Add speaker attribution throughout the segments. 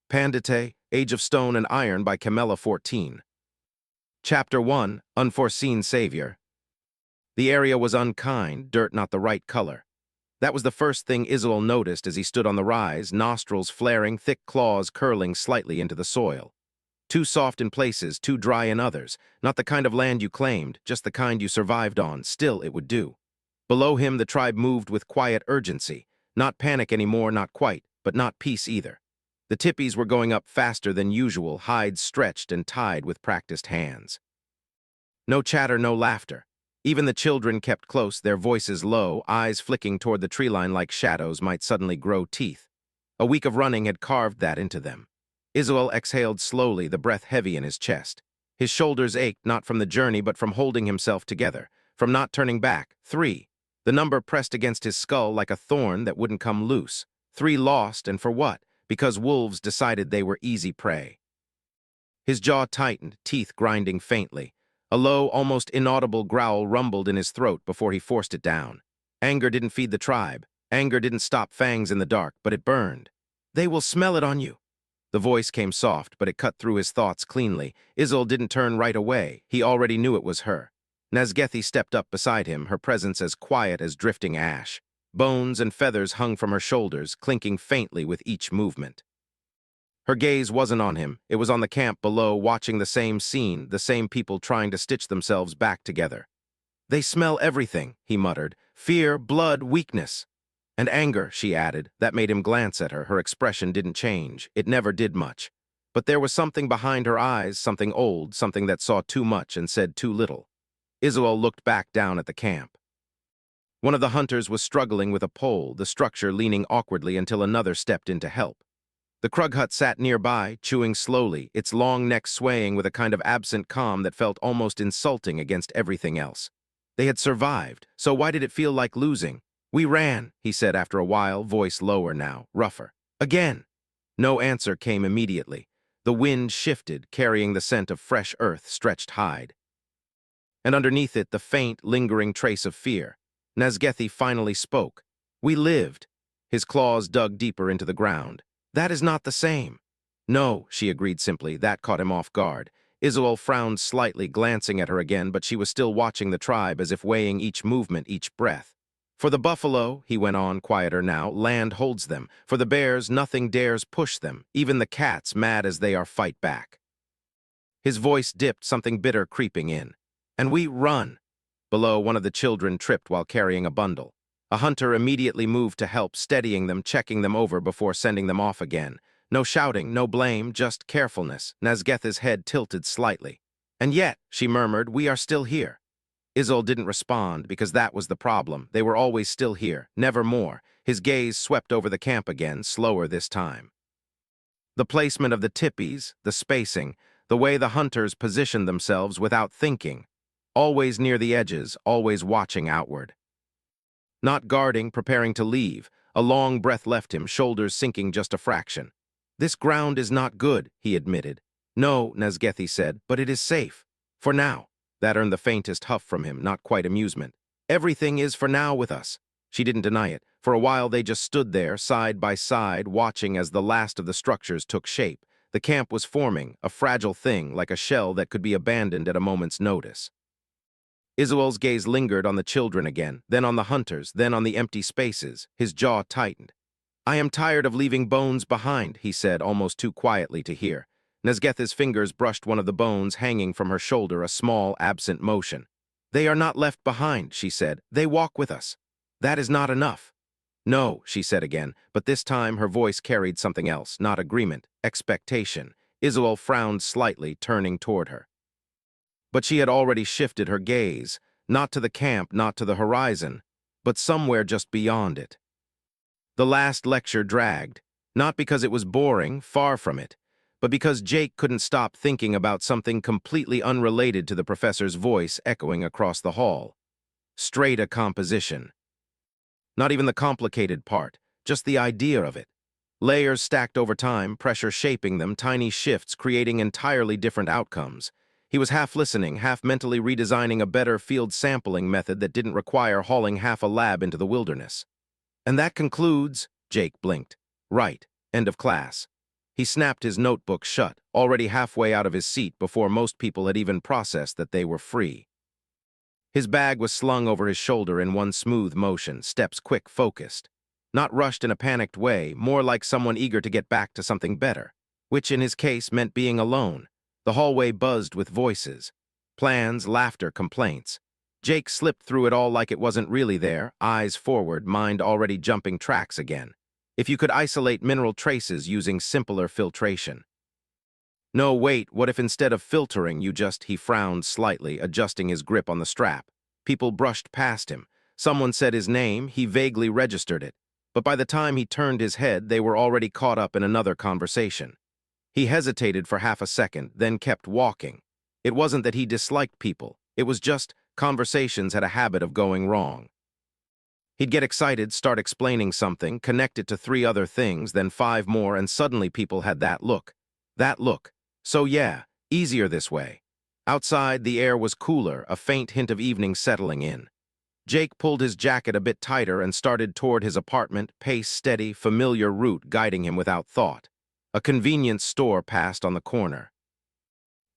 Speaker 1: Pandetei, Age of Stone and Iron by Camilla 14. Chapter 1, Unforeseen Savior. The area was unkind, dirt not the right color. That was the first thing Israel noticed as he stood on the rise, nostrils flaring, thick claws curling slightly into the soil. Too soft in places, too dry in others, not the kind of land you claimed, just the kind you survived on, still it would do. Below him the tribe moved with quiet urgency, not panic anymore, not quite, but not peace either. The tippies were going up faster than usual, hides stretched and tied with practiced hands. No chatter, no laughter. Even the children kept close, their voices low, eyes flicking toward the tree line like shadows might suddenly grow teeth. A week of running had carved that into them. Israel exhaled slowly, the breath heavy in his chest. His shoulders ached, not from the journey, but from holding himself together, from not turning back. 3. The number pressed against his skull like a thorn that wouldn't come loose. 3 lost, and for what? Because wolves decided they were easy prey. His jaw tightened, teeth grinding faintly. A low, almost inaudible growl rumbled in his throat before he forced it down. Anger didn't feed the tribe. Anger didn't stop fangs in the dark, but it burned. "They will smell it on you." The voice came soft, but it cut through his thoughts cleanly. Israel didn't turn right away. He already knew it was her. Nazgethi stepped up beside him, her presence as quiet as drifting ash. Bones and feathers hung from her shoulders, clinking faintly with each movement. Her gaze wasn't on him. It was on the camp below, watching the same scene, the same people trying to stitch themselves back together. "They smell everything," he muttered. "Fear, blood, weakness." "And anger," she added. That made him glance at her. Her expression didn't change. It never did much. But there was something behind her eyes, something old, something that saw too much and said too little. Israel looked back down at the camp. One of the hunters was struggling with a pole, the structure leaning awkwardly until another stepped in to help. The Krughut sat nearby, chewing slowly, its long neck swaying with a kind of absent calm that felt almost insulting against everything else. They had survived, so why did it feel like losing? "We ran," he said after a while, voice lower now, rougher. "Again." No answer came immediately. The wind shifted, carrying the scent of fresh earth, stretched hide. And underneath it, the faint, lingering trace of fear. Nazgethi finally spoke. "We lived." His claws dug deeper into the ground. "That is not the same." "No," she agreed simply. That caught him off guard. Israel frowned slightly, glancing at her again, but she was still watching the tribe as if weighing each movement, each breath. "For the buffalo," he went on, quieter now, "land holds them. For the bears, nothing dares push them. Even the cats, mad as they are, fight back." His voice dipped, something bitter creeping in. "And we run." Below, one of the children tripped while carrying a bundle. A hunter immediately moved to help, steadying them, checking them over before sending them off again. No shouting, no blame, just carefulness. Nazgethi's head tilted slightly. "And yet," she murmured, "we are still here." Israel didn't respond, because that was the problem. They were always still here, never more. His gaze swept over the camp again, slower this time. The placement of the tippies, the spacing, the way the hunters positioned themselves without thinking. Always near the edges, always watching outward. Not guarding, preparing to leave. A long breath left him, shoulders sinking just a fraction. "This ground is not good," he admitted. "No," Nazgethi said, "but it is safe. For now." That earned the faintest huff from him, not quite amusement. "Everything is for now with us." She didn't deny it. For a while they just stood there, side by side, watching as the last of the structures took shape. The camp was forming, a fragile thing, like a shell that could be abandoned at a moment's notice. Israel's gaze lingered on the children again, then on the hunters, then on the empty spaces. His jaw tightened. "I am tired of leaving bones behind," he said, almost too quietly to hear. Nazgethi's fingers brushed one of the bones hanging from her shoulder, a small, absent motion. "They are not left behind," she said. "They walk with us. That is not enough." "No," she said again, but this time her voice carried something else, not agreement, expectation. Israel frowned slightly, turning toward her. But she had already shifted her gaze, not to the camp, not to the horizon, but somewhere just beyond it. The last lecture dragged, not because it was boring, far from it, but because Jake couldn't stop thinking about something completely unrelated to the professor's voice echoing across the hall. Straight a composition. Not even the complicated part, just the idea of it. Layers stacked over time, pressure shaping them, tiny shifts creating entirely different outcomes. He was half listening, half mentally redesigning a better field sampling method that didn't require hauling half a lab into the wilderness. "And that concludes," Jake blinked. "Right. End of class." He snapped his notebook shut, already halfway out of his seat before most people had even processed that they were free. His bag was slung over his shoulder in one smooth motion, steps quick, focused. Not rushed in a panicked way, more like someone eager to get back to something better, which in his case meant being alone. The hallway buzzed with voices. Plans, laughter, complaints. Jake slipped through it all like it wasn't really there, eyes forward, mind already jumping tracks again. If you could isolate mineral traces using simpler filtration. No, wait, what if instead of filtering he frowned slightly, adjusting his grip on the strap. People brushed past him. Someone said his name, he vaguely registered it. But by the time he turned his head, they were already caught up in another conversation. He hesitated for half a second, then kept walking. It wasn't that he disliked people. It was just conversations had a habit of going wrong. He'd get excited, start explaining something, connect it to 3 other things, then 5 more, and suddenly people had that look. That look. So yeah, easier this way. Outside, the air was cooler, a faint hint of evening settling in. Jake pulled his jacket a bit tighter and started toward his apartment, pace steady, familiar route guiding him without thought. A convenience store passed on the corner.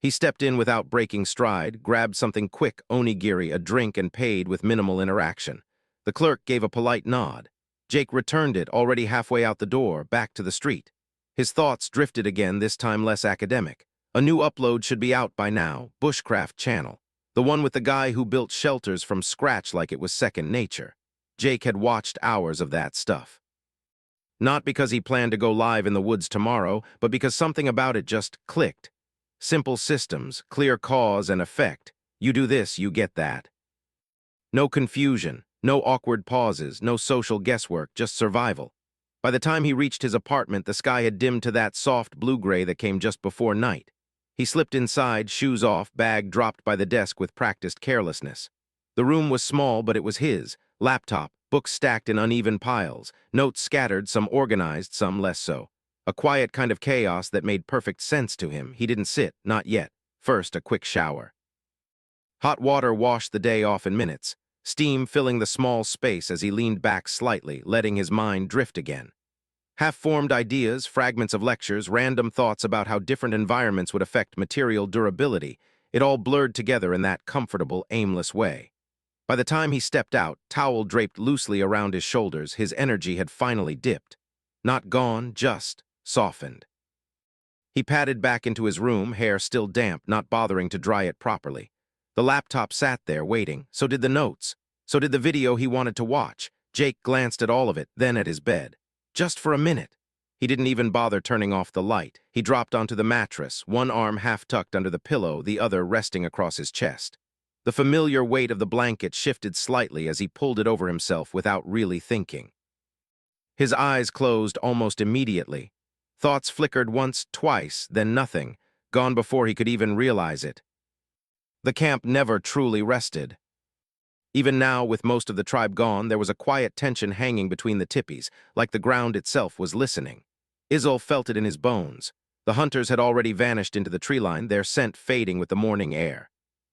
Speaker 1: He stepped in without breaking stride, grabbed something quick, onigiri, a drink, and paid with minimal interaction. The clerk gave a polite nod. Jake returned it, already halfway out the door, back to the street. His thoughts drifted again, this time less academic. A new upload should be out by now, Bushcraft Channel. The one with the guy who built shelters from scratch like it was second nature. Jake had watched hours of that stuff. Not because he planned to go live in the woods tomorrow, but because something about it just clicked. Simple systems, clear cause and effect. You do this, you get that. No confusion, no awkward pauses, no social guesswork, just survival. By the time he reached his apartment, the sky had dimmed to that soft blue-gray that came just before night. He slipped inside, shoes off, bag dropped by the desk with practiced carelessness. The room was small, but it was his. Laptop, books stacked in uneven piles, notes scattered, some organized, some less so. A quiet kind of chaos that made perfect sense to him. He didn't sit, not yet. First, a quick shower. Hot water washed the day off in minutes, steam filling the small space as he leaned back slightly, letting his mind drift again. Half-formed ideas, fragments of lectures, random thoughts about how different environments would affect material durability, it all blurred together in that comfortable, aimless way. By the time he stepped out, towel draped loosely around his shoulders, his energy had finally dipped. Not gone, just softened. He padded back into his room, hair still damp, not bothering to dry it properly. The laptop sat there, waiting. So did the notes. So did the video he wanted to watch. Jake glanced at all of it, then at his bed. Just for a minute. He didn't even bother turning off the light. He dropped onto the mattress, one arm half-tucked under the pillow, the other resting across his chest. The familiar weight of the blanket shifted slightly as he pulled it over himself without really thinking. His eyes closed almost immediately. Thoughts flickered once, twice, then nothing, gone before he could even realize it. The camp never truly rested. Even now, with most of the tribe gone, there was a quiet tension hanging between the tippies, like the ground itself was listening. Izzul felt it in his bones. The hunters had already vanished into the tree line, their scent fading with the morning air.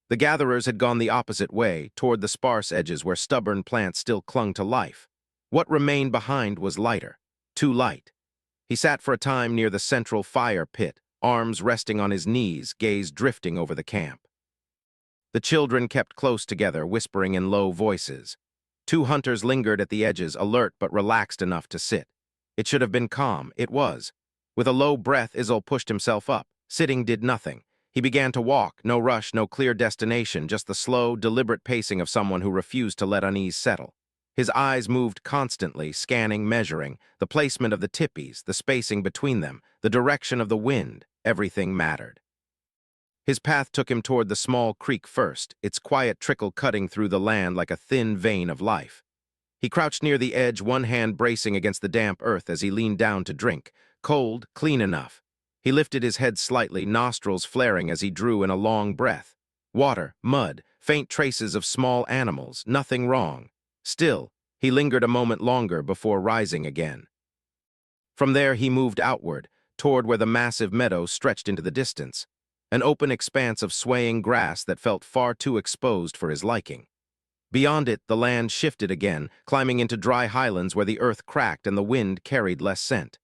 Speaker 1: The gatherers had gone the opposite way, toward the sparse edges where stubborn plants still clung to life. What remained behind was lighter, too light. He sat for a time near the central fire pit, arms resting on his knees, gaze drifting over the camp. The children kept close together, whispering in low voices. 2 hunters lingered at the edges, alert but relaxed enough to sit. It should have been calm. It was. With a low breath, Izzul pushed himself up. Sitting did nothing. He began to walk, no rush, no clear destination, just the slow, deliberate pacing of someone who refused to let unease settle. His eyes moved constantly, scanning, measuring, the placement of the tippies, the spacing between them, the direction of the wind. Everything mattered. His path took him toward the small creek first, its quiet trickle cutting through the land like a thin vein of life. He crouched near the edge, one hand bracing against the damp earth as he leaned down to drink. Cold, clean enough. He lifted his head slightly, nostrils flaring as he drew in a long breath. Water, mud, faint traces of small animals, nothing wrong. Still, he lingered a moment longer before rising again. From there he moved outward, toward where the massive meadow stretched into the distance. An open expanse of swaying grass that felt far too exposed for his liking. Beyond it, the land shifted again, climbing into dry highlands where the earth cracked and the wind carried less scent.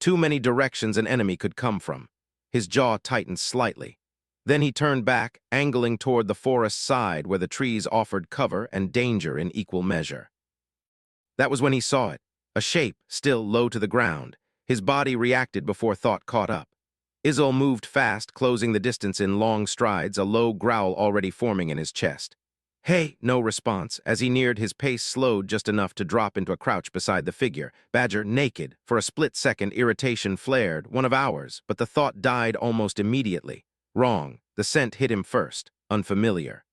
Speaker 1: Too many directions an enemy could come from. His jaw tightened slightly. Then he turned back, angling toward the forest side where the trees offered cover and danger in equal measure. That was when he saw it, a shape still low to the ground. His body reacted before thought caught up. Izzul moved fast, closing the distance in long strides, a low growl already forming in his chest. Hey, no response. As he neared, his pace slowed just enough to drop into a crouch beside the figure. Badger naked. For a split second, irritation flared, one of ours, but the thought died almost immediately. Wrong. The scent hit him first. Unfamiliar.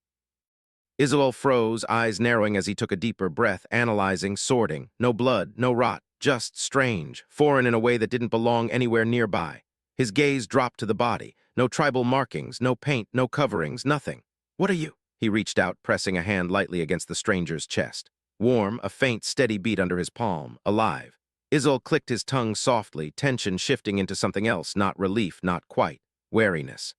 Speaker 1: Izzul froze, eyes narrowing as he took a deeper breath, analyzing, sorting. No blood, no rot, just strange, foreign in a way that didn't belong anywhere nearby. His gaze dropped to the body. No tribal markings, no paint, no coverings, nothing. What are you? He reached out, pressing a hand lightly against the stranger's chest. Warm, a faint, steady beat under his palm, alive. Izzul clicked his tongue softly, tension shifting into something else, not relief, not quite. Wariness.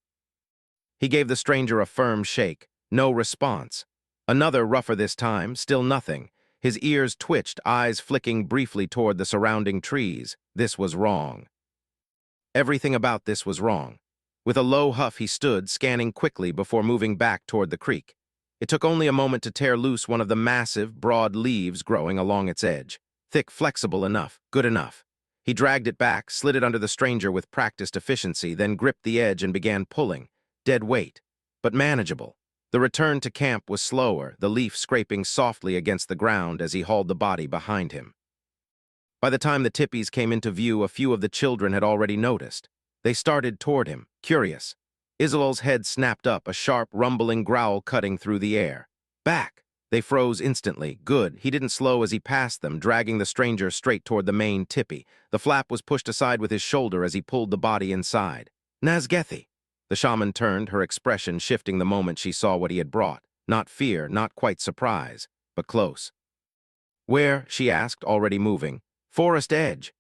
Speaker 1: He gave the stranger a firm shake. No response. Another, rougher this time, still nothing. His ears twitched, eyes flicking briefly toward the surrounding trees. This was wrong. Everything about this was wrong. With a low huff, he stood, scanning quickly before moving back toward the creek. It took only a moment to tear loose one of the massive, broad leaves growing along its edge. Thick, flexible enough, good enough. He dragged it back, slid it under the stranger with practiced efficiency, then gripped the edge and began pulling. Dead weight, but manageable. The return to camp was slower, the leaf scraping softly against the ground as he hauled the body behind him. By the time the tippies came into view, a few of the children had already noticed. They started toward him, curious. Izzul's head snapped up, a sharp, rumbling growl cutting through the air. Back! They froze instantly. Good. He didn't slow as he passed them, dragging the stranger straight toward the main tippy. The flap was pushed aside with his shoulder as he pulled the body inside. Nazgethi! The shaman turned, her expression shifting the moment she saw what he had brought. Not fear, not quite surprise, but close. Where? She asked, already moving. Forest edge.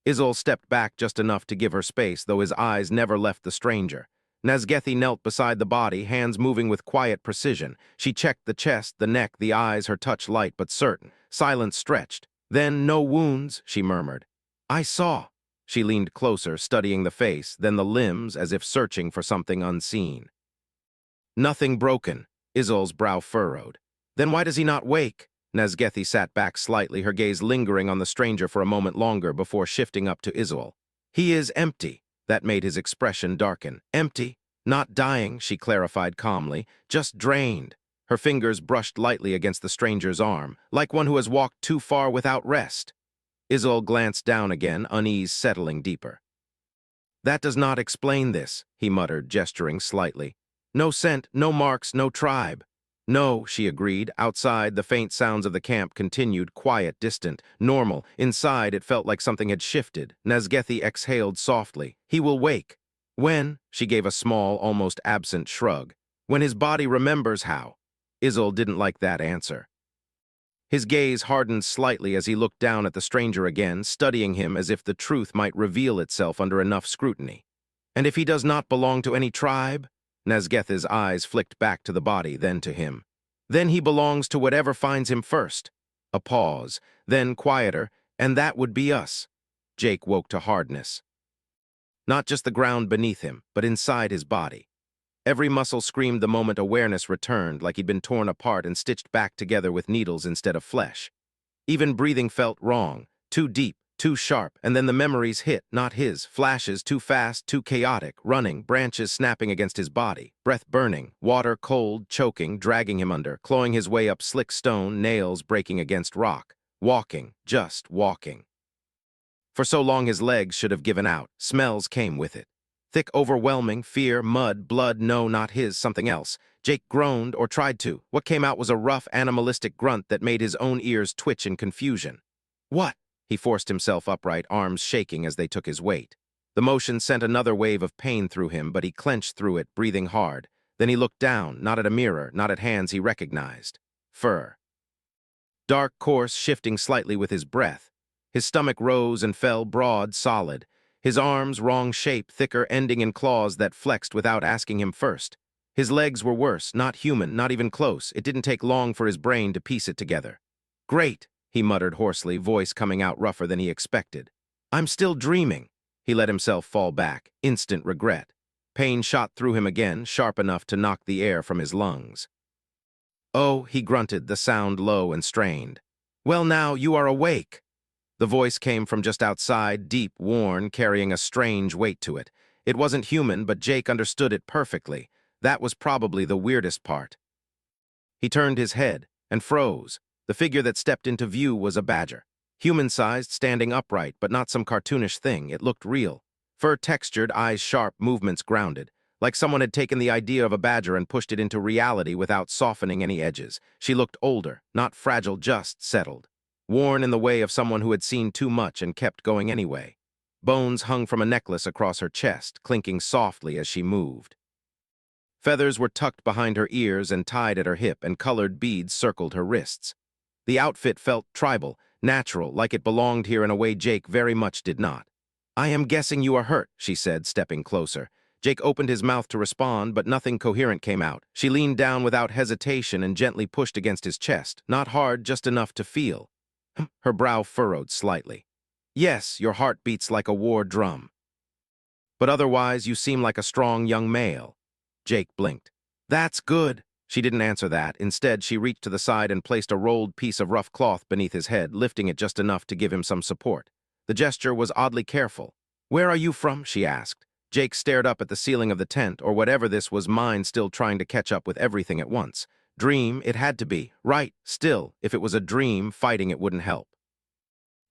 Speaker 1: Izzul stepped back just enough to give her space, though his eyes never left the stranger. Nazgethi knelt beside the body, hands moving with quiet precision. She checked the chest, the neck, the eyes, her touch light but certain. Silence stretched. Then, no wounds, she murmured. I saw. She leaned closer, studying the face, then the limbs, as if searching for something unseen. Nothing broken. Izzul's brow furrowed. Then why does he not wake? Nazgethi sat back slightly, her gaze lingering on the stranger for a moment longer before shifting up to Izzul. He is empty. That made his expression darken. Empty. Not dying, she clarified calmly. Just drained. Her fingers brushed lightly against the stranger's arm, like one who has walked too far without rest. Izzul glanced down again, unease settling deeper. That does not explain this, he muttered, gesturing slightly. No scent, no marks, no tribe. No, she agreed. Outside, the faint sounds of the camp continued, quiet, distant, normal. Inside, it felt like something had shifted. Nazgethi exhaled softly. He will wake. When? She gave a small, almost absent shrug. When his body remembers how. Izzul didn't like that answer. His gaze hardened slightly as he looked down at the stranger again, studying him as if the truth might reveal itself under enough scrutiny. And if he does not belong to any tribe? Nazgethi's eyes flicked back to the body, then to him. Then he belongs to whatever finds him first. A pause, then quieter, and that would be us. Jake woke to hardness. Not just the ground beneath him, but inside his body. Every muscle screamed the moment awareness returned, like he'd been torn apart and stitched back together with needles instead of flesh. Even breathing felt wrong, too deep, too sharp, and then the memories hit, not his, flashes too fast, too chaotic, running, branches snapping against his body, breath burning, water cold, choking, dragging him under, clawing his way up slick stone, nails breaking against rock, walking, just walking. For so long his legs should have given out, smells came with it. Thick, overwhelming, fear, mud, blood, no, not his, something else. Jake groaned, or tried to. What came out was a rough, animalistic grunt that made his own ears twitch in confusion. What? He forced himself upright, arms shaking as they took his weight. The motion sent another wave of pain through him, but he clenched through it, breathing hard. Then he looked down, not at a mirror, not at hands he recognized. Fur. Dark, coarse, shifting slightly with his breath. His stomach rose and fell broad, solid. His arms, wrong shape, thicker, ending in claws that flexed without asking him first. His legs were worse, not human, not even close. It didn't take long for his brain to piece it together. Great, he muttered hoarsely, voice coming out rougher than he expected. I'm still dreaming. He let himself fall back. Instant regret. Pain shot through him again, sharp enough to knock the air from his lungs. "Oh," he grunted, the sound low and strained. "Well now, you are awake." The voice came from just outside, deep, worn, carrying a strange weight to it. It wasn't human, but Jake understood it perfectly. That was probably the weirdest part. He turned his head and froze. The figure that stepped into view was a badger. Human-sized, standing upright, but not some cartoonish thing. It looked real. Fur textured, eyes sharp, movements grounded. Like someone had taken the idea of a badger and pushed it into reality without softening any edges. She looked older, not fragile, just settled. Worn in the way of someone who had seen too much and kept going anyway. Bones hung from a necklace across her chest, clinking softly as she moved. Feathers were tucked behind her ears and tied at her hip, and colored beads circled her wrists. The outfit felt tribal, natural, like it belonged here in a way Jake very much did not. "I am guessing you are hurt," she said, stepping closer. Jake opened his mouth to respond, but nothing coherent came out. She leaned down without hesitation and gently pushed against his chest, not hard, just enough to feel. Her brow furrowed slightly. "Yes, your heart beats like a war drum. But otherwise, you seem like a strong young male." Jake blinked. "That's good." She didn't answer that. Instead, she reached to the side and placed a rolled piece of rough cloth beneath his head, lifting it just enough to give him some support. The gesture was oddly careful. "Where are you from?" she asked. Jake stared up at the ceiling of the tent, or whatever this was, mind still trying to catch up with everything at once. Dream, it had to be. Right, still, if it was a dream, fighting it wouldn't help.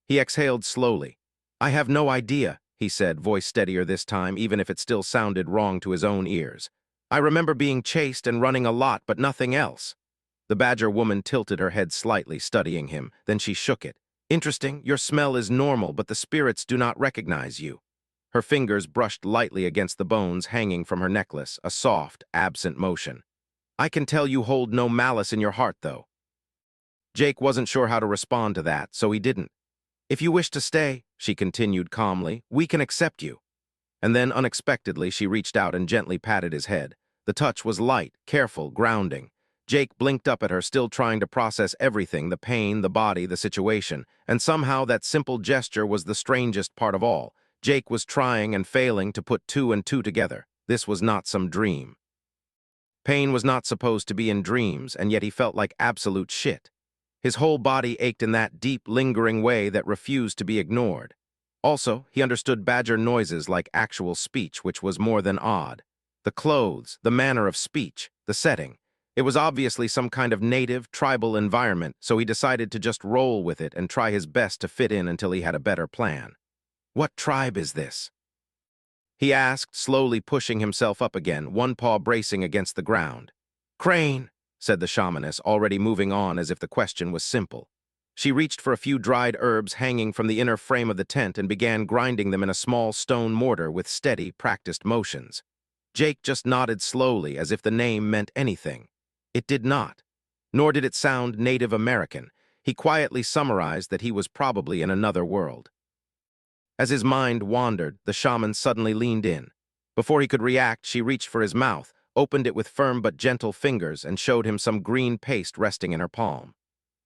Speaker 1: He exhaled slowly. "I have no idea," he said, voice steadier this time, even if it still sounded wrong to his own ears. "I remember being chased and running a lot, but nothing else." The badger woman tilted her head slightly, studying him. Then she shook it. "Interesting, your smell is normal, but the spirits do not recognize you." Her fingers brushed lightly against the bones hanging from her necklace, a soft, absent motion. "I can tell you hold no malice in your heart, though." Jake wasn't sure how to respond to that, so he didn't. "If you wish to stay," she continued calmly, "we can accept you." And then, unexpectedly, she reached out and gently patted his head. The touch was light, careful, grounding. Jake blinked up at her, still trying to process everything, the pain, the body, the situation, and somehow that simple gesture was the strangest part of all. Jake was trying and failing to put two and two together. This was not some dream. Pain was not supposed to be in dreams, and yet he felt like absolute shit. His whole body ached in that deep, lingering way that refused to be ignored. Also, he understood badger noises like actual speech, which was more than odd. The clothes, the manner of speech, the setting. It was obviously some kind of native, tribal environment, so he decided to just roll with it and try his best to fit in until he had a better plan. "What tribe is this?" he asked, slowly pushing himself up again, one paw bracing against the ground. "Crane," said the shamaness, already moving on as if the question was simple. She reached for a few dried herbs hanging from the inner frame of the tent and began grinding them in a small stone mortar with steady, practiced motions. Jake just nodded slowly, as if the name meant anything. It did not. Nor did it sound Native American. He quietly summarized that he was probably in another world. As his mind wandered, the shaman suddenly leaned in. Before he could react, she reached for his mouth, opened it with firm but gentle fingers, and showed him some green paste resting in her palm.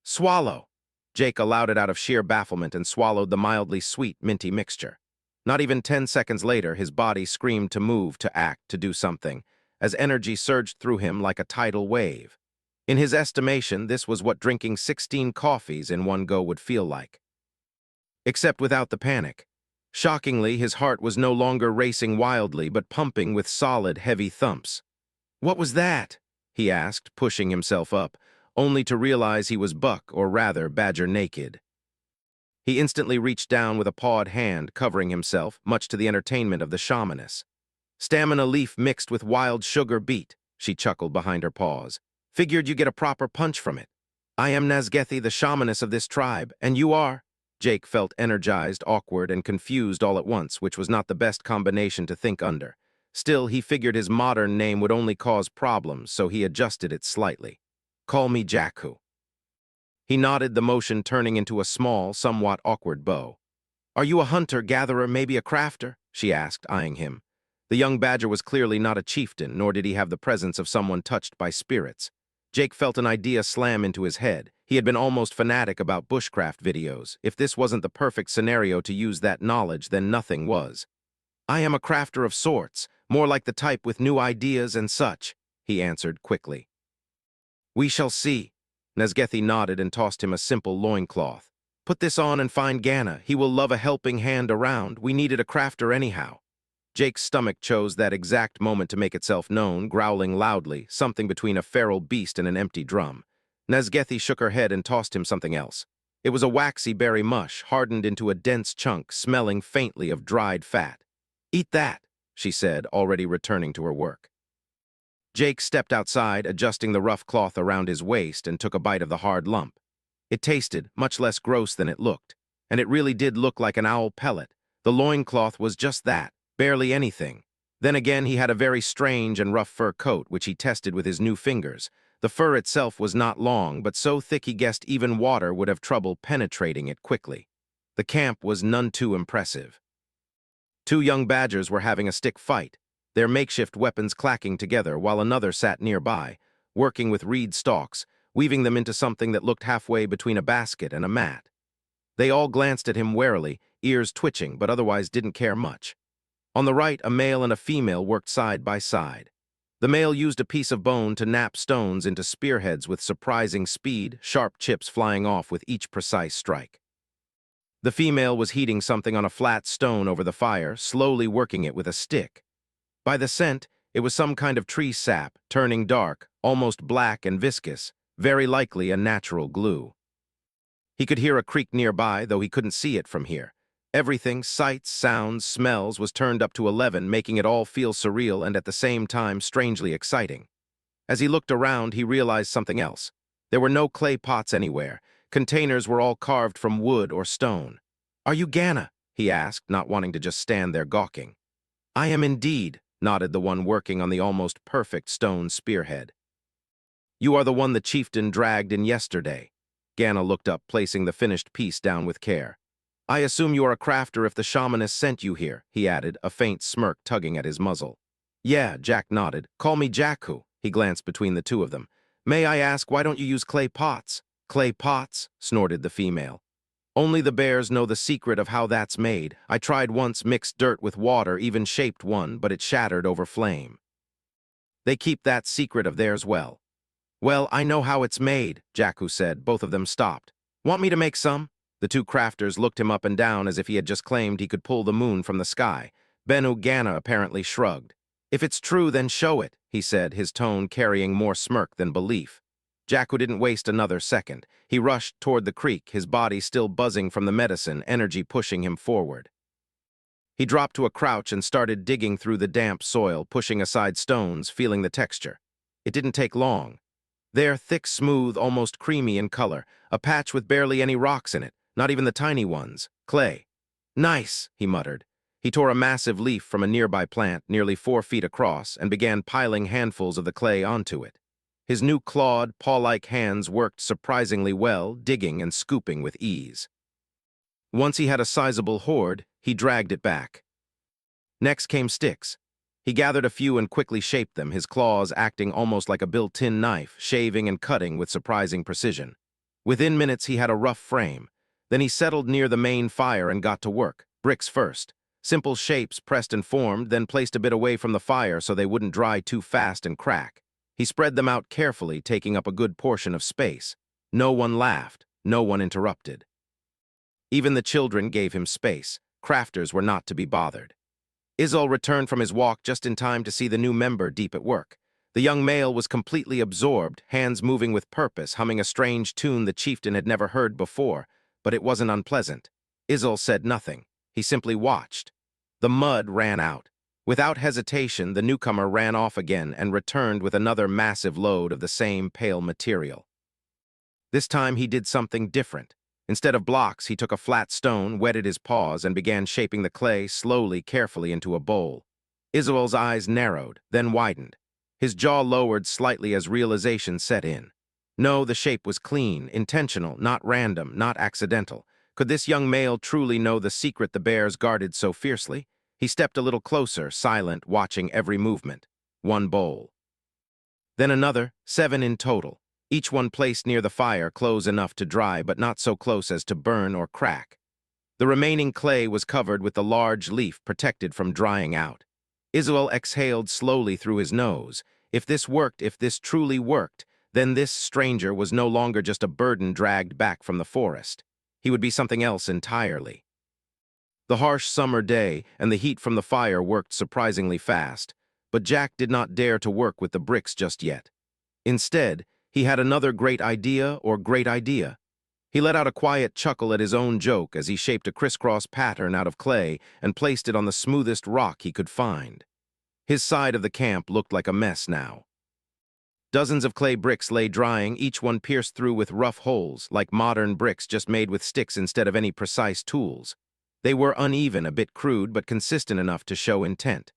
Speaker 1: "Swallow!" Jake allowed it out of sheer bafflement and swallowed the mildly sweet, minty mixture. Not even 10 seconds later, his body screamed to move, to act, to do something, as energy surged through him like a tidal wave. In his estimation, this was what drinking 16 coffees in one go would feel like. Except without the panic. Shockingly, his heart was no longer racing wildly, but pumping with solid, heavy thumps. "What was that?" he asked, pushing himself up, only to realize he was buck, or rather, badger naked. He instantly reached down with a pawed hand, covering himself, much to the entertainment of the shamaness. "Stamina leaf mixed with wild sugar beet," she chuckled behind her paws. "Figured you get a proper punch from it. I am Nazgethi, the shamaness of this tribe, and you are—" Jake felt energized, awkward, and confused all at once, which was not the best combination to think under. Still, he figured his modern name would only cause problems, so he adjusted it slightly. "Call me Jackhu." He nodded, the motion turning into a small, somewhat awkward bow. "Are you a hunter, gatherer, maybe a crafter?" she asked, eyeing him. The young badger was clearly not a chieftain, nor did he have the presence of someone touched by spirits. Jake felt an idea slam into his head. He had been almost fanatic about bushcraft videos. If this wasn't the perfect scenario to use that knowledge, then nothing was. I am a crafter of sorts, more like the type with new ideas and such, he answered quickly. We shall see. Nesgethi nodded and tossed him a simple loincloth. Put this on and find Ganna. He will love a helping hand around. We needed a crafter anyhow. Jake's stomach chose that exact moment to make itself known, growling loudly, something between a feral beast and an empty drum. Nesgethi shook her head and tossed him something else. It was a waxy berry mush, hardened into a dense chunk, smelling faintly of dried fat. Eat that, she said, already returning to her work. Jake stepped outside, adjusting the rough cloth around his waist, and took a bite of the hard lump. It tasted much less gross than it looked, and it really did look like an owl pellet. The loincloth was just that, barely anything. Then again, he had a very strange and rough fur coat, which he tested with his new fingers. The fur itself was not long, but so thick he guessed even water would have trouble penetrating it quickly. The camp was none too impressive. Two young badgers were having a stick fight, their makeshift weapons clacking together, while another sat nearby, working with reed stalks, weaving them into something that looked halfway between a basket and a mat. They all glanced at him warily, ears twitching, but otherwise didn't care much. On the right, a male and a female worked side by side. The male used a piece of bone to knap stones into spearheads with surprising speed, sharp chips flying off with each precise strike. The female was heating something on a flat stone over the fire, slowly working it with a stick. By the scent, it was some kind of tree sap, turning dark, almost black and viscous, very likely a natural glue. He could hear a creek nearby, though he couldn't see it from here. Everything, sights, sounds, smells, was turned up to 11, making it all feel surreal and at the same time strangely exciting. As he looked around, he realized something else. There were no clay pots anywhere. Containers were all carved from wood or stone. "Are you Ganna?" he asked, not wanting to just stand there gawking. "I am indeed," nodded the one working on the almost perfect stone spearhead. "You are the one the chieftain dragged in yesterday." Ganna looked up, placing the finished piece down with care. "I assume you are a crafter if the shamaness sent you here," he added, a faint smirk tugging at his muzzle. "Yeah," Jack nodded. "Call me Jackhu." He glanced between the two of them. "May I ask, why don't you use clay pots?" "Clay pots?" snorted the female. "Only the bears know the secret of how that's made. I tried once, mixed dirt with water, even shaped one, but it shattered over flame. They keep that secret of theirs well." "Well, I know how it's made," Jackhu said. Both of them stopped. "Want me to make some?" The two crafters looked him up and down as if he had just claimed he could pull the moon from the sky. Bennu Ganna apparently shrugged. "If it's true, then show it," he said, his tone carrying more smirk than belief. Jackhu didn't waste another second. He rushed toward the creek, his body still buzzing from the medicine, energy pushing him forward. He dropped to a crouch and started digging through the damp soil, pushing aside stones, feeling the texture. It didn't take long. There, thick, smooth, almost creamy in color, a patch with barely any rocks in it, not even the tiny ones, clay. "Nice," he muttered. He tore a massive leaf from a nearby plant, nearly 4 feet across, and began piling handfuls of the clay onto it. His new clawed, paw-like hands worked surprisingly well, digging and scooping with ease. Once he had a sizable hoard, he dragged it back. Next came sticks. He gathered a few and quickly shaped them, his claws acting almost like a built-in knife, shaving and cutting with surprising precision. Within minutes, he had a rough frame. Then he settled near the main fire and got to work, bricks first. Simple shapes pressed and formed, then placed a bit away from the fire so they wouldn't dry too fast and crack. He spread them out carefully, taking up a good portion of space. No one laughed, no one interrupted. Even the children gave him space. Crafters were not to be bothered. Izzul returned from his walk just in time to see the new member deep at work. The young male was completely absorbed, hands moving with purpose, humming a strange tune the chieftain had never heard before, but it wasn't unpleasant. Izzul said nothing. He simply watched. The mud ran out. Without hesitation, the newcomer ran off again and returned with another massive load of the same pale material. This time he did something different. Instead of blocks, he took a flat stone, wetted his paws, and began shaping the clay slowly, carefully into a bowl. Izzul's eyes narrowed, then widened. His jaw lowered slightly as realization set in. No, the shape was clean, intentional, not random, not accidental. Could this young male truly know the secret the bears guarded so fiercely? He stepped a little closer, silent, watching every movement. One bowl. Then another, 7 in total. Each one placed near the fire, close enough to dry, but not so close as to burn or crack. The remaining clay was covered with the large leaf protected from drying out. Israel exhaled slowly through his nose. If this worked, if this truly worked, then this stranger was no longer just a burden dragged back from the forest. He would be something else entirely. The harsh summer day and the heat from the fire worked surprisingly fast, but Jack did not dare to work with the bricks just yet. Instead, he had another great idea. He let out a quiet chuckle at his own joke as he shaped a crisscross pattern out of clay and placed it on the smoothest rock he could find. His side of the camp looked like a mess now. Dozens of clay bricks lay drying, each one pierced through with rough holes, like modern bricks just made with sticks instead of any precise tools. They were uneven, a bit crude, but consistent enough to show intent.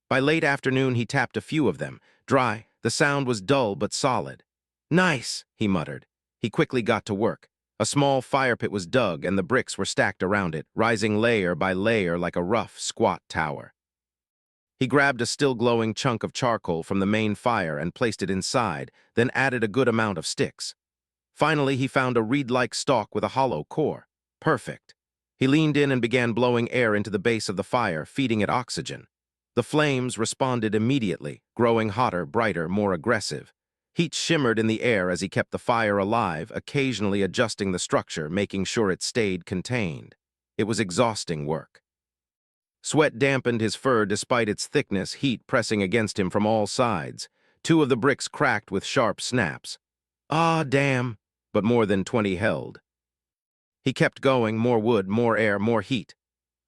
Speaker 1: By late afternoon, he tapped a few of them. Dry, the sound was dull but solid. "Nice," he muttered. He quickly got to work. A small fire pit was dug, and the bricks were stacked around it, rising layer by layer like a rough, squat tower. He grabbed a still-glowing chunk of charcoal from the main fire and placed it inside, then added a good amount of sticks. Finally, he found a reed-like stalk with a hollow core. Perfect. He leaned in and began blowing air into the base of the fire, feeding it oxygen. The flames responded immediately, growing hotter, brighter, more aggressive. Heat shimmered in the air as he kept the fire alive, occasionally adjusting the structure, making sure it stayed contained. It was exhausting work. Sweat dampened his fur despite its thickness, heat pressing against him from all sides. 2 of the bricks cracked with sharp snaps. "Ah, damn," but more than 20 held. He kept going, more wood, more air, more heat.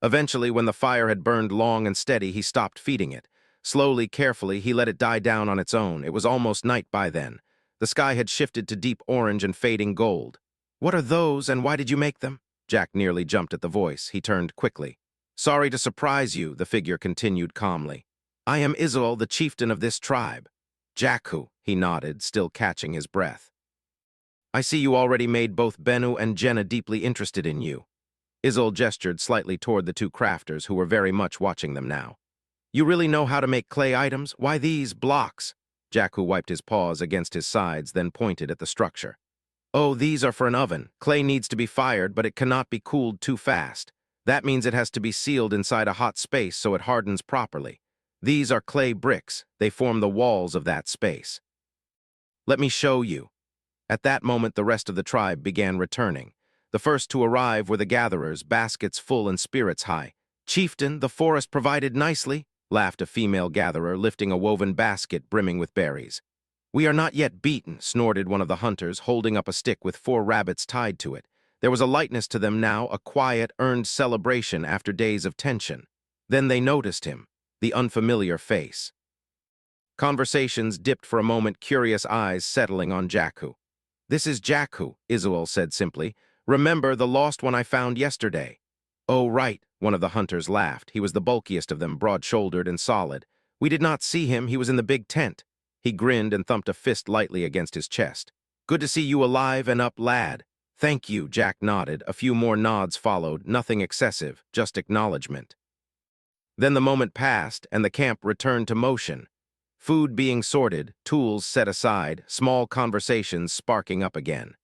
Speaker 1: Eventually, when the fire had burned long and steady, he stopped feeding it. Slowly, carefully, he let it die down on its own. It was almost night by then. The sky had shifted to deep orange and fading gold. "What are those, and why did you make them?" Jack nearly jumped at the voice. He turned quickly. "Sorry to surprise you," the figure continued calmly. "I am Israel, the chieftain of this tribe." "Jackhu," he nodded, still catching his breath. "I see you already made both Bennu and Jenna deeply interested in you." Israel gestured slightly toward the 2 crafters who were very much watching them now. "You really know how to make clay items? Why these blocks?" Jackhu wiped his paws against his sides, then pointed at the structure. "Oh, these are for an oven. Clay needs to be fired, but it cannot be cooled too fast. That means it has to be sealed inside a hot space so it hardens properly. These are clay bricks. They form the walls of that space." "Let me show you." At that moment, the rest of the tribe began returning. The first to arrive were the gatherers, baskets full and spirits high. "Chieftain, the forest provided nicely," laughed a female gatherer, lifting a woven basket brimming with berries. "We are not yet beaten," snorted one of the hunters, holding up a stick with 4 rabbits tied to it. There was a lightness to them now, a quiet, earned celebration after days of tension. Then they noticed him, the unfamiliar face. Conversations dipped for a moment, curious eyes settling on Jackhu. "This is Jackhu," Israel said simply. "Remember the lost one I found yesterday?" "Oh, right," one of the hunters laughed. He was the bulkiest of them, broad-shouldered and solid. "We did not see him. He was in the big tent." He grinned and thumped a fist lightly against his chest. "Good to see you alive and up, lad." "Thank you," Jack nodded. A few more nods followed, nothing excessive, just acknowledgement. Then the moment passed, and the camp returned to motion. Food being sorted, tools set aside, small conversations sparking up again.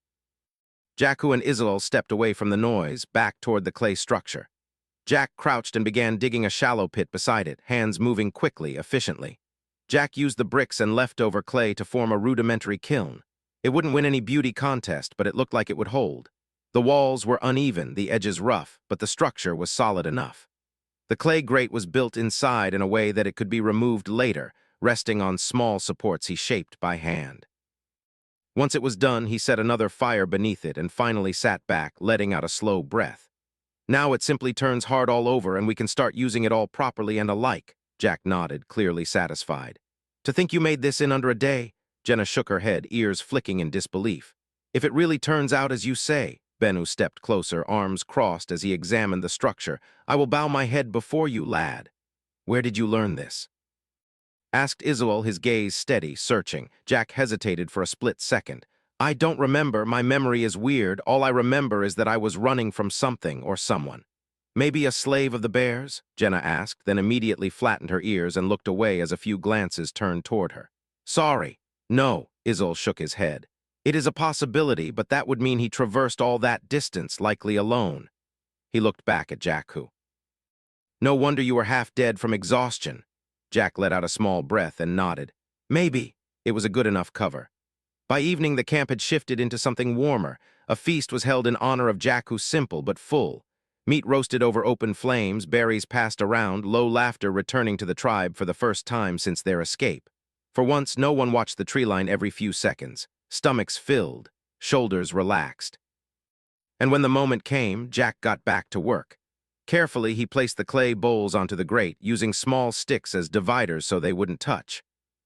Speaker 1: Jackhu and Israel stepped away from the noise, back toward the clay structure. Jack crouched and began digging a shallow pit beside it, hands moving quickly, efficiently. Jack used the bricks and leftover clay to form a rudimentary kiln. It wouldn't win any beauty contest, but it looked like it would hold. The walls were uneven, the edges rough, but the structure was solid enough. The clay grate was built inside in a way that it could be removed later, resting on small supports he shaped by hand. Once it was done, he set another fire beneath it and finally sat back, letting out a slow breath. "Now it simply turns hard all over and we can start using it all properly and alike," Jack nodded, clearly satisfied. "To think you made this in under a day?" Jenna shook her head, ears flicking in disbelief. "If it really turns out as you say," Bennu stepped closer, arms crossed as he examined the structure, "I will bow my head before you, lad." "Where did you learn this?" asked Israel, his gaze steady, searching. Jack hesitated for a split second. "I don't remember. My memory is weird. All I remember is that I was running from something or someone." "Maybe a slave of the bears?" Jenna asked, then immediately flattened her ears and looked away as a few glances turned toward her. "Sorry." "No," Israel shook his head. "It is a possibility, but that would mean he traversed all that distance, likely alone." He looked back at Jackhu. "No wonder you were half dead from exhaustion." Jack let out a small breath and nodded. "Maybe." It was a good enough cover. By evening, the camp had shifted into something warmer. A feast was held in honor of Jackhu, simple but full. Meat roasted over open flames, berries passed around, low laughter returning to the tribe for the first time since their escape. For once, no one watched the tree line every few seconds. Stomachs filled, shoulders relaxed. And when the moment came, Jack got back to work. Carefully, he placed the clay bowls onto the grate, using small sticks as dividers so they wouldn't touch.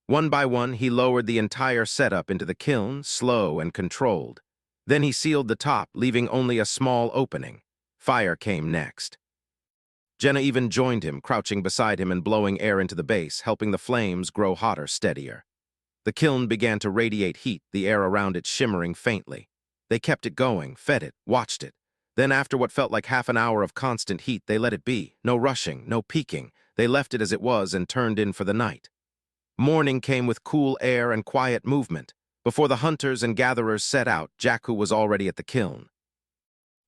Speaker 1: One by one, he lowered the entire setup into the kiln, slow and controlled. Then he sealed the top, leaving only a small opening. Fire came next. Jenna even joined him, crouching beside him and blowing air into the base, helping the flames grow hotter, steadier. The kiln began to radiate heat, the air around it shimmering faintly. They kept it going, fed it, watched it. Then after what felt like half an hour of constant heat, they let it be. No rushing, no peeking. They left it as it was and turned in for the night. Morning came with cool air and quiet movement. Before the hunters and gatherers set out, Jackhu was already at the kiln.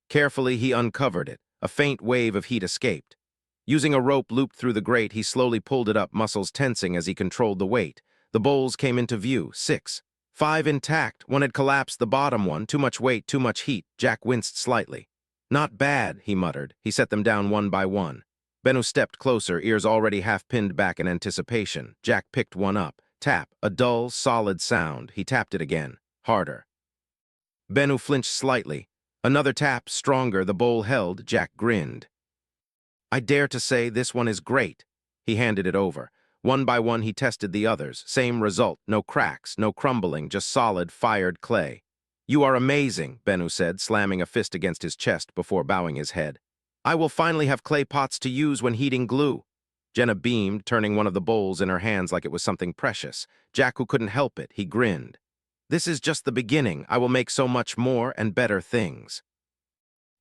Speaker 1: Carefully, he uncovered it. A faint wave of heat escaped. Using a rope looped through the grate, he slowly pulled it up, muscles tensing as he controlled the weight. The bowls came into view, 6. 5 intact. One had collapsed, the bottom one. Too much weight, too much heat. Jack winced slightly. "Not bad," he muttered. He set them down one by one. Bennu stepped closer, ears already half pinned back in anticipation. Jack picked one up. Tap. A dull, solid sound. He tapped it again. Harder. Bennu flinched slightly. Another tap, stronger. The bowl held. Jack grinned. "I dare to say this one is great." He handed it over. One by one, he tested the others. Same result. No cracks, no crumbling, just solid, fired clay. "You are amazing," Bennu said, slamming a fist against his chest before bowing his head. "I will finally have clay pots to use when heating glue." Jenna beamed, turning one of the bowls in her hands like it was something precious. Jack, who couldn't help it, he grinned. "This is just the beginning. I will make so much more and better things."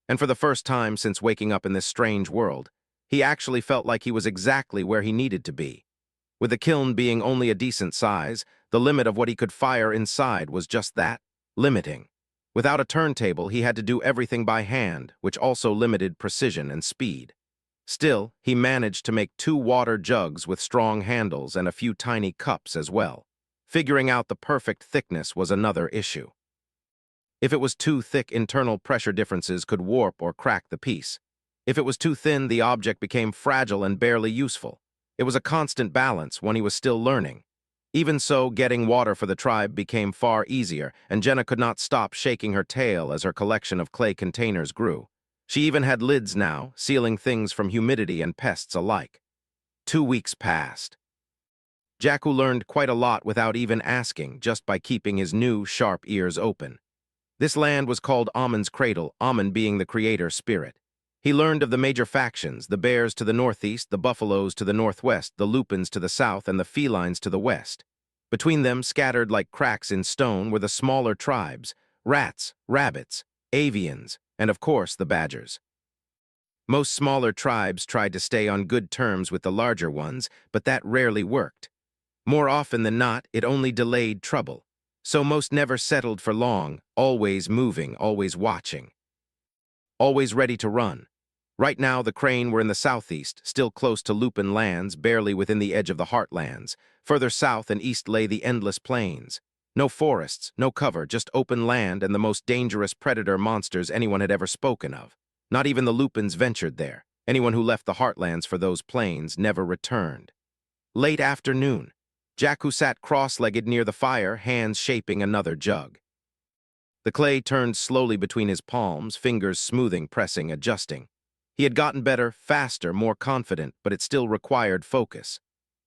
Speaker 1: And for the first time since waking up in this strange world, he actually felt like he was exactly where he needed to be. With the kiln being only a decent size, the limit of what he could fire inside was just that, limiting. Without a turntable, he had to do everything by hand, which also limited precision and speed. Still, he managed to make 2 water jugs with strong handles and a few tiny cups as well. Figuring out the perfect thickness was another issue. If it was too thick, internal pressure differences could warp or crack the piece. If it was too thin, the object became fragile and barely useful. It was a constant balance, one he was still learning. Even so, getting water for the tribe became far easier, and Jenna could not stop shaking her tail as her collection of clay containers grew. She even had lids now, sealing things from humidity and pests alike. 2 weeks passed. Jackhu learned quite a lot without even asking, just by keeping his new, sharp ears open. This land was called Amun's Cradle, Amun being the creator spirit. He learned of the major factions, the bears to the northeast, the buffaloes to the northwest, the lupins to the south, and the felines to the west. Between them, scattered like cracks in stone, were the smaller tribes, rats, rabbits, avians, and of course the badgers. Most smaller tribes tried to stay on good terms with the larger ones, but that rarely worked. More often than not, it only delayed trouble. So most never settled for long, always moving, always watching. Always ready to run. Right now, the Crane were in the southeast, still close to Lupin lands, barely within the edge of the Heartlands. Further south and east lay the endless plains. No forests, no cover, just open land and the most dangerous predator monsters anyone had ever spoken of. Not even the Lupins ventured there. Anyone who left the Heartlands for those plains never returned. Late afternoon. Jackhu sat cross-legged near the fire, hands shaping another jug. The clay turned slowly between his palms, fingers smoothing, pressing, adjusting. He had gotten better, faster, more confident, but it still required focus.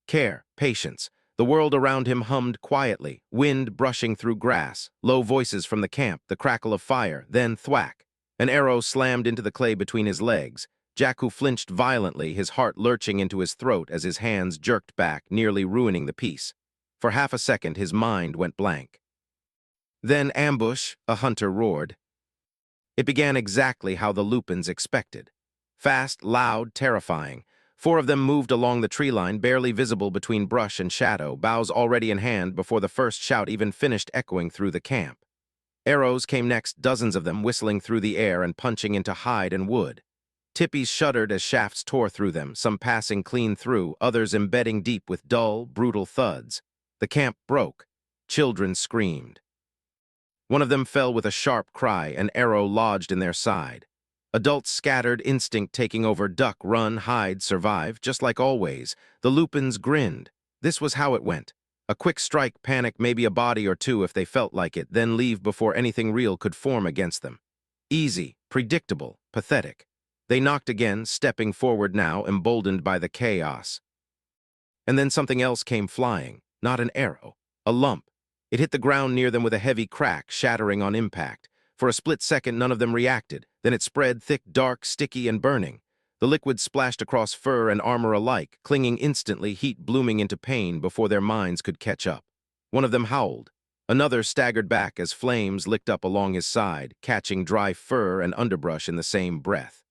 Speaker 1: Care, patience. The world around him hummed quietly, wind brushing through grass, low voices from the camp, the crackle of fire, then thwack. An arrow slammed into the clay between his legs. Jackhu flinched violently, his heart lurching into his throat as his hands jerked back, nearly ruining the piece. For half a second, his mind went blank. Then ambush, a hunter roared. It began exactly how the Lupins expected. Fast, loud, terrifying. 4 of them moved along the tree line, barely visible between brush and shadow, bows already in hand before the first shout even finished echoing through the camp. Arrows came next, dozens of them whistling through the air and punching into hide and wood. Tippies shuddered as shafts tore through them, some passing clean through, others embedding deep with dull, brutal thuds. The camp broke. Children screamed. One of them fell with a sharp cry, an arrow lodged in their side. Adults scattered, instinct taking over, duck, run, hide, survive, just like always. The lupins grinned. This was how it went. A quick strike, panic, maybe a body or two if they felt like it, then leave before anything real could form against them. Easy, predictable, pathetic. They knocked again, stepping forward now, emboldened by the chaos. And then something else came flying, not an arrow, a lump. It hit the ground near them with a heavy crack, shattering on impact. For a split second, none of them reacted. Then it spread, thick, dark, sticky, and burning. The liquid splashed across fur and armor alike, clinging instantly, heat blooming into pain before their minds could catch up. One of them howled. Another staggered back as flames licked up along his side, catching dry fur and underbrush in the same breath.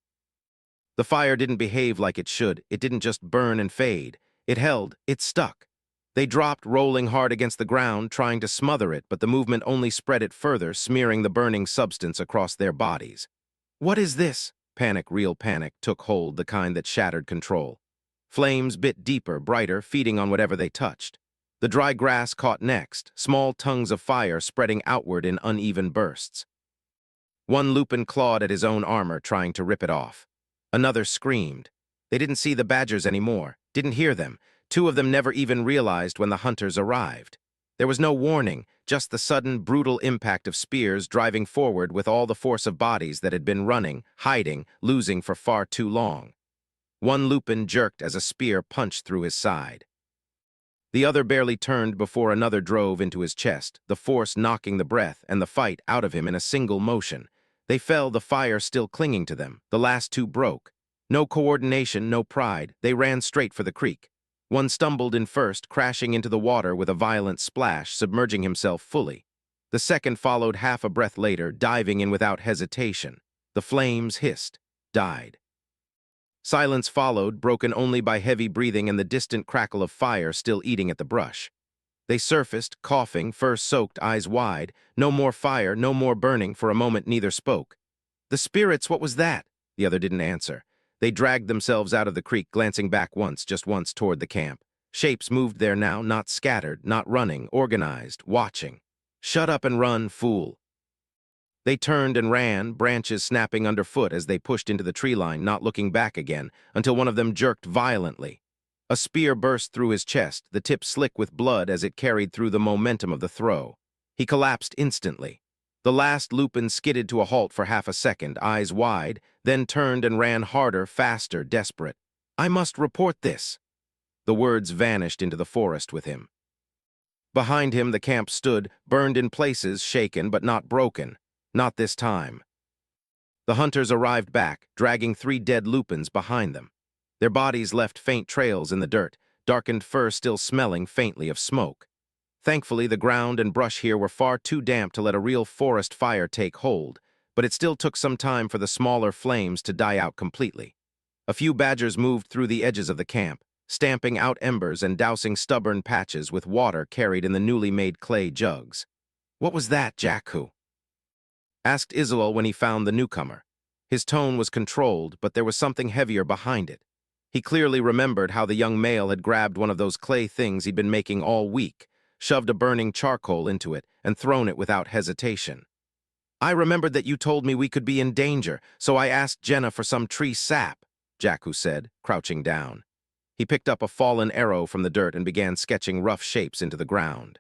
Speaker 1: The fire didn't behave like it should. It didn't just burn and fade. It held. It stuck. They dropped, rolling hard against the ground, trying to smother it, but the movement only spread it further, smearing the burning substance across their bodies. What is this? Panic, real panic, took hold, the kind that shattered control. Flames bit deeper, brighter, feeding on whatever they touched. The dry grass caught next, small tongues of fire spreading outward in uneven bursts. One lupin clawed at his own armor, trying to rip it off. Another screamed. They didn't see the badgers anymore, didn't hear them. Two of them never even realized when the hunters arrived. There was no warning, just the sudden, brutal impact of spears driving forward with all the force of bodies that had been running, hiding, losing for far too long. One lupin jerked as a spear punched through his side. The other barely turned before another drove into his chest, the force knocking the breath and the fight out of him in a single motion. They fell, the fire still clinging to them. The last two broke. No coordination, no pride. They ran straight for the creek. One stumbled in first, crashing into the water with a violent splash, submerging himself fully. The second followed half a breath later, diving in without hesitation. The flames hissed, died. Silence followed, broken only by heavy breathing and the distant crackle of fire still eating at the brush. They surfaced, coughing, fur soaked, eyes wide. No more fire, no more burning. For a moment neither spoke. The spirits, what was that? The other didn't answer. They dragged themselves out of the creek, glancing back once, just once, toward the camp. Shapes moved there now, not scattered, not running, organized, watching. Shut up and run, fool. They turned and ran, branches snapping underfoot as they pushed into the tree line, not looking back again, until one of them jerked violently. A spear burst through his chest, the tip slick with blood as it carried through the momentum of the throw. He collapsed instantly. The last lupin skidded to a halt for half a second, eyes wide, then turned and ran harder, faster, desperate. I must report this. The words vanished into the forest with him. Behind him, the camp stood, burned in places, shaken but not broken. Not this time. The hunters arrived back, dragging 3 dead lupins behind them. Their bodies left faint trails in the dirt, darkened fur still smelling faintly of smoke. Thankfully, the ground and brush here were far too damp to let a real forest fire take hold, but it still took some time for the smaller flames to die out completely. A few badgers moved through the edges of the camp, stamping out embers and dousing stubborn patches with water carried in the newly made clay jugs. What was that, Jackhu? Asked Israel when he found the newcomer. His tone was controlled, but there was something heavier behind it. He clearly remembered how the young male had grabbed one of those clay things he'd been making all week, shoved a burning charcoal into it, and thrown it without hesitation. I remembered that you told me we could be in danger, so I asked Jenna for some tree sap, Jackhu said, crouching down. He picked up a fallen arrow from the dirt and began sketching rough shapes into the ground.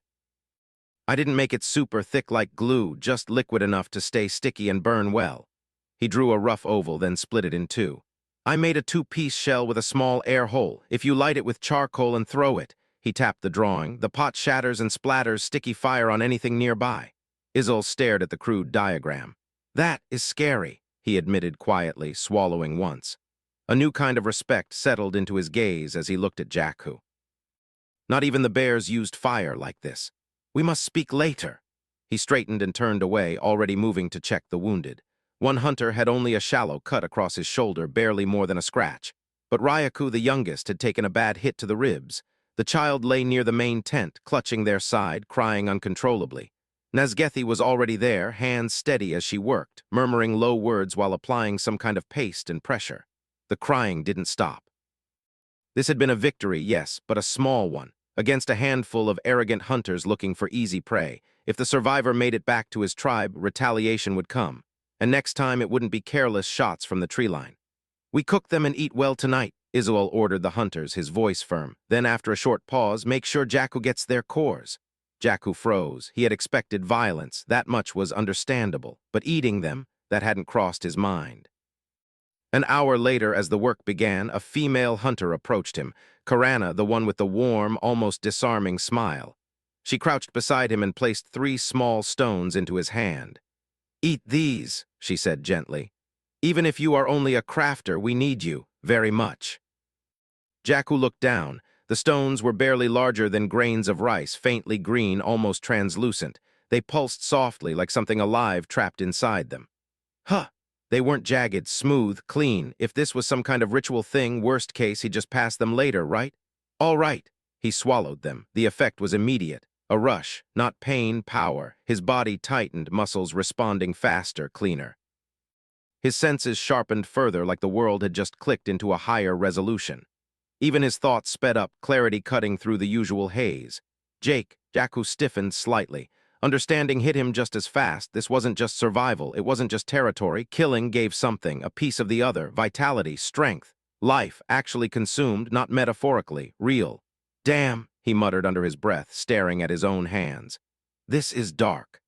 Speaker 1: I didn't make it super thick like glue, just liquid enough to stay sticky and burn well. He drew a rough oval, then split it in two. I made a 2-piece shell with a small air hole. If you light it with charcoal and throw it, he tapped the drawing. The pot shatters and splatters sticky fire on anything nearby. Israel stared at the crude diagram. That is scary, he admitted quietly, swallowing once. A new kind of respect settled into his gaze as he looked at Jackhu. Not even the bears used fire like this. We must speak later. He straightened and turned away, already moving to check the wounded. One hunter had only a shallow cut across his shoulder, barely more than a scratch. But Jackhu, the youngest, had taken a bad hit to the ribs. The child lay near the main tent, clutching their side, crying uncontrollably. Nazgethi was already there, hands steady as she worked, murmuring low words while applying some kind of paste and pressure. The crying didn't stop. This had been a victory, yes, but a small one, against a handful of arrogant hunters looking for easy prey. If the survivor made it back to his tribe, retaliation would come, and next time it wouldn't be careless shots from the tree line. "We cook them and eat well tonight," Israel ordered the hunters, his voice firm. Then, after a short pause, "Make sure Jackhu gets their cores." Jackhu froze. He had expected violence, that much was understandable, but eating them, that hadn't crossed his mind. An hour later, as the work began, a female hunter approached him, Karana, the one with the warm, almost disarming smile. She crouched beside him and placed 3 small stones into his hand. "Eat these," she said gently. "Even if you are only a crafter, we need you, very much." Jackhu looked down. The stones were barely larger than grains of rice, faintly green, almost translucent. They pulsed softly, like something alive trapped inside them. Huh! They weren't jagged, smooth, clean. If this was some kind of ritual thing, worst case, he'd just pass them later, right? All right. He swallowed them. The effect was immediate. A rush, not pain, power. His body tightened, muscles responding faster, cleaner. His senses sharpened further, like the world had just clicked into a higher resolution. Even his thoughts sped up, clarity cutting through the usual haze. Jackhu stiffened slightly. Understanding hit him just as fast. This wasn't just survival, it wasn't just territory. Killing gave something, a piece of the other, vitality, strength. Life, actually consumed, not metaphorically, real. "Damn," he muttered under his breath, staring at his own hands. "This is dark."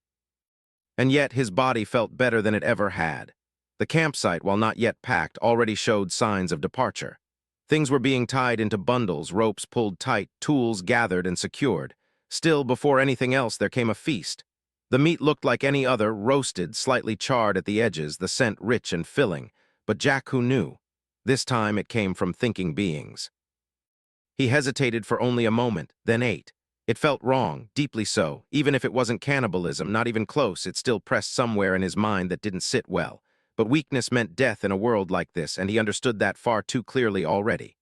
Speaker 1: And yet his body felt better than it ever had. The campsite, while not yet packed, already showed signs of departure. Things were being tied into bundles, ropes pulled tight, tools gathered and secured. Still, before anything else, there came a feast. The meat looked like any other, roasted, slightly charred at the edges, the scent rich and filling. But Jackhu knew. This time it came from thinking beings. He hesitated for only a moment, then ate. It felt wrong, deeply so. Even if it wasn't cannibalism, not even close, it still pressed somewhere in his mind that didn't sit well. But weakness meant death in a world like this, and he understood that far too clearly already.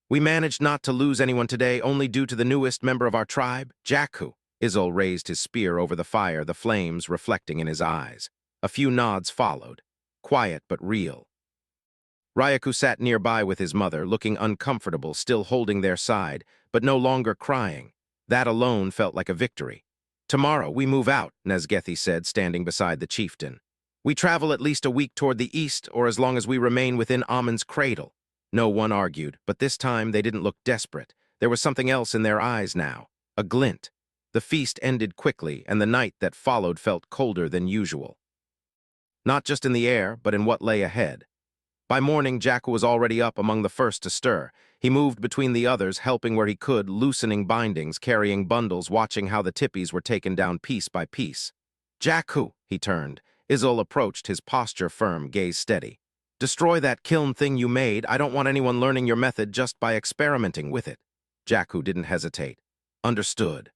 Speaker 1: "We managed not to lose anyone today, only due to the newest member of our tribe, Jackhu." Izul raised his spear over the fire, the flames reflecting in his eyes. A few nods followed, quiet but real. Ryaku sat nearby with his mother, looking uncomfortable, still holding their side, but no longer crying. That alone felt like a victory. "Tomorrow we move out," Nazgethi said, standing beside the chieftain. "We travel at least a week toward the east, or as long as we remain within Amun's cradle." No one argued, but this time they didn't look desperate. There was something else in their eyes now, a glint. The feast ended quickly, and the night that followed felt colder than usual. Not just in the air, but in what lay ahead. By morning, Jackhu was already up among the first to stir. He moved between the others, helping where he could, loosening bindings, carrying bundles, watching how the tippies were taken down piece by piece. "Jackhu," he turned. Izul approached, his posture firm, gaze steady. "Destroy that kiln thing you made. I don't want anyone learning your method just by experimenting with it." Jackhu didn't hesitate. "Understood."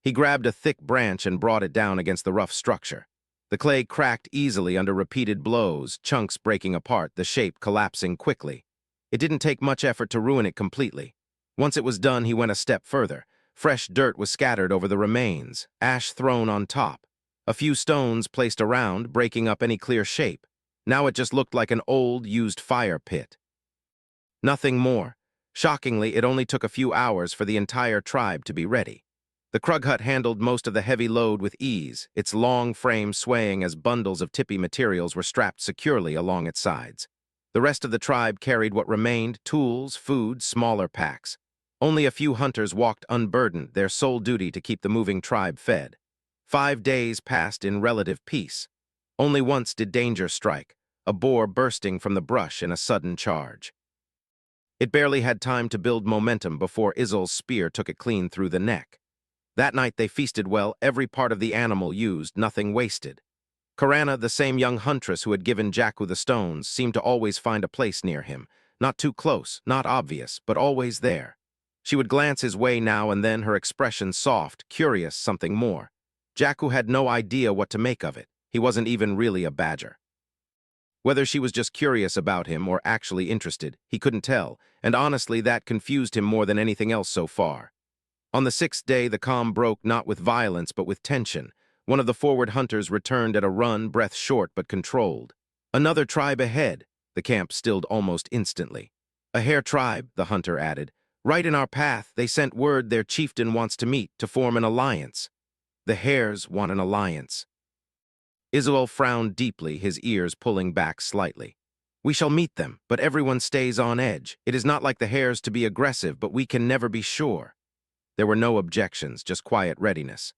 Speaker 1: He grabbed a thick branch and brought it down against the rough structure. The clay cracked easily under repeated blows, chunks breaking apart, the shape collapsing quickly. It didn't take much effort to ruin it completely. Once it was done, he went a step further. Fresh dirt was scattered over the remains, ash thrown on top. A few stones placed around, breaking up any clear shape. Now it just looked like an old, used fire pit. Nothing more. Shockingly, it only took a few hours for the entire tribe to be ready. The Krug hut handled most of the heavy load with ease, its long frame swaying as bundles of tippy materials were strapped securely along its sides. The rest of the tribe carried what remained, tools, food, smaller packs. Only a few hunters walked unburdened, their sole duty to keep the moving tribe fed. 5 days passed in relative peace. Only once did danger strike, a boar bursting from the brush in a sudden charge. It barely had time to build momentum before Izul's spear took it clean through the neck. That night they feasted well, every part of the animal used, nothing wasted. Karana, the same young huntress who had given Jackhu the stones, seemed to always find a place near him. Not too close, not obvious, but always there. She would glance his way now and then, her expression soft, curious, something more. Jackhu had no idea what to make of it. He wasn't even really a badger. Whether she was just curious about him or actually interested, he couldn't tell, and honestly that confused him more than anything else so far. On the 6th day, the calm broke not with violence but with tension. One of the forward hunters returned at a run, breath short but controlled. Another tribe ahead. The camp stilled almost instantly. A hare tribe, the hunter added. Right in our path, they sent word their chieftain wants to meet to form an alliance. The hares want an alliance. Israel frowned deeply, his ears pulling back slightly. We shall meet them, but everyone stays on edge. It is not like the hares to be aggressive, but we can never be sure. There were no objections, just quiet readiness.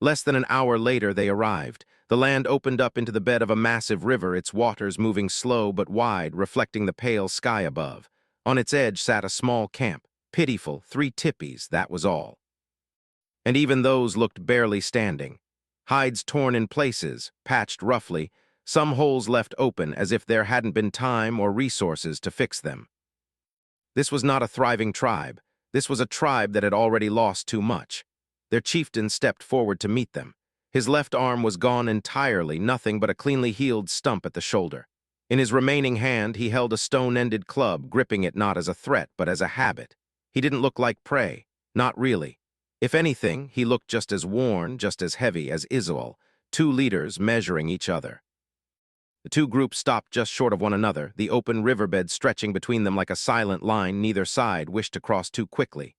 Speaker 1: Less than an hour later, they arrived. The land opened up into the bed of a massive river, its waters moving slow but wide, reflecting the pale sky above. On its edge sat a small camp. Pitiful, 3 tippies, that was all. And even those looked barely standing. Hides torn in places, patched roughly, some holes left open as if there hadn't been time or resources to fix them. This was not a thriving tribe. This was a tribe that had already lost too much. Their chieftain stepped forward to meet them. His left arm was gone entirely, nothing but a cleanly healed stump at the shoulder. In his remaining hand, he held a stone-ended club, gripping it not as a threat, but as a habit. He didn't look like prey. Not really. If anything, he looked just as worn, just as heavy as Israel, 2 leaders measuring each other. The 2 groups stopped just short of one another, the open riverbed stretching between them like a silent line neither side wished to cross too quickly.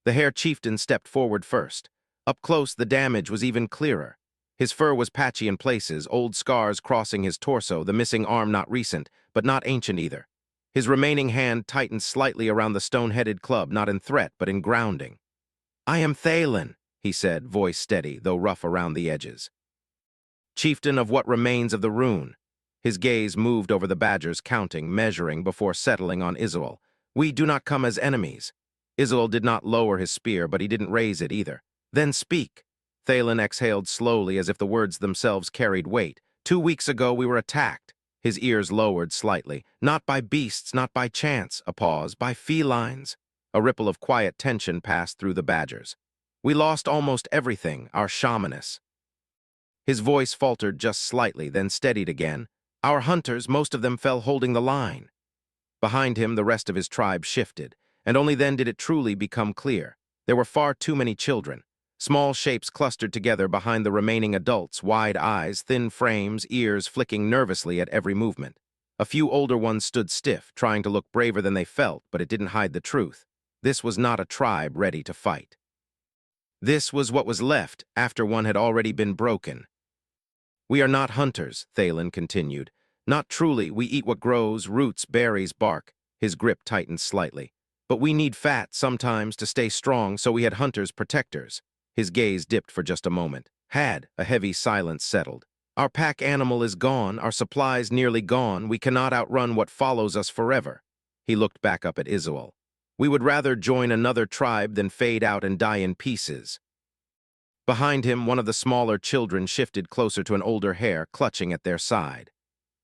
Speaker 1: The hare chieftain stepped forward first. Up close, the damage was even clearer. His fur was patchy in places, old scars crossing his torso, the missing arm not recent, but not ancient either. His remaining hand tightened slightly around the stone-headed club, not in threat, but in grounding. I am Thalen, he said, voice steady, though rough around the edges. Chieftain of what remains of the rune. His gaze moved over the badgers, counting, measuring, before settling on Israel. We do not come as enemies. Israel did not lower his spear, but he didn't raise it either. Then speak. Thalen exhaled slowly as if the words themselves carried weight. 2 weeks ago we were attacked. His ears lowered slightly. Not by beasts, not by chance. A pause. By felines. A ripple of quiet tension passed through the badgers. We lost almost everything, our shamans. His voice faltered just slightly, then steadied again. Our hunters, most of them fell holding the line. Behind him, the rest of his tribe shifted, and only then did it truly become clear. There were far too many children. Small shapes clustered together behind the remaining adults, wide eyes, thin frames, ears flicking nervously at every movement. A few older ones stood stiff, trying to look braver than they felt, but it didn't hide the truth. This was not a tribe ready to fight. This was what was left after one had already been broken. We are not hunters, Thalen continued. Not truly, we eat what grows, roots, berries, bark. His grip tightened slightly. But we need fat sometimes to stay strong, so we had hunters, protectors. His gaze dipped for just a moment. A heavy silence settled. Our pack animal is gone, our supplies nearly gone, we cannot outrun what follows us forever. He looked back up at Israel. We would rather join another tribe than fade out and die in pieces. Behind him, one of the smaller children shifted closer to an older hare, clutching at their side.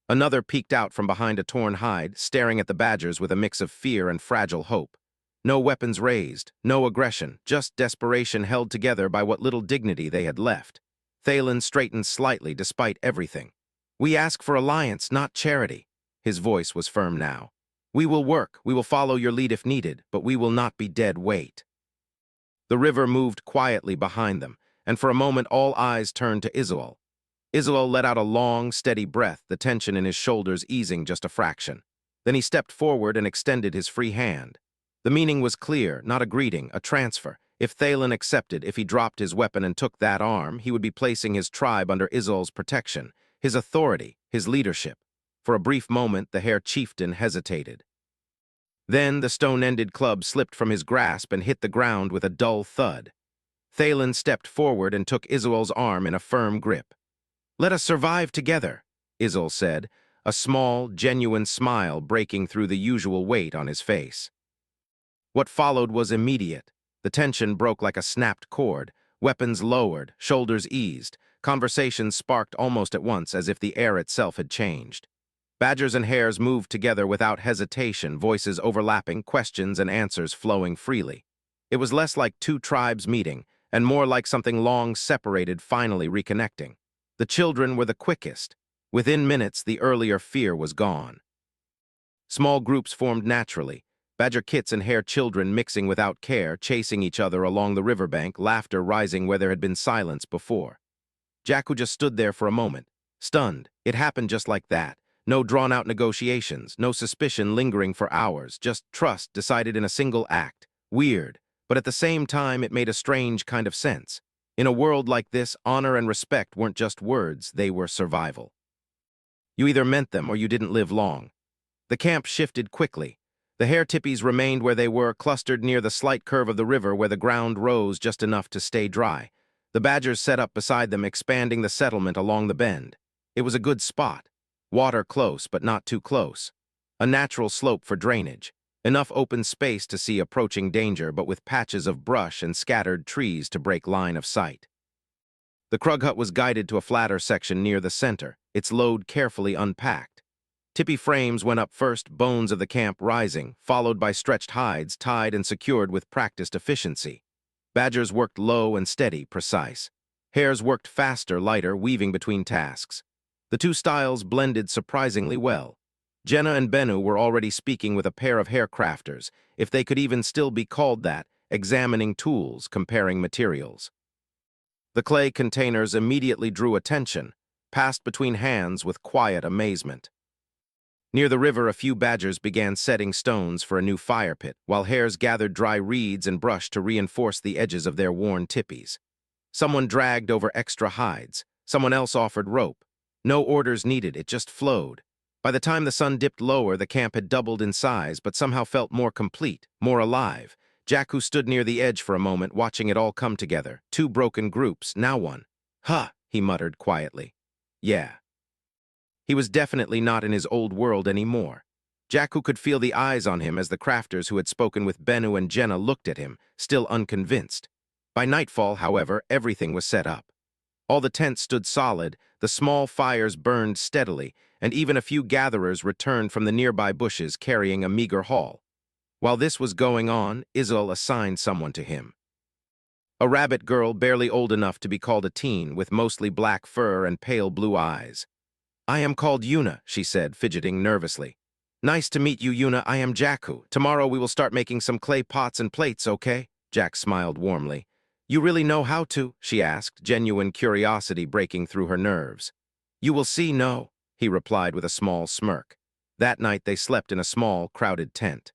Speaker 1: Another peeked out from behind a torn hide, staring at the badgers with a mix of fear and fragile hope. No weapons raised, no aggression, just desperation held together by what little dignity they had left. Thalen straightened slightly despite everything. We ask for alliance, not charity. His voice was firm now. We will work, we will follow your lead if needed, but we will not be dead weight. The river moved quietly behind them, and for a moment all eyes turned to Israel. Israel let out a long, steady breath, the tension in his shoulders easing just a fraction. Then he stepped forward and extended his free hand. The meaning was clear, not a greeting, a transfer. If Thalen accepted, if he dropped his weapon and took that arm, he would be placing his tribe under Israel's protection, his authority, his leadership. For a brief moment, the hare chieftain hesitated. Then the stone-ended club slipped from his grasp and hit the ground with a dull thud. Thalen stepped forward and took Israel's arm in a firm grip. Let us survive together, Israel said, a small, genuine smile breaking through the usual weight on his face. What followed was immediate. The tension broke like a snapped cord, weapons lowered, shoulders eased, conversations sparked almost at once as if the air itself had changed. Badgers and hares moved together without hesitation, voices overlapping, questions and answers flowing freely. It was less like 2 tribes meeting, and more like something long separated finally reconnecting. The children were the quickest. Within minutes, the earlier fear was gone. Small groups formed naturally, badger kits and hare children mixing without care, chasing each other along the riverbank, laughter rising where there had been silence before. Jackhu just stood there for a moment, stunned. It happened just like that. No drawn-out negotiations, no suspicion lingering for hours, just trust decided in a single act. Weird, but at the same time it made a strange kind of sense. In a world like this, honor and respect weren't just words, they were survival. You either meant them or you didn't live long. The camp shifted quickly. The hair tippies remained where they were, clustered near the slight curve of the river where the ground rose just enough to stay dry. The badgers set up beside them, expanding the settlement along the bend. It was a good spot. Water close, but not too close. A natural slope for drainage. Enough open space to see approaching danger, but with patches of brush and scattered trees to break line of sight. The Krug hut was guided to a flatter section near the center, its load carefully unpacked. Tippy frames went up first, bones of the camp rising, followed by stretched hides tied and secured with practiced efficiency. Badgers worked low and steady, precise. Hares worked faster, lighter, weaving between tasks. The two styles blended surprisingly well. Jenna and Bennu were already speaking with a pair of haircrafters, if they could even still be called that, examining tools, comparing materials. The clay containers immediately drew attention, passed between hands with quiet amazement. Near the river, a few badgers began setting stones for a new fire pit, while hares gathered dry reeds and brush to reinforce the edges of their worn tippies. Someone dragged over extra hides. Someone else offered rope. No orders needed, it just flowed. By the time the sun dipped lower, the camp had doubled in size, but somehow felt more complete, more alive. Jackhu stood near the edge for a moment, watching it all come together. Two broken groups, now one. Huh, he muttered quietly. Yeah. He was definitely not in his old world anymore. Jackhu could feel the eyes on him as the crafters who had spoken with Bennu and Jenna looked at him, still unconvinced. By nightfall, however, everything was set up. All the tents stood solid, the small fires burned steadily, and even a few gatherers returned from the nearby bushes carrying a meager haul. While this was going on, Isil assigned someone to him. A rabbit girl barely old enough to be called a teen, with mostly black fur and pale blue eyes. I am called Yuna, she said, fidgeting nervously. Nice to meet you, Yuna. I am Jackhu. Tomorrow we will start making some clay pots and plates, okay? Jack smiled warmly. You really know how to? She asked, genuine curiosity breaking through her nerves. You will see, no, he replied with a small smirk. That night they slept in a small, crowded tent.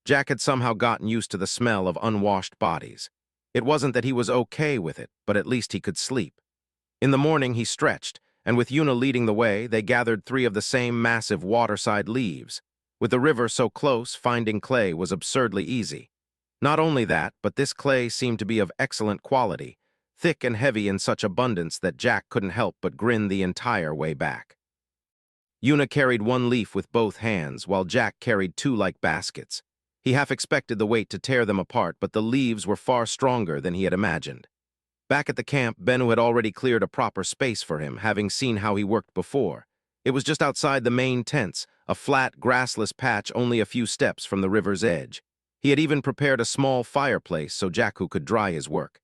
Speaker 1: Jack had somehow gotten used to the smell of unwashed bodies. It wasn't that he was okay with it, but at least he could sleep. In the morning he stretched, and with Yuna leading the way, they gathered 3 of the same massive waterside leaves. With the river so close, finding clay was absurdly easy. Not only that, but this clay seemed to be of excellent quality, thick and heavy in such abundance that Jack couldn't help but grin the entire way back. Yuna carried 1 leaf with both hands, while Jack carried 2 like baskets. He half expected the weight to tear them apart, but the leaves were far stronger than he had imagined. Back at the camp, Bennu had already cleared a proper space for him, having seen how he worked before. It was just outside the main tents, a flat, grassless patch only a few steps from the river's edge. He had even prepared a small fireplace so Jackhu could dry his work.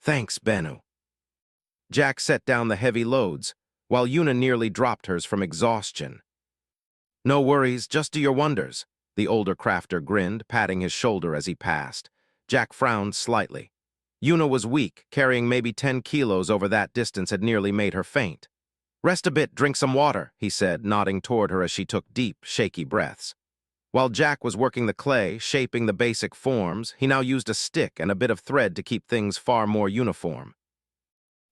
Speaker 1: Thanks, Bennu. Jack set down the heavy loads, while Yuna nearly dropped hers from exhaustion. No worries, just do your wonders, the older crafter grinned, patting his shoulder as he passed. Jack frowned slightly. Yuna was weak, carrying maybe 10 kilos over that distance had nearly made her faint. Rest a bit, drink some water, he said, nodding toward her as she took deep, shaky breaths. While Jack was working the clay, shaping the basic forms, he now used a stick and a bit of thread to keep things far more uniform.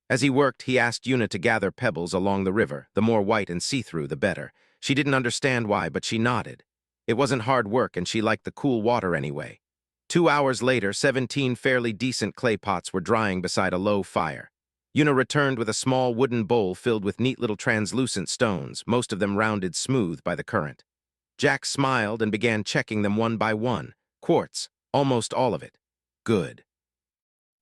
Speaker 1: As he worked, he asked Yuna to gather pebbles along the river, the more white and see-through, the better. She didn't understand why, but she nodded. It wasn't hard work, and she liked the cool water anyway. 2 hours later, 17 fairly decent clay pots were drying beside a low fire. Yuna returned with a small wooden bowl filled with neat little translucent stones, most of them rounded smooth by the current. Jack smiled and began checking them one by one. Quartz, almost all of it. Good.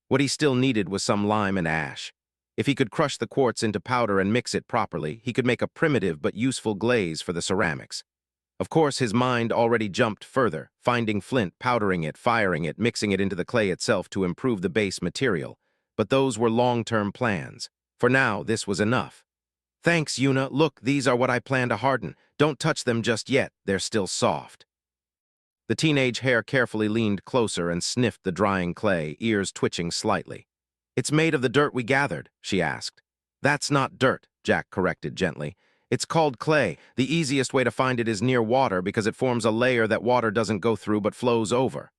Speaker 1: What he still needed was some lime and ash. If he could crush the quartz into powder and mix it properly, he could make a primitive but useful glaze for the ceramics. Of course, his mind already jumped further, finding flint, powdering it, firing it, mixing it into the clay itself to improve the base material. But those were long-term plans. For now, this was enough. Thanks, Yuna. Look, these are what I plan to harden. Don't touch them just yet. They're still soft. The teenage hare carefully leaned closer and sniffed the drying clay, ears twitching slightly. It's made of the dirt we gathered, she asked. That's not dirt, Jack corrected gently. It's called clay. The easiest way to find it is near water because it forms a layer that water doesn't go through but flows over.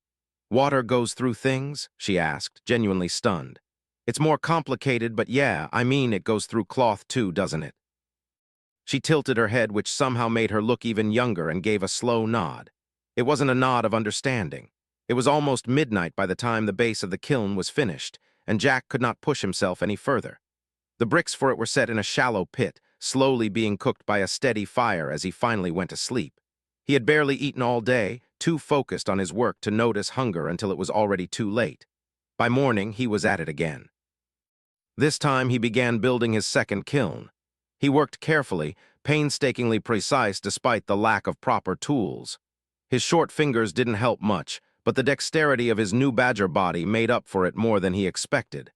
Speaker 1: Water goes through things? She asked, genuinely stunned. It's more complicated, but yeah, I mean it goes through cloth too, doesn't it? She tilted her head, which somehow made her look even younger, and gave a slow nod. It wasn't a nod of understanding. It was almost midnight by the time the base of the kiln was finished, and Jack could not push himself any further. The bricks for it were set in a shallow pit, slowly being cooked by a steady fire as he finally went to sleep. He had barely eaten all day, too focused on his work to notice hunger until it was already too late. By morning, he was at it again. This time, he began building his second kiln. He worked carefully, painstakingly precise despite the lack of proper tools. His short fingers didn't help much, but the dexterity of his new badger body made up for it more than he expected.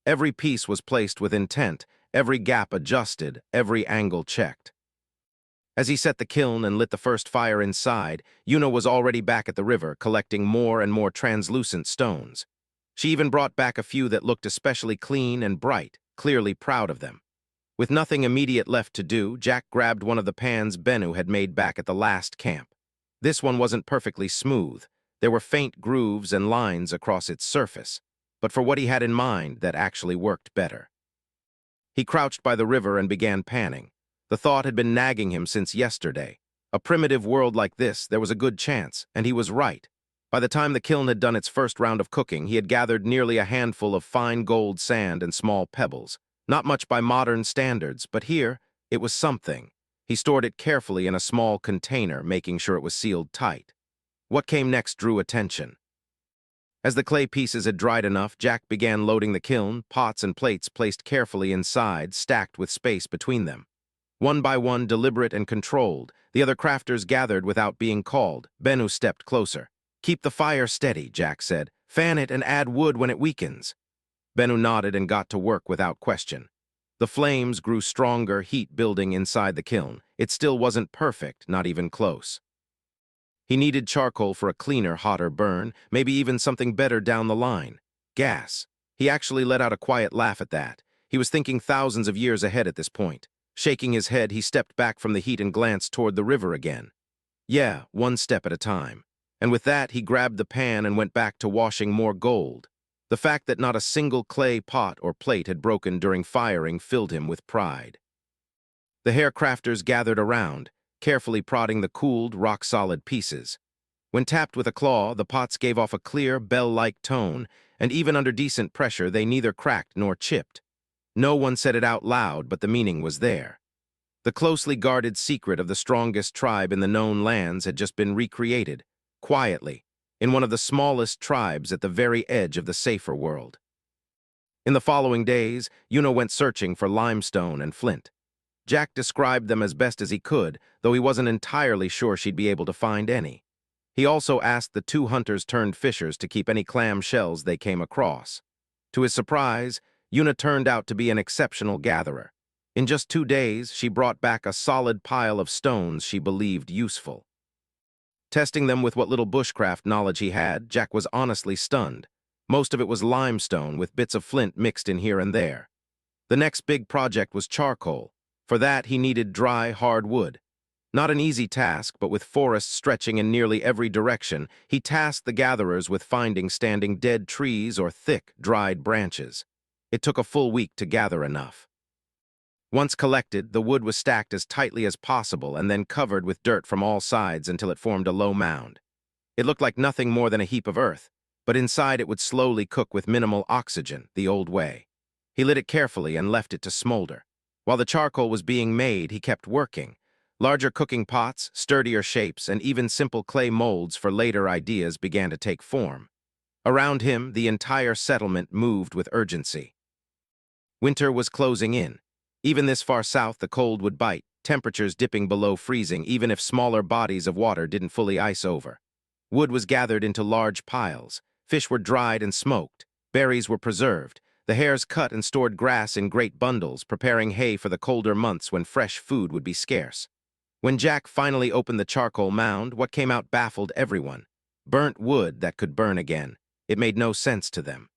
Speaker 1: Every piece was placed with intent, every gap adjusted, every angle checked. As he set the kiln and lit the first fire inside, Yuna was already back at the river, collecting more and more translucent stones. She even brought back a few that looked especially clean and bright, clearly proud of them. With nothing immediate left to do, Jack grabbed one of the pans Bennu had made back at the last camp. This one wasn't perfectly smooth. There were faint grooves and lines across its surface, but for what he had in mind, that actually worked better. He crouched by the river and began panning. The thought had been nagging him since yesterday. A primitive world like this, there was a good chance, and he was right. By the time the kiln had done its first round of cooking, he had gathered nearly a handful of fine gold sand and small pebbles. Not much by modern standards, but here, it was something. He stored it carefully in a small container, making sure it was sealed tight. What came next drew attention. As the clay pieces had dried enough, Jack began loading the kiln, pots and plates placed carefully inside, stacked with space between them. One by one, deliberate and controlled, the other crafters gathered without being called. Bennu stepped closer. "Keep the fire steady," Jack said. "Fan it and add wood when it weakens." Bennu nodded and got to work without question. The flames grew stronger, heat building inside the kiln. It still wasn't perfect, not even close. He needed charcoal for a cleaner, hotter burn, maybe even something better down the line. Gas. He actually let out a quiet laugh at that. He was thinking thousands of years ahead at this point. Shaking his head, he stepped back from the heat and glanced toward the river again. Yeah, one step at a time. And with that, he grabbed the pan and went back to washing more gold. The fact that not a single clay pot or plate had broken during firing filled him with pride. The haircrafters gathered around, carefully prodding the cooled, rock-solid pieces. When tapped with a claw, the pots gave off a clear, bell-like tone, and even under decent pressure, they neither cracked nor chipped. No one said it out loud, but the meaning was there. The closely guarded secret of the strongest tribe in the known lands had just been recreated, quietly, in one of the smallest tribes at the very edge of the safer world. In the following days, Yuna went searching for limestone and flint. Jack described them as best as he could, though he wasn't entirely sure she'd be able to find any. He also asked the two hunters-turned-fishers to keep any clam shells they came across. To his surprise, Yuna turned out to be an exceptional gatherer. In just 2 days, she brought back a solid pile of stones she believed useful. Testing them with what little bushcraft knowledge he had, Jack was honestly stunned. Most of it was limestone with bits of flint mixed in here and there. The next big project was charcoal. For that, he needed dry, hard wood. Not an easy task, but with forests stretching in nearly every direction, he tasked the gatherers with finding standing dead trees or thick, dried branches. It took a full week to gather enough. Once collected, the wood was stacked as tightly as possible and then covered with dirt from all sides until it formed a low mound. It looked like nothing more than a heap of earth, but inside it would slowly cook with minimal oxygen, the old way. He lit it carefully and left it to smolder. While the charcoal was being made, he kept working. Larger cooking pots, sturdier shapes, and even simple clay molds for later ideas began to take form. Around him, the entire settlement moved with urgency. Winter was closing in. Even this far south, the cold would bite, temperatures dipping below freezing even if smaller bodies of water didn't fully ice over. Wood was gathered into large piles. Fish were dried and smoked. Berries were preserved. The hares cut and stored grass in great bundles, preparing hay for the colder months when fresh food would be scarce. When Jack finally opened the charcoal mound, what came out baffled everyone. Burnt wood that could burn again. It made no sense to them.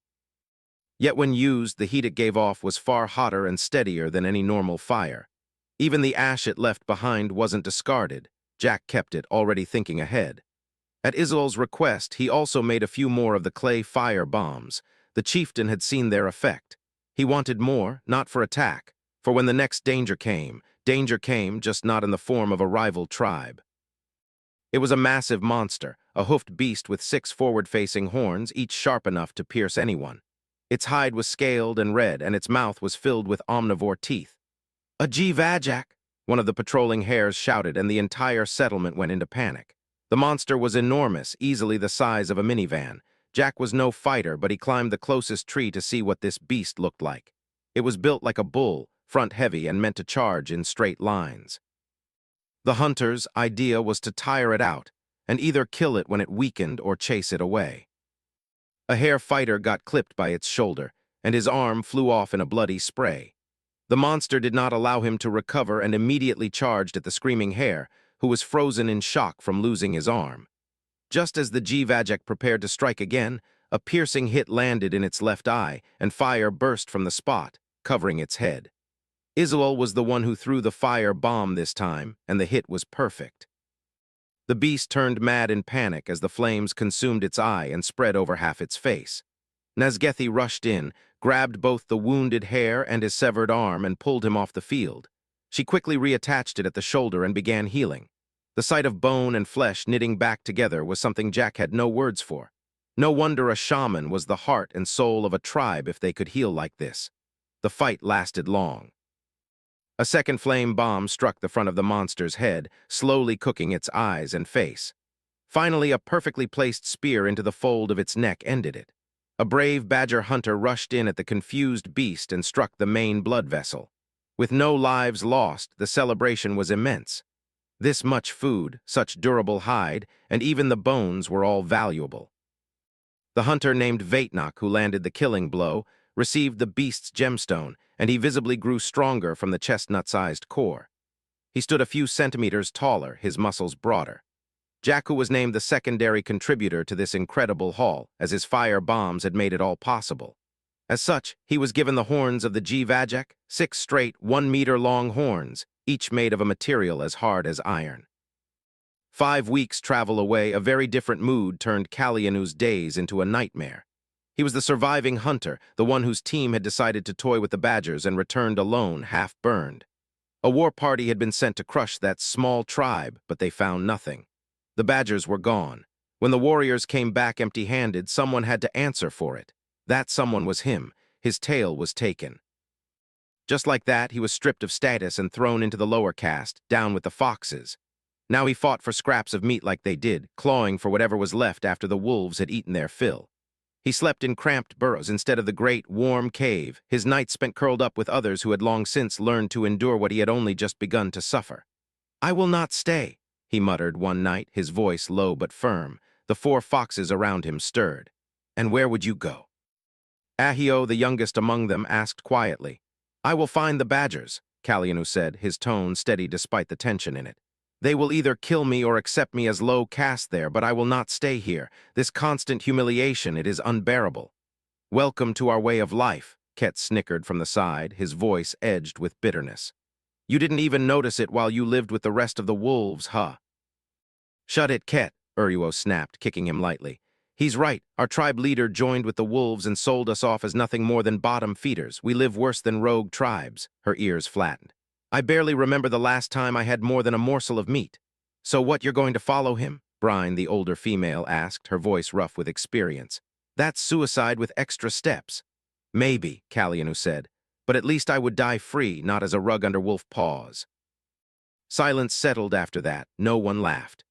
Speaker 1: Yet when used, the heat it gave off was far hotter and steadier than any normal fire. Even the ash it left behind wasn't discarded. Jack kept it, already thinking ahead. At Isol's request, he also made a few more of the clay fire bombs. The chieftain had seen their effect. He wanted more, not for attack, for when the next danger came, just not in the form of a rival tribe. It was a massive monster, a hoofed beast with 6 forward-facing horns, each sharp enough to pierce anyone. Its hide was scaled and red, and its mouth was filled with omnivore teeth. "A Vajak!" one of the patrolling hares shouted, and the entire settlement went into panic. The monster was enormous, easily the size of a minivan. Jack was no fighter, but he climbed the closest tree to see what this beast looked like. It was built like a bull, front-heavy, and meant to charge in straight lines. The hunter's idea was to tire it out, and either kill it when it weakened or chase it away. A hare fighter got clipped by its shoulder, and his arm flew off in a bloody spray. The monster did not allow him to recover and immediately charged at the screaming hare, who was frozen in shock from losing his arm. Just as the Vajak prepared to strike again, a piercing hit landed in its left eye, and fire burst from the spot, covering its head. Isol was the one who threw the fire bomb this time, and the hit was perfect. The beast turned mad in panic as the flames consumed its eye and spread over half its face. Nazgethi rushed in, grabbed both the wounded hare and his severed arm, and pulled him off the field. She quickly reattached it at the shoulder and began healing. The sight of bone and flesh knitting back together was something Jack had no words for. No wonder a shaman was the heart and soul of a tribe if they could heal like this. The fight lasted long. A second flame bomb struck the front of the monster's head, slowly cooking its eyes and face. Finally, a perfectly placed spear into the fold of its neck ended it. A brave badger hunter rushed in at the confused beast and struck the main blood vessel. With no lives lost, the celebration was immense. This much food, such durable hide, and even the bones were all valuable. The hunter named Vaitnok, who landed the killing blow, received the beast's gemstone, and he visibly grew stronger from the chestnut-sized core. He stood a few centimeters taller, his muscles broader. Jackhu was named the secondary contributor to this incredible haul, as his fire bombs had made it all possible. As such, he was given the horns of the Vajak, 6 straight, 1-meter-long horns, each made of a material as hard as iron. 5 weeks' travel away, a very different mood turned Kalyanu's days into a nightmare. He was the surviving hunter, the one whose team had decided to toy with the badgers and returned alone, half-burned. A war party had been sent to crush that small tribe, but they found nothing. The badgers were gone. When the warriors came back empty-handed, someone had to answer for it. That someone was him. His tail was taken. Just like that, he was stripped of status and thrown into the lower caste, down with the foxes. Now he fought for scraps of meat like they did, clawing for whatever was left after the wolves had eaten their fill. He slept in cramped burrows instead of the great, warm cave, his nights spent curled up with others who had long since learned to endure what he had only just begun to suffer. "I will not stay," he muttered one night, his voice low but firm. The 4 foxes around him stirred. "And where would you go?" Ahio, the youngest among them, asked quietly. "I will find the badgers," Kalyanu said, his tone steady despite the tension in it. "They will either kill me or accept me as low caste there, but I will not stay here. This constant humiliation, it is unbearable." "Welcome to our way of life," Ket snickered from the side, his voice edged with bitterness. "You didn't even notice it while you lived with the rest of the wolves, huh?" "Shut it, Ket," Uruo snapped, kicking him lightly. "He's right. Our tribe leader joined with the wolves and sold us off as nothing more than bottom feeders. We live worse than rogue tribes." Her ears flattened. "I barely remember the last time I had more than a morsel of meat." "So what, you're going to follow him?" Brine, the older female, asked, her voice rough with experience. "That's suicide with extra steps." "Maybe," Kalyanu said, "but at least I would die free, not as a rug under wolf paws." Silence settled after that. No one laughed.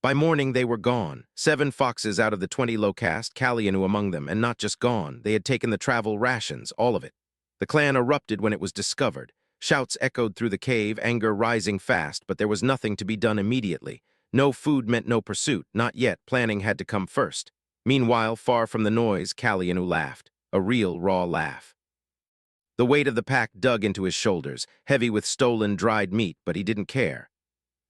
Speaker 1: By morning, they were gone. 7 foxes out of the 20 low caste, Kalyanu among them, and not just gone. They had taken the travel rations, all of it. The clan erupted when it was discovered. Shouts echoed through the cave, anger rising fast, but there was nothing to be done immediately. No food meant no pursuit, not yet. Planning had to come first. Meanwhile, far from the noise, Kalyanu laughed. A real, raw laugh. The weight of the pack dug into his shoulders, heavy with stolen dried meat, but he didn't care.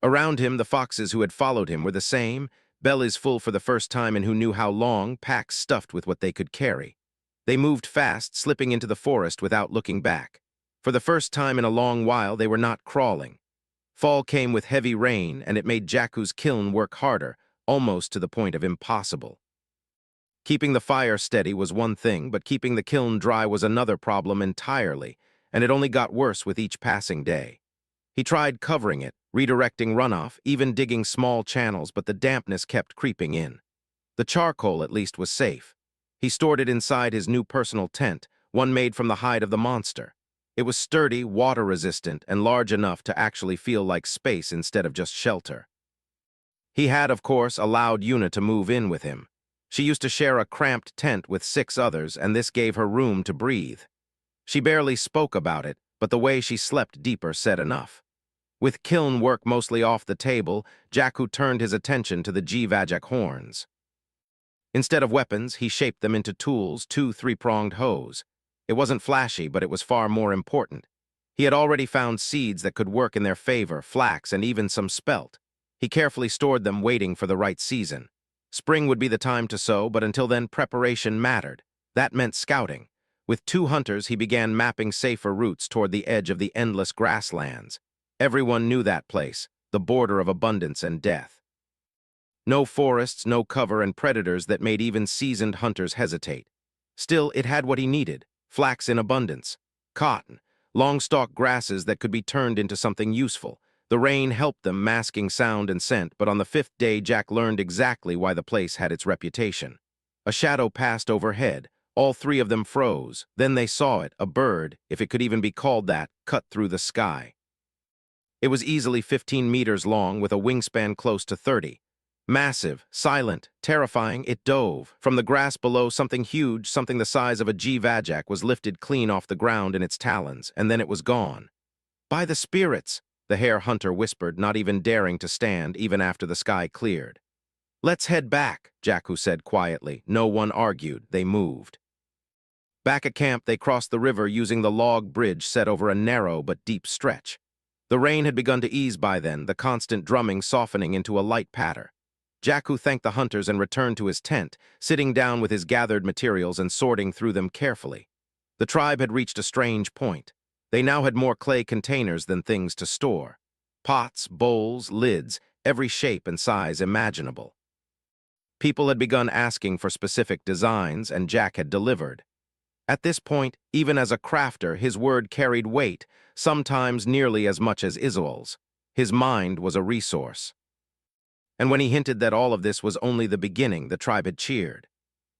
Speaker 1: Around him, the foxes who had followed him were the same, bellies full for the first time and who knew how long, packs stuffed with what they could carry. They moved fast, slipping into the forest without looking back. For the first time in a long while, they were not crawling. Fall came with heavy rain, and it made Jackhu's kiln work harder, almost to the point of impossible. Keeping the fire steady was one thing, but keeping the kiln dry was another problem entirely, and it only got worse with each passing day. He tried covering it, redirecting runoff, even digging small channels, but the dampness kept creeping in. The charcoal, at least, was safe. He stored it inside his new personal tent, one made from the hide of the monster. It was sturdy, water-resistant, and large enough to actually feel like space instead of just shelter. He had, of course, allowed Una to move in with him. She used to share a cramped tent with 6 others, and this gave her room to breathe. She barely spoke about it, but the way she slept deeper said enough. With kiln work mostly off the table, Jackhu turned his attention to the Vajak horns. Instead of weapons, he shaped them into tools, 2 3-pronged hoes. It wasn't flashy, but it was far more important. He had already found seeds that could work in their favor, flax and even some spelt. He carefully stored them, waiting for the right season. Spring would be the time to sow, but until then, preparation mattered. That meant scouting. With 2 hunters, he began mapping safer routes toward the edge of the endless grasslands. Everyone knew that place, the border of abundance and death. No forests, no cover, and predators that made even seasoned hunters hesitate. Still, it had what he needed: flax in abundance, cotton, long-stalk grasses that could be turned into something useful. The rain helped them, masking sound and scent, but on the 5th day Jack learned exactly why the place had its reputation. A shadow passed overhead. All 3 of them froze. Then they saw it, a bird, if it could even be called that, cut through the sky. It was easily 15 meters long, with a wingspan close to 30. Massive, silent, terrifying, it dove. From the grass below, something huge, something the size of a Vajak, was lifted clean off the ground in its talons, and then it was gone. "By the spirits," the hare hunter whispered, not even daring to stand, even after the sky cleared. "Let's head back," Jackhu said quietly. No one argued. They moved. Back at camp, they crossed the river using the log bridge set over a narrow but deep stretch. The rain had begun to ease by then, the constant drumming softening into a light patter. Jackhu thanked the hunters and returned to his tent, sitting down with his gathered materials and sorting through them carefully. The tribe had reached a strange point. They now had more clay containers than things to store. Pots, bowls, lids, every shape and size imaginable. People had begun asking for specific designs, and Jack had delivered. At this point, even as a crafter, his word carried weight, sometimes nearly as much as Isol's. His mind was a resource. And when he hinted that all of this was only the beginning, the tribe had cheered.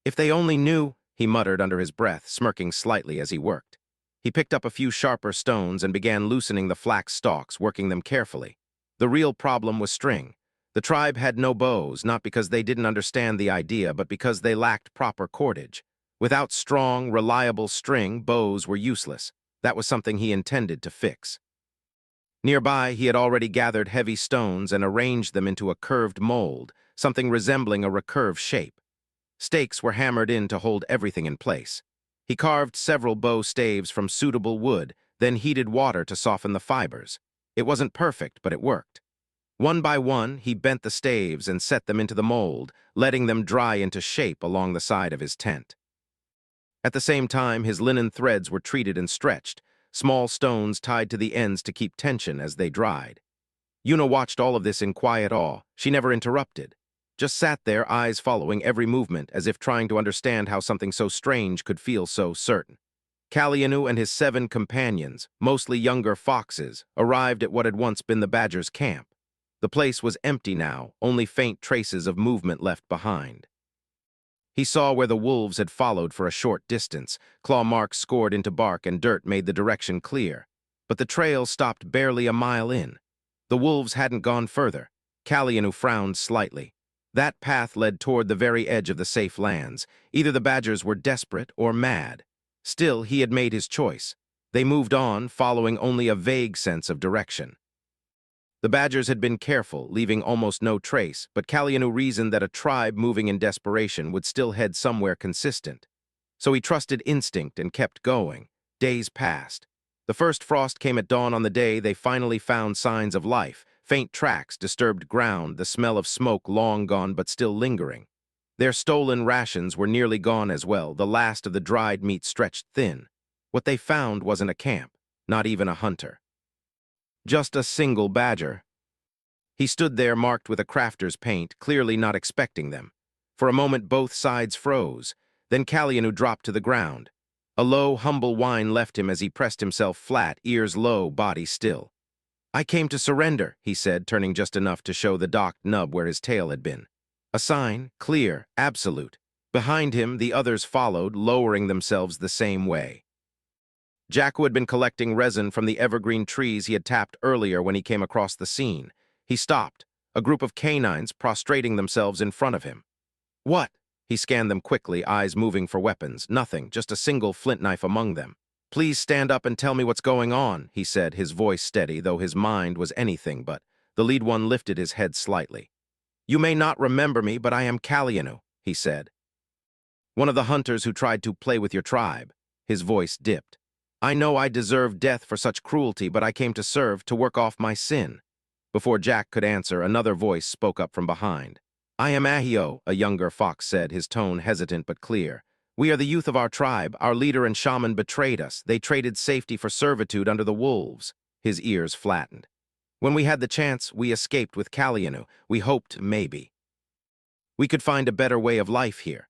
Speaker 1: "If they only knew," he muttered under his breath, smirking slightly as he worked. He picked up a few sharper stones and began loosening the flax stalks, working them carefully. The real problem was string. The tribe had no bows, not because they didn't understand the idea, but because they lacked proper cordage. Without strong, reliable string, bows were useless. That was something he intended to fix. Nearby, he had already gathered heavy stones and arranged them into a curved mold, something resembling a recurve shape. Stakes were hammered in to hold everything in place. He carved several bow staves from suitable wood, then heated water to soften the fibers. It wasn't perfect, but it worked. One by one, he bent the staves and set them into the mold, letting them dry into shape along the side of his tent. At the same time, his linen threads were treated and stretched, small stones tied to the ends to keep tension as they dried. Una watched all of this in quiet awe. She never interrupted, just sat there, eyes following every movement, as if trying to understand how something so strange could feel so certain. Kalyanu and his 7 companions, mostly younger foxes, arrived at what had once been the badger's camp. The place was empty now, only faint traces of movement left behind. He saw where the wolves had followed for a short distance. Claw marks scored into bark and dirt made the direction clear. But the trail stopped barely a mile in. The wolves hadn't gone further. Kalyanu frowned slightly. That path led toward the very edge of the safe lands. Either the badgers were desperate or mad. Still, he had made his choice. They moved on, following only a vague sense of direction. The badgers had been careful, leaving almost no trace, but Kalyanu reasoned that a tribe moving in desperation would still head somewhere consistent. So he trusted instinct and kept going. Days passed. The first frost came at dawn on the day they finally found signs of life: faint tracks, disturbed ground, the smell of smoke long gone but still lingering. Their stolen rations were nearly gone as well, the last of the dried meat stretched thin. What they found wasn't a camp, not even a hunter. Just a single badger. He stood there marked with a crafter's paint, clearly not expecting them. For a moment both sides froze, then Calianu dropped to the ground. A low, humble whine left him as he pressed himself flat, ears low, body still. "I came to surrender," he said, turning just enough to show the docked nub where his tail had been. A sign, clear, absolute. Behind him, the others followed, lowering themselves the same way. Jackhu had been collecting resin from the evergreen trees he had tapped earlier when he came across the scene. He stopped, a group of canines prostrating themselves in front of him. "What?" He scanned them quickly, eyes moving for weapons. Nothing, just a single flint knife among them. "Please stand up and tell me what's going on," he said, his voice steady, though his mind was anything but. The lead one lifted his head slightly. "You may not remember me, but I am Calianu," he said. "One of the hunters who tried to play with your tribe." His voice dipped. "I know I deserve death for such cruelty, but I came to serve, to work off my sin." Before Jack could answer, another voice spoke up from behind. "I am Ahio," a younger fox said, his tone hesitant but clear. "We are the youth of our tribe. Our leader and shaman betrayed us. They traded safety for servitude under the wolves." His ears flattened. "When we had the chance, we escaped with Calianu. We hoped, maybe, we could find a better way of life here."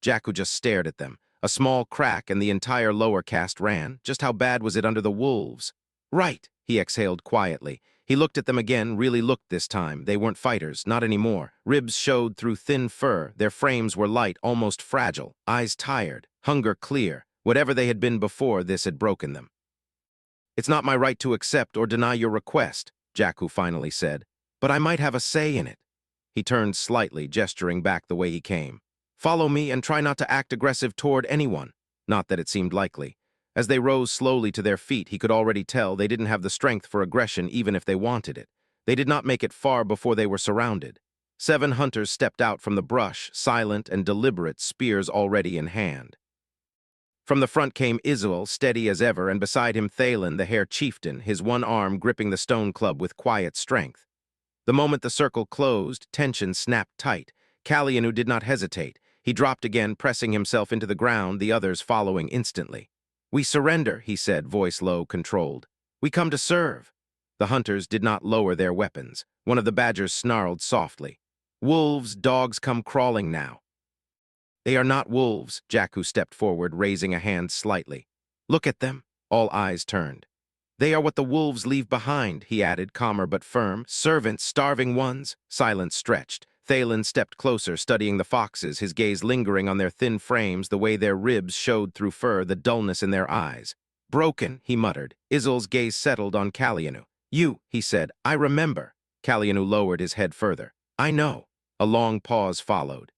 Speaker 1: Jackhu just stared at them. A small crack and the entire lower caste ran. Just how bad was it under the wolves? "Right," he exhaled quietly. He looked at them again, really looked this time. They weren't fighters, not anymore. Ribs showed through thin fur. Their frames were light, almost fragile. Eyes tired. Hunger clear. Whatever they had been before, this had broken them. "It's not my right to accept or deny your request," Jackhu finally said, "but I might have a say in it." He turned slightly, gesturing back the way he came. "Follow me and try not to act aggressive toward anyone." Not that it seemed likely. As they rose slowly to their feet, he could already tell they didn't have the strength for aggression even if they wanted it. They did not make it far before they were surrounded. 7 hunters stepped out from the brush, silent and deliberate, spears already in hand. From the front came Izul, steady as ever, and beside him Thalen, the Hare Chieftain, his one arm gripping the stone club with quiet strength. The moment the circle closed, tension snapped tight. Calianu did not hesitate. He dropped again, pressing himself into the ground, the others following instantly. "We surrender," he said, voice low, controlled. "We come to serve." The hunters did not lower their weapons. One of the badgers snarled softly. "Wolves, dogs come crawling now." "They are not wolves," Jackhu stepped forward, raising a hand slightly. "Look at them." All eyes turned. "They are what the wolves leave behind," he added, calmer but firm. "Servants, starving ones." Silence stretched. Thalen stepped closer, studying the foxes, his gaze lingering on their thin frames, the way their ribs showed through fur, the dullness in their eyes. "Broken," he muttered. Izul's gaze settled on Calianu. "You," he said, "I remember." Calianu lowered his head further. "I know." A long pause followed.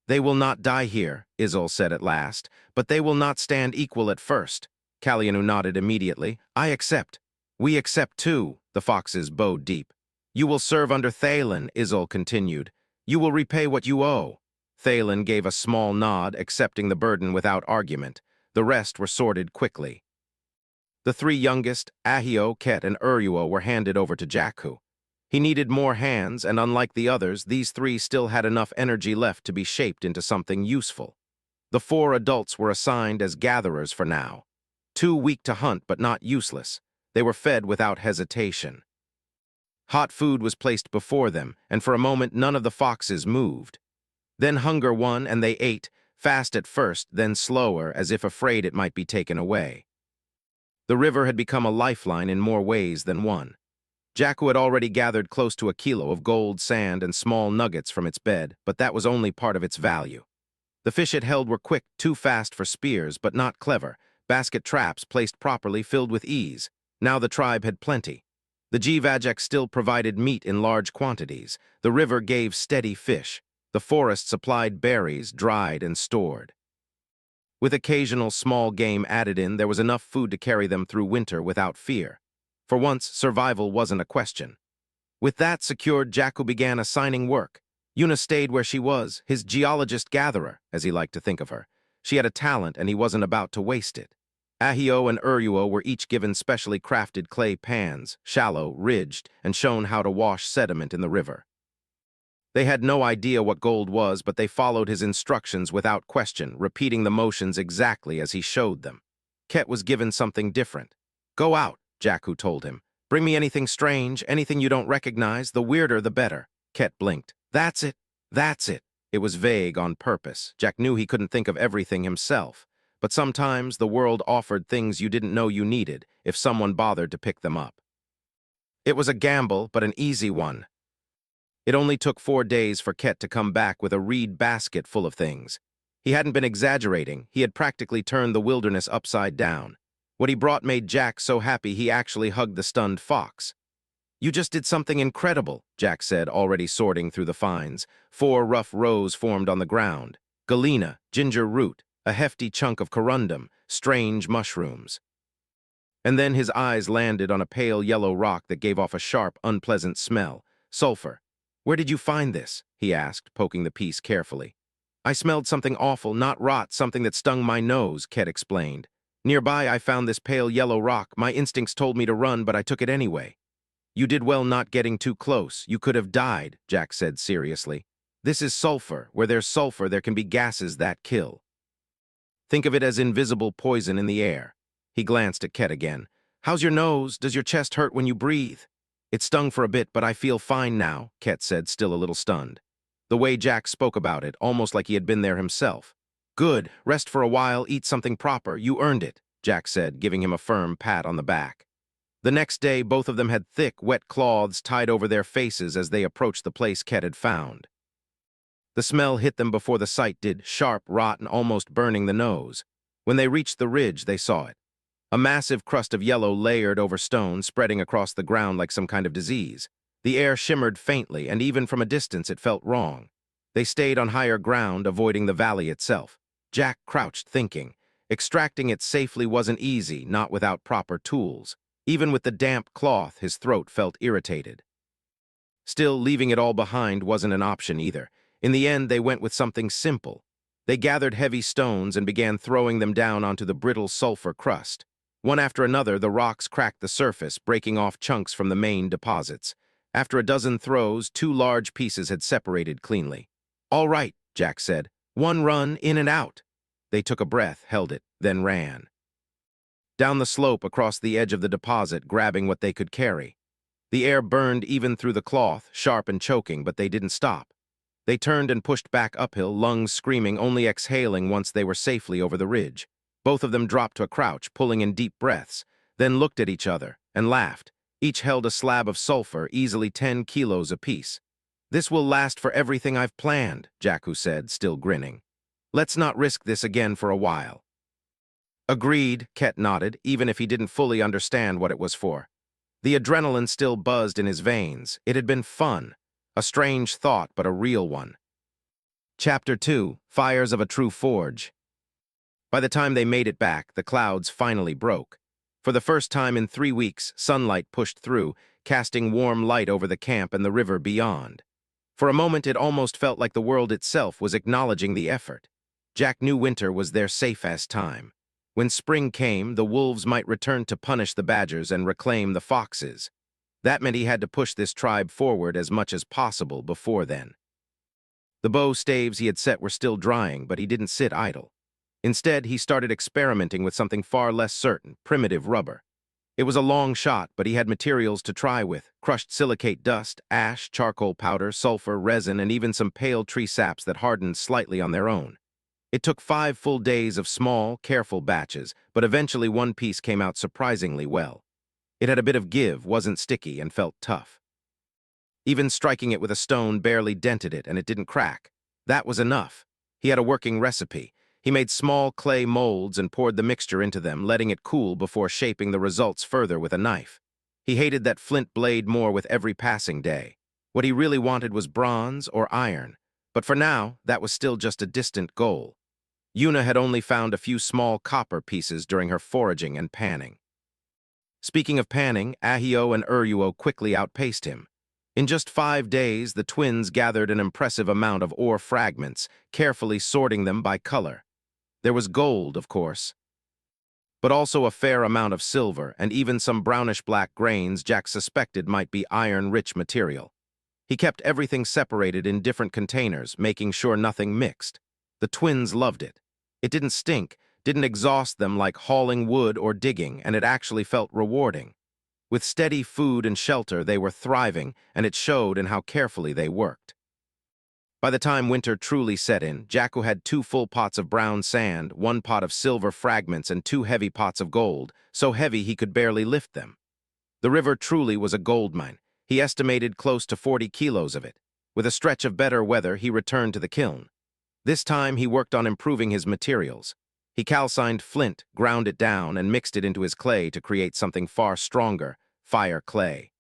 Speaker 1: "They will not die here," Izul said at last, "but they will not stand equal at first." Calianu nodded immediately. "I accept." "We accept too," the foxes bowed deep. "You will serve under Thalen," Izul continued. "You will repay what you owe." Thalen gave a small nod, accepting the burden without argument. The rest were sorted quickly. The 3 youngest, Ahio, Ket, and Uruo, were handed over to Jackhu. He needed more hands, and unlike the others, these 3 still had enough energy left to be shaped into something useful. The 4 adults were assigned as gatherers for now. 2 weak to hunt, but not useless. They were fed without hesitation. Hot food was placed before them, and for a moment none of the foxes moved. Then hunger won, and they ate, fast at first, then slower, as if afraid it might be taken away. The river had become a lifeline in more ways than one. Jackhu had already gathered close to a kilo of gold, sand, and small nuggets from its bed, but that was only part of its value. The fish it held were quick, too fast for spears, but not clever. Basket traps placed properly filled with ease. Now the tribe had plenty. The Jivajak still provided meat in large quantities. The river gave steady fish. The forest supplied berries, dried and stored. With occasional small game added in, there was enough food to carry them through winter without fear. For once, survival wasn't a question. With that secured, Jackhu began assigning work. Una stayed where she was, his geologist-gatherer, as he liked to think of her. She had a talent, and he wasn't about to waste it. Ahio and Uruo were each given specially crafted clay pans, shallow, ridged, and shown how to wash sediment in the river. They had no idea what gold was, but they followed his instructions without question, repeating the motions exactly as he showed them. Ket was given something different. "Go out," Jackhu told him. "Bring me anything strange, anything you don't recognize, the weirder the better." Ket blinked. "That's it. That's it." It was vague on purpose. Jack knew he couldn't think of everything himself. But sometimes the world offered things you didn't know you needed if someone bothered to pick them up. It was a gamble, but an easy one. It only took 4 days for Ket to come back with a reed basket full of things. He hadn't been exaggerating. He had practically turned the wilderness upside down. What he brought made Jack so happy he actually hugged the stunned fox. "You just did something incredible," Jack said, already sorting through the finds. 4 rough rows formed on the ground. Galena, ginger root, a hefty chunk of corundum, strange mushrooms. And then his eyes landed on a pale yellow rock that gave off a sharp, unpleasant smell. Sulfur. "Where did you find this?" he asked, poking the piece carefully. "I smelled something awful, not rot, something that stung my nose," Ket explained. "Nearby I found this pale yellow rock. My instincts told me to run, but I took it anyway." "You did well not getting too close. You could have died," Jack said seriously. "This is sulfur. Where there's sulfur, there can be gases that kill. Think of it as invisible poison in the air." He glanced at Ket again. "How's your nose? Does your chest hurt when you breathe?" "It stung for a bit, but I feel fine now," Ket said, still a little stunned. The way Jack spoke about it, almost like he had been there himself. "Good. Rest for a while, eat something proper. You earned it," Jack said, giving him a firm pat on the back. The next day, both of them had thick, wet cloths tied over their faces as they approached the place Ket had found. The smell hit them before the sight did, sharp, rotten, almost burning the nose. When they reached the ridge, they saw it. A massive crust of yellow layered over stone, spreading across the ground like some kind of disease. The air shimmered faintly, and even from a distance it felt wrong. They stayed on higher ground, avoiding the valley itself. Jack crouched, thinking. Extracting it safely wasn't easy, not without proper tools. Even with the damp cloth, his throat felt irritated. Still, leaving it all behind wasn't an option either. In the end, they went with something simple. They gathered heavy stones and began throwing them down onto the brittle sulfur crust. One after another, the rocks cracked the surface, breaking off chunks from the main deposits. After a dozen throws, 2 large pieces had separated cleanly. "All right," Jack said. "One run, in and out." They took a breath, held it, then ran. Down the slope across the edge of the deposit, grabbing what they could carry. The air burned even through the cloth, sharp and choking, but they didn't stop. They turned and pushed back uphill, lungs screaming, only exhaling once they were safely over the ridge. Both of them dropped to a crouch, pulling in deep breaths, then looked at each other and laughed. Each held a slab of sulfur, easily 10 kilos apiece. "This will last for everything I've planned," Jackhu said, still grinning. "Let's not risk this again for a while." "Agreed," Ket nodded, even if he didn't fully understand what it was for. The adrenaline still buzzed in his veins. It had been fun. A strange thought, but a real one. Chapter 2, Fires of a True Forge. By the time they made it back, the clouds finally broke. For the first time in 3 weeks, sunlight pushed through, casting warm light over the camp and the river beyond. For a moment, it almost felt like the world itself was acknowledging the effort. Jack knew winter was their safest time. When spring came, the wolves might return to punish the badgers and reclaim the foxes. That meant he had to push this tribe forward as much as possible before then. The bow staves he had set were still drying, but he didn't sit idle. Instead, he started experimenting with something far less certain, primitive rubber. It was a long shot, but he had materials to try with: crushed silicate dust, ash, charcoal powder, sulfur, resin, and even some pale tree saps that hardened slightly on their own. It took 5 full days of small, careful batches, but eventually one piece came out surprisingly well. It had a bit of give, wasn't sticky, and felt tough. Even striking it with a stone barely dented it, and it didn't crack. That was enough. He had a working recipe. He made small clay molds and poured the mixture into them, letting it cool before shaping the results further with a knife. He hated that flint blade more with every passing day. What he really wanted was bronze or iron, but for now, that was still just a distant goal. Una had only found a few small copper pieces during her foraging and panning. Speaking of panning, Ahio and Uruo quickly outpaced him. In just 5 days, the twins gathered an impressive amount of ore fragments, carefully sorting them by color. There was gold, of course, but also a fair amount of silver and even some brownish-black grains Jack suspected might be iron-rich material. He kept everything separated in different containers, making sure nothing mixed. The twins loved it. It didn't stink, didn't exhaust them like hauling wood or digging, and it actually felt rewarding. With steady food and shelter, they were thriving, and it showed in how carefully they worked. By the time winter truly set in, Jackhu had 2 full pots of brown sand, 1 pot of silver fragments, and 2 heavy pots of gold, so heavy he could barely lift them. The river truly was a gold mine. He estimated close to 40 kilos of it. With a stretch of better weather, he returned to the kiln. This time, he worked on improving his materials. He calcined flint, ground it down, and mixed it into his clay to create something far stronger, fire clay.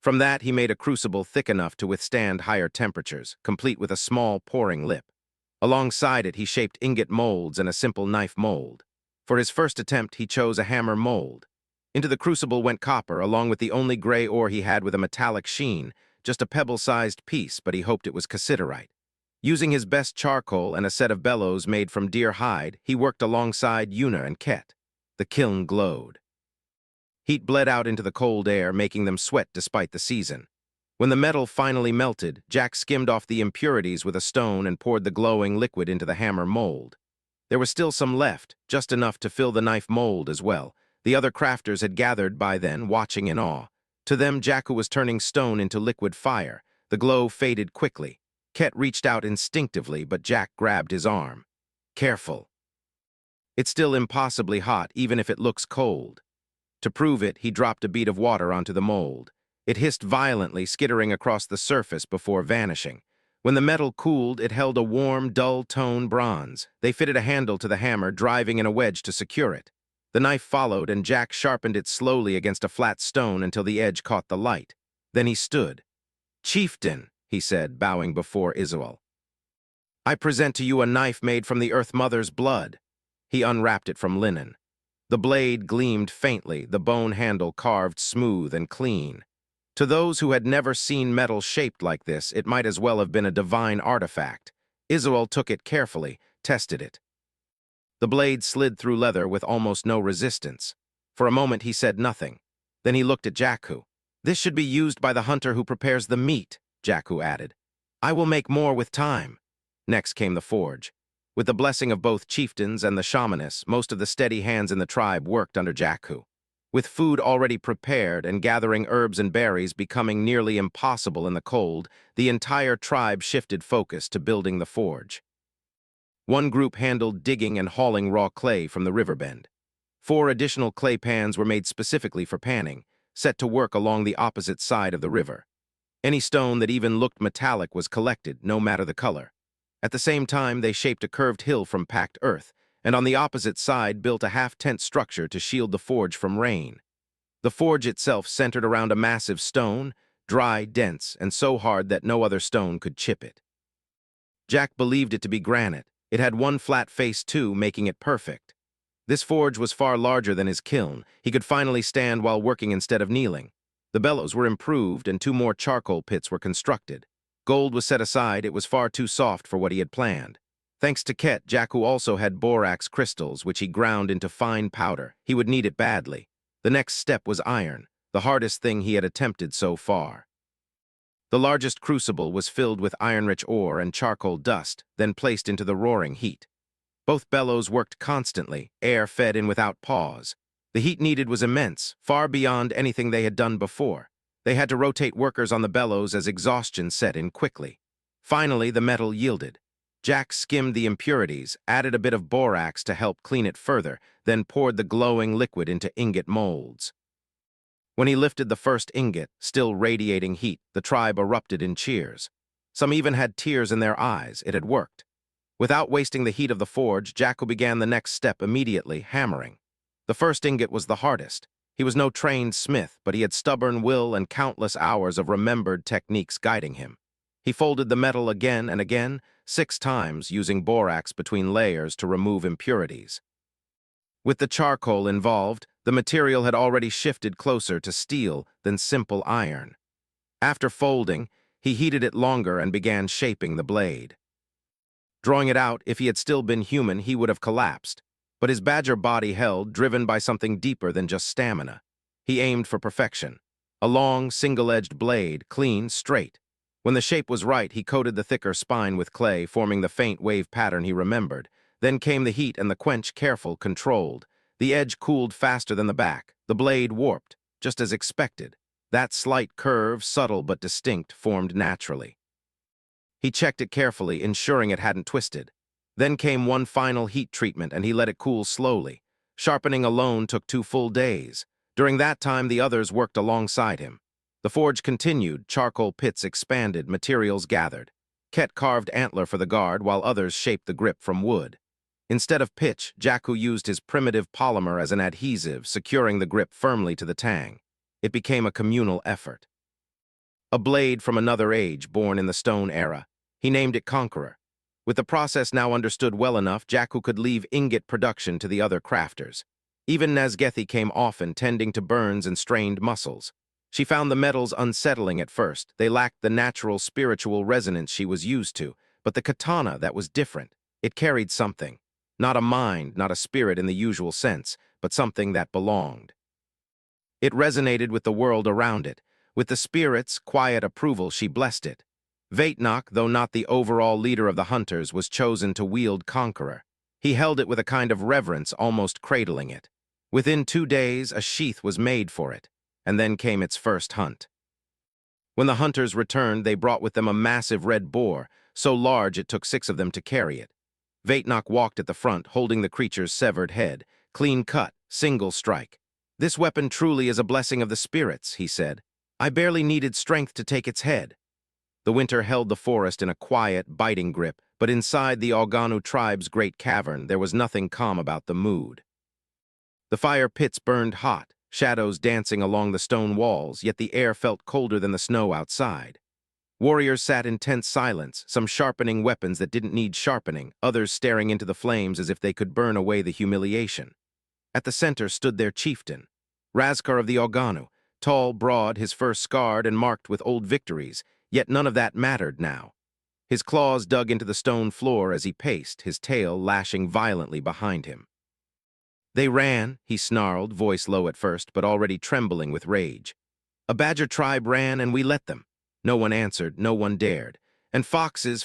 Speaker 1: From that, he made a crucible thick enough to withstand higher temperatures, complete with a small pouring lip. Alongside it, he shaped ingot molds and a simple knife mold. For his first attempt, he chose a hammer mold. Into the crucible went copper, along with the only gray ore he had with a metallic sheen, just a pebble-sized piece, but he hoped it was cassiterite. Using his best charcoal and a set of bellows made from deer hide, he worked alongside Una and Ket. The kiln glowed. Heat bled out into the cold air, making them sweat despite the season. When the metal finally melted, Jack skimmed off the impurities with a stone and poured the glowing liquid into the hammer mold. There was still some left, just enough to fill the knife mold as well. The other crafters had gathered by then, watching in awe. To them, Jackhu was turning stone into liquid fire. The glow faded quickly. Ket reached out instinctively, but Jack grabbed his arm. Careful. It's still impossibly hot, even if it looks cold. To prove it, he dropped a bead of water onto the mold. It hissed violently, skittering across the surface before vanishing. When the metal cooled, it held a warm, dull-tone bronze. They fitted a handle to the hammer, driving in a wedge to secure it. The knife followed, and Jack sharpened it slowly against a flat stone until the edge caught the light. Then he stood. "Chieftain," he said, bowing before Isuel, "I present to you a knife made from the Earth Mother's blood." He unwrapped it from linen. The blade gleamed faintly, the bone handle carved smooth and clean. To those who had never seen metal shaped like this, it might as well have been a divine artifact. Isuel took it carefully, tested it. The blade slid through leather with almost no resistance. For a moment he said nothing. Then he looked at Jackhu. "This should be used by the hunter who prepares the meat," Jackhu added. "I will make more with time." Next came the forge. With the blessing of both chieftains and the shamaness, most of the steady hands in the tribe worked under Jackhu. With food already prepared and gathering herbs and berries becoming nearly impossible in the cold, the entire tribe shifted focus to building the forge. One group handled digging and hauling raw clay from the river bend. 4 additional clay pans were made specifically for panning, set to work along the opposite side of the river. Any stone that even looked metallic was collected, no matter the color. At the same time, they shaped a curved hill from packed earth, and on the opposite side built a half-tent structure to shield the forge from rain. The forge itself centered around a massive stone, dry, dense, and so hard that no other stone could chip it. Jack believed it to be granite. It had one flat face too, making it perfect. This forge was far larger than his kiln. He could finally stand while working instead of kneeling. The bellows were improved, and 2 more charcoal pits were constructed. Gold was set aside. It was far too soft for what he had planned. Thanks to Ket, Jackhu also had borax crystals, which he ground into fine powder. He would need it badly. The next step was iron, the hardest thing he had attempted so far. The largest crucible was filled with iron-rich ore and charcoal dust, then placed into the roaring heat. Both bellows worked constantly, air fed in without pause. The heat needed was immense, far beyond anything they had done before. They had to rotate workers on the bellows as exhaustion set in quickly. Finally, the metal yielded. Jack skimmed the impurities, added a bit of borax to help clean it further, then poured the glowing liquid into ingot molds. When he lifted the first ingot, still radiating heat, the tribe erupted in cheers. Some even had tears in their eyes. It had worked. Without wasting the heat of the forge, Jackhu began the next step immediately, hammering. The first ingot was the hardest. He was no trained smith, but he had stubborn will and countless hours of remembered techniques guiding him. He folded the metal again and again, 6 times, using borax between layers to remove impurities. With the charcoal involved, the material had already shifted closer to steel than simple iron. After folding, he heated it longer and began shaping the blade. Drawing it out, if he had still been human, he would have collapsed. But his badger body held, driven by something deeper than just stamina. He aimed for perfection. A long, single-edged blade, clean, straight. When the shape was right, he coated the thicker spine with clay, forming the faint wave pattern he remembered. Then came the heat and the quench, careful, controlled. The edge cooled faster than the back. The blade warped, just as expected. That slight curve, subtle but distinct, formed naturally. He checked it carefully, ensuring it hadn't twisted. Then came one final heat treatment, and he let it cool slowly. Sharpening alone took 2 full days. During that time, the others worked alongside him. The forge continued, charcoal pits expanded, materials gathered. Ket carved antler for the guard, while others shaped the grip from wood. Instead of pitch, Jackhu used his primitive polymer as an adhesive, securing the grip firmly to the tang. It became a communal effort. A blade from another age, born in the stone era. He named it Conqueror. With the process now understood well enough, Jackhu could leave ingot production to the other crafters. Even Nazgethi came often, tending to burns and strained muscles. She found the metals unsettling at first. They lacked the natural spiritual resonance she was used to, but the katana, that was different. It carried something. Not a mind, not a spirit in the usual sense, but something that belonged. It resonated with the world around it. With the spirit's quiet approval, she blessed it. Vaitnok, though not the overall leader of the hunters, was chosen to wield Conqueror. He held it with a kind of reverence, almost cradling it. Within 2 days, a sheath was made for it, and then came its first hunt. When the hunters returned, they brought with them a massive red boar, so large it took 6 of them to carry it. Vaitnok walked at the front, holding the creature's severed head. Clean cut, single strike. "This weapon truly is a blessing of the spirits," he said. "I barely needed strength to take its head." The winter held the forest in a quiet, biting grip, but inside the Oganu tribe's great cavern, there was nothing calm about the mood. The fire pits burned hot, shadows dancing along the stone walls, yet the air felt colder than the snow outside. Warriors sat in tense silence, some sharpening weapons that didn't need sharpening, others staring into the flames as if they could burn away the humiliation. At the center stood their chieftain, Razkar of the Oganu, tall, broad, his fur scarred and marked with old victories, yet none of that mattered now. His claws dug into the stone floor as he paced, his tail lashing violently behind him. "They ran," he snarled, voice low at first, but already trembling with rage. "A badger tribe ran, and we let them. No one answered, no one dared. And foxes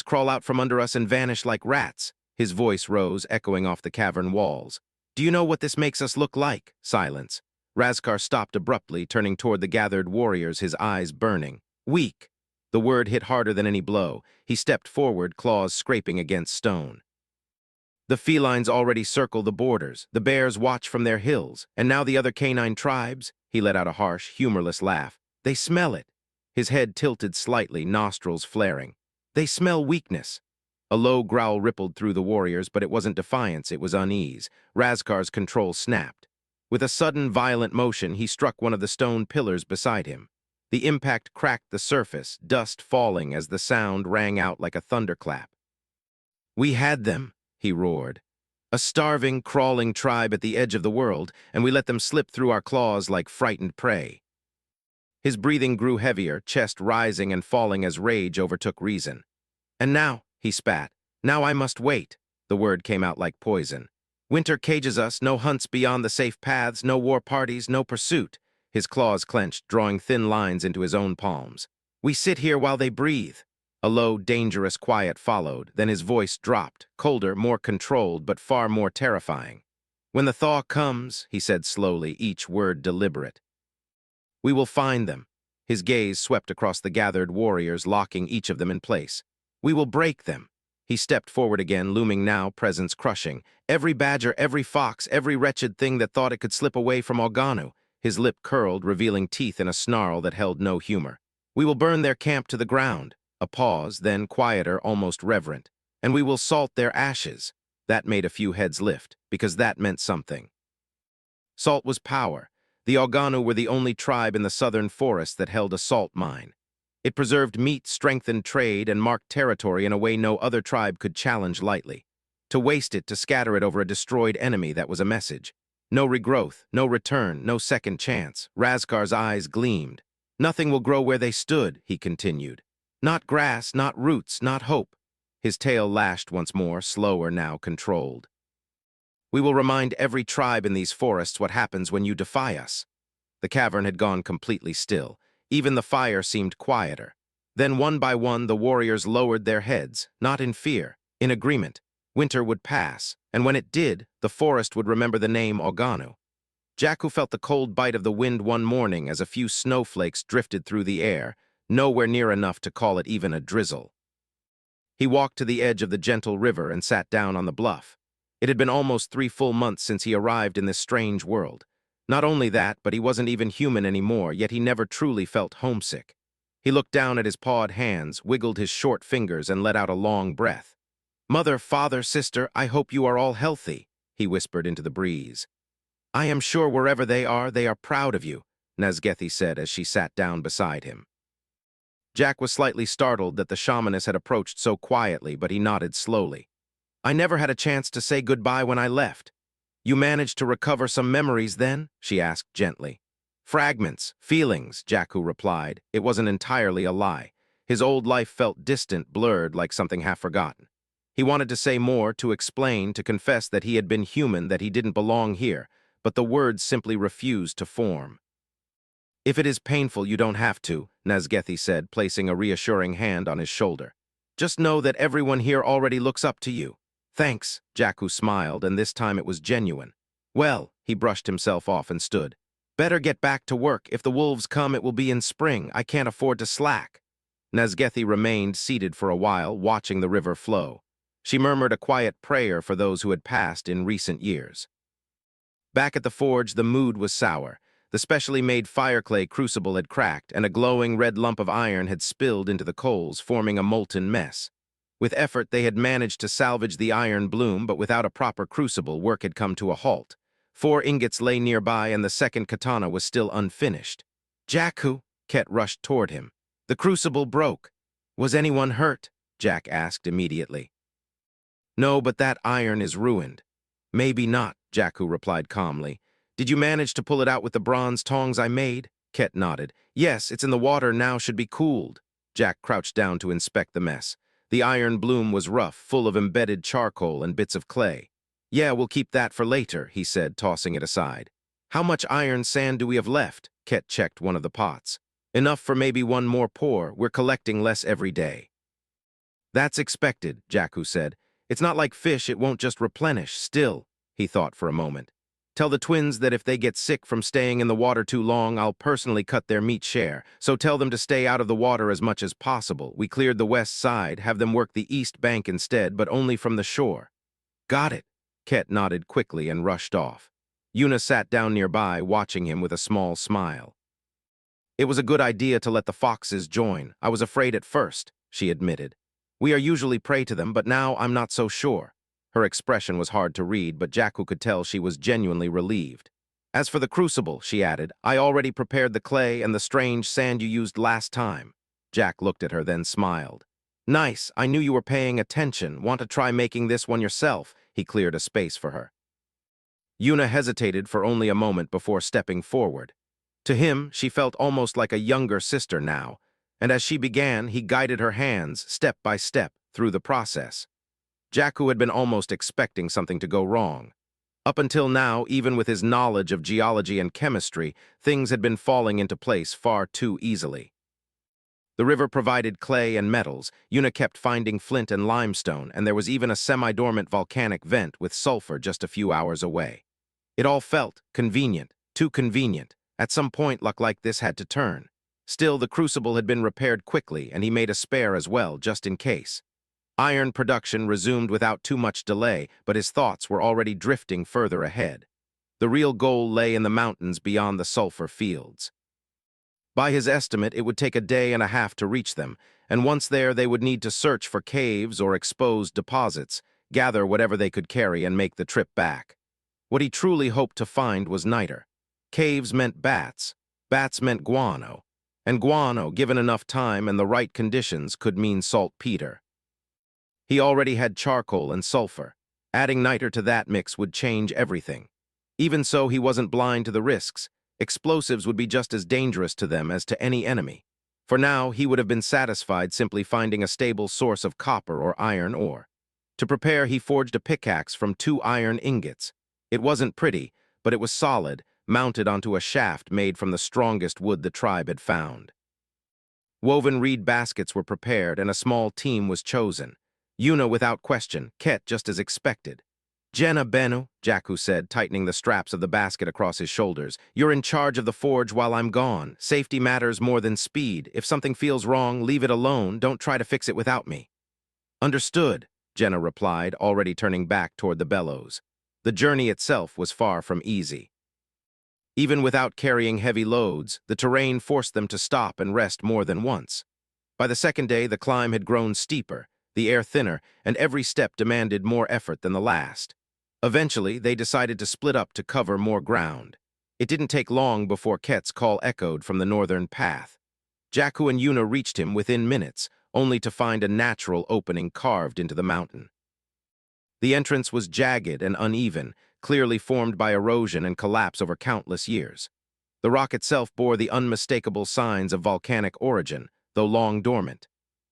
Speaker 1: crawl out from under us and vanish like rats." His voice rose, echoing off the cavern walls. "Do you know what this makes us look like?" Silence. Razkar stopped abruptly, turning toward the gathered warriors, his eyes burning. "Weak." The word hit harder than any blow. He stepped forward, claws scraping against stone. "The felines already circle the borders. The bears watch from their hills. And now the other canine tribes," he let out a harsh, humorless laugh. "They smell it." His head tilted slightly, nostrils flaring. "They smell weakness." A low growl rippled through the warriors, but it wasn't defiance, it was unease. Razkar's control snapped. With a sudden, violent motion, he struck one of the stone pillars beside him. The impact cracked the surface, dust falling as the sound rang out like a thunderclap. "We had them," he roared. "A starving, crawling tribe at the edge of the world, and we let them slip through our claws like frightened prey." His breathing grew heavier, chest rising and falling as rage overtook reason. "And now," he spat, "now I must wait." The word came out like poison. "Winter cages us, no hunts beyond the safe paths, no war parties, no pursuit." His claws clenched, drawing thin lines into his own palms. "We sit here while they breathe." A low, dangerous quiet followed, then his voice dropped, colder, more controlled, but far more terrifying. "When the thaw comes," he said slowly, each word deliberate, "we will find them." His gaze swept across the gathered warriors, locking each of them in place. "We will break them." He stepped forward again, looming now, presence crushing. "Every badger, every fox, every wretched thing that thought it could slip away from Oganu." His lip curled, revealing teeth in a snarl that held no humor. "We will burn their camp to the ground." A pause, then quieter, almost reverent. "And we will salt their ashes." That made a few heads lift, because that meant something. Salt was power. The Oganu were the only tribe in the southern forest that held a salt mine. It preserved meat, strengthened trade, and marked territory in a way no other tribe could challenge lightly. To waste it, to scatter it over a destroyed enemy, that was a message. No regrowth, no return, no second chance. Razkar's eyes gleamed. "Nothing will grow where they stood," he continued. "Not grass, not roots, not hope." His tail lashed once more, slower now, controlled. "We will remind every tribe in these forests what happens when you defy us." The cavern had gone completely still. Even the fire seemed quieter. Then one by one the warriors lowered their heads, not in fear, in agreement. Winter would pass, and when it did, the forest would remember the name Oganu. Jackhu felt the cold bite of the wind one morning as a few snowflakes drifted through the air, nowhere near enough to call it even a drizzle. He walked to the edge of the gentle river and sat down on the bluff. It had been almost 3 full months since he arrived in this strange world. Not only that, but he wasn't even human anymore, yet he never truly felt homesick. He looked down at his pawed hands, wiggled his short fingers, and let out a long breath. "Mother, father, sister, I hope you are all healthy," he whispered into the breeze. "I am sure wherever they are proud of you," Nazgethi said as she sat down beside him. Jack was slightly startled that the shamaness had approached so quietly, but he nodded slowly. "I never had a chance to say goodbye when I left." "You managed to recover some memories then?" she asked gently. "Fragments, feelings," Jackhu replied. It wasn't entirely a lie. His old life felt distant, blurred, like something half-forgotten. He wanted to say more, to explain, to confess that he had been human, that he didn't belong here, but the words simply refused to form. "If it is painful, you don't have to," Nazgethi said, placing a reassuring hand on his shoulder. "Just know that everyone here already looks up to you." "Thanks," Jackhu smiled, and this time it was genuine. "Well," he brushed himself off and stood. "Better get back to work. If the wolves come, it will be in spring. I can't afford to slack." Nazgethi remained seated for a while, watching the river flow. She murmured a quiet prayer for those who had passed in recent years. Back at the forge, the mood was sour. The specially made fireclay crucible had cracked, and a glowing red lump of iron had spilled into the coals, forming a molten mess. With effort, they had managed to salvage the iron bloom, but without a proper crucible, work had come to a halt. 4 ingots lay nearby, and the second katana was still unfinished. "Jackhu!" Ket rushed toward him. "The crucible broke." "Was anyone hurt?" Jack asked immediately. "No, but that iron is ruined." "Maybe not," Jackhu replied calmly. "Did you manage to pull it out with the bronze tongs I made?" Ket nodded. "Yes, it's in the water now, should be cooled." Jack crouched down to inspect the mess. The iron bloom was rough, full of embedded charcoal and bits of clay. "Yeah, we'll keep that for later," he said, tossing it aside. "How much iron sand do we have left?" Ket checked one of the pots. "Enough for maybe one more pour. We're collecting less every day." "That's expected," Jackhu said. "It's not like fish, it won't just replenish. Still," he thought for a moment. "Tell the twins that if they get sick from staying in the water too long, I'll personally cut their meat share. So tell them to stay out of the water as much as possible. We cleared the west side, have them work the east bank instead, but only from the shore." "Got it." Ket nodded quickly and rushed off. Yuna sat down nearby, watching him with a small smile. "It was a good idea to let the foxes join. I was afraid at first," she admitted. "We are usually prey to them, but now I'm not so sure." Her expression was hard to read, but Jackhu could tell she was genuinely relieved. "As for the crucible," she added, "I already prepared the clay and the strange sand you used last time." Jack looked at her, then smiled. "Nice, I knew you were paying attention. Want to try making this one yourself?" He cleared a space for her. Yuna hesitated for only a moment before stepping forward. To him, she felt almost like a younger sister now, and as she began, he guided her hands, step by step, through the process. Jackhu had been almost expecting something to go wrong. Up until now, even with his knowledge of geology and chemistry, things had been falling into place far too easily. The river provided clay and metals. Yuna kept finding flint and limestone, and there was even a semi-dormant volcanic vent with sulfur just a few hours away. It all felt convenient, too convenient. At some point, luck like this had to turn. Still, the crucible had been repaired quickly, and he made a spare as well, just in case. Iron production resumed without too much delay, but his thoughts were already drifting further ahead. The real goal lay in the mountains beyond the sulfur fields. By his estimate, it would take a day and a half to reach them, and once there they would need to search for caves or exposed deposits, gather whatever they could carry and make the trip back. What he truly hoped to find was niter. Caves meant bats, bats meant guano, and guano, given enough time and the right conditions, could mean saltpeter. He already had charcoal and sulfur. Adding niter to that mix would change everything. Even so, he wasn't blind to the risks. Explosives would be just as dangerous to them as to any enemy. For now, he would have been satisfied simply finding a stable source of copper or iron ore. To prepare, he forged a pickaxe from 2 iron ingots. It wasn't pretty, but it was solid, mounted onto a shaft made from the strongest wood the tribe had found. Woven reed baskets were prepared and a small team was chosen. Yuna without question, Ket just as expected. Jenna Bennu, Jackhu said, tightening the straps of the basket across his shoulders. You're in charge of the forge while I'm gone. Safety matters more than speed. If something feels wrong, leave it alone. Don't try to fix it without me. Understood, Jenna replied, already turning back toward the bellows. The journey itself was far from easy. Even without carrying heavy loads, the terrain forced them to stop and rest more than once. By the second day, the climb had grown steeper, the air thinner, and every step demanded more effort than the last. Eventually, they decided to split up to cover more ground. It didn't take long before Ket's call echoed from the northern path. Jackhu and Yuna reached him within minutes, only to find a natural opening carved into the mountain. The entrance was jagged and uneven, clearly formed by erosion and collapse over countless years. The rock itself bore the unmistakable signs of volcanic origin, though long dormant.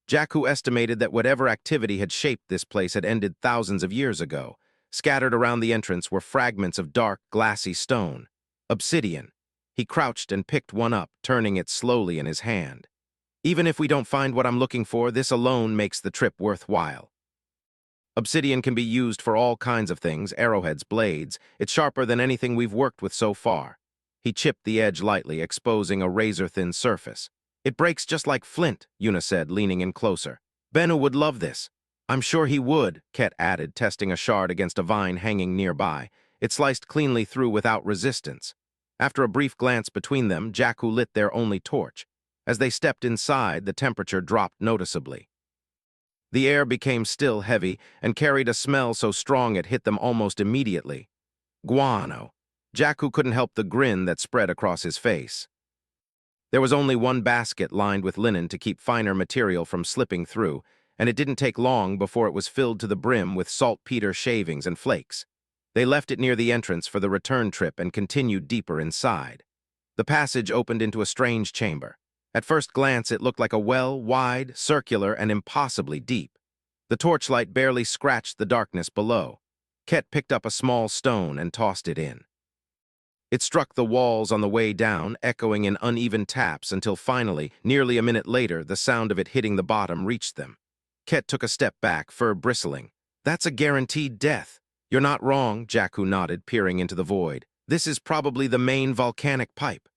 Speaker 1: Jackhu estimated that whatever activity had shaped this place had ended thousands of years ago. Scattered around the entrance were fragments of dark, glassy stone. Obsidian. He crouched and picked one up, turning it slowly in his hand. Even if we don't find what I'm looking for, this alone makes the trip worthwhile. Obsidian can be used for all kinds of things, arrowheads, blades. It's sharper than anything we've worked with so far. He chipped the edge lightly, exposing a razor-thin surface. It breaks just like flint, Yuna said, leaning in closer. Bennu would love this. I'm sure he would, Ket added, testing a shard against a vine hanging nearby. It sliced cleanly through without resistance. After a brief glance between them, Jackhu lit their only torch. As they stepped inside, the temperature dropped noticeably. The air became still heavy and carried a smell so strong it hit them almost immediately. Guano. Jackhu couldn't help the grin that spread across his face. There was only one basket lined with linen to keep finer material from slipping through, and it didn't take long before it was filled to the brim with saltpeter shavings and flakes. They left it near the entrance for the return trip and continued deeper inside. The passage opened into a strange chamber. At first glance, it looked like a well, wide, circular, and impossibly deep. The torchlight barely scratched the darkness below. Ket picked up a small stone and tossed it in. It struck the walls on the way down, echoing in uneven taps until finally, nearly a minute later, the sound of it hitting the bottom reached them. Ket took a step back, fur bristling. That's a guaranteed death. You're not wrong, Jackhu nodded, peering into the void. This is probably the main volcanic pipe.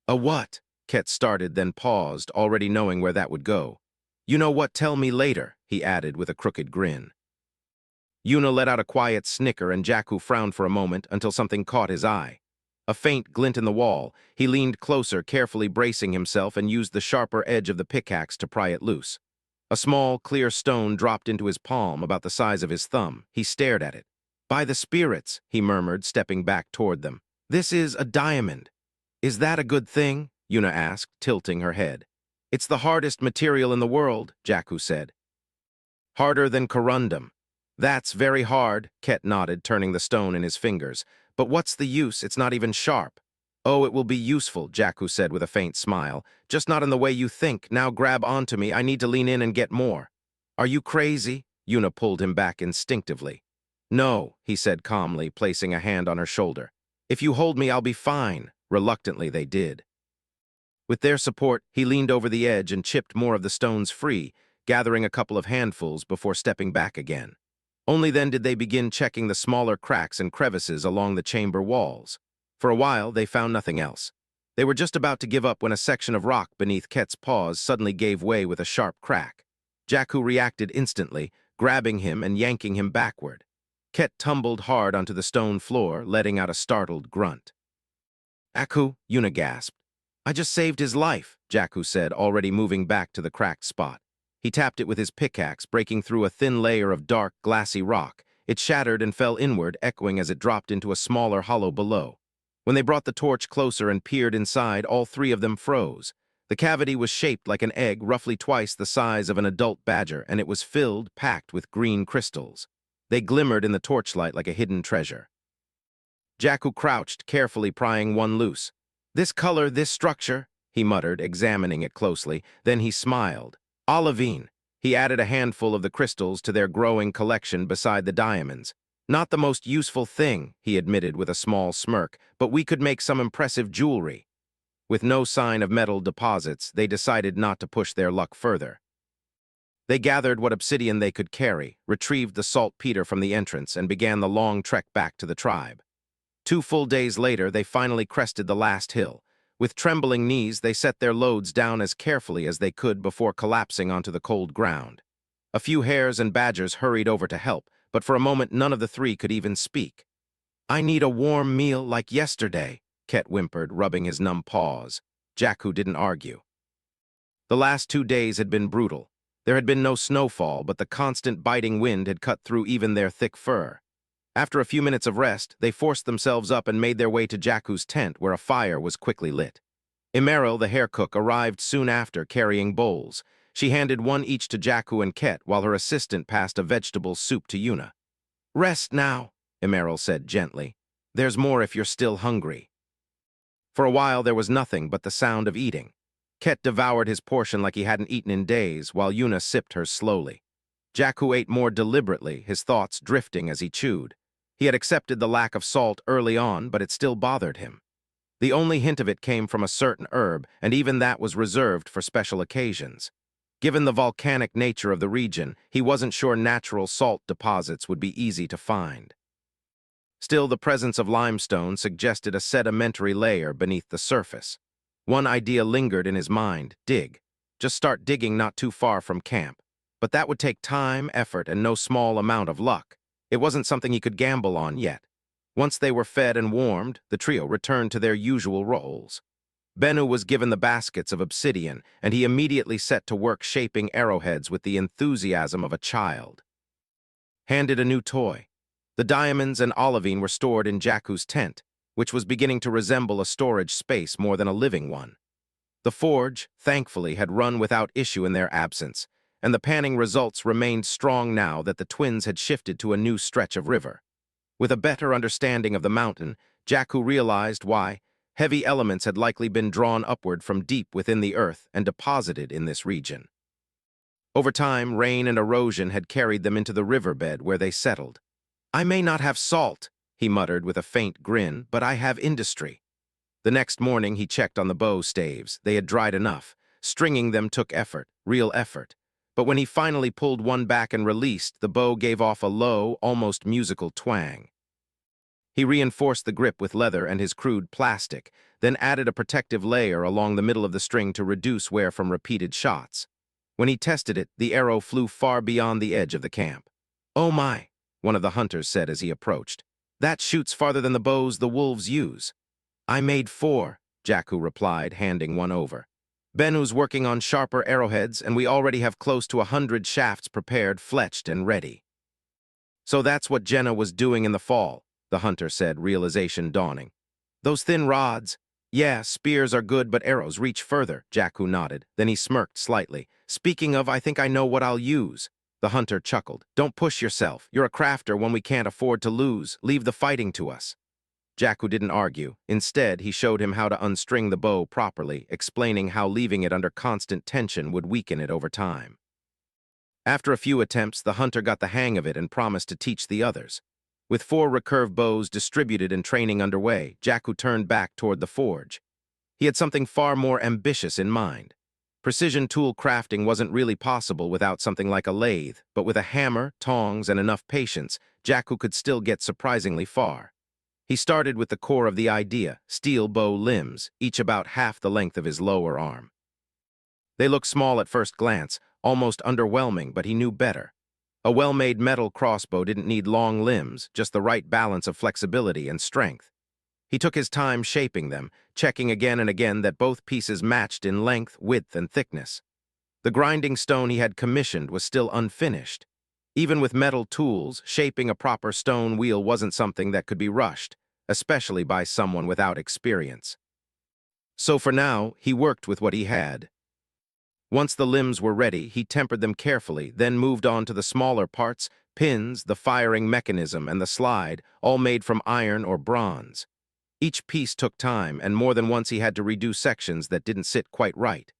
Speaker 1: A what? Ket started, then paused, already knowing where that would go. You know what, tell me later, he added with a crooked grin. Yuna let out a quiet snicker and Jackhu frowned for a moment until something caught his eye. A faint glint in the wall, he leaned closer, carefully bracing himself and used the sharper edge of the pickaxe to pry it loose. A small, clear stone dropped into his palm about the size of his thumb. He stared at it. By the spirits, he murmured, stepping back toward them. This is a diamond. Is that a good thing? Yuna asked, tilting her head. It's the hardest material in the world, Jackhu said. Harder than corundum. That's very hard, Ket nodded, turning the stone in his fingers. But what's the use? It's not even sharp. Oh, it will be useful, Jackhu said with a faint smile. Just not in the way you think. Now grab onto me. I need to lean in and get more. Are you crazy? Yuna pulled him back instinctively. No, he said calmly, placing a hand on her shoulder. If you hold me, I'll be fine. Reluctantly, they did. With their support, he leaned over the edge and chipped more of the stones free, gathering a couple of handfuls before stepping back again. Only then did they begin checking the smaller cracks and crevices along the chamber walls. For a while, they found nothing else. They were just about to give up when a section of rock beneath Ket's paws suddenly gave way with a sharp crack. Jackhu reacted instantly, grabbing him and yanking him backward. Ket tumbled hard onto the stone floor, letting out a startled grunt. Jackhu, Yuna gasped. I just saved his life, Jackhu said, already moving back to the cracked spot. He tapped it with his pickaxe, breaking through a thin layer of dark, glassy rock. It shattered and fell inward, echoing as it dropped into a smaller hollow below. When they brought the torch closer and peered inside, all three of them froze. The cavity was shaped like an egg, roughly twice the size of an adult badger, and it was filled, packed with green crystals. They glimmered in the torchlight like a hidden treasure. Jackhu crouched, carefully prying one loose. This color, this structure, he muttered, examining it closely. Then he smiled. Olivine. He added a handful of the crystals to their growing collection beside the diamonds. Not the most useful thing, he admitted with a small smirk, but we could make some impressive jewelry. With no sign of metal deposits, they decided not to push their luck further. They gathered what obsidian they could carry, retrieved the saltpeter from the entrance, and began the long trek back to the tribe. 2 full days later, they finally crested the last hill. With trembling knees, they set their loads down as carefully as they could before collapsing onto the cold ground. A few hares and badgers hurried over to help, but for a moment none of the 3 could even speak. "I need a warm meal like yesterday," Ket whimpered, rubbing his numb paws. Jackhu didn't argue. The last 2 days had been brutal. There had been no snowfall, but the constant biting wind had cut through even their thick fur. After a few minutes of rest, they forced themselves up and made their way to Jackhu's tent, where a fire was quickly lit. Emeril, the hare cook, arrived soon after, carrying bowls. She handed one each to Jackhu and Ket, while her assistant passed a vegetable soup to Yuna. "Rest now," Emeril said gently. "There's more if you're still hungry." For a while there was nothing but the sound of eating. Ket devoured his portion like he hadn't eaten in days, while Yuna sipped hers slowly. Jackhu ate more deliberately, his thoughts drifting as he chewed. He had accepted the lack of salt early on, but it still bothered him. The only hint of it came from a certain herb, and even that was reserved for special occasions. Given the volcanic nature of the region, he wasn't sure natural salt deposits would be easy to find. Still, the presence of limestone suggested a sedimentary layer beneath the surface. One idea lingered in his mind: dig. Just start digging not too far from camp. But that would take time, effort, and no small amount of luck. It wasn't something he could gamble on yet. Once they were fed and warmed, the trio returned to their usual roles. Bennu was given the baskets of obsidian, and he immediately set to work shaping arrowheads with the enthusiasm of a child. Handed a new toy. The diamonds and olivine were stored in Jackhu's tent, which was beginning to resemble a storage space more than a living one. The forge, thankfully, had run without issue in their absence, and the panning results remained strong now that the twins had shifted to a new stretch of river. With a better understanding of the mountain, Jackhu realized why heavy elements had likely been drawn upward from deep within the earth and deposited in this region. Over time, rain and erosion had carried them into the riverbed where they settled. "I may not have salt," he muttered with a faint grin, "but I have industry." The next morning he checked on the bow staves. They had dried enough. Stringing them took effort, real effort. But when he finally pulled one back and released, the bow gave off a low, almost musical twang. He reinforced the grip with leather and his crude plastic, then added a protective layer along the middle of the string to reduce wear from repeated shots. When he tested it, the arrow flew far beyond the edge of the camp. "Oh my," one of the hunters said as he approached. "That shoots farther than the bows the wolves use." "I made 4, Jackhu replied, handing one over. "Bennu's working on sharper arrowheads, and we already have close to 100 shafts prepared, fletched, and ready." "So that's what Jenna was doing in the fall," the hunter said, realization dawning. "Those thin rods." "Yeah, spears are good, but arrows reach further," Jackhu nodded. Then he smirked slightly. "Speaking of, I think I know what I'll use." The hunter chuckled. "Don't push yourself. You're a crafter when we can't afford to lose. Leave the fighting to us." Jackhu didn't argue. Instead, he showed him how to unstring the bow properly, explaining how leaving it under constant tension would weaken it over time. After a few attempts, the hunter got the hang of it and promised to teach the others. With 4 recurve bows distributed and training underway, Jackhu turned back toward the forge. He had something far more ambitious in mind. Precision tool crafting wasn't really possible without something like a lathe, but with a hammer, tongs, and enough patience, Jackhu could still get surprisingly far. He started with the core of the idea: steel bow limbs, each about half the length of his lower arm. They looked small at first glance, almost underwhelming, but he knew better. A well-made metal crossbow didn't need long limbs, just the right balance of flexibility and strength. He took his time shaping them, checking again and again that both pieces matched in length, width, and thickness. The grinding stone he had commissioned was still unfinished. Even with metal tools, shaping a proper stone wheel wasn't something that could be rushed, especially by someone without experience. So for now, he worked with what he had. Once the limbs were ready, he tempered them carefully, then moved on to the smaller parts: pins, the firing mechanism, and the slide, all made from iron or bronze. Each piece took time, and more than once he had to redo sections that didn't sit quite right.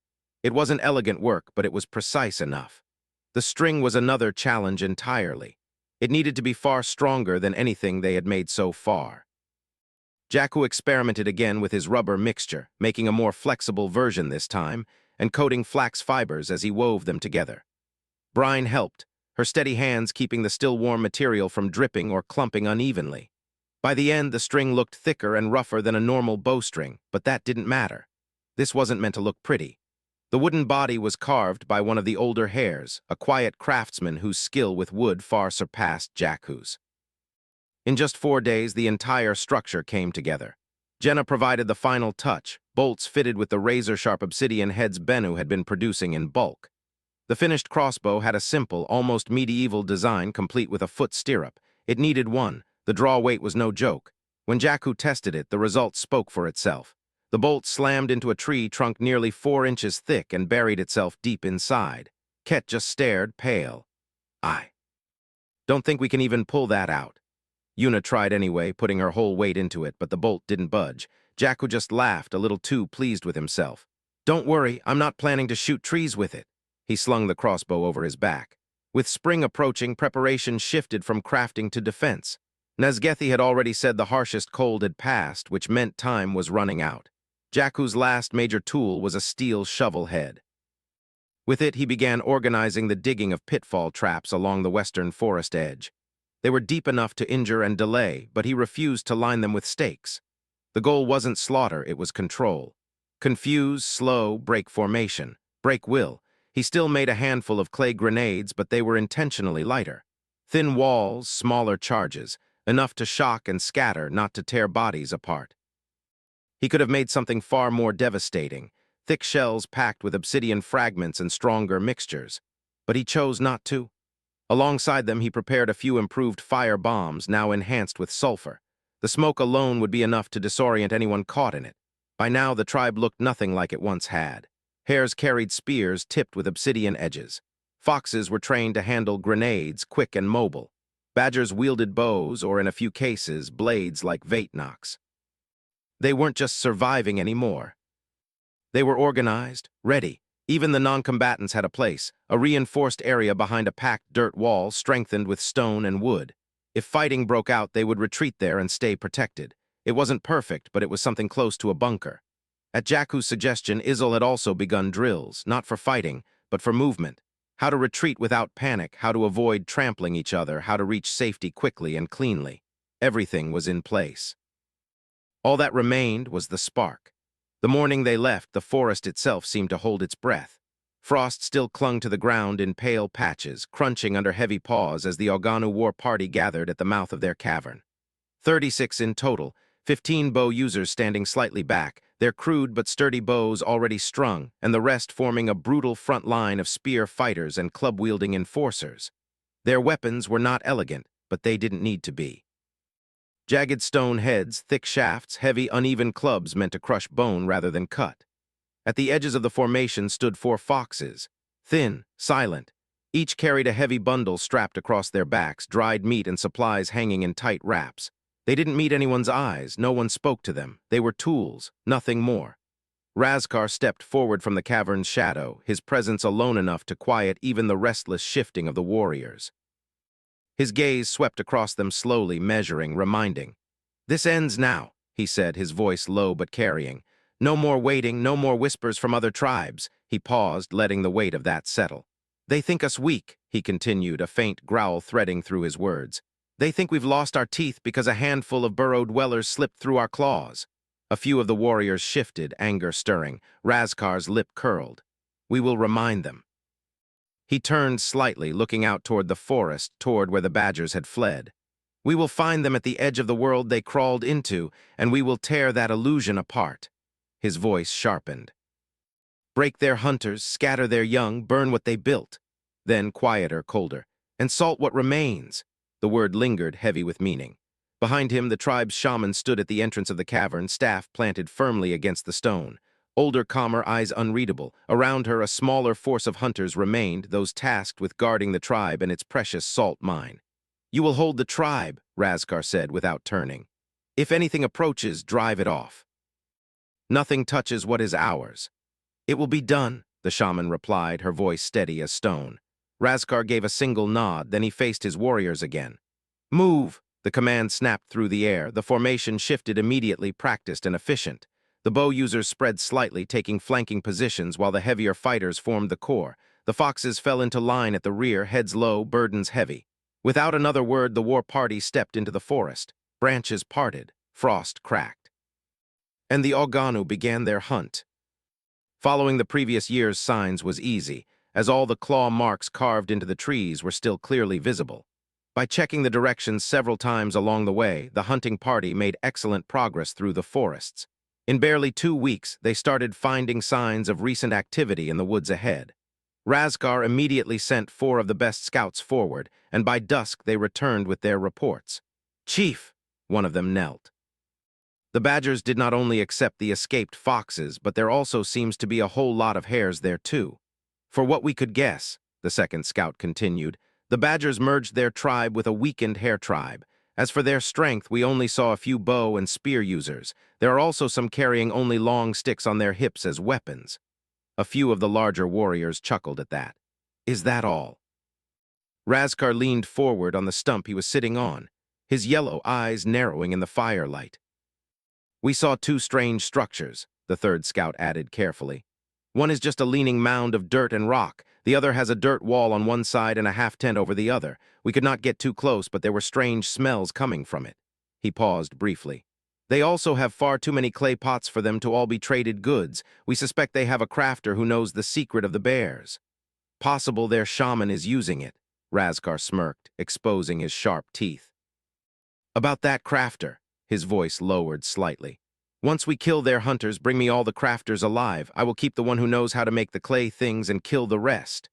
Speaker 1: It wasn't elegant work, but it was precise enough. The string was another challenge entirely. It needed to be far stronger than anything they had made so far. Jackhu experimented again with his rubber mixture, making a more flexible version this time, and coating flax fibers as he wove them together. Brine helped, her steady hands keeping the still warm material from dripping or clumping unevenly. By the end, the string looked thicker and rougher than a normal bowstring, but that didn't matter. This wasn't meant to look pretty. The wooden body was carved by one of the older hares, a quiet craftsman whose skill with wood far surpassed Jackhu's. In just 4 days, the entire structure came together. Jenna provided the final touch, bolts fitted with the razor-sharp obsidian heads Bennu had been producing in bulk. The finished crossbow had a simple, almost medieval design complete with a foot stirrup. It needed one. The draw weight was no joke. When Jackhu tested it, the result spoke for itself. The bolt slammed into a tree trunk nearly 4 inches thick and buried itself deep inside. Ket just stared, pale. I don't think we can even pull that out. Yuna tried anyway, putting her whole weight into it, but the bolt didn't budge. Jackhu just laughed, a little too pleased with himself. Don't worry, I'm not planning to shoot trees with it. He slung the crossbow over his back. With spring approaching, preparation shifted from crafting to defense. Nazgethi had already said the harshest cold had passed, which meant time was running out. Jackhu's last major tool was a steel shovel head. With it, he began organizing the digging of pitfall traps along the western forest edge. They were deep enough to injure and delay, but he refused to line them with stakes. The goal wasn't slaughter, it was control. Confuse, slow, break formation, break will. He still made a handful of clay grenades, but they were intentionally lighter. Thin walls, smaller charges, enough to shock and scatter, not to tear bodies apart. He could have made something far more devastating, thick shells packed with obsidian fragments and stronger mixtures. But he chose not to. Alongside them, he prepared a few improved fire bombs, now enhanced with sulfur. The smoke alone would be enough to disorient anyone caught in it. By now, the tribe looked nothing like it once had. Hares carried spears tipped with obsidian edges. Foxes were trained to handle grenades, quick and mobile. Badgers wielded bows, or in a few cases, blades like Vaitnoks. They weren't just surviving anymore. They were organized, ready. Even the non-combatants had a place, a reinforced area behind a packed dirt wall strengthened with stone and wood. If fighting broke out, they would retreat there and stay protected. It wasn't perfect, but it was something close to a bunker. At Jackhu's suggestion, Isil had also begun drills, not for fighting, but for movement. How to retreat without panic, how to avoid trampling each other, how to reach safety quickly and cleanly. Everything was in place. All that remained was the spark. The morning they left, the forest itself seemed to hold its breath. Frost still clung to the ground in pale patches, crunching under heavy paws as the Oganu war party gathered at the mouth of their cavern. 36 in total, 15 bow users standing slightly back, their crude but sturdy bows already strung, and the rest forming a brutal front line of spear fighters and club-wielding enforcers. Their weapons were not elegant, but they didn't need to be. Jagged stone heads, thick shafts, heavy, uneven clubs meant to crush bone rather than cut. At the edges of the formation stood 4 foxes, thin, silent. Each carried a heavy bundle strapped across their backs, dried meat and supplies hanging in tight wraps. They didn't meet anyone's eyes, no one spoke to them. They were tools, nothing more. Razkar stepped forward from the cavern's shadow, his presence alone enough to quiet even the restless shifting of the warriors. His gaze swept across them slowly, measuring, reminding. "This ends now," he said, his voice low but carrying. "No more waiting, no more whispers from other tribes." He paused, letting the weight of that settle. "They think us weak," he continued, a faint growl threading through his words. "They think we've lost our teeth because a handful of burrow dwellers slipped through our claws." A few of the warriors shifted, anger stirring. Razkar's lip curled. "We will remind them." He turned slightly, looking out toward the forest, toward where the badgers had fled. "We will find them at the edge of the world they crawled into, and we will tear that illusion apart." His voice sharpened. "Break their hunters, scatter their young, burn what they built." Then, quieter, colder, "And salt what remains." The word lingered, heavy with meaning. Behind him, the tribe's shaman stood at the entrance of the cavern, staff planted firmly against the stone. Older, calmer, eyes unreadable. Around her, a smaller force of hunters remained, those tasked with guarding the tribe and its precious salt mine. "You will hold the tribe," Razkar said without turning. "If anything approaches, drive it off. Nothing touches what is ours." "It will be done," the shaman replied, her voice steady as stone. Razkar gave a single nod, then he faced his warriors again. Move! The command snapped through the air. The formation shifted immediately, practiced and efficient. The bow users spread slightly, taking flanking positions while the heavier fighters formed the core. The foxes fell into line at the rear, heads low, burdens heavy. Without another word, the war party stepped into the forest. Branches parted, frost cracked. And the Oganu began their hunt. Following the previous year's signs was easy, as all the claw marks carved into the trees were still clearly visible. By checking the directions several times along the way, the hunting party made excellent progress through the forests. In barely 2 weeks, they started finding signs of recent activity in the woods ahead. Razkar immediately sent 4 of the best scouts forward, and by dusk they returned with their reports. "Chief," one of them knelt. The badgers did not only accept the escaped foxes, but there also seems to be a whole lot of hares there too. For what we could guess, the second scout continued, the badgers merged their tribe with a weakened hare tribe. As for their strength, we only saw a few bow and spear users. There are also some carrying only long sticks on their hips as weapons. A few of the larger warriors chuckled at that. Is that all? Razkar leaned forward on the stump he was sitting on, his yellow eyes narrowing in the firelight. We saw 2 strange structures, the third scout added carefully. One is just a leaning mound of dirt and rock. The other has a dirt wall on one side and a half-tent over the other. We could not get too close, but there were strange smells coming from it. He paused briefly. They also have far too many clay pots for them to all be traded goods. We suspect they have a crafter who knows the secret of the bears. Possible their shaman is using it, Razkar smirked, exposing his sharp teeth. About that crafter, his voice lowered slightly. Once we kill their hunters, bring me all the crafters alive. I will keep the one who knows how to make the clay things and kill the rest.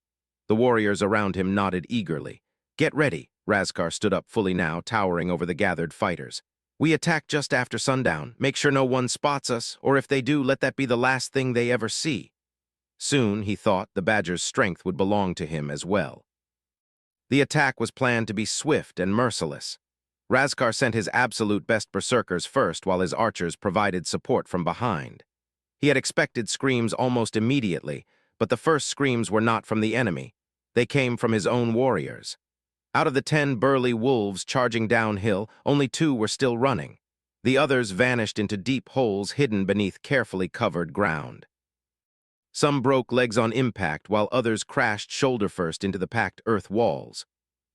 Speaker 1: The warriors around him nodded eagerly. Get ready. Razkar stood up fully now, towering over the gathered fighters. We attack just after sundown. Make sure no one spots us, or if they do, let that be the last thing they ever see. Soon, he thought, the badger's strength would belong to him as well. The attack was planned to be swift and merciless. Razkar sent his absolute best berserkers first while his archers provided support from behind. He had expected screams almost immediately, but the first screams were not from the enemy. They came from his own warriors. Out of the 10 burly wolves charging downhill, only 2 were still running. The others vanished into deep holes hidden beneath carefully covered ground. Some broke legs on impact, while others crashed shoulder first into the packed earth walls.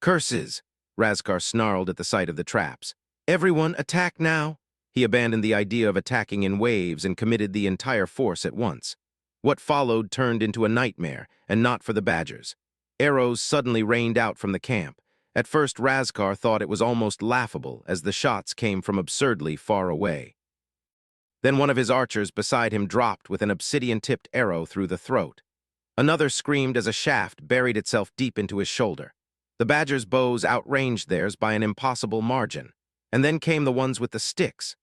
Speaker 1: Curses! Razkar snarled at the sight of the traps. Everyone, attack now! He abandoned the idea of attacking in waves and committed the entire force at once. What followed turned into a nightmare, and not for the badgers. Arrows suddenly rained out from the camp. At first, Razkar thought it was almost laughable, as the shots came from absurdly far away. Then one of his archers beside him dropped with an obsidian-tipped arrow through the throat. Another screamed as a shaft buried itself deep into his shoulder. The badgers' bows outranged theirs by an impossible margin. And then came the ones with the sticks.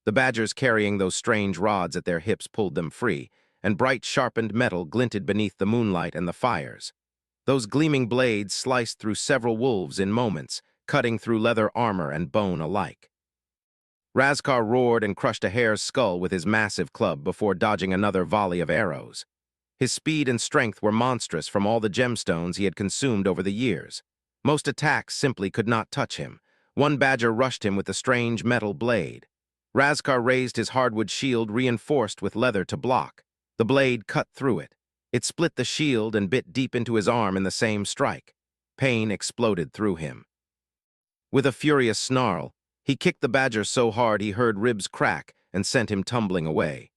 Speaker 1: The badgers carrying those strange rods at their hips pulled them free, and bright sharpened metal glinted beneath the moonlight and the fires. Those gleaming blades sliced through several wolves in moments, cutting through leather armor and bone alike. Razkar roared and crushed a hare's skull with his massive club before dodging another volley of arrows. His speed and strength were monstrous from all the gemstones he had consumed over the years. Most attacks simply could not touch him. One badger rushed him with a strange metal blade. Razkar raised his hardwood shield reinforced with leather to block. The blade cut through it. It split the shield and bit deep into his arm in the same strike. Pain exploded through him. With a furious snarl, he kicked the badger so hard he heard ribs crack and sent him tumbling away.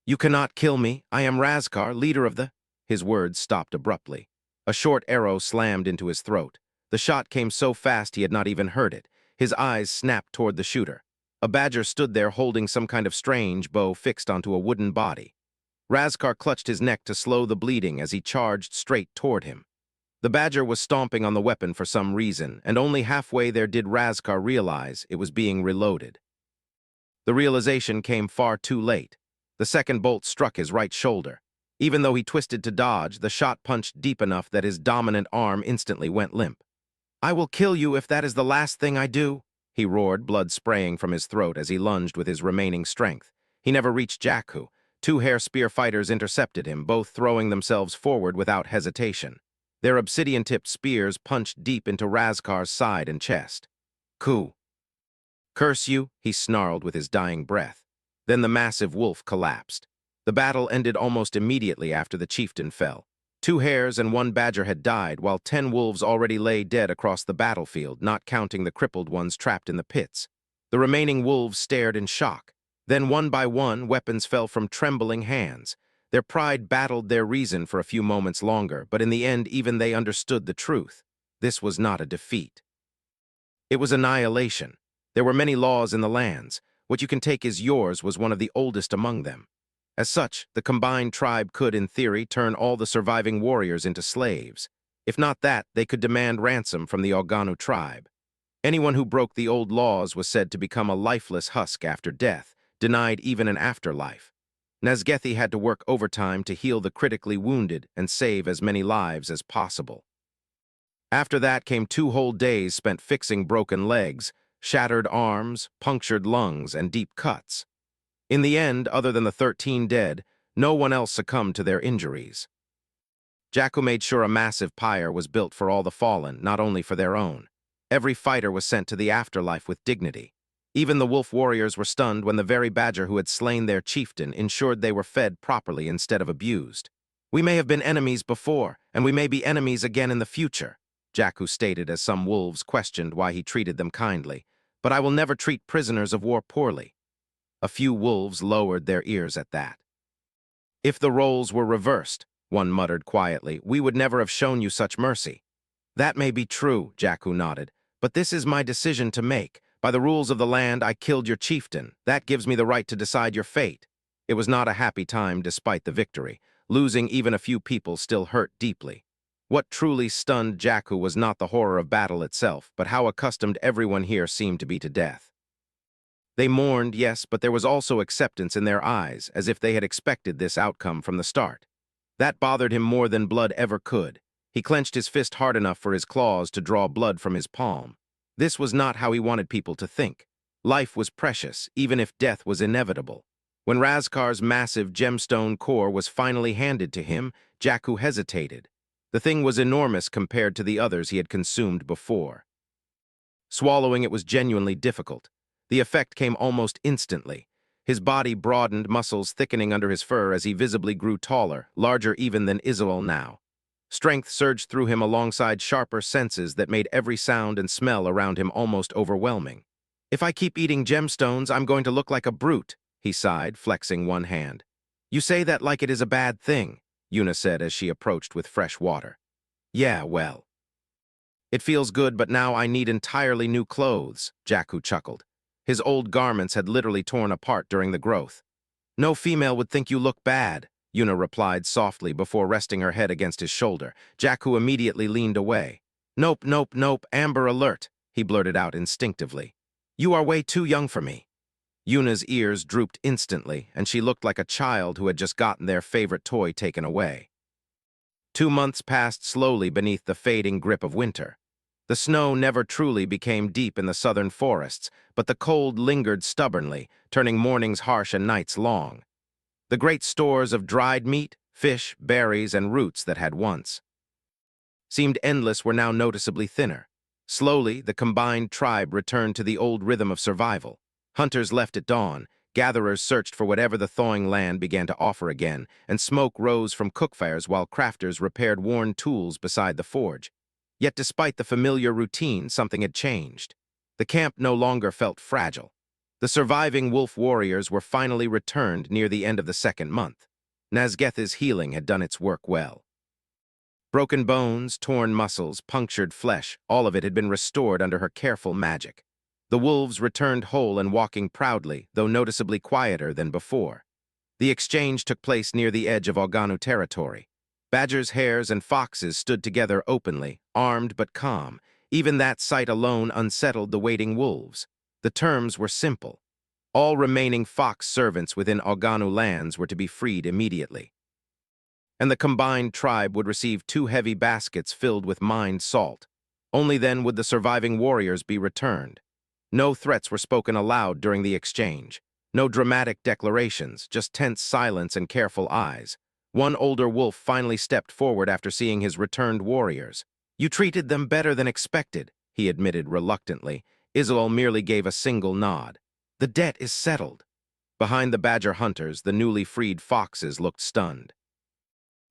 Speaker 1: You cannot kill me. I am Razkar, leader of the... His words stopped abruptly. A short arrow slammed into his throat. The shot came so fast he had not even heard it. His eyes snapped toward the shooter. A badger stood there holding some kind of strange bow fixed onto a wooden body. Razkar clutched his neck to slow the bleeding as he charged straight toward him. The badger was stomping on the weapon for some reason, and only halfway there did Razkar realize it was being reloaded. The realization came far too late. The second bolt struck his right shoulder. Even though he twisted to dodge, the shot punched deep enough that his dominant arm instantly went limp. I will kill you if that is the last thing I do, he roared, blood spraying from his throat as he lunged with his remaining strength. He never reached Jackhu. 2 hare spear fighters intercepted him, both throwing themselves forward without hesitation. Their obsidian-tipped spears punched deep into Razkar's side and chest. "Ku! Curse you," he snarled with his dying breath. Then the massive wolf collapsed. The battle ended almost immediately after the chieftain fell. 2 hares and 1 badger had died, while 10 wolves already lay dead across the battlefield, not counting the crippled ones trapped in the pits. The remaining wolves stared in shock. Then, one by one, weapons fell from trembling hands. Their pride battled their reason for a few moments longer, but in the end even they understood the truth. This was not a defeat. It was annihilation. There were many laws in the lands. What you can take as yours was one of the oldest among them. As such, the combined tribe could, in theory, turn all the surviving warriors into slaves. If not that, they could demand ransom from the Organu tribe. Anyone who broke the old laws was said to become a lifeless husk after death, denied even an afterlife. Nazgethi had to work overtime to heal the critically wounded and save as many lives as possible. After that came 2 whole days spent fixing broken legs, shattered arms, punctured lungs, and deep cuts. In the end, other than the 13 dead, no one else succumbed to their injuries. Jackhu made sure a massive pyre was built for all the fallen, not only for their own. Every fighter was sent to the afterlife with dignity. Even the wolf warriors were stunned when the very badger who had slain their chieftain ensured they were fed properly instead of abused. "We may have been enemies before, and we may be enemies again in the future," Jackhu stated as some wolves questioned why he treated them kindly. "But I will never treat prisoners of war poorly." A few wolves lowered their ears at that. "If the roles were reversed," one muttered quietly, "we would never have shown you such mercy." "That may be true," Jackhu nodded, "but this is my decision to make. By the rules of the land, I killed your chieftain. That gives me the right to decide your fate." It was not a happy time despite the victory. Losing even a few people still hurt deeply. What truly stunned Jackhu was not the horror of battle itself, but how accustomed everyone here seemed to be to death. They mourned, yes, but there was also acceptance in their eyes, as if they had expected this outcome from the start. That bothered him more than blood ever could. He clenched his fist hard enough for his claws to draw blood from his palm. This was not how he wanted people to think. Life was precious, even if death was inevitable. When Razkar's massive gemstone core was finally handed to him, Jackhu hesitated. The thing was enormous compared to the others he had consumed before. Swallowing it was genuinely difficult. The effect came almost instantly. His body broadened, muscles thickening under his fur as he visibly grew taller, larger even than Isolde now. Strength surged through him alongside sharper senses that made every sound and smell around him almost overwhelming. "If I keep eating gemstones, I'm going to look like a brute," he sighed, flexing one hand. "You say that like it is a bad thing," Yuna said as she approached with fresh water. "Yeah, well. It feels good, but now I need entirely new clothes," Jackhu chuckled. His old garments had literally torn apart during the growth. "No female would think you look bad," Yuna replied softly before resting her head against his shoulder. Jackhu immediately leaned away. "Nope, nope, nope, Amber Alert," he blurted out instinctively. "You are way too young for me." Yuna's ears drooped instantly, and she looked like a child who had just gotten their favorite toy taken away. 2 months passed slowly beneath the fading grip of winter. The snow never truly became deep in the southern forests, but the cold lingered stubbornly, turning mornings harsh and nights long. The great stores of dried meat, fish, berries, and roots that had once seemed endless were now noticeably thinner. Slowly, the combined tribe returned to the old rhythm of survival. Hunters left at dawn, gatherers searched for whatever the thawing land began to offer again, and smoke rose from cookfires while crafters repaired worn tools beside the forge. Yet despite the familiar routine, something had changed. The camp no longer felt fragile. The surviving wolf warriors were finally returned near the end of the 2nd month. Nazgethi's healing had done its work well. Broken bones, torn muscles, punctured flesh, all of it had been restored under her careful magic. The wolves returned whole and walking proudly, though noticeably quieter than before. The exchange took place near the edge of Organu territory. Badgers, hares, and foxes stood together openly, armed but calm. Even that sight alone unsettled the waiting wolves. The terms were simple. All remaining fox servants within Organu lands were to be freed immediately. And the combined tribe would receive 2 heavy baskets filled with mined salt. Only then would the surviving warriors be returned. No threats were spoken aloud during the exchange. No dramatic declarations, just tense silence and careful eyes. One older wolf finally stepped forward after seeing his returned warriors. "You treated them better than expected," he admitted reluctantly. Israel merely gave a single nod. "The debt is settled." Behind the badger hunters, the newly freed foxes looked stunned.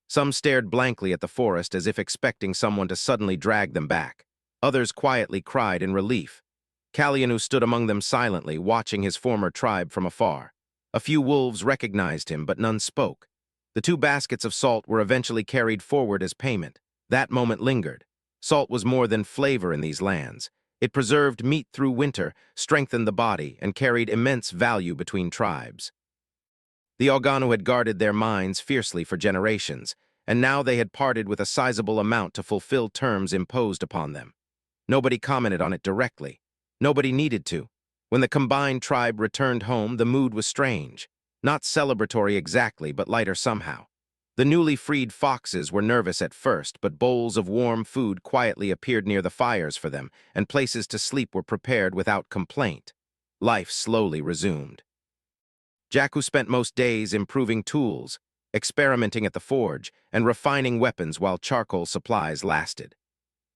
Speaker 1: Some stared blankly at the forest as if expecting someone to suddenly drag them back. Others quietly cried in relief. Kalianu stood among them silently, watching his former tribe from afar. A few wolves recognized him, but none spoke. The 2 baskets of salt were eventually carried forward as payment. That moment lingered. Salt was more than flavor in these lands. It preserved meat through winter, strengthened the body, and carried immense value between tribes. The Oganu had guarded their mines fiercely for generations, and now they had parted with a sizable amount to fulfill terms imposed upon them. Nobody commented on it directly. Nobody needed to. When the combined tribe returned home, the mood was strange. Not celebratory exactly, but lighter somehow. The newly freed foxes were nervous at first, but bowls of warm food quietly appeared near the fires for them, and places to sleep were prepared without complaint. Life slowly resumed. Jackhu spent most days improving tools, experimenting at the forge, and refining weapons while charcoal supplies lasted.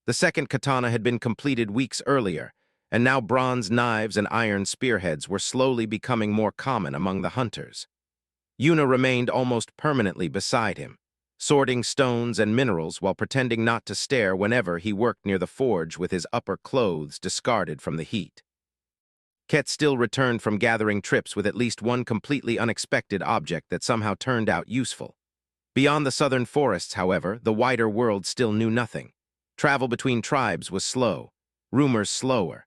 Speaker 1: The second katana had been completed weeks earlier, and now bronze knives and iron spearheads were slowly becoming more common among the hunters. Yuna remained almost permanently beside him, sorting stones and minerals while pretending not to stare whenever he worked near the forge with his upper clothes discarded from the heat. Ket still returned from gathering trips with at least one completely unexpected object that somehow turned out useful. Beyond the southern forests, however, the wider world still knew nothing. Travel between tribes was slow, rumors slower,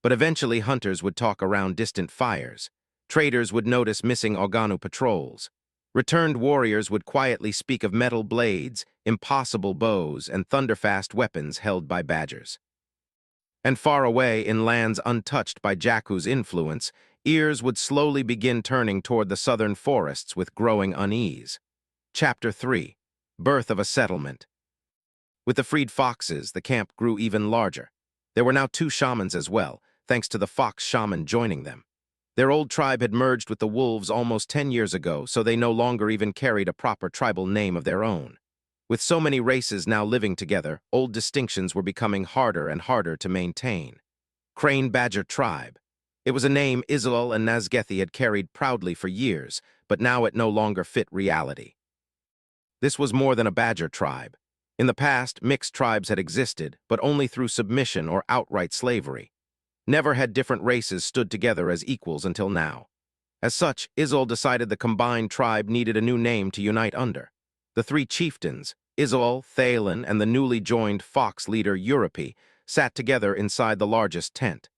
Speaker 1: but eventually hunters would talk around distant fires. Traders would notice missing Oganu patrols. Returned warriors would quietly speak of metal blades, impossible bows, and thunderfast weapons held by badgers. And far away, in lands untouched by Jackhu's influence, ears would slowly begin turning toward the southern forests with growing unease. Chapter 3. Birth of a Settlement. With the freed foxes, the camp grew even larger. There were now 2 shamans as well, thanks to the fox shaman joining them. Their old tribe had merged with the wolves almost 10 years ago, so they no longer even carried a proper tribal name of their own. With so many races now living together, old distinctions were becoming harder and harder to maintain. Crane Badger Tribe. It was a name Israel and Nazgethi had carried proudly for years, but now it no longer fit reality. This was more than a badger tribe. In the past, mixed tribes had existed, but only through submission or outright slavery. Never had different races stood together as equals until now. As such, Israel decided the combined tribe needed a new name to unite under. The 3 chieftains, Israel, Thalen, and the newly joined fox leader Europe, sat together inside the largest tent.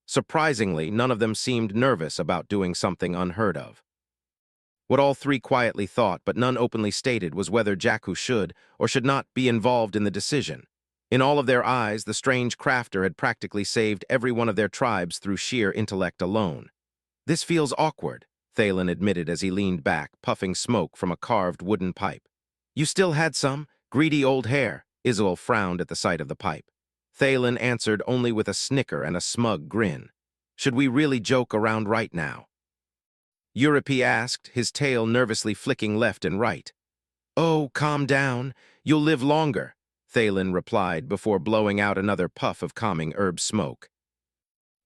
Speaker 1: Surprisingly, none of them seemed nervous about doing something unheard of. What all 3 quietly thought, but none openly stated, was whether Jackhu should or should not be involved in the decision. In all of their eyes, the strange crafter had practically saved every one of their tribes through sheer intellect alone. "This feels awkward," Thalen admitted as he leaned back, puffing smoke from a carved wooden pipe. "You still had some? Greedy old hare." Israel frowned at the sight of the pipe. Thalen answered only with a snicker and a smug grin. "Should we really joke around right now?" Europe asked, his tail nervously flicking left and right. "Oh, calm down. You'll live longer," Thalen replied before blowing out another puff of calming herb smoke.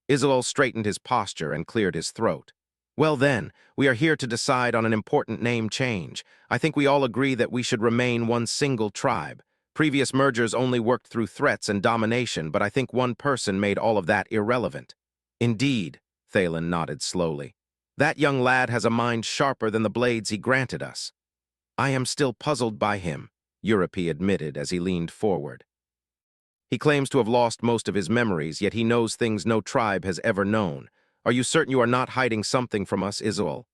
Speaker 1: Israel straightened his posture and cleared his throat. "Well then, we are here to decide on an important name change. I think we all agree that we should remain one single tribe. Previous mergers only worked through threats and domination, but I think one person made all of that irrelevant." "Indeed," Thalen nodded slowly. "That young lad has a mind sharper than the blades he granted us." "I am still puzzled by him," Europe admitted as he leaned forward. "He claims to have lost most of his memories, yet he knows things no tribe has ever known. Are you certain you are not hiding something from us, Israel?"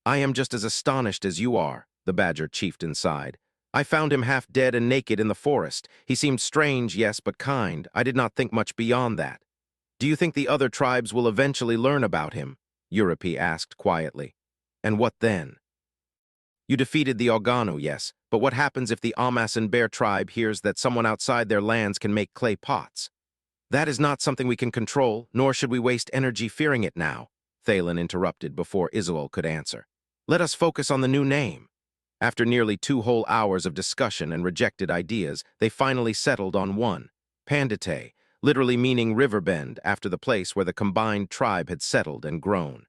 Speaker 1: "I am just as astonished as you are," the badger chieftain sighed. "I found him half dead and naked in the forest. He seemed strange, yes, but kind. I did not think much beyond that." "Do you think the other tribes will eventually learn about him?" Europe asked quietly. "And what then?" "You defeated the Oganu, yes, but what happens if the Amas and Bear tribe hears that someone outside their lands can make clay pots?" "That is not something we can control, nor should we waste energy fearing it now," Thalen interrupted before Israel could answer. "Let us focus on the new name." After nearly 2 whole hours of discussion and rejected ideas, they finally settled on one, Pandetei, literally meaning river bend after the place where the combined tribe had settled and grown.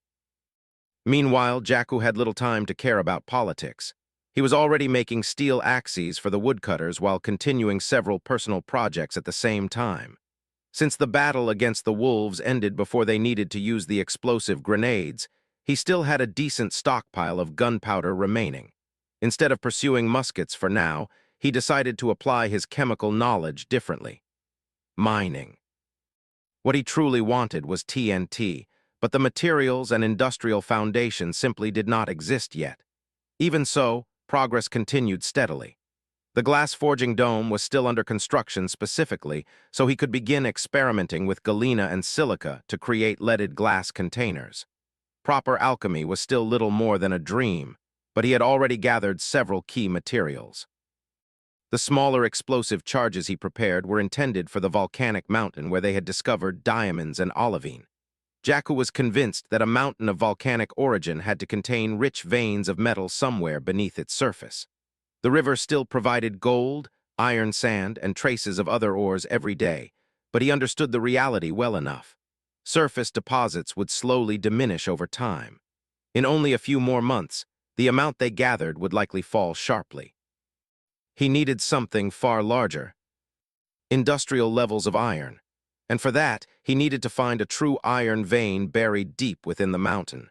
Speaker 1: Meanwhile, Jackhu had little time to care about politics. He was already making steel axes for the woodcutters while continuing several personal projects at the same time. Since the battle against the wolves ended before they needed to use the explosive grenades, he still had a decent stockpile of gunpowder remaining. Instead of pursuing muskets for now, he decided to apply his chemical knowledge differently. Mining. What he truly wanted was TNT, but the materials and industrial foundation simply did not exist yet. Even so, progress continued steadily. The glass forging dome was still under construction specifically, so he could begin experimenting with galena and silica to create leaded glass containers. Proper alchemy was still little more than a dream, but he had already gathered several key materials. The smaller explosive charges he prepared were intended for the volcanic mountain where they had discovered diamonds and olivine. Jackhu was convinced that a mountain of volcanic origin had to contain rich veins of metal somewhere beneath its surface. The river still provided gold, iron sand, and traces of other ores every day, but he understood the reality well enough. Surface deposits would slowly diminish over time. In only a few more months, the amount they gathered would likely fall sharply. He needed something far larger, industrial levels of iron, and for that, he needed to find a true iron vein buried deep within the mountain.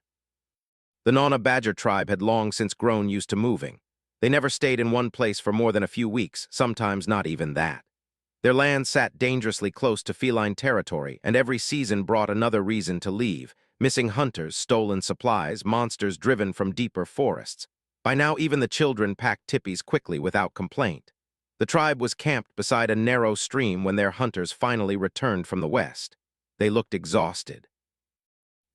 Speaker 1: The Nana Badger tribe had long since grown used to moving. They never stayed in one place for more than a few weeks, sometimes not even that. Their land sat dangerously close to feline territory, and every season brought another reason to leave: missing hunters, stolen supplies, monsters driven from deeper forests. By now, even the children packed tippies quickly without complaint. The tribe was camped beside a narrow stream when their hunters finally returned from the west. They looked exhausted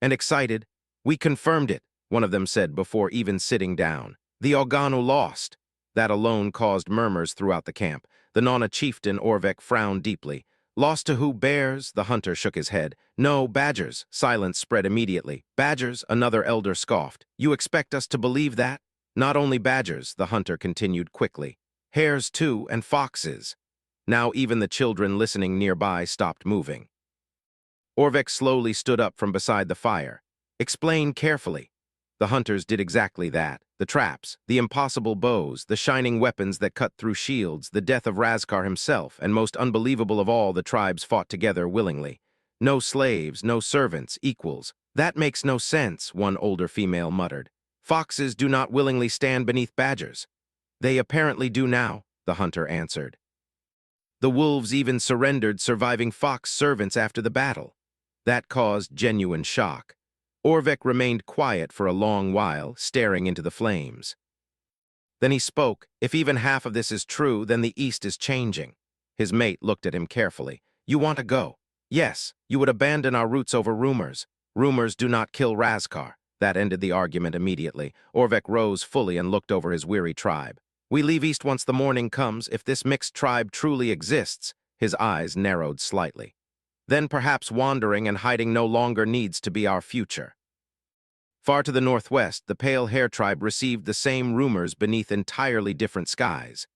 Speaker 1: and excited. "We confirmed it," one of them said before even sitting down. "The Oganu lost." That alone caused murmurs throughout the camp. The Nana chieftain Orvek frowned deeply. "Lost to who? Bears?" The hunter shook his head. "No, badgers." Silence spread immediately. "Badgers?" Another elder scoffed. "You expect us to believe that?" "Not only badgers," the hunter continued quickly. "Hares too, and foxes." Now even the children listening nearby stopped moving. Orvek slowly stood up from beside the fire. "Explain carefully." The hunters did exactly that. The traps, the impossible bows, the shining weapons that cut through shields, the death of Razkar himself, and most unbelievable of all, the tribes fought together willingly. "No slaves, no servants, equals." "That makes no sense," one older female muttered. "Foxes do not willingly stand beneath badgers." "They apparently do now," the hunter answered. "The wolves even surrendered surviving fox servants after the battle." That caused genuine shock. Orvek remained quiet for a long while, staring into the flames. Then he spoke. "If even half of this is true, then the East is changing." His mate looked at him carefully. "You want to go?" "Yes, you would abandon our roots over rumors." "Rumors do not kill Razkar." That ended the argument immediately. Orvek rose fully and looked over his weary tribe. "We leave East once the morning comes. If this mixed tribe truly exists," his eyes narrowed slightly, "then perhaps wandering and hiding no longer needs to be our future." Far to the northwest, the Pale Hair tribe received the same rumors beneath entirely different skies.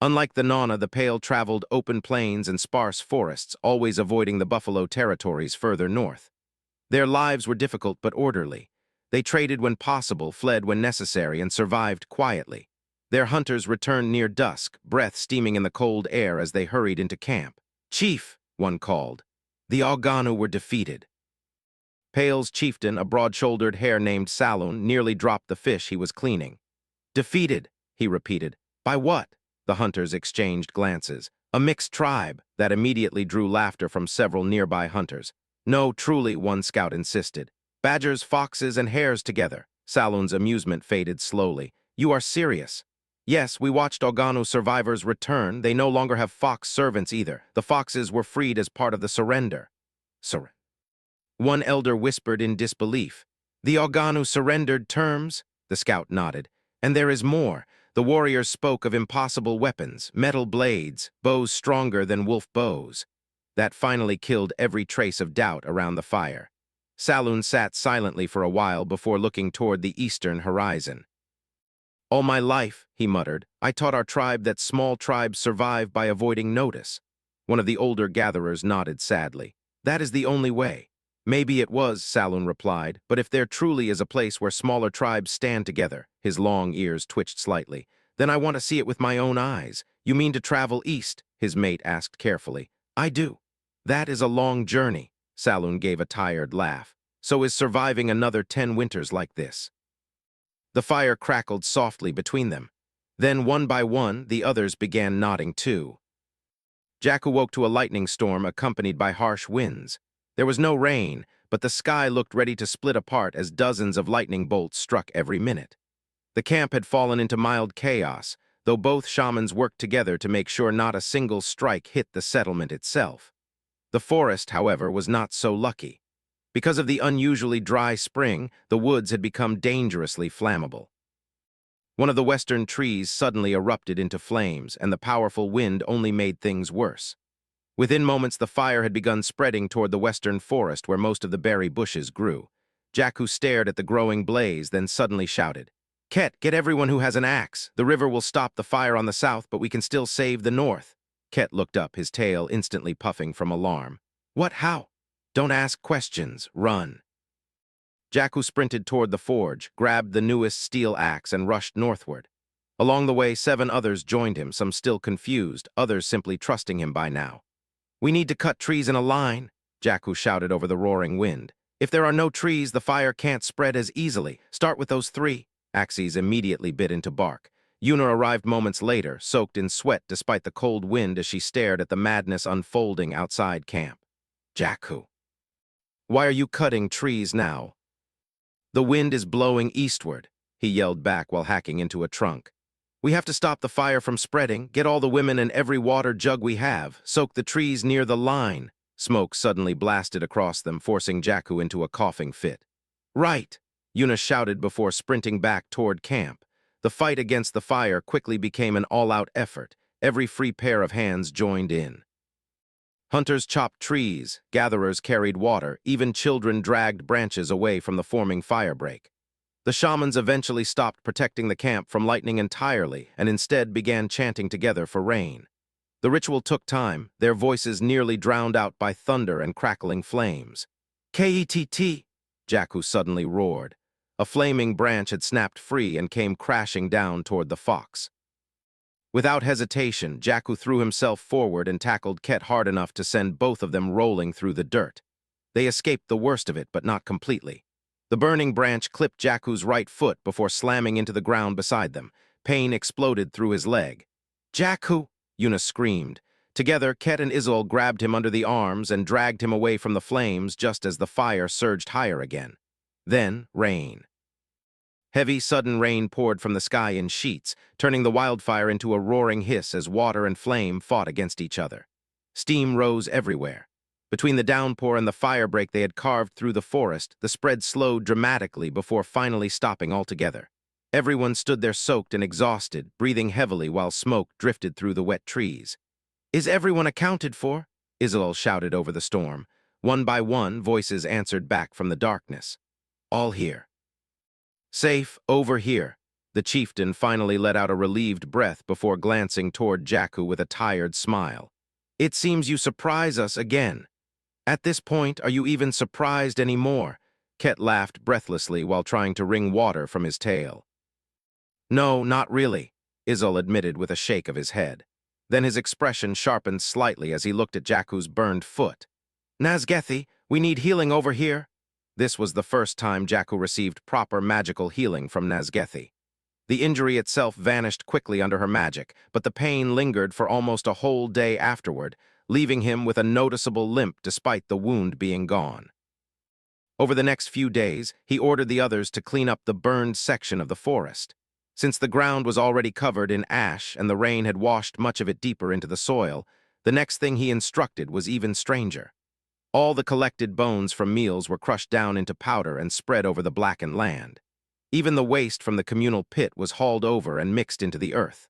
Speaker 1: Unlike the Nana, the Pale traveled open plains and sparse forests, always avoiding the buffalo territories further north. Their lives were difficult but orderly. They traded when possible, fled when necessary, and survived quietly. Their hunters returned near dusk, breath steaming in the cold air as they hurried into camp. "Chief," one called. "The Oganu were defeated." Pale's chieftain, a broad-shouldered hare named Saloon, nearly dropped the fish he was cleaning. "Defeated," he repeated. "By what?" The hunters exchanged glances. "A mixed tribe." That immediately drew laughter from several nearby hunters. "No, truly," one scout insisted. "Badgers, foxes, and hares together." Saloon's amusement faded slowly. "You are serious?" "Yes, we watched Oganu survivors return. They no longer have fox servants either. The foxes were freed as part of the surrender." Surrender. One elder whispered in disbelief. "The Oganu surrendered terms?" The scout nodded. "And there is more." The warriors spoke of impossible weapons, metal blades, bows stronger than wolf bows. That finally killed every trace of doubt around the fire. Saloon sat silently for a while before looking toward the eastern horizon. All my life, he muttered, I taught our tribe that small tribes survive by avoiding notice. One of the older gatherers nodded sadly. That is the only way. Maybe it was, Saloon replied, but if there truly is a place where smaller tribes stand together, his long ears twitched slightly, then I want to see it with my own eyes. You mean to travel east? His mate asked carefully. I do. That is a long journey. Saloon gave a tired laugh. So is surviving another 10 winters like this. The fire crackled softly between them. Then, one by one, the others began nodding too. Jackhu woke to a lightning storm accompanied by harsh winds. There was no rain, but the sky looked ready to split apart as dozens of lightning bolts struck every minute. The camp had fallen into mild chaos, though both shamans worked together to make sure not a single strike hit the settlement itself. The forest, however, was not so lucky. Because of the unusually dry spring, the woods had become dangerously flammable. One of the western trees suddenly erupted into flames, and the powerful wind only made things worse. Within moments, the fire had begun spreading toward the western forest where most of the berry bushes grew. Jackhu stared at the growing blaze, then suddenly shouted, Ket, get everyone who has an axe. The river will stop the fire on the south, but we can still save the north. Ket looked up, his tail instantly puffing from alarm. What, how? Don't ask questions, run. Jackhu sprinted toward the forge, grabbed the newest steel axe, and rushed northward. Along the way, 7 others joined him, some still confused, others simply trusting him by now. We need to cut trees in a line, Jackhu shouted over the roaring wind. If there are no trees, the fire can't spread as easily. Start with those 3. Axes immediately bit into bark. Una arrived moments later, soaked in sweat despite the cold wind as she stared at the madness unfolding outside camp. Jackhu. Why are you cutting trees now? The wind is blowing eastward, he yelled back while hacking into a trunk. We have to stop the fire from spreading, get all the women and every water jug we have, soak the trees near the line. Smoke suddenly blasted across them, forcing Jackhu into a coughing fit. Right, Una shouted before sprinting back toward camp. The fight against the fire quickly became an all-out effort. Every free pair of hands joined in. Hunters chopped trees, gatherers carried water, even children dragged branches away from the forming firebreak. The shamans eventually stopped protecting the camp from lightning entirely and instead began chanting together for rain. The ritual took time, their voices nearly drowned out by thunder and crackling flames. K-E-T-T, Jackhu suddenly roared. A flaming branch had snapped free and came crashing down toward the fox. Without hesitation, Jackhu threw himself forward and tackled Ket hard enough to send both of them rolling through the dirt. They escaped the worst of it, but not completely. The burning branch clipped Jackhu's right foot before slamming into the ground beside them. Pain exploded through his leg. Jackhu! Una screamed. Together, Ket and Isolde grabbed him under the arms and dragged him away from the flames just as the fire surged higher again. Then, rain. Heavy, sudden rain poured from the sky in sheets, turning the wildfire into a roaring hiss as water and flame fought against each other. Steam rose everywhere. Between the downpour and the firebreak they had carved through the forest, the spread slowed dramatically before finally stopping altogether. Everyone stood there soaked and exhausted, breathing heavily while smoke drifted through the wet trees. Is everyone accounted for? Isolde shouted over the storm. One by one, voices answered back from the darkness. All here. Safe, over here. The chieftain finally let out a relieved breath before glancing toward Jackhu with a tired smile. It seems you surprise us again. At this point, are you even surprised anymore? Ket laughed breathlessly while trying to wring water from his tail. No, not really, Isolde admitted with a shake of his head. Then his expression sharpened slightly as he looked at Jackhu's burned foot. Nazgethi, we need healing over here. This was the first time Jackhu received proper magical healing from Nazgethi. The injury itself vanished quickly under her magic, but the pain lingered for almost a whole day afterward, leaving him with a noticeable limp despite the wound being gone. Over the next few days, he ordered the others to clean up the burned section of the forest. Since the ground was already covered in ash and the rain had washed much of it deeper into the soil, the next thing he instructed was even stranger. All the collected bones from meals were crushed down into powder and spread over the blackened land. Even the waste from the communal pit was hauled over and mixed into the earth.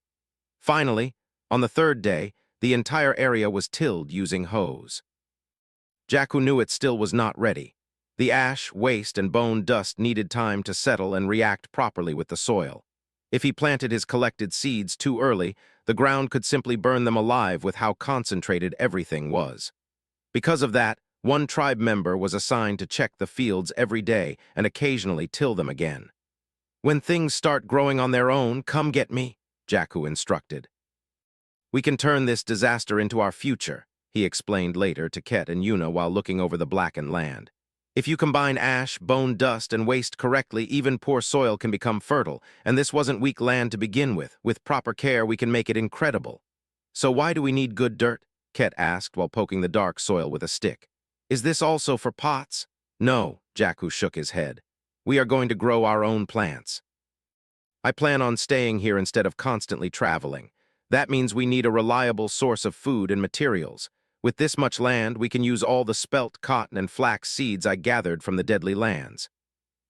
Speaker 1: Finally, on the 3rd day, the entire area was tilled using hoes. Jackhu knew it still was not ready. The ash, waste, and bone dust needed time to settle and react properly with the soil. If he planted his collected seeds too early, the ground could simply burn them alive with how concentrated everything was. Because of that, one tribe member was assigned to check the fields every day and occasionally till them again. "When things start growing on their own, come get me," Jackhu instructed. "We can turn this disaster into our future," he explained later to Ket and Yuna while looking over the blackened land. "If you combine ash, bone dust, and waste correctly, even poor soil can become fertile, and this wasn't weak land to begin with. With proper care, we can make it incredible." "So why do we need good dirt?" Ket asked while poking the dark soil with a stick. "Is this also for pots?" "No," Jackhu shook his head. "We are going to grow our own plants. I plan on staying here instead of constantly traveling. That means we need a reliable source of food and materials. With this much land, we can use all the spelt, cotton, and flax seeds I gathered from the deadly lands."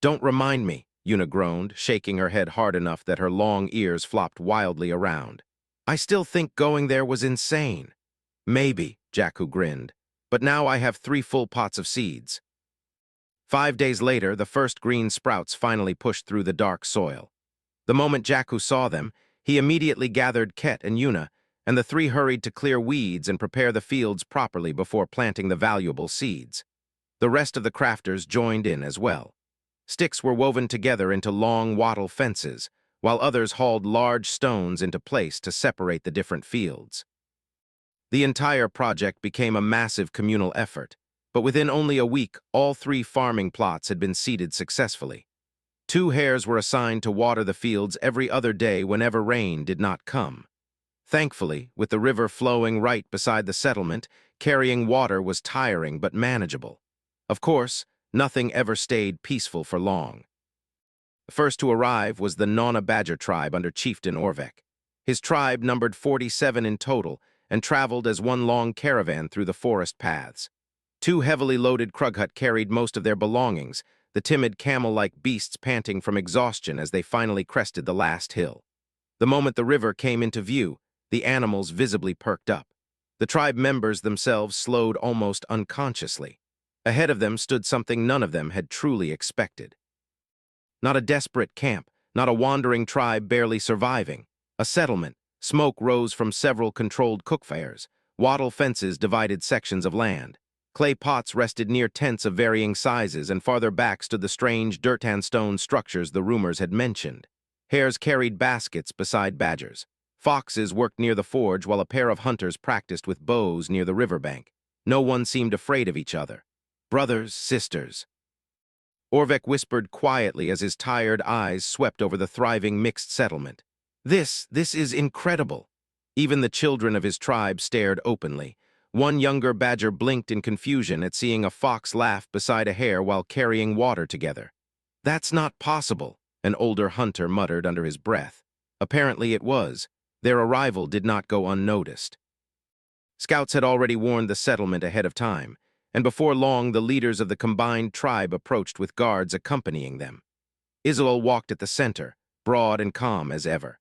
Speaker 1: "Don't remind me," Yuna groaned, shaking her head hard enough that her long ears flopped wildly around. "I still think going there was insane." "Maybe," Jackhu grinned, "but now I have 3 full pots of seeds." 5 days later, the first green sprouts finally pushed through the dark soil. The moment Jackhu saw them, he immediately gathered Ket and Yuna, and the 3 hurried to clear weeds and prepare the fields properly before planting the valuable seeds. The rest of the crafters joined in as well. Sticks were woven together into long wattle fences, while others hauled large stones into place to separate the different fields. The entire project became a massive communal effort, but within only a week, all 3 farming plots had been seeded successfully. 2 hares were assigned to water the fields every other day whenever rain did not come. Thankfully, with the river flowing right beside the settlement, carrying water was tiring but manageable. Of course, nothing ever stayed peaceful for long. The first to arrive was the Nona Badger tribe under Chieftain Orvek. His tribe numbered 47 in total and traveled as one long caravan through the forest paths. 2 heavily loaded Krughut carried most of their belongings, the timid camel-like beasts panting from exhaustion as they finally crested the last hill. The moment the river came into view, the animals visibly perked up. The tribe members themselves slowed almost unconsciously. Ahead of them stood something none of them had truly expected. Not a desperate camp, not a wandering tribe barely surviving. A settlement. Smoke rose from several controlled cookfires. Wattle fences divided sections of land. Clay pots rested near tents of varying sizes, and farther back stood the strange dirt and stone structures the rumors had mentioned. Hares carried baskets beside badgers. Foxes worked near the forge while a pair of hunters practiced with bows near the riverbank. No one seemed afraid of each other. Brothers, sisters. Orvek whispered quietly as his tired eyes swept over the thriving mixed settlement. This is incredible." Even the children of his tribe stared openly. One younger badger blinked in confusion at seeing a fox laugh beside a hare while carrying water together. "That's not possible," an older hunter muttered under his breath. Apparently it was. Their arrival did not go unnoticed. Scouts had already warned the settlement ahead of time, and before long the leaders of the combined tribe approached with guards accompanying them. Isilol walked at the center, broad and calm as ever.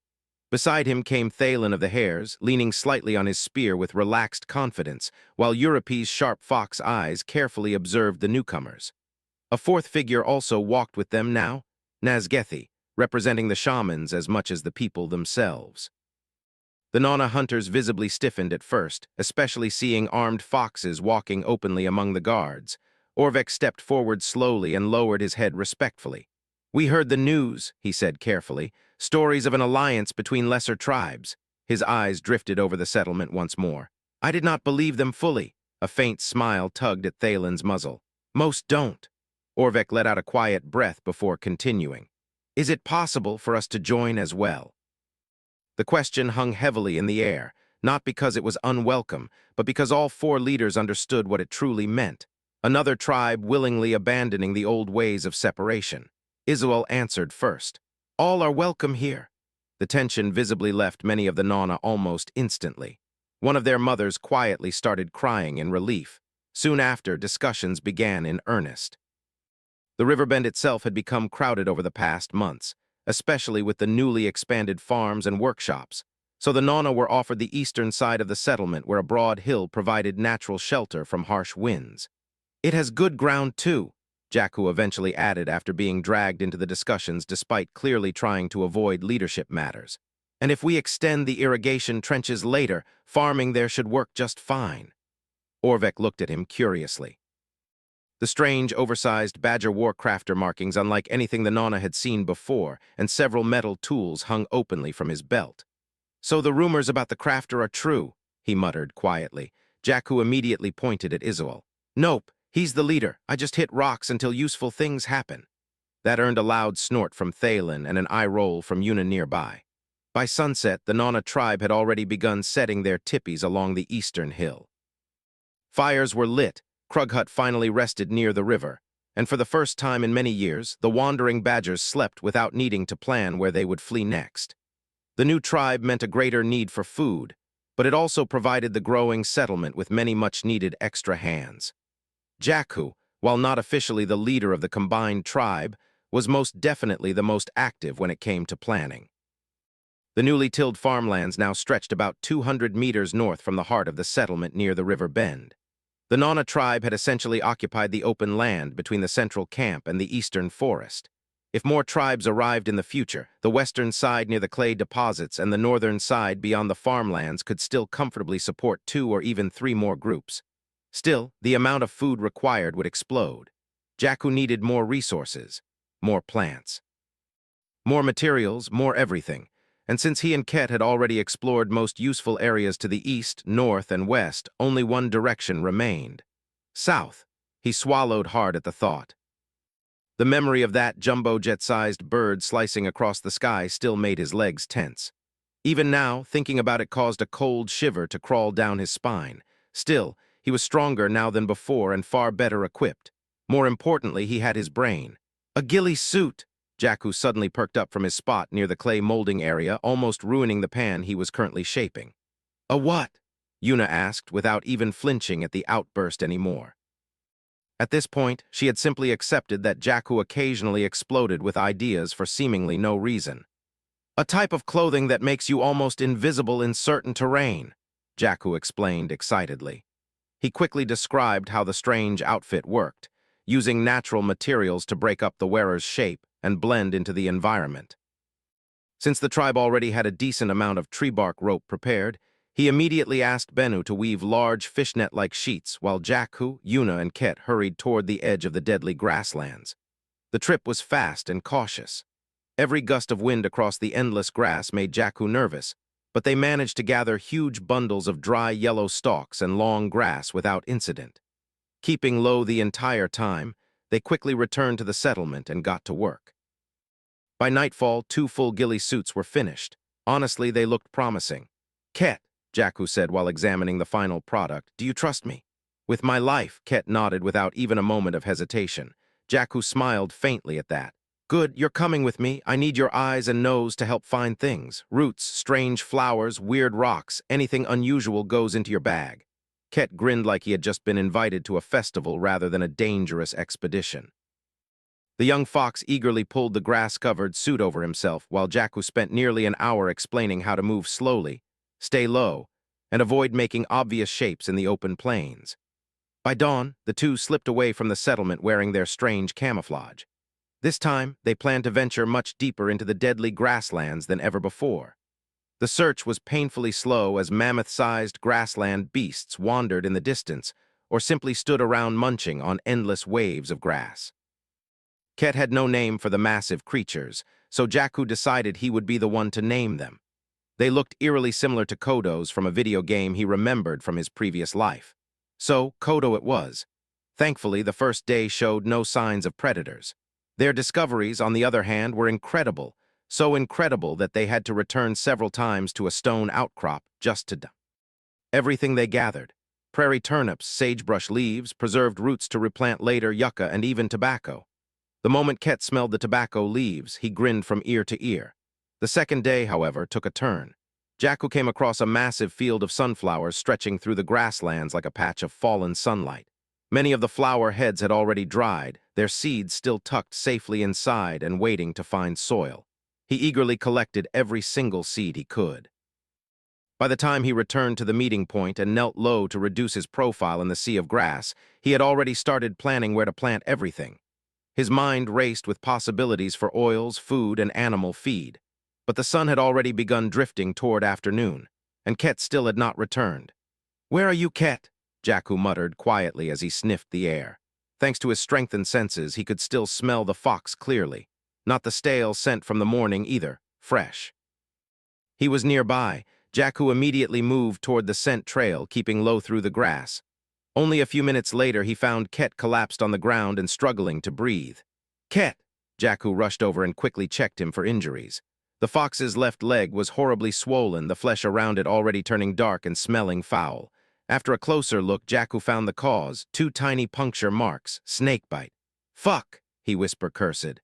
Speaker 1: Beside him came Thalen of the Hares, leaning slightly on his spear with relaxed confidence, while Europe's sharp fox eyes carefully observed the newcomers. A 4th figure also walked with them now, Nazgethi, representing the shamans as much as the people themselves. The Nona hunters visibly stiffened at first, especially seeing armed foxes walking openly among the guards. Orvek stepped forward slowly and lowered his head respectfully. "We heard the news," he said carefully, "stories of an alliance between lesser tribes." His eyes drifted over the settlement once more. "I did not believe them fully." A faint smile tugged at Thalen's muzzle. "Most don't." Orvek let out a quiet breath before continuing. "Is it possible for us to join as well?" The question hung heavily in the air, not because it was unwelcome, but because all 4 leaders understood what it truly meant. Another tribe willingly abandoning the old ways of separation. Isilol answered first. "All are welcome here." The tension visibly left many of the Nona almost instantly. One of their mothers quietly started crying in relief. Soon after, discussions began in earnest. The riverbend itself had become crowded over the past months, especially with the newly expanded farms and workshops, so the Nona were offered the eastern side of the settlement where a broad hill provided natural shelter from harsh winds. "It has good ground too," Jackhu eventually added after being dragged into the discussions despite clearly trying to avoid leadership matters. And if we extend the irrigation trenches later, farming there should work just fine. Orvek looked at him curiously. The strange, oversized Badger Warcrafter markings unlike anything the Nana had seen before, and several metal tools hung openly from his belt. "So the rumors about the crafter are true," he muttered quietly. Jackhu immediately pointed at Izual. "Nope, he's the leader. I just hit rocks until useful things happen." That earned a loud snort from Thalen and an eye roll from Yuna nearby. By sunset, the Nana tribe had already begun setting their tipis along the eastern hill. Fires were lit. Krughut finally rested near the river, and for the first time in many years, the wandering badgers slept without needing to plan where they would flee next. The new tribe meant a greater need for food, but it also provided the growing settlement with many much-needed extra hands. Jackhu, while not officially the leader of the combined tribe, was most definitely the most active when it came to planning. The newly tilled farmlands now stretched about 200 meters north from the heart of the settlement near the river bend. The Nana tribe had essentially occupied the open land between the central camp and the eastern forest. If more tribes arrived in the future, the western side near the clay deposits and the northern side beyond the farmlands could still comfortably support 2 or even 3 more groups. Still, the amount of food required would explode. Jackhu needed more resources, more plants, more materials, more everything. And since he and Ket had already explored most useful areas to the east, north, and west, only one direction remained. South. He swallowed hard at the thought. The memory of that jumbo jet-sized bird slicing across the sky still made his legs tense. Even now, thinking about it caused a cold shiver to crawl down his spine. Still, he was stronger now than before and far better equipped. More importantly, he had his brain. A ghillie suit! Jackhu suddenly perked up from his spot near the clay molding area, almost ruining the pan he was currently shaping. "A what?" Yuna asked, without even flinching at the outburst anymore. At this point, she had simply accepted that Jackhu occasionally exploded with ideas for seemingly no reason. "A type of clothing that makes you almost invisible in certain terrain," Jackhu explained excitedly. He quickly described how the strange outfit worked, using natural materials to break up the wearer's shape and blend into the environment. Since the tribe already had a decent amount of tree bark rope prepared, he immediately asked Bennu to weave large fishnet-like sheets while Jackhu, Yuna, and Ket hurried toward the edge of the deadly grasslands. The trip was fast and cautious. Every gust of wind across the endless grass made Jackhu nervous, but they managed to gather huge bundles of dry yellow stalks and long grass without incident. Keeping low the entire time, they quickly returned to the settlement and got to work. By nightfall, 2 full ghillie suits were finished. Honestly, they looked promising. "Ket," Jackhu said while examining the final product, "do you trust me?" "With my life," Ket nodded without even a moment of hesitation. Jackhu smiled faintly at that. "Good, you're coming with me. I need your eyes and nose to help find things. Roots, strange flowers, weird rocks, anything unusual goes into your bag." Ket grinned like he had just been invited to a festival rather than a dangerous expedition. The young fox eagerly pulled the grass-covered suit over himself while Jackhu spent nearly an hour explaining how to move slowly, stay low, and avoid making obvious shapes in the open plains. By dawn, the two slipped away from the settlement wearing their strange camouflage. This time, they planned to venture much deeper into the deadly grasslands than ever before. The search was painfully slow as mammoth-sized grassland beasts wandered in the distance or simply stood around munching on endless waves of grass. Ket had no name for the massive creatures, so Jackhu decided he would be the one to name them. They looked eerily similar to Kodos from a video game he remembered from his previous life. So, Kodo it was. Thankfully, the first day showed no signs of predators. Their discoveries, on the other hand, were incredible, so incredible that they had to return several times to a stone outcrop just to dump everything they gathered. Prairie turnips, sagebrush leaves, preserved roots to replant later, yucca, and even tobacco. The moment Ket smelled the tobacco leaves, he grinned from ear to ear. The second day, however, took a turn. Jackhu came across a massive field of sunflowers stretching through the grasslands like a patch of fallen sunlight. Many of the flower heads had already dried, their seeds still tucked safely inside and waiting to find soil. He eagerly collected every single seed he could. By the time he returned to the meeting point and knelt low to reduce his profile in the sea of grass, he had already started planning where to plant everything. His mind raced with possibilities for oils, food, and animal feed. But the sun had already begun drifting toward afternoon, and Ket still had not returned. "Where are you, Ket?" Jackhu muttered quietly as he sniffed the air. Thanks to his strengthened senses, he could still smell the fox clearly. Not the stale scent from the morning either, fresh. He was nearby. Jackhu immediately moved toward the scent trail, keeping low through the grass. Only a few minutes later, he found Ket collapsed on the ground and struggling to breathe. "Ket!" Jackhu rushed over and quickly checked him for injuries. The fox's left leg was horribly swollen, the flesh around it already turning dark and smelling foul. After a closer look, Jackhu found the cause, 2 tiny puncture marks, snakebite. "Fuck!" he whispered, cursed.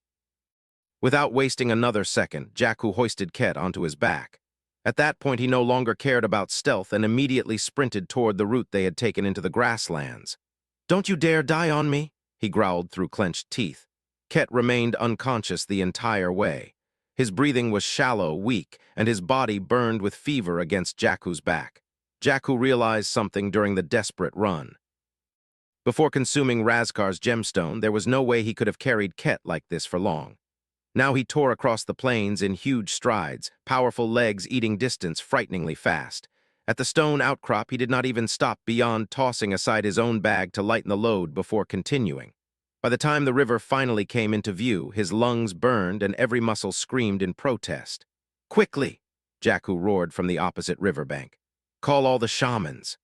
Speaker 1: Without wasting another second, Jackhu hoisted Ket onto his back. At that point, he no longer cared about stealth and immediately sprinted toward the route they had taken into the grasslands. "Don't you dare die on me," he growled through clenched teeth. Ket remained unconscious the entire way. His breathing was shallow, weak, and his body burned with fever against Jackhu's back. Jackhu realized something during the desperate run. Before consuming Razkar's gemstone, there was no way he could have carried Ket like this for long. Now he tore across the plains in huge strides, powerful legs eating distance frighteningly fast. At the stone outcrop, he did not even stop beyond tossing aside his own bag to lighten the load before continuing. By the time the river finally came into view, his lungs burned and every muscle screamed in protest. "Quickly!" Jackhu roared from the opposite riverbank. "Call all the shamans."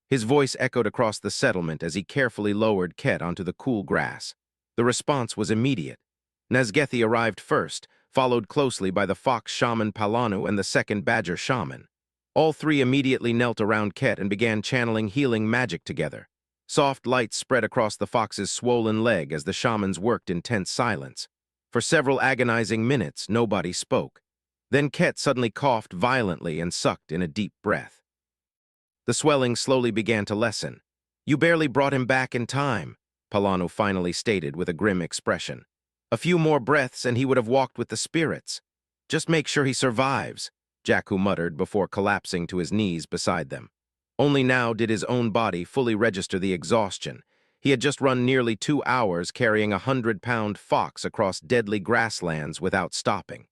Speaker 1: His voice echoed across the settlement as he carefully lowered Ket onto the cool grass. The response was immediate. Nazgethi arrived first, followed closely by the fox shaman Palanu and the second badger shaman. All 3 immediately knelt around Ket and began channeling healing magic together. Soft light spread across the fox's swollen leg as the shamans worked in tense silence. For several agonizing minutes, nobody spoke. Then Ket suddenly coughed violently and sucked in a deep breath. The swelling slowly began to lessen. "You barely brought him back in time," Palanu finally stated with a grim expression. "A few more breaths and he would have walked with the spirits. Just make sure he survives," Jackhu muttered before collapsing to his knees beside them. Only now did his own body fully register the exhaustion. He had just run nearly 2 hours carrying a 100-pound fox across deadly grasslands without stopping.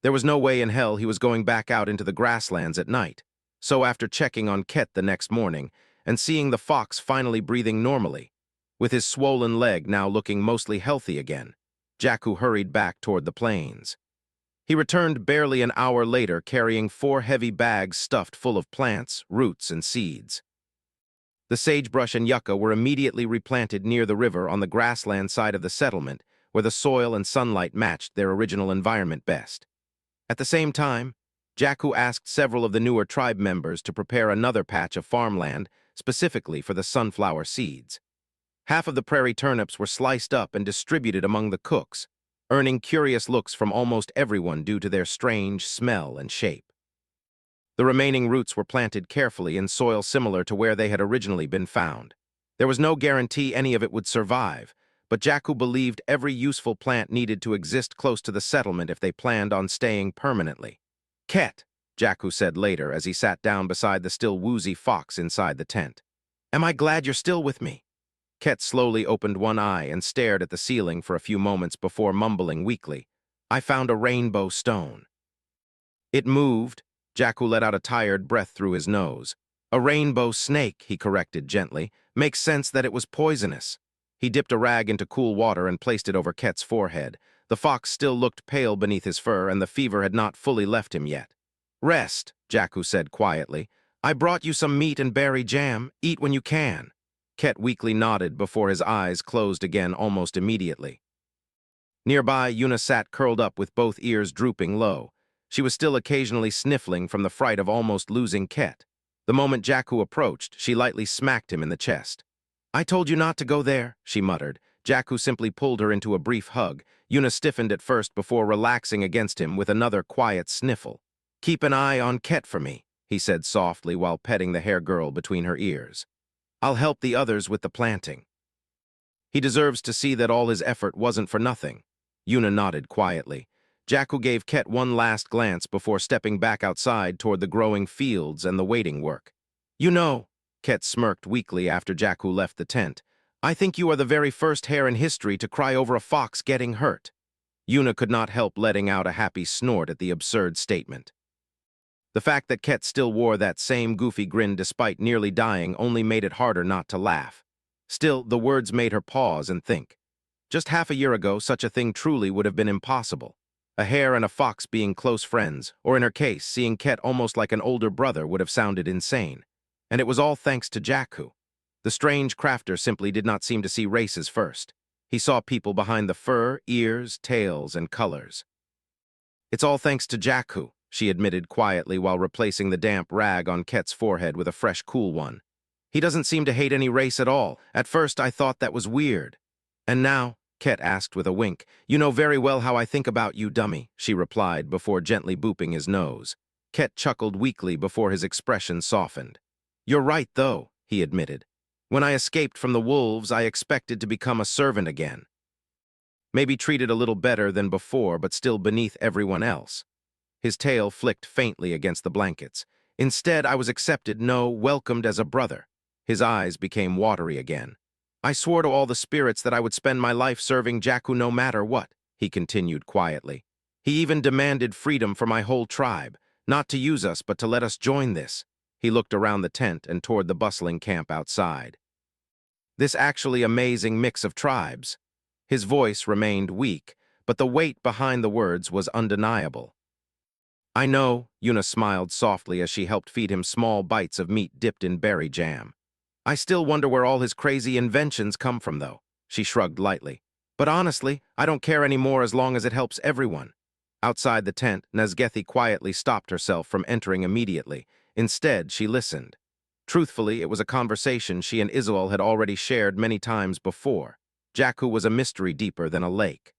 Speaker 1: There was no way in hell he was going back out into the grasslands at night. So after checking on Ket the next morning and seeing the fox finally breathing normally, with his swollen leg now looking mostly healthy again, Jackhu hurried back toward the plains. He returned barely an hour later carrying 4 heavy bags stuffed full of plants, roots, and seeds. The sagebrush and yucca were immediately replanted near the river on the grassland side of the settlement, where the soil and sunlight matched their original environment best. At the same time, Jackhu asked several of the newer tribe members to prepare another patch of farmland specifically for the sunflower seeds. Half of the prairie turnips were sliced up and distributed among the cooks, earning curious looks from almost everyone due to their strange smell and shape. The remaining roots were planted carefully in soil similar to where they had originally been found. There was no guarantee any of it would survive, but Jackhu believed every useful plant needed to exist close to the settlement if they planned on staying permanently. "Ket," Jackhu said later as he sat down beside the still woozy fox inside the tent. "Am I glad you're still with me?" Ket slowly opened one eye and stared at the ceiling for a few moments before mumbling weakly, "I found a rainbow stone." It moved. Jackhu let out a tired breath through his nose. "A rainbow snake," he corrected gently. "Makes sense that it was poisonous." He dipped a rag into cool water and placed it over Ket's forehead. The fox still looked pale beneath his fur, and the fever had not fully left him yet. "Rest," Jackhu said quietly. "I brought you some meat and berry jam. Eat when you can." Ket weakly nodded before his eyes closed again almost immediately. Nearby, Yuna sat curled up with both ears drooping low. She was still occasionally sniffling from the fright of almost losing Ket. The moment Jackhu approached, she lightly smacked him in the chest. "I told you not to go there," she muttered. Jackhu simply pulled her into a brief hug. Yuna stiffened at first before relaxing against him with another quiet sniffle. "Keep an eye on Ket for me," he said softly while petting the hair girl between her ears. "I'll help the others with the planting." "He deserves to see that all his effort wasn't for nothing." Yuna nodded quietly. Jackhu gave Ket one last glance before stepping back outside toward the growing fields and the waiting work. "You know," Ket smirked weakly after Jackhu left the tent, I think you are the very first hare in history to cry over a fox getting hurt. Yuna could not help letting out a happy snort at the absurd statement. The fact that Ket still wore that same goofy grin despite nearly dying only made it harder not to laugh. Still, the words made her pause and think. Just half a year ago, such a thing truly would have been impossible. A hare and a fox being close friends, or in her case, seeing Ket almost like an older brother would have sounded insane. And it was all thanks to Jackhu. The strange crafter simply did not seem to see races first. He saw people behind the fur, ears, tails, and colors. It's all thanks to Jackhu, she admitted quietly while replacing the damp rag on Ket's forehead with a fresh, cool one. He doesn't seem to hate any race at all. At first, I thought that was weird. And now, Ket asked with a wink, you know very well how I think about you, dummy, she replied before gently booping his nose. Ket chuckled weakly before his expression softened. You're right, though, he admitted. When I escaped from the wolves, I expected to become a servant again. Maybe treated a little better than before, but still beneath everyone else. His tail flicked faintly against the blankets. Instead, I was accepted, no, welcomed as a brother. His eyes became watery again. I swore to all the spirits that I would spend my life serving Jackhu no matter what, he continued quietly. He even demanded freedom for my whole tribe, not to use us, but to let us join this. He looked around the tent and toward the bustling camp outside. This actually amazing mix of tribes. His voice remained weak, but the weight behind the words was undeniable. I know, Yuna smiled softly as she helped feed him small bites of meat dipped in berry jam. I still wonder where all his crazy inventions come from, though, she shrugged lightly. But honestly, I don't care anymore as long as it helps everyone. Outside the tent, Nazgethi quietly stopped herself from entering immediately. Instead, she listened. Truthfully, it was a conversation she and Izuel had already shared many times before. Jackhu was a mystery deeper than a lake.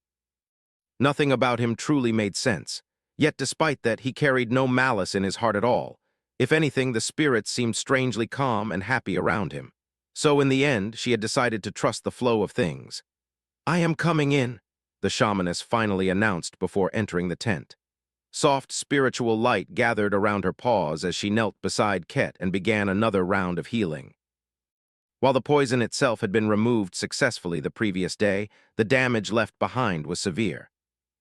Speaker 1: Nothing about him truly made sense. Yet despite that, he carried no malice in his heart at all. If anything, the spirits seemed strangely calm and happy around him. So in the end, she had decided to trust the flow of things. I am coming in, the shamaness finally announced before entering the tent. Soft spiritual light gathered around her paws as she knelt beside Ket and began another round of healing. While the poison itself had been removed successfully the previous day, the damage left behind was severe.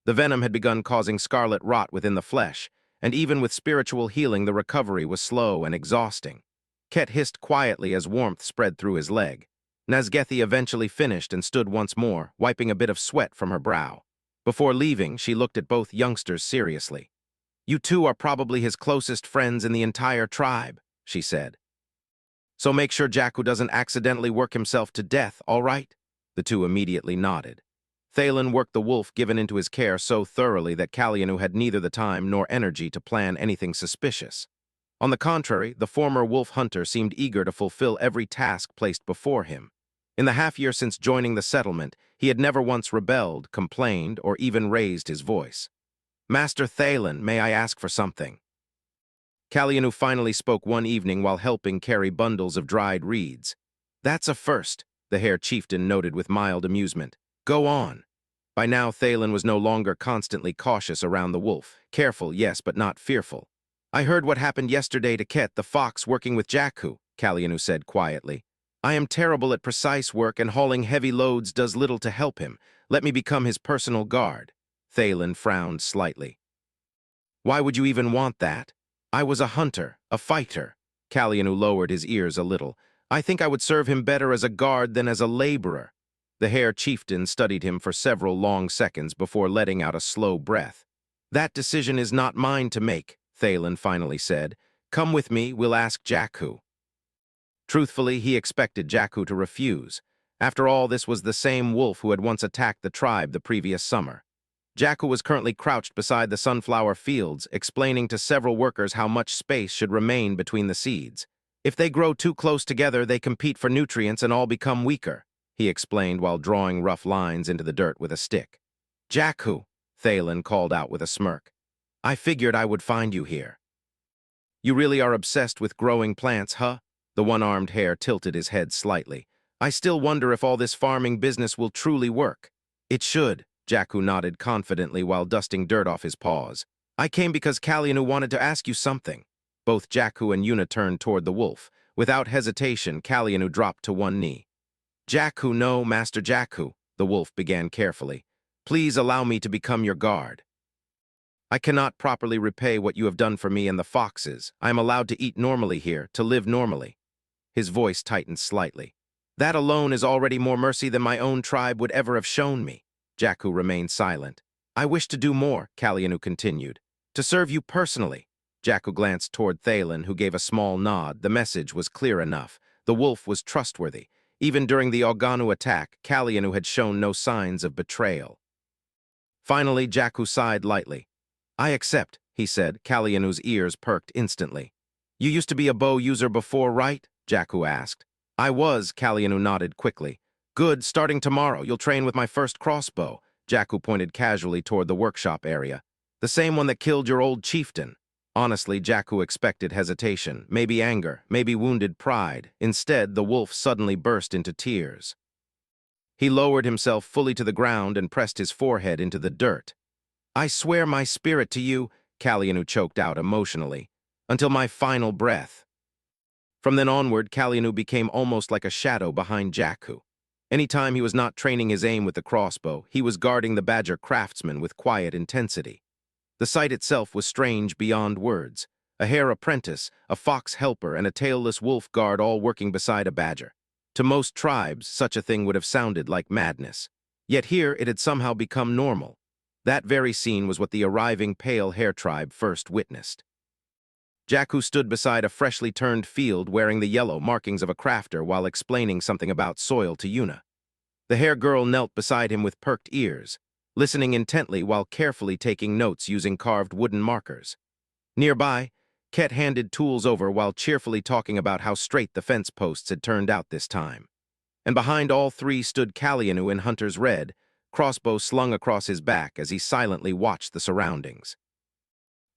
Speaker 1: The venom had begun causing scarlet rot within the flesh, and even with spiritual healing the recovery was slow and exhausting. Ket hissed quietly as warmth spread through his leg. Nazgethi eventually finished and stood once more, wiping a bit of sweat from her brow. Before leaving, she looked at both youngsters seriously. You two are probably his closest friends in the entire tribe, she said. So make sure Jackhu doesn't accidentally work himself to death, all right? The two immediately nodded. Thalen worked the wolf given into his care so thoroughly that Kalyanu had neither the time nor energy to plan anything suspicious. On the contrary, the former wolf hunter seemed eager to fulfill every task placed before him. In the half-year since joining the settlement, he had never once rebelled, complained, or even raised his voice. Master Thalen, may I ask for something? Kalyanu finally spoke one evening while helping carry bundles of dried reeds. That's a first, the hare chieftain noted with mild amusement. Go on. By now, Thalen was no longer constantly cautious around the wolf. Careful, yes, but not fearful. I heard what happened yesterday to Ket, the fox working with Jackhu, Kalyanu said quietly. I am terrible at precise work, and hauling heavy loads does little to help him. Let me become his personal guard. Thalen frowned slightly. Why would you even want that? I was a hunter, a fighter. Kalyanu lowered his ears a little. I think I would serve him better as a guard than as a laborer. The hare chieftain studied him for several long seconds before letting out a slow breath. That decision is not mine to make, Thalen finally said. Come with me, we'll ask Jackhu. Truthfully, he expected Jackhu to refuse. After all, this was the same wolf who had once attacked the tribe the previous summer. Jackhu was currently crouched beside the sunflower fields, explaining to several workers how much space should remain between the seeds. If they grow too close together, they compete for nutrients and all become weaker, he explained while drawing rough lines into the dirt with a stick. Jackhu, Thalen called out with a smirk. I figured I would find you here. You really are obsessed with growing plants, huh? The one-armed hare tilted his head slightly. I still wonder if all this farming business will truly work. It should, Jackhu nodded confidently while dusting dirt off his paws. I came because Kalyanu wanted to ask you something. Both Jackhu and Yuna turned toward the wolf. Without hesitation, Kalyanu dropped to one knee. Jackhu, no, Master Jackhu, the wolf began carefully. Please allow me to become your guard. I cannot properly repay what you have done for me and the foxes. I am allowed to eat normally here, to live normally. His voice tightened slightly. That alone is already more mercy than my own tribe would ever have shown me. Jackhu remained silent. I wish to do more, Kalyanu continued. To serve you personally. Jackhu glanced toward Thalen, who gave a small nod. The message was clear enough. The wolf was trustworthy. Even during the Oganu attack, Kalyanu had shown no signs of betrayal. Finally, Jackhu sighed lightly. I accept, he said. Kalyanu's ears perked instantly. You used to be a bow user before, right? Jackhu asked. I was, Kalyanu nodded quickly. Good, starting tomorrow, you'll train with my first crossbow. Jackhu pointed casually toward the workshop area. The same one that killed your old chieftain. Honestly, Jackhu expected hesitation, maybe anger, maybe wounded pride. Instead, the wolf suddenly burst into tears. He lowered himself fully to the ground and pressed his forehead into the dirt. I swear my spirit to you, Kalyanu choked out emotionally, until my final breath. From then onward, Kalyanu became almost like a shadow behind Jackhu. Anytime he was not training his aim with the crossbow, he was guarding the badger craftsman with quiet intensity. The sight itself was strange beyond words. A hare apprentice, a fox helper, and a tailless wolf guard all working beside a badger. To most tribes, such a thing would have sounded like madness. Yet here it had somehow become normal. That very scene was what the arriving pale hare tribe first witnessed. Jackhu stood beside a freshly turned field wearing the yellow markings of a crafter while explaining something about soil to Yuna. The hare girl knelt beside him with perked ears, listening intently while carefully taking notes using carved wooden markers. Nearby, Ket handed tools over while cheerfully talking about how straight the fence posts had turned out this time. And behind all three stood Kalyanu in hunter's red, crossbow slung across his back as he silently watched the surroundings.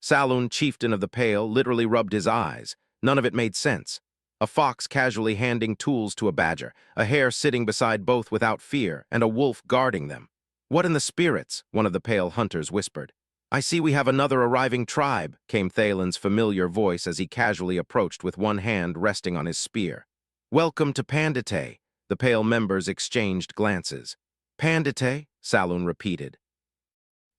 Speaker 1: Saloon, chieftain of the Pale, literally rubbed his eyes. None of it made sense. A fox casually handing tools to a badger, a hare sitting beside both without fear, and a wolf guarding them. What in the spirits? One of the Pale hunters whispered. I see we have another arriving tribe, came Thalen's familiar voice as he casually approached with one hand resting on his spear. Welcome to Pandetei. The Pale members exchanged glances. Pandetei? Saloon repeated.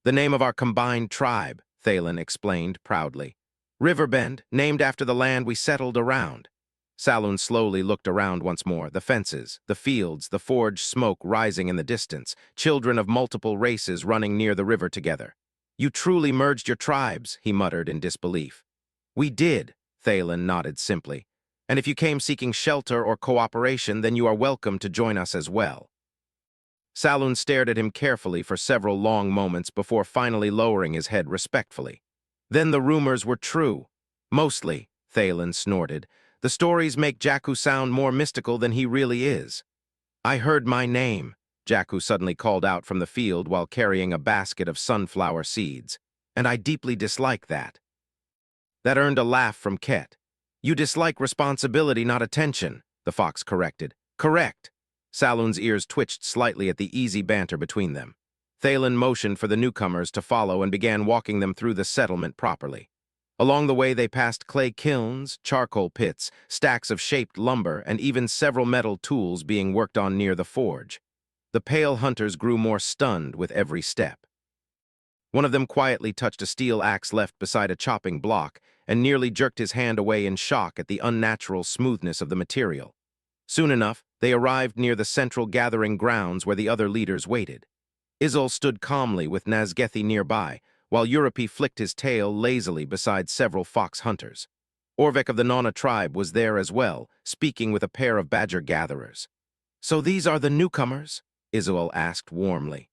Speaker 1: The name of our combined tribe, Thalen explained proudly. Riverbend, named after the land we settled around. Saloon slowly looked around once more, the fences, the fields, the forge smoke rising in the distance, children of multiple races running near the river together. You truly merged your tribes, he muttered in disbelief. We did, Thalen nodded simply. And if you came seeking shelter or cooperation, then you are welcome to join us as well. Saloon stared at him carefully for several long moments before finally lowering his head respectfully. Then the rumors were true. Mostly, Thalen snorted. The stories make Jackhu sound more mystical than he really is. I heard my name, Jackhu suddenly called out from the field while carrying a basket of sunflower seeds. And I deeply dislike that. That earned a laugh from Ket. You dislike responsibility, not attention, the fox corrected. Correct. Saloon's ears twitched slightly at the easy banter between them. Thalen motioned for the newcomers to follow and began walking them through the settlement properly. Along the way they passed clay kilns, charcoal pits, stacks of shaped lumber, and even several metal tools being worked on near the forge. The Pale hunters grew more stunned with every step. One of them quietly touched a steel axe left beside a chopping block and nearly jerked his hand away in shock at the unnatural smoothness of the material. Soon enough, they arrived near the central gathering grounds where the other leaders waited. Izul stood calmly with Nazgethi nearby, while Europe flicked his tail lazily beside several fox hunters. Orvek of the Nona tribe was there as well, speaking with a pair of badger gatherers. So these are the newcomers? Izul asked warmly.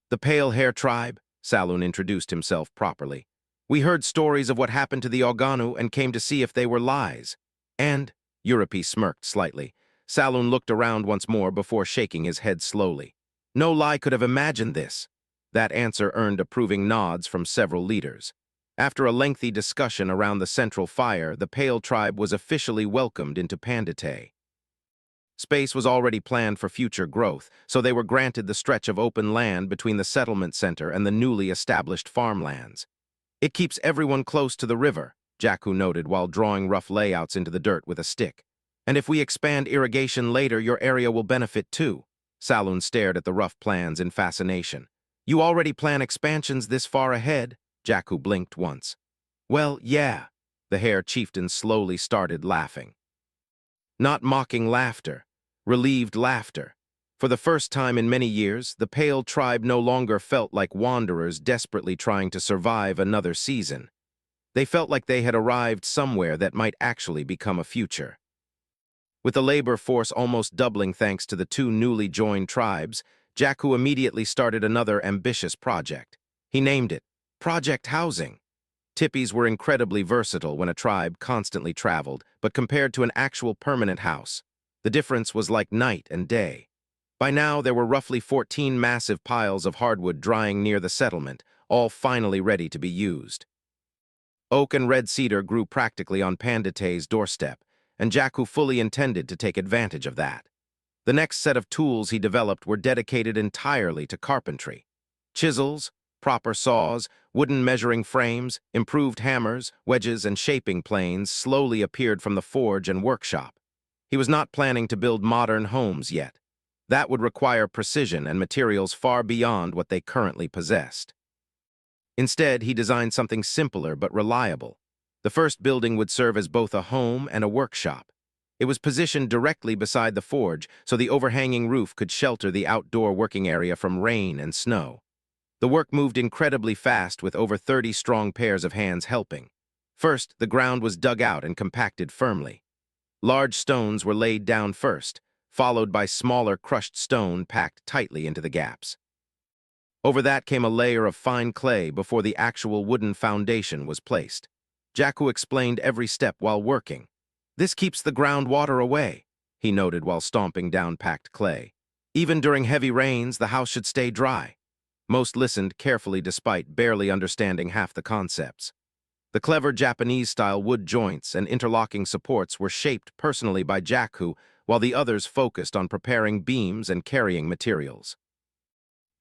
Speaker 1: The Pale Hair tribe, Saloon introduced himself properly. We heard stories of what happened to the Oganu and came to see if they were lies. And, Europe smirked slightly. Saloon looked around once more before shaking his head slowly. No lie could have imagined this. That answer earned approving nods from several leaders. After a lengthy discussion around the central fire, the Pale tribe was officially welcomed into Pandetei. Space was already planned for future growth, so they were granted the stretch of open land between the settlement center and the newly established farmlands. It keeps everyone close to the river, Jackhu noted while drawing rough layouts into the dirt with a stick. And if we expand irrigation later, your area will benefit too. Saloon stared at the rough plans in fascination. You already plan expansions this far ahead? Jackhu blinked once. Well, yeah. The Hare Chieftain slowly started laughing. Not mocking laughter, relieved laughter. For the first time in many years, the Pale tribe no longer felt like wanderers desperately trying to survive another season. They felt like they had arrived somewhere that might actually become a future. With the labor force almost doubling thanks to the two newly joined tribes, Jackhu immediately started another ambitious project. He named it Project Housing. Tippies were incredibly versatile when a tribe constantly traveled, but compared to an actual permanent house, the difference was like night and day. By now, there were roughly 14 massive piles of hardwood drying near the settlement, all finally ready to be used. Oak and red cedar grew practically on Pandetei's doorstep, and Jackhu fully intended to take advantage of that. The next set of tools he developed were dedicated entirely to carpentry. Chisels, proper saws, wooden measuring frames, improved hammers, wedges, and shaping planes slowly appeared from the forge and workshop. He was not planning to build modern homes yet. That would require precision and materials far beyond what they currently possessed. Instead, he designed something simpler but reliable. The first building would serve as both a home and a workshop. It was positioned directly beside the forge, so the overhanging roof could shelter the outdoor working area from rain and snow. The work moved incredibly fast with over 30 strong pairs of hands helping. First, the ground was dug out and compacted firmly. Large stones were laid down first, followed by smaller crushed stone packed tightly into the gaps. Over that came a layer of fine clay before the actual wooden foundation was placed. Jackhu explained every step while working. This keeps the groundwater away, he noted while stomping down packed clay. Even during heavy rains, the house should stay dry. Most listened carefully despite barely understanding half the concepts. The clever Japanese-style wood joints and interlocking supports were shaped personally by Jackhu, while the others focused on preparing beams and carrying materials.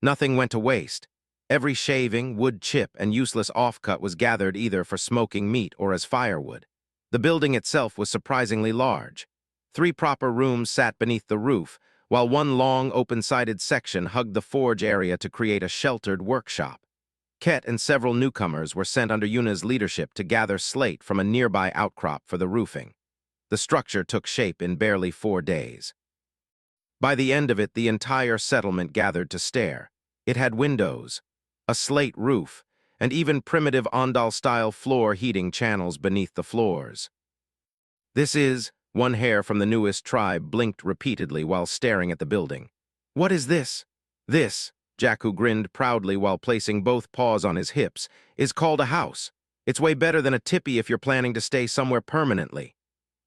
Speaker 1: Nothing went to waste. Every shaving, wood chip, and useless offcut was gathered either for smoking meat or as firewood. The building itself was surprisingly large. 3 proper rooms sat beneath the roof, while one long, open-sided section hugged the forge area to create a sheltered workshop. Ket and several newcomers were sent under Yuna's leadership to gather slate from a nearby outcrop for the roofing. The structure took shape in barely 4 days. By the end of it, the entire settlement gathered to stare. It had windows, a slate roof, and even primitive Ondal-style floor heating channels beneath the floors. One hare from the newest tribe blinked repeatedly while staring at the building. What is this? This, Jackhu grinned proudly while placing both paws on his hips, is called a house. It's way better than a tipi if you're planning to stay somewhere permanently.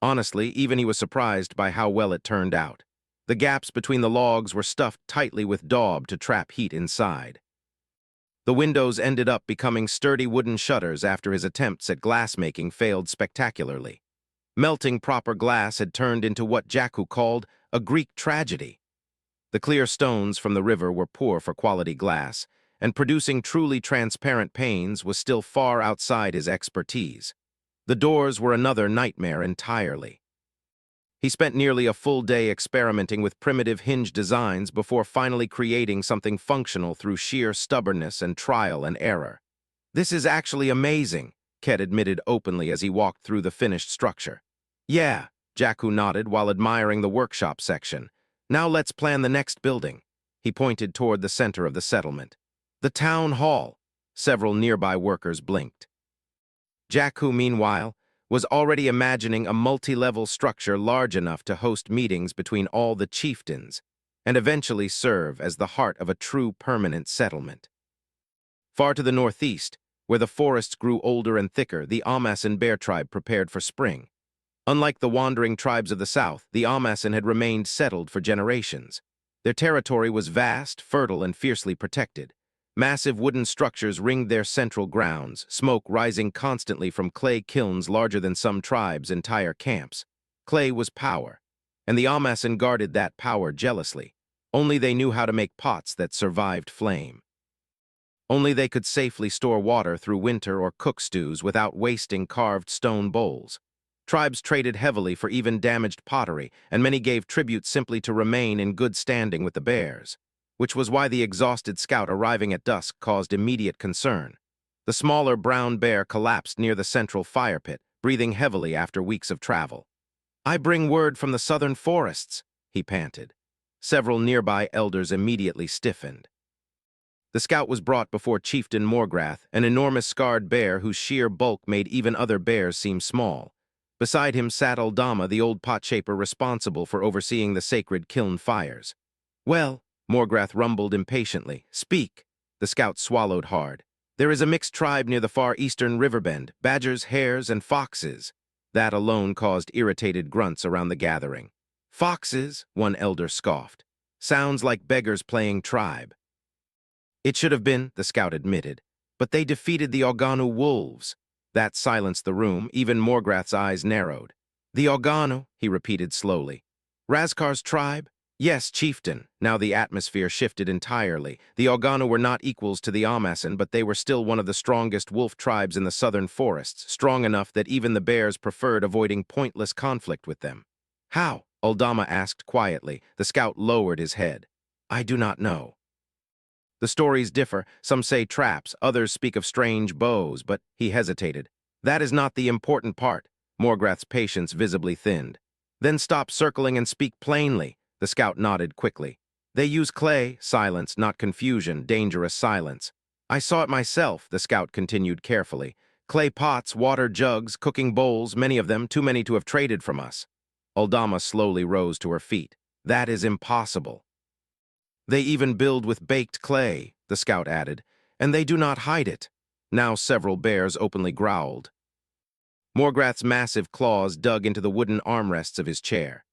Speaker 1: Honestly, even he was surprised by how well it turned out. The gaps between the logs were stuffed tightly with daub to trap heat inside. The windows ended up becoming sturdy wooden shutters after his attempts at glassmaking failed spectacularly. Melting proper glass had turned into what Jackhu called a Greek tragedy. The clear stones from the river were poor for quality glass, and producing truly transparent panes was still far outside his expertise. The doors were another nightmare entirely. He spent nearly a full day experimenting with primitive hinge designs before finally creating something functional through sheer stubbornness and trial and error. This is actually amazing, Ket admitted openly as he walked through the finished structure. Yeah, Jackhu nodded while admiring the workshop section. Now let's plan the next building. He pointed toward the center of the settlement. The town hall. Several nearby workers blinked. Jackhu, meanwhile, was already imagining a multi-level structure large enough to host meetings between all the chieftains and eventually serve as the heart of a true permanent settlement. Far to the northeast, where the forests grew older and thicker, the Amasin bear tribe prepared for spring. Unlike the wandering tribes of the south, the Amasin had remained settled for generations. Their territory was vast, fertile, and fiercely protected. Massive wooden structures ringed their central grounds, smoke rising constantly from clay kilns larger than some tribes' entire camps. Clay was power, and the Amasin guarded that power jealously. Only they knew how to make pots that survived flame. Only they could safely store water through winter or cook stews without wasting carved stone bowls. Tribes traded heavily for even damaged pottery, and many gave tribute simply to remain in good standing with the bears, which was why the exhausted scout arriving at dusk caused immediate concern. The smaller brown bear collapsed near the central fire pit, breathing heavily after weeks of travel. "I bring word from the southern forests," he panted. Several nearby elders immediately stiffened. The scout was brought before Chieftain Morgrath, an enormous scarred bear whose sheer bulk made even other bears seem small. Beside him sat Aldama, the old pot-shaper responsible for overseeing the sacred kiln fires. "Well," Morgrath rumbled impatiently, "speak." The scout swallowed hard. "There is a mixed tribe near the far eastern riverbend, badgers, hares, and foxes." That alone caused irritated grunts around the gathering. "Foxes?" one elder scoffed. "Sounds like beggars playing tribe." "It should have been," the scout admitted, "but they defeated the Oganu wolves." That silenced the room. Even Morgrath's eyes narrowed. "The Oganu," he repeated slowly. "Razkar's tribe?" "Yes, chieftain." Now the atmosphere shifted entirely. The Oganu were not equals to the Amasan, but they were still one of the strongest wolf tribes in the southern forests, strong enough that even the bears preferred avoiding pointless conflict with them. "How?" Aldama asked quietly. The scout lowered his head. "I do not know." The stories differ. Some say traps, others speak of strange bows, but he hesitated. "That is not the important part." Morgrath's patience visibly thinned. "Then stop circling and speak plainly." The scout nodded quickly. "They use clay." Silence, not confusion, dangerous silence. "I saw it myself," the scout continued carefully. "Clay pots, water jugs, cooking bowls, many of them, too many to have traded from us." Aldama slowly rose to her feet. "That is impossible." "They even build with baked clay," the scout added, "and they do not hide it." Now several bears openly growled. Morgrath's massive claws dug into the wooden armrests of his chair.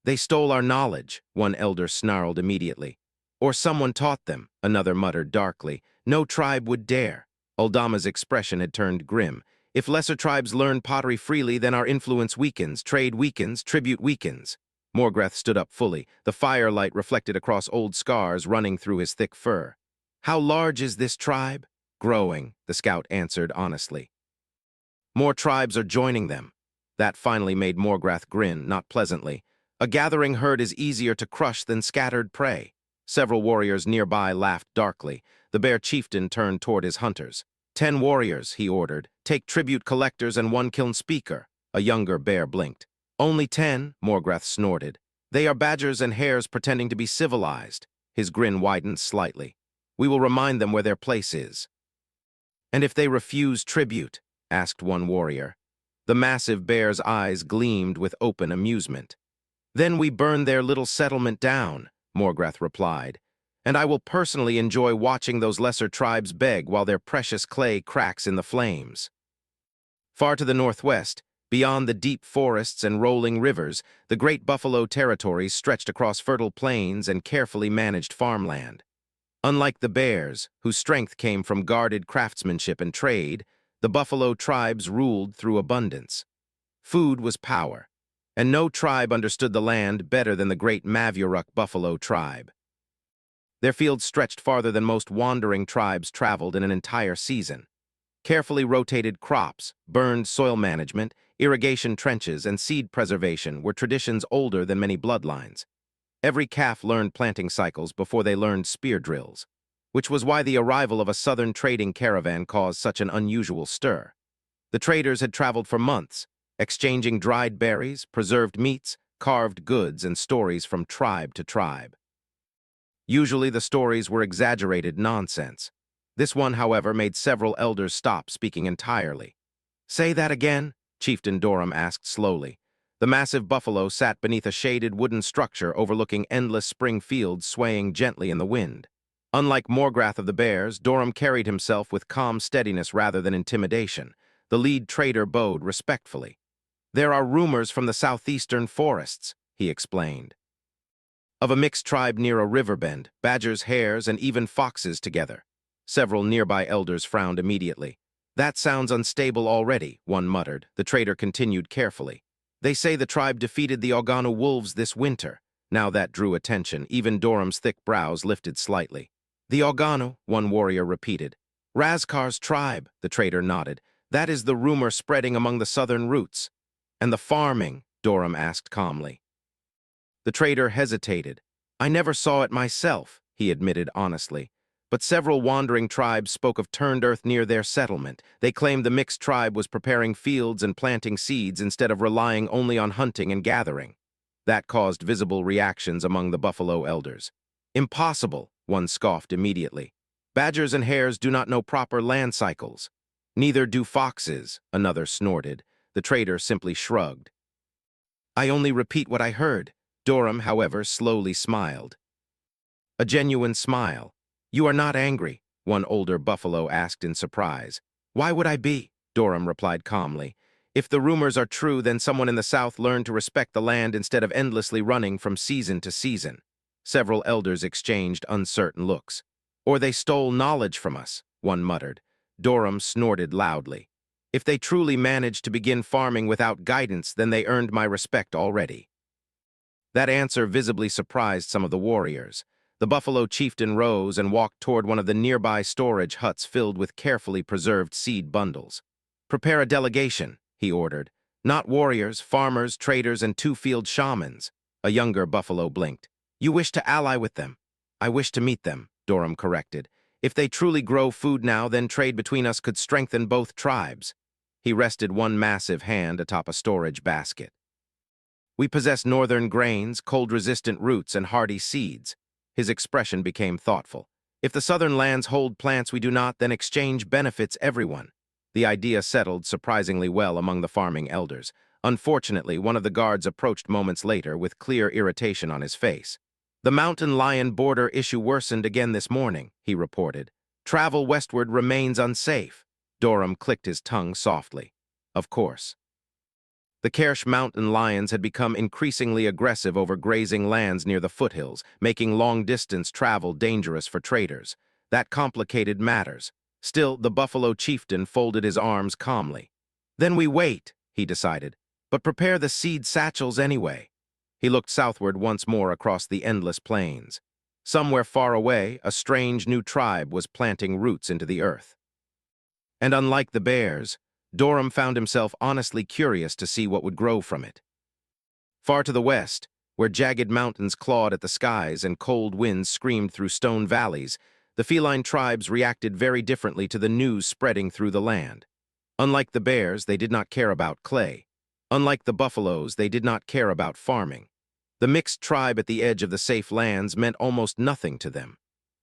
Speaker 1: "They stole our knowledge," one elder snarled immediately. "Or someone taught them," another muttered darkly. "No tribe would dare." Aldama's expression had turned grim. "If lesser tribes learn pottery freely, then our influence weakens, trade weakens, tribute weakens." Morgrath stood up fully, the firelight reflected across old scars running through his thick fur. "How large is this tribe?" "Growing," the scout answered honestly. "More tribes are joining them." That finally made Morgrath grin, not pleasantly. "A gathering herd is easier to crush than scattered prey." Several warriors nearby laughed darkly. The bear chieftain turned toward his hunters. 10 warriors," he ordered. "Take tribute collectors and 1 kiln speaker." A younger bear blinked. "Only 10, Morgrath snorted. "They are badgers and hares pretending to be civilized." His grin widened slightly. "We will remind them where their place is." "And if they refuse tribute?" asked one warrior. The massive bear's eyes gleamed with open amusement. "Then we burn their little settlement down," Morgrath replied. "And I will personally enjoy watching those lesser tribes beg while their precious clay cracks in the flames." Far to the northwest, beyond the deep forests and rolling rivers, the Great Buffalo territories stretched across fertile plains and carefully managed farmland. Unlike the bears, whose strength came from guarded craftsmanship and trade, the buffalo tribes ruled through abundance. Food was power, and no tribe understood the land better than the great Mavyaruk buffalo tribe. Their fields stretched farther than most wandering tribes traveled in an entire season. Carefully rotated crops, burned soil management, irrigation trenches, and seed preservation were traditions older than many bloodlines. Every calf learned planting cycles before they learned spear drills, which was why the arrival of a southern trading caravan caused such an unusual stir. The traders had traveled for months, exchanging dried berries, preserved meats, carved goods, and stories from tribe to tribe. Usually the stories were exaggerated nonsense. This one, however, made several elders stop speaking entirely. "Say that again?" Chieftain Doram asked slowly. The massive buffalo sat beneath a shaded wooden structure overlooking endless spring fields swaying gently in the wind. Unlike Morgrath of the Bears, Doram carried himself with calm steadiness rather than intimidation. The lead trader bowed respectfully. "There are rumors from the southeastern forests," he explained, "of a mixed tribe near a river bend, badgers, hares, and even foxes together." Several nearby elders frowned immediately. "That sounds unstable already," one muttered. The trader continued carefully. "They say the tribe defeated the Oganu wolves this winter." Now that drew attention. Even Doram's thick brows lifted slightly. "The Oganu," one warrior repeated. "Razkar's tribe," the trader nodded. "That is the rumor spreading among the southern roots." And the farming? Dorum asked calmly. The trader hesitated. I never saw it myself, he admitted honestly. But several wandering tribes spoke of turned earth near their settlement. They claimed the mixed tribe was preparing fields and planting seeds instead of relying only on hunting and gathering. That caused visible reactions among the buffalo elders. Impossible, one scoffed immediately. Badgers and hares do not know proper land cycles. Neither do foxes, another snorted. The trader simply shrugged. I only repeat what I heard. Dorum, however, slowly smiled. A genuine smile. You are not angry, one older buffalo asked in surprise. Why would I be? Dorum replied calmly. If the rumors are true, then someone in the south learned to respect the land instead of endlessly running from season to season. Several elders exchanged uncertain looks. Or they stole knowledge from us, one muttered. Dorum snorted loudly. If they truly managed to begin farming without guidance, then they earned my respect already. That answer visibly surprised some of the warriors. The buffalo chieftain rose and walked toward one of the nearby storage huts filled with carefully preserved seed bundles. Prepare a delegation, he ordered. Not warriors, farmers, traders, and two-field shamans. A younger buffalo blinked. You wish to ally with them? I wish to meet them, Dorum corrected. If they truly grow food now, then trade between us could strengthen both tribes. He rested one massive hand atop a storage basket. We possess northern grains, cold-resistant roots, and hardy seeds. His expression became thoughtful. If the southern lands hold plants we do not, then exchange benefits everyone. The idea settled surprisingly well among the farming elders. Unfortunately, one of the guards approached moments later with clear irritation on his face. The mountain lion border issue worsened again this morning, he reported. Travel westward remains unsafe. Dorum clicked his tongue softly. Of course. The Kersh mountain lions had become increasingly aggressive over grazing lands near the foothills, making long-distance travel dangerous for traders. That complicated matters. Still, the buffalo chieftain folded his arms calmly. Then we wait, he decided, but prepare the seed satchels anyway. He looked southward once more across the endless plains. Somewhere far away, a strange new tribe was planting roots into the earth. And unlike the bears, Dorum found himself honestly curious to see what would grow from it. Far to the west, where jagged mountains clawed at the skies and cold winds screamed through stone valleys, the feline tribes reacted very differently to the news spreading through the land. Unlike the bears, they did not care about clay. Unlike the buffaloes, they did not care about farming. The mixed tribe at the edge of the safe lands meant almost nothing to them.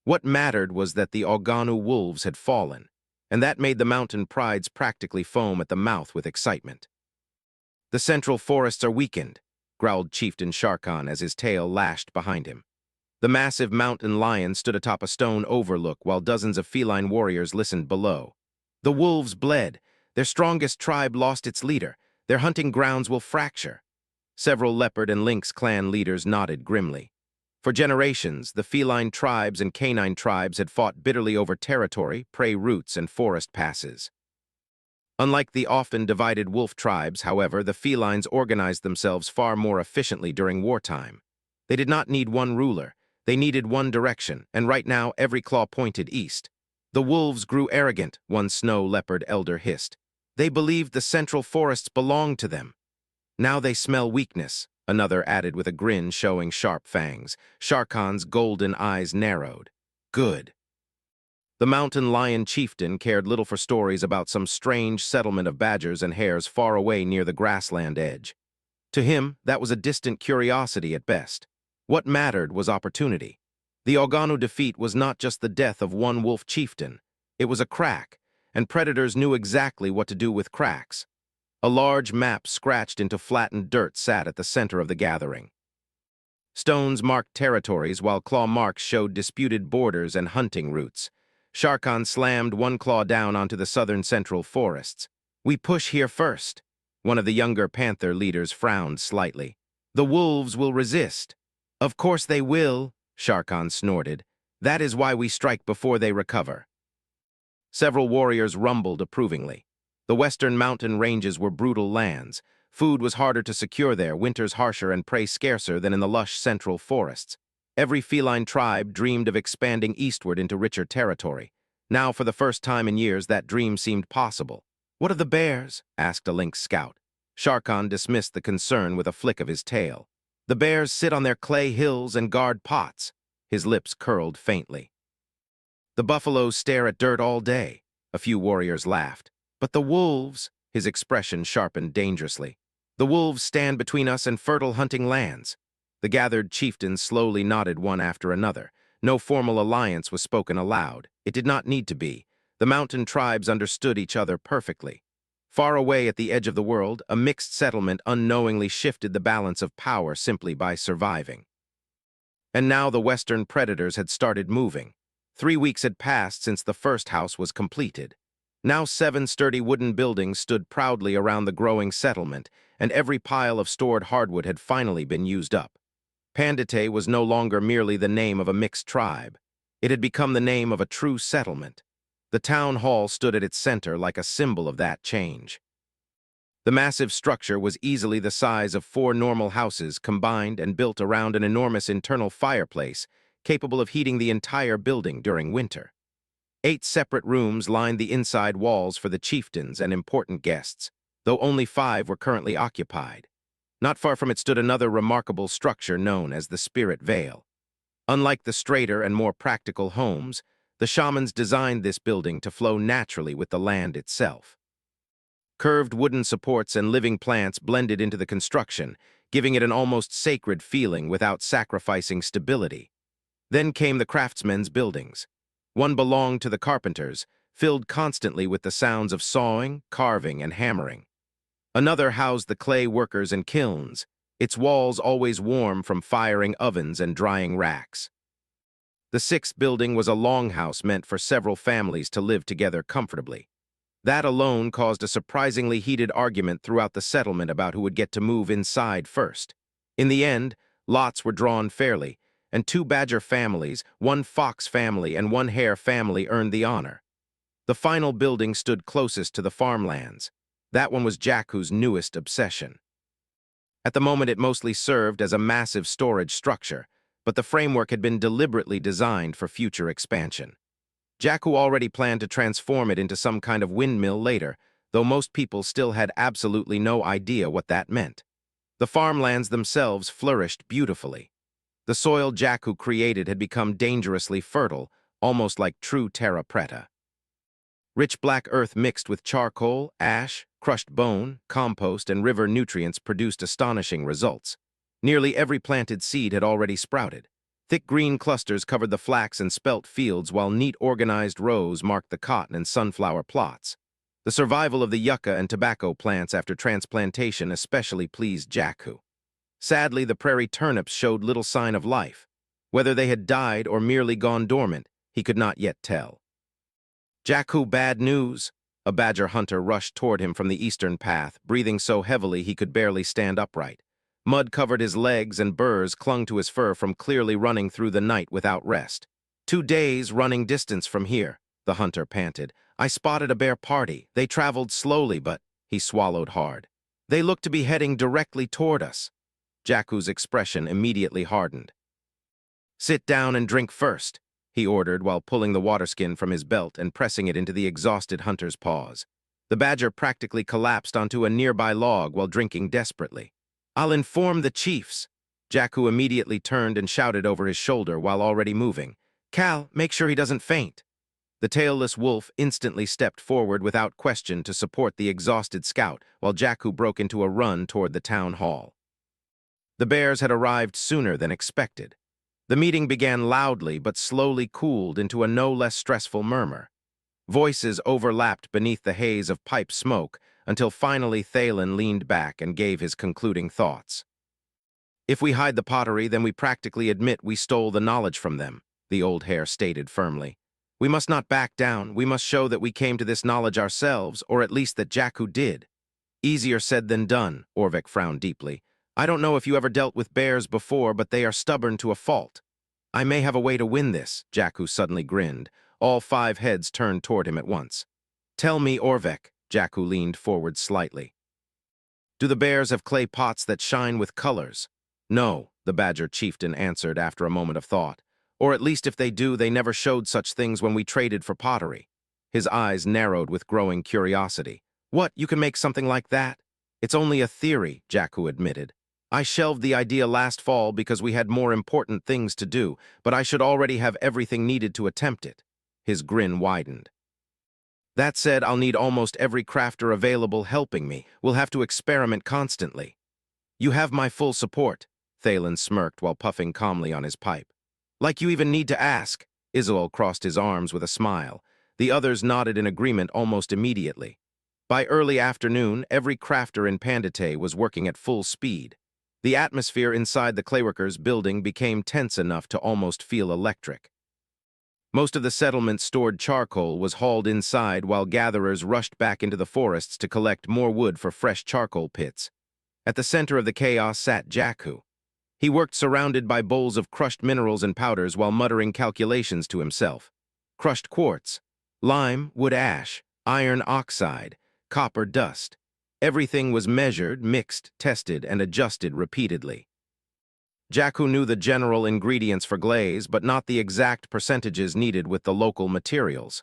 Speaker 1: What mattered was that the Oganu wolves had fallen, and that made the mountain prides practically foam at the mouth with excitement. The central forests are weakened, growled Chieftain Sharkan as his tail lashed behind him. The massive mountain lion stood atop a stone overlook while dozens of feline warriors listened below. The wolves bled. Their strongest tribe lost its leader. Their hunting grounds will fracture. Several leopard and lynx clan leaders nodded grimly. For generations, the feline tribes and canine tribes had fought bitterly over territory, prey routes, and forest passes. Unlike the often divided wolf tribes, however, the felines organized themselves far more efficiently during wartime. They did not need one ruler. They needed one direction, and right now every claw pointed east. The wolves grew arrogant, one snow leopard elder hissed. They believed the central forests belonged to them. Now they smell weakness, another added with a grin showing sharp fangs. Sharkan's golden eyes narrowed. Good. The mountain lion chieftain cared little for stories about some strange settlement of badgers and hares far away near the grassland edge. To him, that was a distant curiosity at best. What mattered was opportunity. The Oganu defeat was not just the death of one wolf chieftain. It was a crack, and predators knew exactly what to do with cracks. A large map scratched into flattened dirt sat at the center of the gathering. Stones marked territories while claw marks showed disputed borders and hunting routes. Sharkan slammed one claw down onto the southern central forests. We push here first. One of the younger panther leaders frowned slightly. The wolves will resist. Of course they will, Sharkan snorted. That is why we strike before they recover. Several warriors rumbled approvingly. The western mountain ranges were brutal lands. Food was harder to secure there, winters harsher and prey scarcer than in the lush central forests. Every feline tribe dreamed of expanding eastward into richer territory. Now, for the first time in years, that dream seemed possible. What of the bears? Asked a lynx scout. Sharkan dismissed the concern with a flick of his tail. The bears sit on their clay hills and guard pots. His lips curled faintly. The buffaloes stare at dirt all day. A few warriors laughed. But the wolves, his expression sharpened dangerously. The wolves stand between us and fertile hunting lands. The gathered chieftains slowly nodded one after another. No formal alliance was spoken aloud. It did not need to be. The mountain tribes understood each other perfectly. Far away at the edge of the world, a mixed settlement unknowingly shifted the balance of power simply by surviving. And now the western predators had started moving. 3 weeks had passed since the first house was completed. Now 7 sturdy wooden buildings stood proudly around the growing settlement, and every pile of stored hardwood had finally been used up. Pandetei was no longer merely the name of a mixed tribe. It had become the name of a true settlement. The town hall stood at its center like a symbol of that change. The massive structure was easily the size of 4 normal houses combined and built around an enormous internal fireplace capable of heating the entire building during winter. 8 separate rooms lined the inside walls for the chieftains and important guests, though only 5 were currently occupied. Not far from it stood another remarkable structure known as the Spirit Vale. Unlike the straighter and more practical homes, the shamans designed this building to flow naturally with the land itself. Curved wooden supports and living plants blended into the construction, giving it an almost sacred feeling without sacrificing stability. Then came the craftsmen's buildings. One belonged to the carpenters, filled constantly with the sounds of sawing, carving, and hammering. Another housed the clay workers and kilns, its walls always warm from firing ovens and drying racks. The 6th building was a longhouse meant for several families to live together comfortably. That alone caused a surprisingly heated argument throughout the settlement about who would get to move inside first. In the end, lots were drawn fairly, and 2 badger families, 1 fox family, and 1 hare family earned the honor. The final building stood closest to the farmlands. That one was Jackhu's newest obsession. At the moment, it mostly served as a massive storage structure, but the framework had been deliberately designed for future expansion. Jackhu already planned to transform it into some kind of windmill later, though most people still had absolutely no idea what that meant. The farmlands themselves flourished beautifully. The soil Jackhu created had become dangerously fertile, almost like true terra preta. Rich black earth mixed with charcoal, ash, crushed bone, compost, and river nutrients produced astonishing results. Nearly every planted seed had already sprouted. Thick green clusters covered the flax and spelt fields, while neat organized rows marked the cotton and sunflower plots. The survival of the yucca and tobacco plants after transplantation especially pleased Jackhu. Sadly, the prairie turnips showed little sign of life. Whether they had died or merely gone dormant, he could not yet tell. Jackhu, bad news! A badger hunter rushed toward him from the eastern path, breathing so heavily he could barely stand upright. Mud covered his legs and burrs clung to his fur from clearly running through the night without rest. 2 days running distance from here, the hunter panted. I spotted a bear party. They traveled slowly, but he swallowed hard. They looked to be heading directly toward us. Jackhu's expression immediately hardened. Sit down and drink first, he ordered while pulling the waterskin from his belt and pressing it into the exhausted hunter's paws. The badger practically collapsed onto a nearby log while drinking desperately. I'll inform the chiefs. Jackhu immediately turned and shouted over his shoulder while already moving. Cal, make sure he doesn't faint. The tailless wolf instantly stepped forward without question to support the exhausted scout while Jackhu broke into a run toward the town hall. The bears had arrived sooner than expected. The meeting began loudly but slowly cooled into a no less stressful murmur. Voices overlapped beneath the haze of pipe smoke until finally Thalen leaned back and gave his concluding thoughts. If we hide the pottery, then we practically admit we stole the knowledge from them, the old hare stated firmly. We must not back down. We must show that we came to this knowledge ourselves, or at least that Jackhu did. Easier said than done, Orvek frowned deeply. I don't know if you ever dealt with bears before, but they are stubborn to a fault. I may have a way to win this, Jackhu suddenly grinned. All 5 heads turned toward him at once. Tell me, Orvek, Jackhu leaned forward slightly. Do the bears have clay pots that shine with colors? No, the badger chieftain answered after a moment of thought. Or at least if they do, they never showed such things when we traded for pottery. His eyes narrowed with growing curiosity. What, you can make something like that? It's only a theory, Jackhu admitted. I shelved the idea last fall because we had more important things to do, but I should already have everything needed to attempt it. His grin widened. That said, I'll need almost every crafter available helping me. We'll have to experiment constantly. You have my full support, Thalen smirked while puffing calmly on his pipe. Like you even need to ask. Isolde crossed his arms with a smile. The others nodded in agreement almost immediately. By early afternoon, every crafter in Pandetei was working at full speed. The atmosphere inside the clayworkers' building became tense enough to almost feel electric. Most of the settlement's stored charcoal was hauled inside while gatherers rushed back into the forests to collect more wood for fresh charcoal pits. At the center of the chaos sat Jackhu. He worked surrounded by bowls of crushed minerals and powders while muttering calculations to himself. Crushed quartz, lime, wood ash, iron oxide, copper dust. Everything was measured, mixed, tested, and adjusted repeatedly. Jackhu knew the general ingredients for glaze, but not the exact percentages needed with the local materials.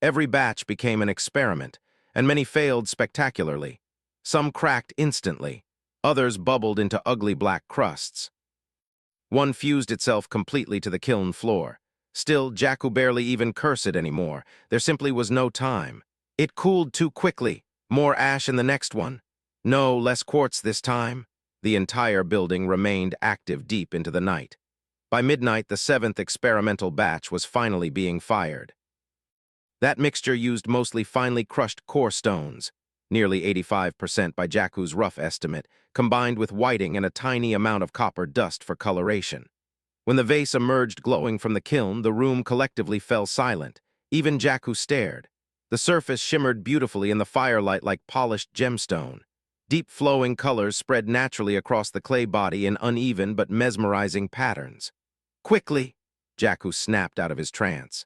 Speaker 1: Every batch became an experiment, and many failed spectacularly. Some cracked instantly, others bubbled into ugly black crusts. One fused itself completely to the kiln floor. Still, Jackhu barely even cursed it anymore. There simply was no time. It cooled too quickly. More ash in the next one. No, less quartz this time. The entire building remained active deep into the night. By midnight, the 7th experimental batch was finally being fired. That mixture used mostly finely crushed core stones, nearly 85% by Jackhu's rough estimate, combined with whiting and a tiny amount of copper dust for coloration. When the vase emerged glowing from the kiln, the room collectively fell silent. Even Jackhu stared. The surface shimmered beautifully in the firelight like polished gemstone. Deep flowing colors spread naturally across the clay body in uneven but mesmerizing patterns. Quickly, Jackhu snapped out of his trance.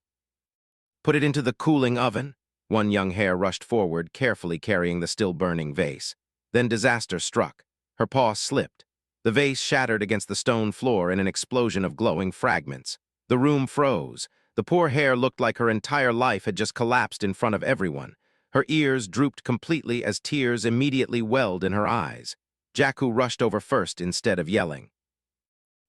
Speaker 1: Put it into the cooling oven. One young hare rushed forward, carefully carrying the still-burning vase. Then disaster struck. Her paw slipped. The vase shattered against the stone floor in an explosion of glowing fragments. The room froze. The poor hare looked like her entire life had just collapsed in front of everyone. Her ears drooped completely as tears immediately welled in her eyes. Jackhu rushed over first instead of yelling.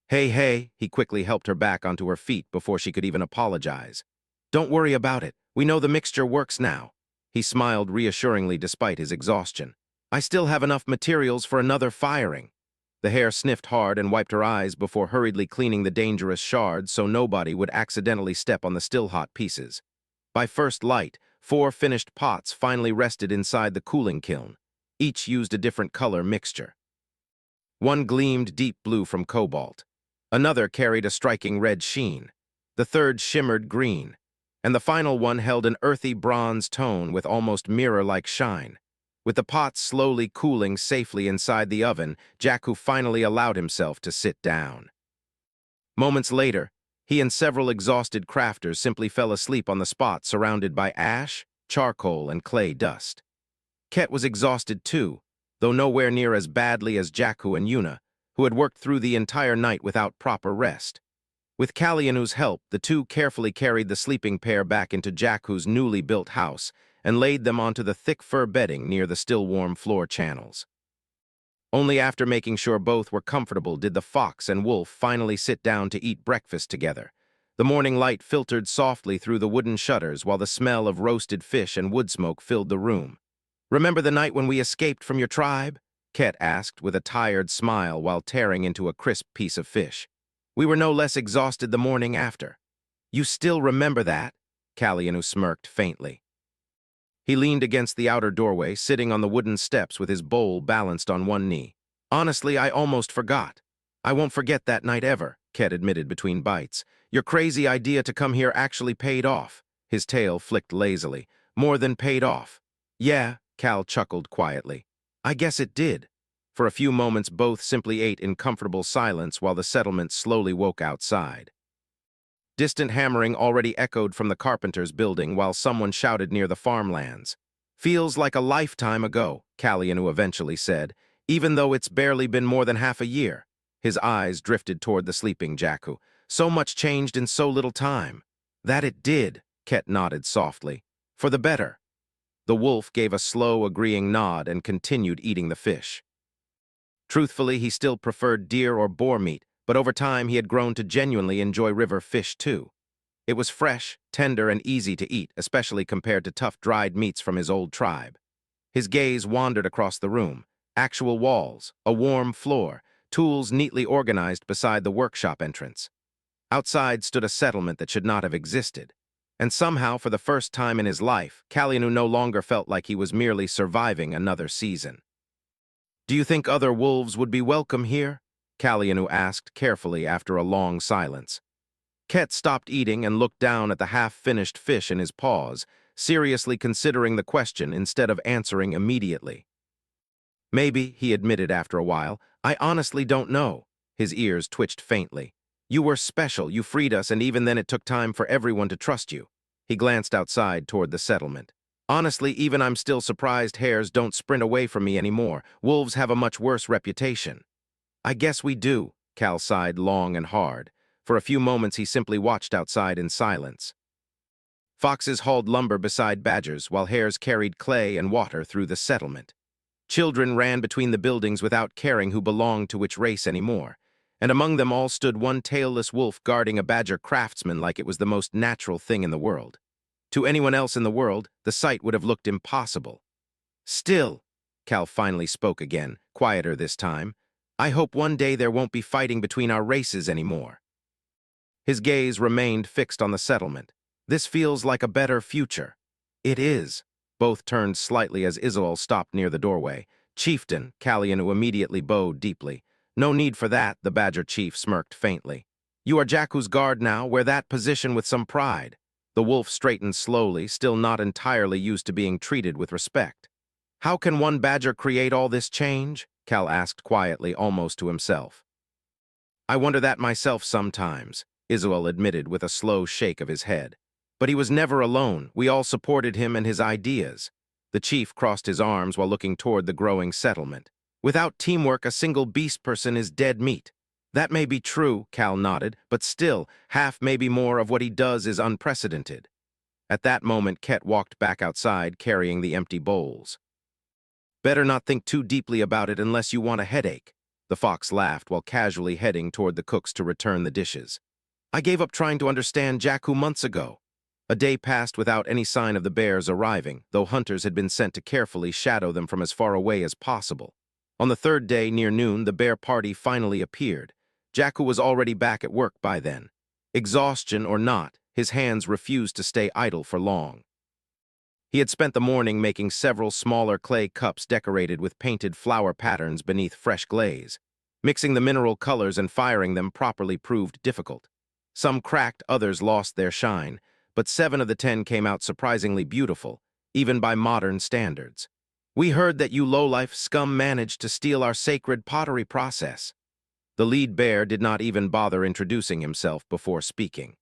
Speaker 1: Hey, hey, he quickly helped her back onto her feet before she could even apologize. Don't worry about it. We know the mixture works now. He smiled reassuringly despite his exhaustion. I still have enough materials for another firing. The hare sniffed hard and wiped her eyes before hurriedly cleaning the dangerous shards so nobody would accidentally step on the still-hot pieces. By first light, 4 finished pots finally rested inside the cooling kiln. Each used a different color mixture. One gleamed deep blue from cobalt. Another carried a striking red sheen. The third shimmered green. And the final one held an earthy bronze tone with almost mirror-like shine. With the pots slowly cooling safely inside the oven, Jackhu finally allowed himself to sit down. Moments later, he and several exhausted crafters simply fell asleep on the spot surrounded by ash, charcoal, and clay dust. Ket was exhausted too, though nowhere near as badly as Jackhu and Yuna, who had worked through the entire night without proper rest. With Kalyanu's help, the two carefully carried the sleeping pair back into Jackhu's newly built house and laid them onto the thick fur bedding near the still-warm floor channels. Only after making sure both were comfortable did the fox and wolf finally sit down to eat breakfast together. The morning light filtered softly through the wooden shutters while the smell of roasted fish and wood smoke filled the room. Remember the night when we escaped from your tribe? Ket asked with a tired smile while tearing into a crisp piece of fish. We were no less exhausted the morning after. You still remember that? Kalyanu smirked faintly. He leaned against the outer doorway, sitting on the wooden steps with his bowl balanced on one knee. Honestly, I almost forgot. I won't forget that night ever, Ket admitted between bites. Your crazy idea to come here actually paid off. His tail flicked lazily. More than paid off. Yeah, Cal chuckled quietly. I guess it did. For a few moments, both simply ate in comfortable silence while the settlement slowly woke outside. Distant hammering already echoed from the carpenter's building while someone shouted near the farmlands. Feels like a lifetime ago, Kalyanu eventually said, even though it's barely been more than half a year. His eyes drifted toward the sleeping Jackhu. So much changed in so little time. That it did, Ket nodded softly. For the better. The wolf gave a slow, agreeing nod and continued eating the fish. Truthfully, he still preferred deer or boar meat, but over time he had grown to genuinely enjoy river fish too. It was fresh, tender, and easy to eat, especially compared to tough dried meats from his old tribe. His gaze wandered across the room. Actual walls, a warm floor, tools neatly organized beside the workshop entrance. Outside stood a settlement that should not have existed. And somehow, for the first time in his life, Kalyanu no longer felt like he was merely surviving another season. "Do you think other wolves would be welcome here?" Kalyanu asked carefully after a long silence. Ket stopped eating and looked down at the half-finished fish in his paws, seriously considering the question instead of answering immediately. "Maybe," he admitted after a while. "I honestly don't know." His ears twitched faintly. "You were special, you freed us, and even then it took time for everyone to trust you." He glanced outside toward the settlement. "Honestly, even I'm still surprised hares don't sprint away from me anymore. Wolves have a much worse reputation." "I guess we do," Cal sighed long and hard. For a few moments he simply watched outside in silence. Foxes hauled lumber beside badgers, while hares carried clay and water through the settlement. Children ran between the buildings without caring who belonged to which race anymore, and among them all stood one tailless wolf guarding a badger craftsman like it was the most natural thing in the world. To anyone else in the world, the sight would have looked impossible. "Still," Cal finally spoke again, quieter this time, "I hope one day there won't be fighting between our races anymore." His gaze remained fixed on the settlement. "This feels like a better future." "It is." Both turned slightly as Isolde stopped near the doorway. "Chieftain," Kalyanu immediately bowed deeply. "No need for that," the badger chief smirked faintly. "You are Jackhu's guard now. Wear that position with some pride." The wolf straightened slowly, still not entirely used to being treated with respect. "How can one badger create all this change?" Cal asked quietly, almost to himself. "I wonder that myself sometimes," Isolde admitted with a slow shake of his head. "But he was never alone. We all supported him and his ideas." The chief crossed his arms while looking toward the growing settlement. "Without teamwork, a single beast person is dead meat." "That may be true," Cal nodded, "but still, half, maybe more, of what he does is unprecedented." At that moment, Ket walked back outside, carrying the empty bowls. "Better not think too deeply about it unless you want a headache." The fox laughed while casually heading toward the cooks to return the dishes. "I gave up trying to understand Jackhu months ago." A day passed without any sign of the bears arriving, though hunters had been sent to carefully shadow them from as far away as possible. On the third day, near noon, the bear party finally appeared. Jackhu was already back at work by then. Exhaustion or not, his hands refused to stay idle for long. He had spent the morning making several smaller clay cups decorated with painted flower patterns beneath fresh glaze. Mixing the mineral colors and firing them properly proved difficult. Some cracked, others lost their shine, but 7 of the 10 came out surprisingly beautiful, even by modern standards. "We heard that you lowlife scum managed to steal our sacred pottery process." The lead bear did not even bother introducing himself before speaking.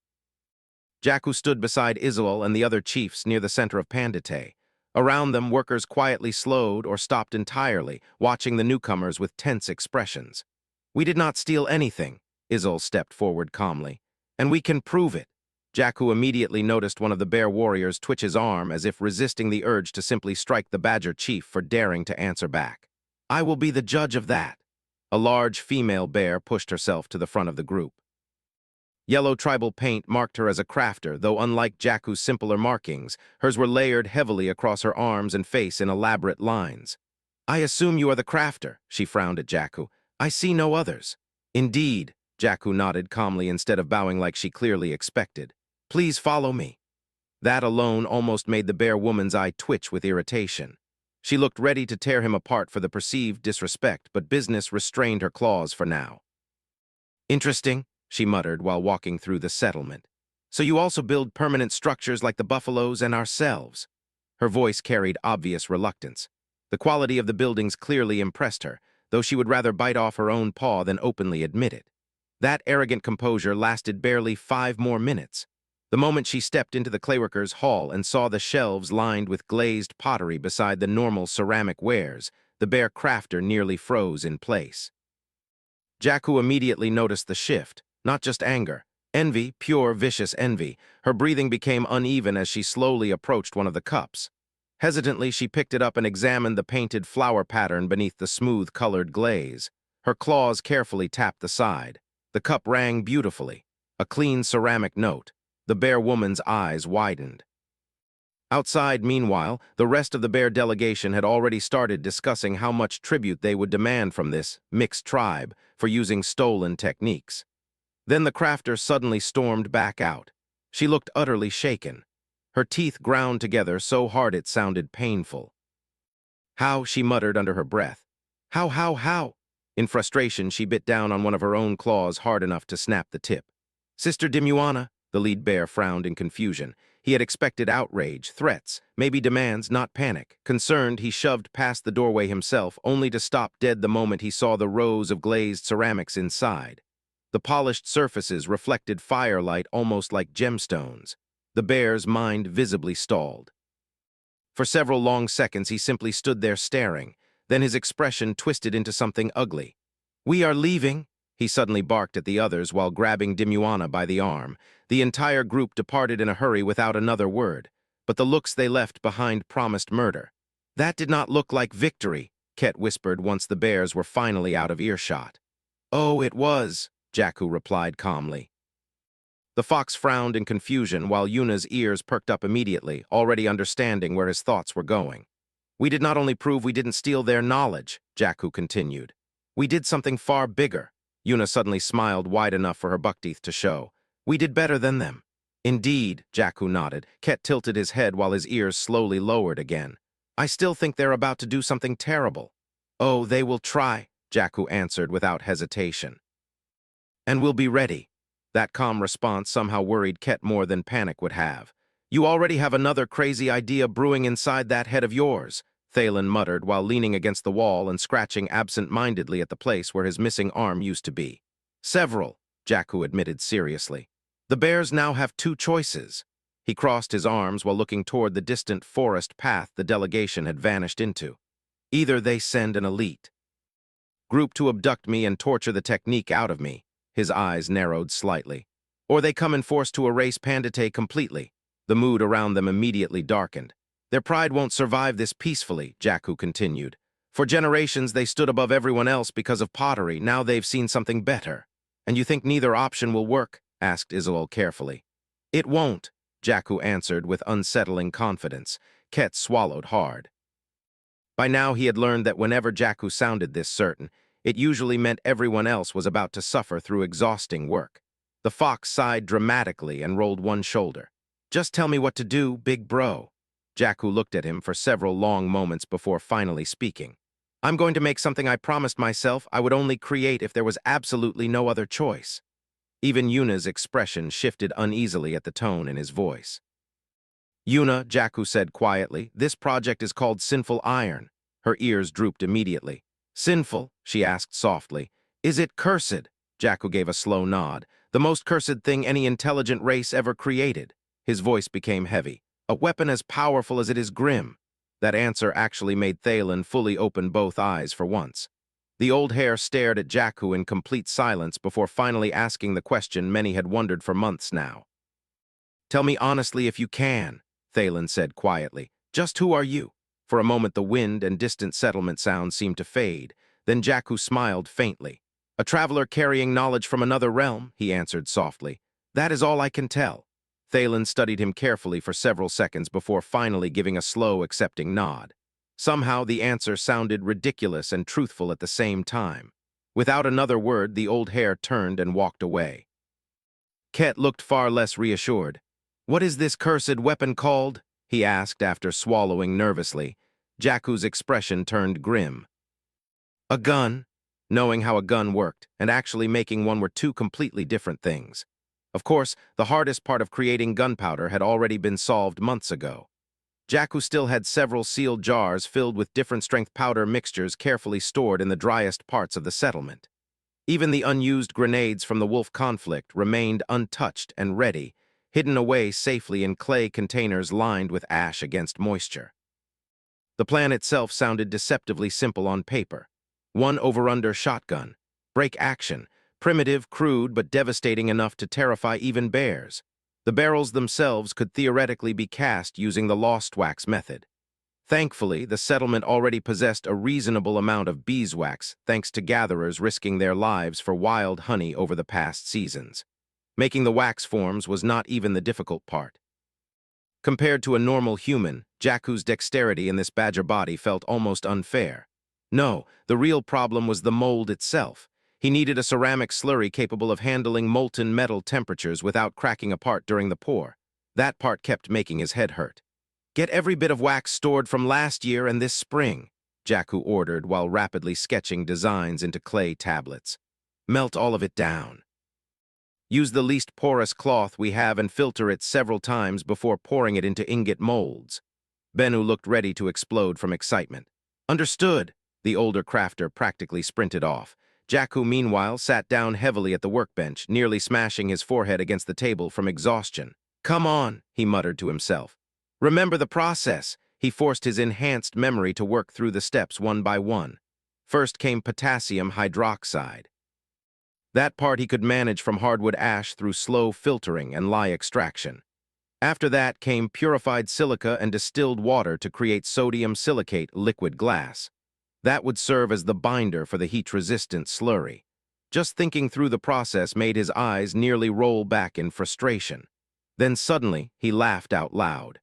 Speaker 1: Jackhu stood beside Isolde and the other chiefs near the center of Pandetei. Around them, workers quietly slowed or stopped entirely, watching the newcomers with tense expressions. "We did not steal anything," Isolde stepped forward calmly. "And we can prove it." Jackhu immediately noticed one of the bear warriors twitch his arm as if resisting the urge to simply strike the badger chief for daring to answer back. "I will be the judge of that." A large female bear pushed herself to the front of the group. Yellow tribal paint marked her as a crafter, though unlike Jackhu's simpler markings, hers were layered heavily across her arms and face in elaborate lines. "I assume you are the crafter," she frowned at Jackhu. "I see no others." "Indeed," Jackhu nodded calmly instead of bowing like she clearly expected. "Please follow me." That alone almost made the bear woman's eye twitch with irritation. She looked ready to tear him apart for the perceived disrespect, but business restrained her claws for now. "Interesting," she muttered while walking through the settlement. "So you also build permanent structures like the buffaloes and ourselves?" Her voice carried obvious reluctance. The quality of the buildings clearly impressed her, though she would rather bite off her own paw than openly admit it. That arrogant composure lasted barely 5 more minutes. The moment she stepped into the clayworkers' hall and saw the shelves lined with glazed pottery beside the normal ceramic wares, the bear crafter nearly froze in place. Jackhu immediately noticed the shift. Not just anger, envy, pure, vicious envy. Her breathing became uneven as she slowly approached one of the cups. Hesitantly, she picked it up and examined the painted flower pattern beneath the smooth-colored glaze. Her claws carefully tapped the side. The cup rang beautifully, a clean ceramic note. The bear woman's eyes widened. Outside, meanwhile, the rest of the bear delegation had already started discussing how much tribute they would demand from this mixed tribe for using stolen techniques. Then the crafter suddenly stormed back out. She looked utterly shaken. Her teeth ground together so hard it sounded painful. "How?" she muttered under her breath. How? In frustration, she bit down on one of her own claws hard enough to snap the tip. "Sister Dimuana," the lead bear frowned in confusion. He had expected outrage, threats, maybe demands, not panic. Concerned, he shoved past the doorway himself, only to stop dead the moment he saw the rows of glazed ceramics inside. The polished surfaces reflected firelight almost like gemstones. The bear's mind visibly stalled. For several long seconds, he simply stood there staring. Then his expression twisted into something ugly. "We are leaving," he suddenly barked at the others while grabbing Dimuana by the arm. The entire group departed in a hurry without another word, but the looks they left behind promised murder. "That did not look like victory," Ket whispered once the bears were finally out of earshot. "Oh, it was," Jackhu replied calmly. The fox frowned in confusion while Yuna's ears perked up immediately, already understanding where his thoughts were going. "We did not only prove we didn't steal their knowledge," Jackhu continued. "We did something far bigger." Yuna suddenly smiled wide enough for her buckteeth to show. "We did better than them." "Indeed," Jackhu nodded. Ket tilted his head while his ears slowly lowered again. "I still think they're about to do something terrible." "Oh, they will try," Jackhu answered without hesitation. "And we'll be ready." That calm response somehow worried Ket more than panic would have. "You already have another crazy idea brewing inside that head of yours," Thalen muttered while leaning against the wall and scratching absent-mindedly at the place where his missing arm used to be. "Several," Jackhu admitted seriously. "The bears now have two choices." He crossed his arms while looking toward the distant forest path the delegation had vanished into. "Either they send an elite group to abduct me and torture the technique out of me," his eyes narrowed slightly, "or they come in force to erase Pandetei completely." The mood around them immediately darkened. "Their pride won't survive this peacefully," Jackhu continued. "For generations they stood above everyone else because of pottery. Now they've seen something better." "And you think neither option will work?" asked Isolde carefully. "It won't," Jackhu answered with unsettling confidence. Ket swallowed hard. By now he had learned that whenever Jackhu sounded this certain, it usually meant everyone else was about to suffer through exhausting work. The fox sighed dramatically and rolled one shoulder. "Just tell me what to do, big bro." Jackhu looked at him for several long moments before finally speaking. "I'm going to make something I promised myself I would only create if there was absolutely no other choice." Even Yuna's expression shifted uneasily at the tone in his voice. "Yuna," Jackhu said quietly, "this project is called Sinful Iron." Her ears drooped immediately. "Sinful?" she asked softly. "Is it cursed?" Jackhu gave a slow nod. "The most cursed thing any intelligent race ever created." His voice became heavy. "A weapon as powerful as it is grim." That answer actually made Thalen fully open both eyes for once. The old hare stared at Jackhu in complete silence before finally asking the question many had wondered for months now. "Tell me honestly if you can," Thalen said quietly. "Just who are you?" For a moment the wind and distant settlement sounds seemed to fade. Then Jackhu smiled faintly. "A traveler carrying knowledge from another realm," he answered softly. "That is all I can tell." Thalen studied him carefully for several seconds before finally giving a slow, accepting nod. Somehow the answer sounded ridiculous and truthful at the same time. Without another word, the old hare turned and walked away. Ket looked far less reassured. "What is this cursed weapon called?" he asked after swallowing nervously. Jackhu's expression turned grim. "A gun." Knowing how a gun worked and actually making one were two completely different things. Of course, the hardest part of creating gunpowder had already been solved months ago. Jackhu still had several sealed jars filled with different strength powder mixtures carefully stored in the driest parts of the settlement. Even the unused grenades from the wolf conflict remained untouched and ready, hidden away safely in clay containers lined with ash against moisture. The plan itself sounded deceptively simple on paper. One over-under shotgun, break action, primitive, crude, but devastating enough to terrify even bears. The barrels themselves could theoretically be cast using the lost wax method. Thankfully, the settlement already possessed a reasonable amount of beeswax thanks to gatherers risking their lives for wild honey over the past seasons. Making the wax forms was not even the difficult part. Compared to a normal human, Jackhu's dexterity in this badger body felt almost unfair. No, the real problem was the mold itself. He needed a ceramic slurry capable of handling molten metal temperatures without cracking apart during the pour. That part kept making his head hurt. "Get every bit of wax stored from last year and this spring," Jackhu ordered while rapidly sketching designs into clay tablets. "Melt all of it down. Use the least porous cloth we have and filter it several times before pouring it into ingot molds." Bennu looked ready to explode from excitement. "Understood," the older crafter practically sprinted off. Jackhu, meanwhile, sat down heavily at the workbench, nearly smashing his forehead against the table from exhaustion. "Come on," he muttered to himself. "Remember the process." He forced his enhanced memory to work through the steps one by one. First came potassium hydroxide. That part he could manage from hardwood ash through slow filtering and lye extraction. After that came purified silica and distilled water to create sodium silicate liquid glass. That would serve as the binder for the heat-resistant slurry. Just thinking through the process made his eyes nearly roll back in frustration. Then suddenly he laughed out loud.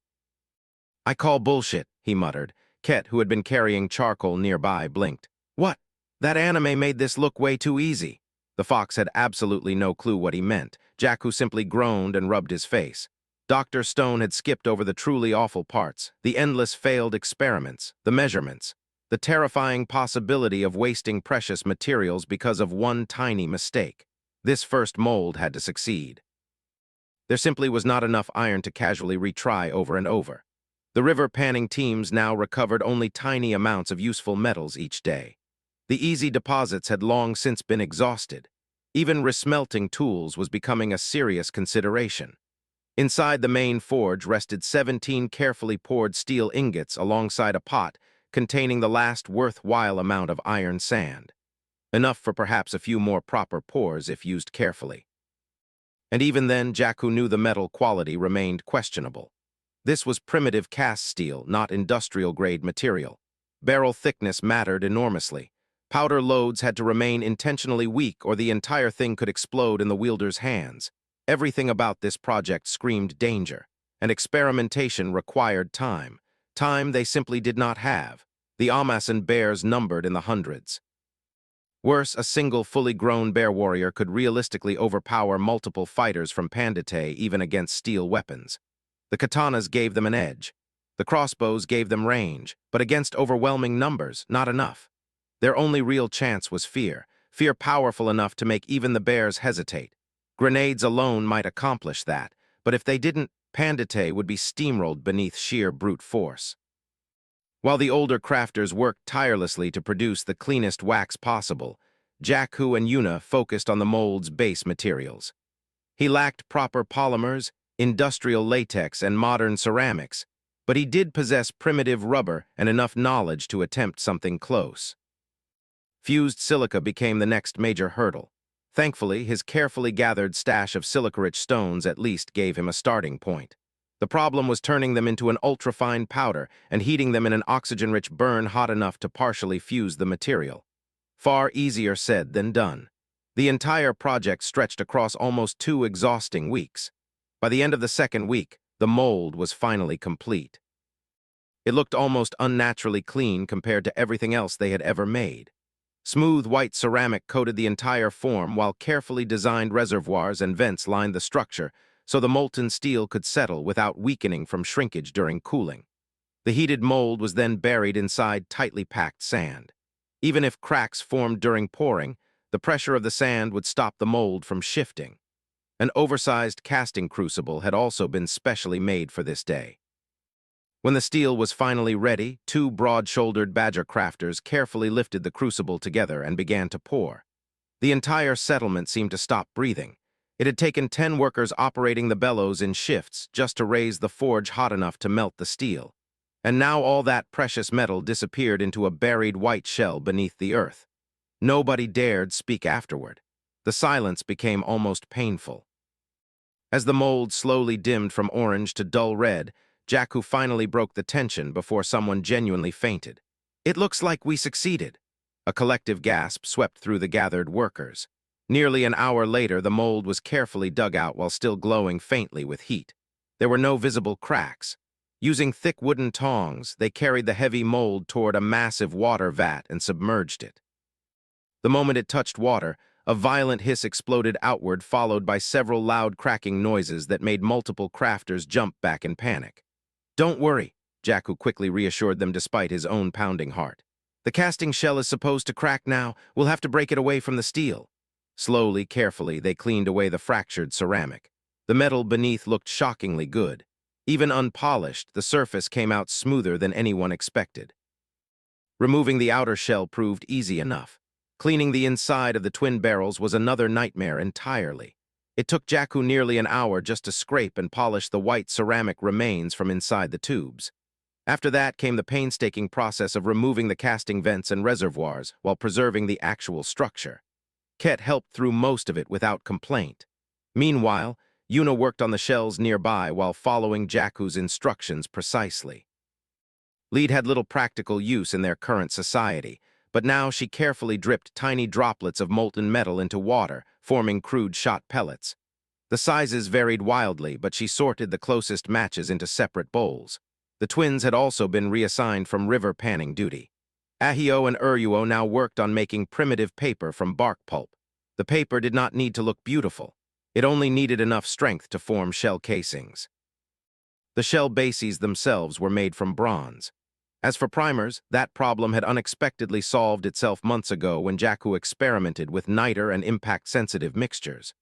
Speaker 1: "I call bullshit," he muttered. Ket, who had been carrying charcoal nearby, blinked. "What? That anime made this look way too easy." The fox had absolutely no clue what he meant. Jackhu simply groaned and rubbed his face. Dr. Stone had skipped over the truly awful parts, the endless failed experiments, the measurements, the terrifying possibility of wasting precious materials because of one tiny mistake. This first mold had to succeed. There simply was not enough iron to casually retry over and over. The river panning teams now recovered only tiny amounts of useful metals each day. The easy deposits had long since been exhausted. Even resmelting tools was becoming a serious consideration. Inside the main forge rested 17 carefully poured steel ingots alongside a pot containing the last worthwhile amount of iron sand. Enough for perhaps a few more proper pours if used carefully. And even then, Jackhu knew the metal quality remained questionable. This was primitive cast steel, not industrial-grade material. Barrel thickness mattered enormously. Powder loads had to remain intentionally weak or the entire thing could explode in the wielder's hands. Everything about this project screamed danger, and experimentation required time. Time they simply did not have. The Amasan bears numbered in the hundreds. Worse, a single fully grown bear warrior could realistically overpower multiple fighters from Pandetei even against steel weapons. The katanas gave them an edge. The crossbows gave them range, but against overwhelming numbers, not enough. Their only real chance was fear, fear powerful enough to make even the bears hesitate. Grenades alone might accomplish that, but if they didn't, Pandetei would be steamrolled beneath sheer brute force. While the older crafters worked tirelessly to produce the cleanest wax possible, Jackhu and Yuna focused on the mold's base materials. He lacked proper polymers, industrial latex, and modern ceramics, but he did possess primitive rubber and enough knowledge to attempt something close. Fused silica became the next major hurdle. Thankfully, his carefully gathered stash of silica-rich stones at least gave him a starting point. The problem was turning them into an ultra-fine powder and heating them in an oxygen-rich burn hot enough to partially fuse the material. Far easier said than done. The entire project stretched across almost 2 exhausting weeks. By the end of the second week, the mold was finally complete. It looked almost unnaturally clean compared to everything else they had ever made. Smooth white ceramic coated the entire form while carefully designed reservoirs and vents lined the structure so the molten steel could settle without weakening from shrinkage during cooling. The heated mold was then buried inside tightly packed sand. Even if cracks formed during pouring, the pressure of the sand would stop the mold from shifting. An oversized casting crucible had also been specially made for this day. When the steel was finally ready, 2 broad-shouldered badger crafters carefully lifted the crucible together and began to pour. The entire settlement seemed to stop breathing. It had taken 10 workers operating the bellows in shifts just to raise the forge hot enough to melt the steel. And now all that precious metal disappeared into a buried white shell beneath the earth. Nobody dared speak afterward. The silence became almost painful. As the mold slowly dimmed from orange to dull red, Jackhu finally broke the tension before someone genuinely fainted. "It looks like we succeeded." A collective gasp swept through the gathered workers. Nearly an hour later, the mold was carefully dug out while still glowing faintly with heat. There were no visible cracks. Using thick wooden tongs, they carried the heavy mold toward a massive water vat and submerged it. The moment it touched water, a violent hiss exploded outward, followed by several loud cracking noises that made multiple crafters jump back in panic. "Don't worry," Jackhu quickly reassured them despite his own pounding heart. "The casting shell is supposed to crack now. We'll have to break it away from the steel." Slowly, carefully, they cleaned away the fractured ceramic. The metal beneath looked shockingly good. Even unpolished, the surface came out smoother than anyone expected. Removing the outer shell proved easy enough. Cleaning the inside of the twin barrels was another nightmare entirely. It took Jackhu nearly an hour just to scrape and polish the white ceramic remains from inside the tubes. After that came the painstaking process of removing the casting vents and reservoirs while preserving the actual structure. Ket helped through most of it without complaint. Meanwhile, Yuna worked on the shells nearby while following Jackhu's instructions precisely. Lead had little practical use in their current society, but now she carefully dripped tiny droplets of molten metal into water, forming crude shot pellets. The sizes varied wildly, but she sorted the closest matches into separate bowls. The twins had also been reassigned from river panning duty. Ahio and Uruo now worked on making primitive paper from bark pulp. The paper did not need to look beautiful. It only needed enough strength to form shell casings. The shell bases themselves were made from bronze. As for primers, that problem had unexpectedly solved itself months ago when Jackhu experimented with niter and impact-sensitive mixtures.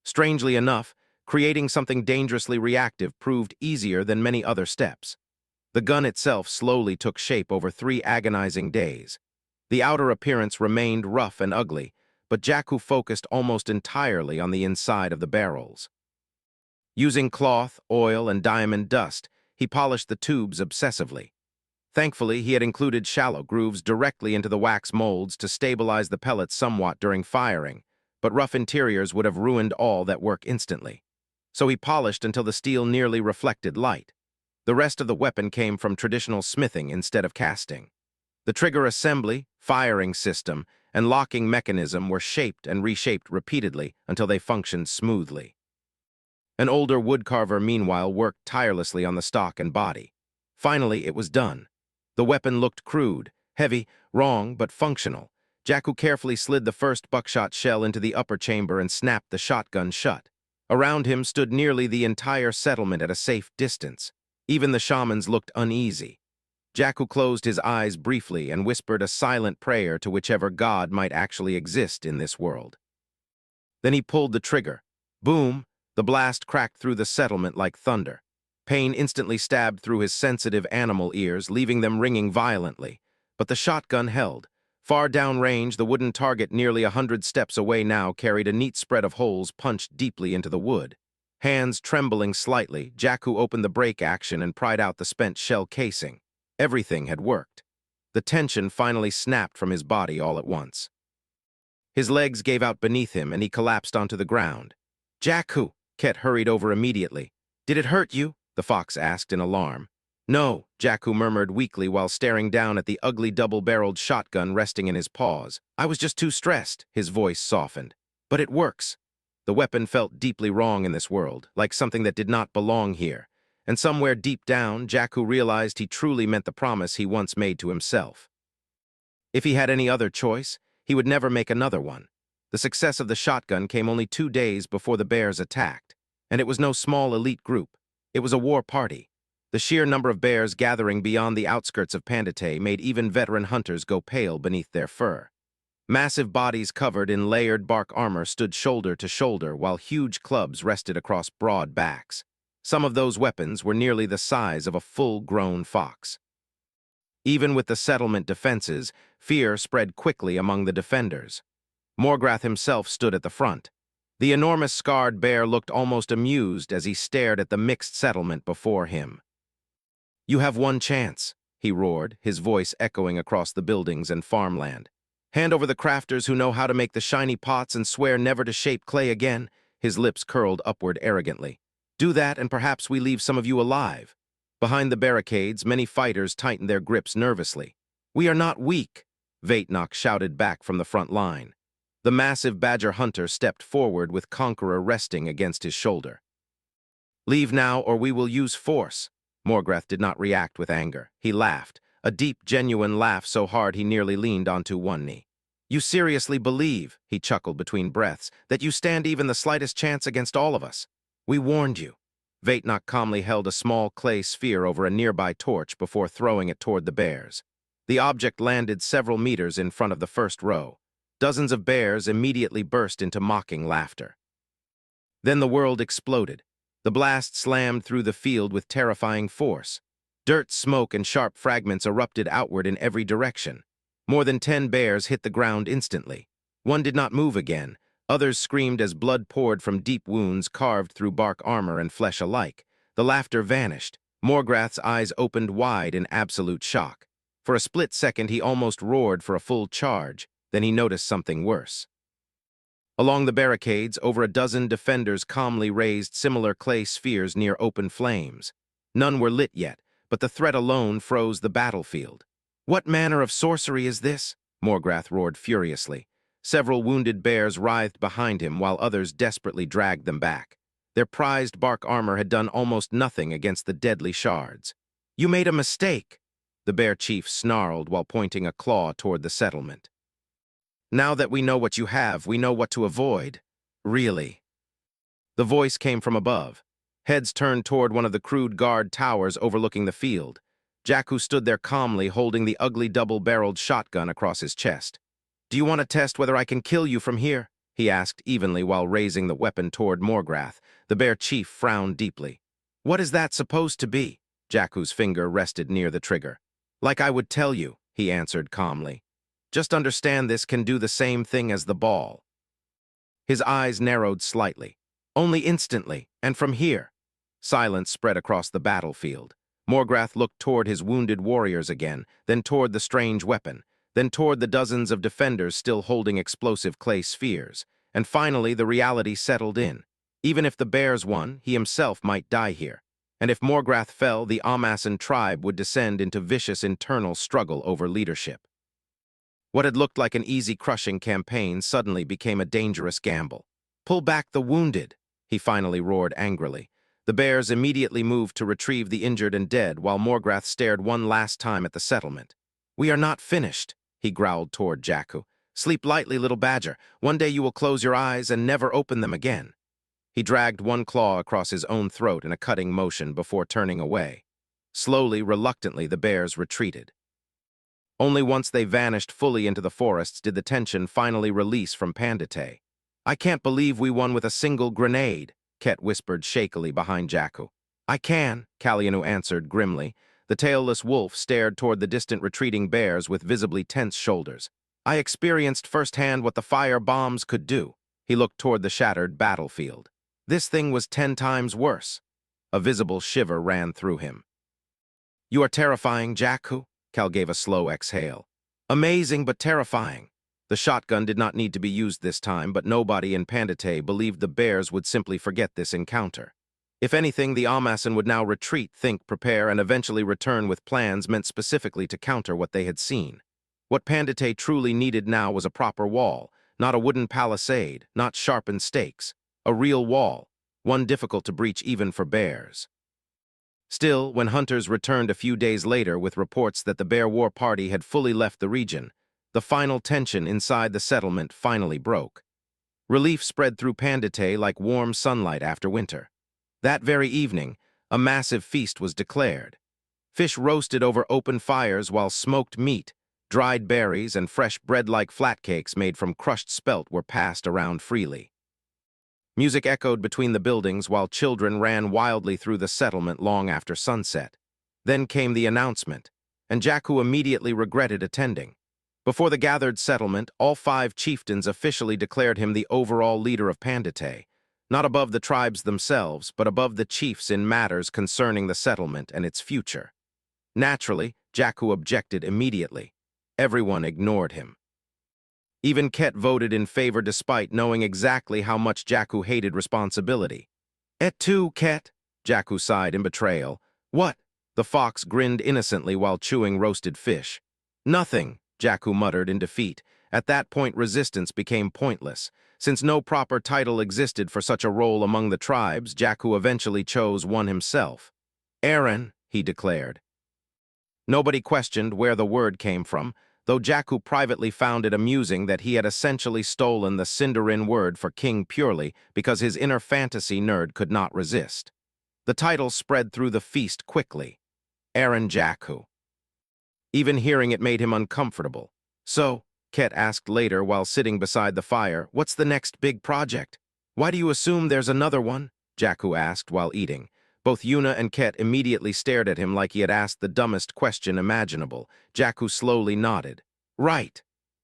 Speaker 1: Strangely enough, creating something dangerously reactive proved easier than many other steps. The gun itself slowly took shape over 3 agonizing days. The outer appearance remained rough and ugly, but Jackhu focused almost entirely on the inside of the barrels. Using cloth, oil, and diamond dust, he polished the tubes obsessively. Thankfully, he had included shallow grooves directly into the wax molds to stabilize the pellets somewhat during firing, but rough interiors would have ruined all that work instantly. So he polished until the steel nearly reflected light. The rest of the weapon came from traditional smithing instead of casting. The trigger assembly, firing system, and locking mechanism were shaped and reshaped repeatedly until they functioned smoothly. An older woodcarver, meanwhile, worked tirelessly on the stock and body. Finally, it was done. The weapon looked crude, heavy, wrong, but functional. Jackhu carefully slid the first buckshot shell into the upper chamber and snapped the shotgun shut. Around him stood nearly the entire settlement at a safe distance. Even the shamans looked uneasy. Jackhu closed his eyes briefly and whispered a silent prayer to whichever god might actually exist in this world. Then he pulled the trigger. Boom! The blast cracked through the settlement like thunder. Pain instantly stabbed through his sensitive animal ears, leaving them ringing violently. But the shotgun held. Far downrange, the wooden target nearly 100 steps away now carried a neat spread of holes punched deeply into the wood. Hands trembling slightly, Jackhu opened the brake action and pried out the spent shell casing. Everything had worked. The tension finally snapped from his body all at once. His legs gave out beneath him and he collapsed onto the ground. "Jackhu!" Ket hurried over immediately. "Did it hurt you?" the fox asked in alarm. "No," Jackhu murmured weakly while staring down at the ugly double-barreled shotgun resting in his paws. "I was just too stressed." His voice softened. "But it works." The weapon felt deeply wrong in this world, like something that did not belong here. And somewhere deep down, Jackhu realized he truly meant the promise he once made to himself. If he had any other choice, he would never make another one. The success of the shotgun came only 2 days before the bears attacked. And it was no small elite group. It was a war party. The sheer number of bears gathering beyond the outskirts of Pandetei made even veteran hunters go pale beneath their fur. Massive bodies covered in layered bark armor stood shoulder to shoulder while huge clubs rested across broad backs. Some of those weapons were nearly the size of a full-grown fox. Even with the settlement defenses, fear spread quickly among the defenders. Morgrath himself stood at the front. The enormous scarred bear looked almost amused as he stared at the mixed settlement before him. "You have one chance," he roared, his voice echoing across the buildings and farmland. "Hand over the crafters who know how to make the shiny pots and swear never to shape clay again." His lips curled upward arrogantly. "Do that and perhaps we leave some of you alive." Behind the barricades, many fighters tightened their grips nervously. "We are not weak," Vaitnok shouted back from the front line. The massive badger hunter stepped forward with Conqueror resting against his shoulder. "Leave now or we will use force." Morgrath did not react with anger. He laughed, a deep, genuine laugh so hard he nearly leaned onto one knee. "You seriously believe," he chuckled between breaths, "that you stand even the slightest chance against all of us? We warned you." Vaitnok calmly held a small clay sphere over a nearby torch before throwing it toward the bears. The object landed several meters in front of the first row. Dozens of bears immediately burst into mocking laughter. Then the world exploded. The blast slammed through the field with terrifying force. Dirt, smoke, and sharp fragments erupted outward in every direction. More than 10 bears hit the ground instantly. One did not move again. Others screamed as blood poured from deep wounds carved through bark armor and flesh alike. The laughter vanished. Morgrath's eyes opened wide in absolute shock. For a split second, he almost roared for a full charge. Then he noticed something worse. Along the barricades, over a dozen defenders calmly raised similar clay spheres near open flames. None were lit yet, but the threat alone froze the battlefield. "What manner of sorcery is this?" Morgrath roared furiously. Several wounded bears writhed behind him while others desperately dragged them back. Their prized bark armor had done almost nothing against the deadly shards. "You made a mistake," the bear chief snarled while pointing a claw toward the settlement. "Now that we know what you have, we know what to avoid. Really." The voice came from above. Heads turned toward one of the crude guard towers overlooking the field. Jackhu stood there calmly, holding the ugly double-barreled shotgun across his chest. "Do you want to test whether I can kill you from here?" he asked evenly while raising the weapon toward Morgrath. The bear chief frowned deeply. "What is that supposed to be?" Jackhu's finger rested near the trigger. "Like I would tell you," he answered calmly. "Just understand this can do the same thing as the ball." His eyes narrowed slightly. "Only instantly, and from here." Silence spread across the battlefield. Morgrath looked toward his wounded warriors again, then toward the strange weapon, then toward the dozens of defenders still holding explosive clay spheres. And finally, the reality settled in. Even if the bears won, he himself might die here. And if Morgrath fell, the Amasan tribe would descend into vicious internal struggle over leadership. What had looked like an easy crushing campaign suddenly became a dangerous gamble. "Pull back the wounded," he finally roared angrily. The bears immediately moved to retrieve the injured and dead while Morgrath stared one last time at the settlement. "We are not finished," he growled toward Jackhu. "Sleep lightly, little badger. One day you will close your eyes and never open them again." He dragged one claw across his own throat in a cutting motion before turning away. Slowly, reluctantly, the bears retreated. Only once they vanished fully into the forests did the tension finally release from Pandetei. "I can't believe we won with a single grenade," Ket whispered shakily behind Jackhu. "I can," Kalyanu answered grimly. The tailless wolf stared toward the distant retreating bears with visibly tense shoulders. "I experienced firsthand what the fire bombs could do." He looked toward the shattered battlefield. "This thing was 10 times worse." A visible shiver ran through him. "You are terrifying, Jackhu," Cal gave a slow exhale. "Amazing but terrifying." The shotgun did not need to be used this time, but nobody in Pandetei believed the bears would simply forget this encounter. If anything, the Amasan would now retreat, think, prepare, and eventually return with plans meant specifically to counter what they had seen. What Pandetei truly needed now was a proper wall, not a wooden palisade, not sharpened stakes. A real wall, one difficult to breach even for bears. Still, when hunters returned a few days later with reports that the bear war party had fully left the region, the final tension inside the settlement finally broke. Relief spread through Pandetei like warm sunlight after winter. That very evening, a massive feast was declared. Fish roasted over open fires while smoked meat, dried berries, and fresh bread-like flatcakes made from crushed spelt were passed around freely. Music echoed between the buildings while children ran wildly through the settlement long after sunset. Then came the announcement, and Jackhu immediately regretted attending. Before the gathered settlement, all 5 chieftains officially declared him the overall leader of Pandetei, not above the tribes themselves, but above the chiefs in matters concerning the settlement and its future. Naturally, Jackhu objected immediately. Everyone ignored him. Even Ket voted in favor despite knowing exactly how much Jackhu hated responsibility. "Et tu, Ket?" Jackhu sighed in betrayal. "What? The fox grinned innocently while chewing roasted fish. Nothing, Jackhu muttered in defeat. At that point resistance became pointless. Since no proper title existed for such a role among the tribes, Jackhu eventually chose one himself. Aaron, he declared. Nobody questioned where the word came from, though Jackhu privately found it amusing that he had essentially stolen the Sindarin word for king purely because his inner fantasy nerd could not resist. The title spread through the feast quickly. Aaron Jackhu. Even hearing it made him uncomfortable. So, Ket asked later while sitting beside the fire, what's the next big project? Why do you assume there's another one? Jackhu asked while eating. Both Yuna and Ket immediately stared at him like he had asked the dumbest question imaginable. Jackhu slowly nodded. Right.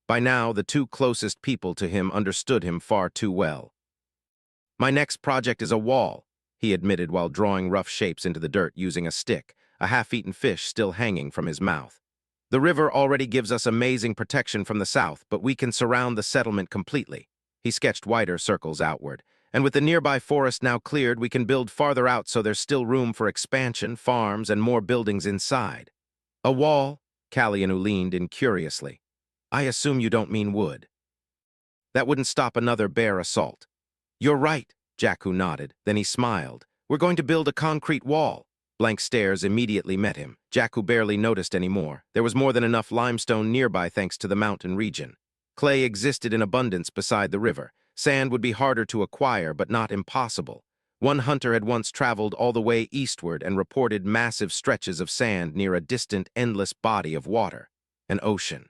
Speaker 1: By now, the two closest people to him understood him far too well. My next project is a wall, he admitted while drawing rough shapes into the dirt using a stick, a half-eaten fish still hanging from his mouth. The river already gives us amazing protection from the south, but we can surround the settlement completely. He sketched wider circles outward. And with the nearby forest now cleared, we can build farther out so there's still room for expansion, farms, and more buildings inside. A wall? Kallianu leaned in curiously. I assume you don't mean wood. That wouldn't stop another bear assault. You're right, Jackhu nodded. Then he smiled. We're going to build a concrete wall. Blank stares immediately met him. Jackhu barely noticed any more. There was more than enough limestone nearby thanks to the mountain region. Clay existed in abundance beside the river. Sand would be harder to acquire, but not impossible. One hunter had once traveled all the way eastward and reported massive stretches of sand near a distant, endless body of water. An ocean.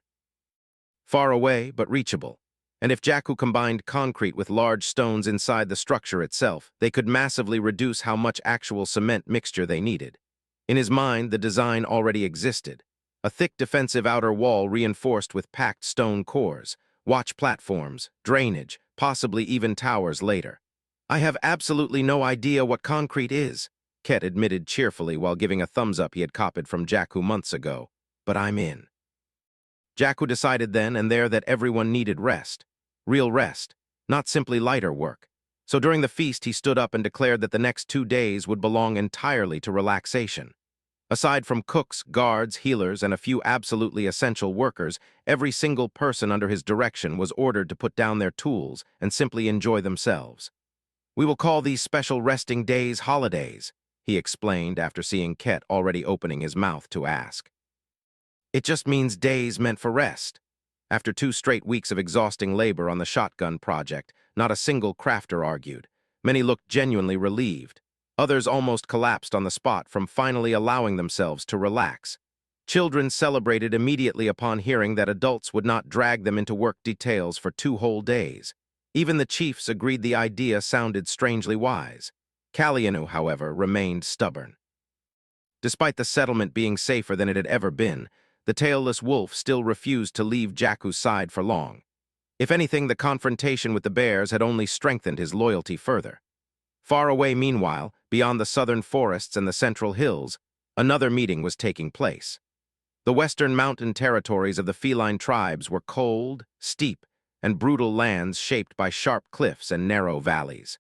Speaker 1: Far away, but reachable. And if Jackhu combined concrete with large stones inside the structure itself, they could massively reduce how much actual cement mixture they needed. In his mind, the design already existed. A thick defensive outer wall reinforced with packed stone cores, watch platforms, drainage, possibly even towers later. I have absolutely no idea what concrete is, Ket admitted cheerfully while giving a thumbs up he had copied from Jackhu months ago. But I'm in. Jackhu decided then and there that everyone needed rest. Real rest, not simply lighter work. So during the feast he stood up and declared that the next 2 days would belong entirely to relaxation. Aside from cooks, guards, healers, and a few absolutely essential workers, every single person under his direction was ordered to put down their tools and simply enjoy themselves. We will call these special resting days holidays, he explained after seeing Ket already opening his mouth to ask. It just means days meant for rest. After 2 straight weeks of exhausting labor on the shotgun project, not a single crafter argued. Many looked genuinely relieved. Others almost collapsed on the spot from finally allowing themselves to relax. Children celebrated immediately upon hearing that adults would not drag them into work details for 2 whole days. Even the chiefs agreed the idea sounded strangely wise. Kallianu, however, remained stubborn. Despite the settlement being safer than it had ever been, the tailless wolf still refused to leave Jackhu's side for long. If anything, the confrontation with the bears had only strengthened his loyalty further. Far away, meanwhile, beyond the southern forests and the central hills, another meeting was taking place. The western mountain territories of the feline tribes were cold, steep, and brutal lands shaped by sharp cliffs and narrow valleys.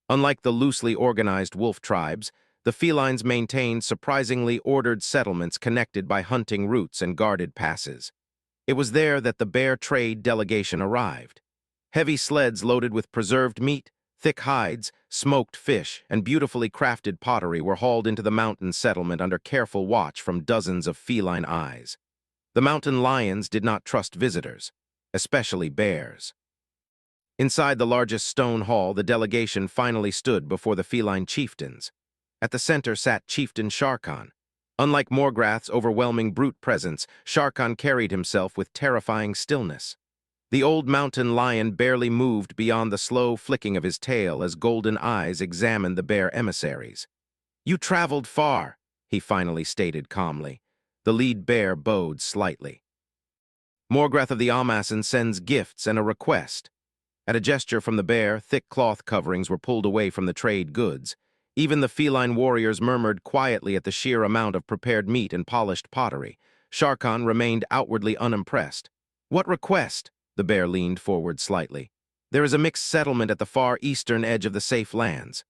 Speaker 1: Unlike the loosely organized wolf tribes, the felines maintained surprisingly ordered settlements connected by hunting routes and guarded passes. It was there that the bear trade delegation arrived. Heavy sleds loaded with preserved meat, thick hides, smoked fish, and beautifully crafted pottery were hauled into the mountain settlement under careful watch from dozens of feline eyes. The mountain lions did not trust visitors, especially bears. Inside the largest stone hall, the delegation finally stood before the feline chieftains. At the center sat Chieftain Sharkan. Unlike Morgrath's overwhelming brute presence, Sharkan carried himself with terrifying stillness. The old mountain lion barely moved beyond the slow flicking of his tail as golden eyes examined the bear emissaries. You traveled far, he finally stated calmly. The lead bear bowed slightly. Morgrath of the Amassen sends gifts and a request. At a gesture from the bear, thick cloth coverings were pulled away from the trade goods. Even the feline warriors murmured quietly at the sheer amount of prepared meat and polished pottery. Sharkan remained outwardly unimpressed. What request? The bear leaned forward slightly. There is a mixed settlement at the far eastern edge of the safe lands.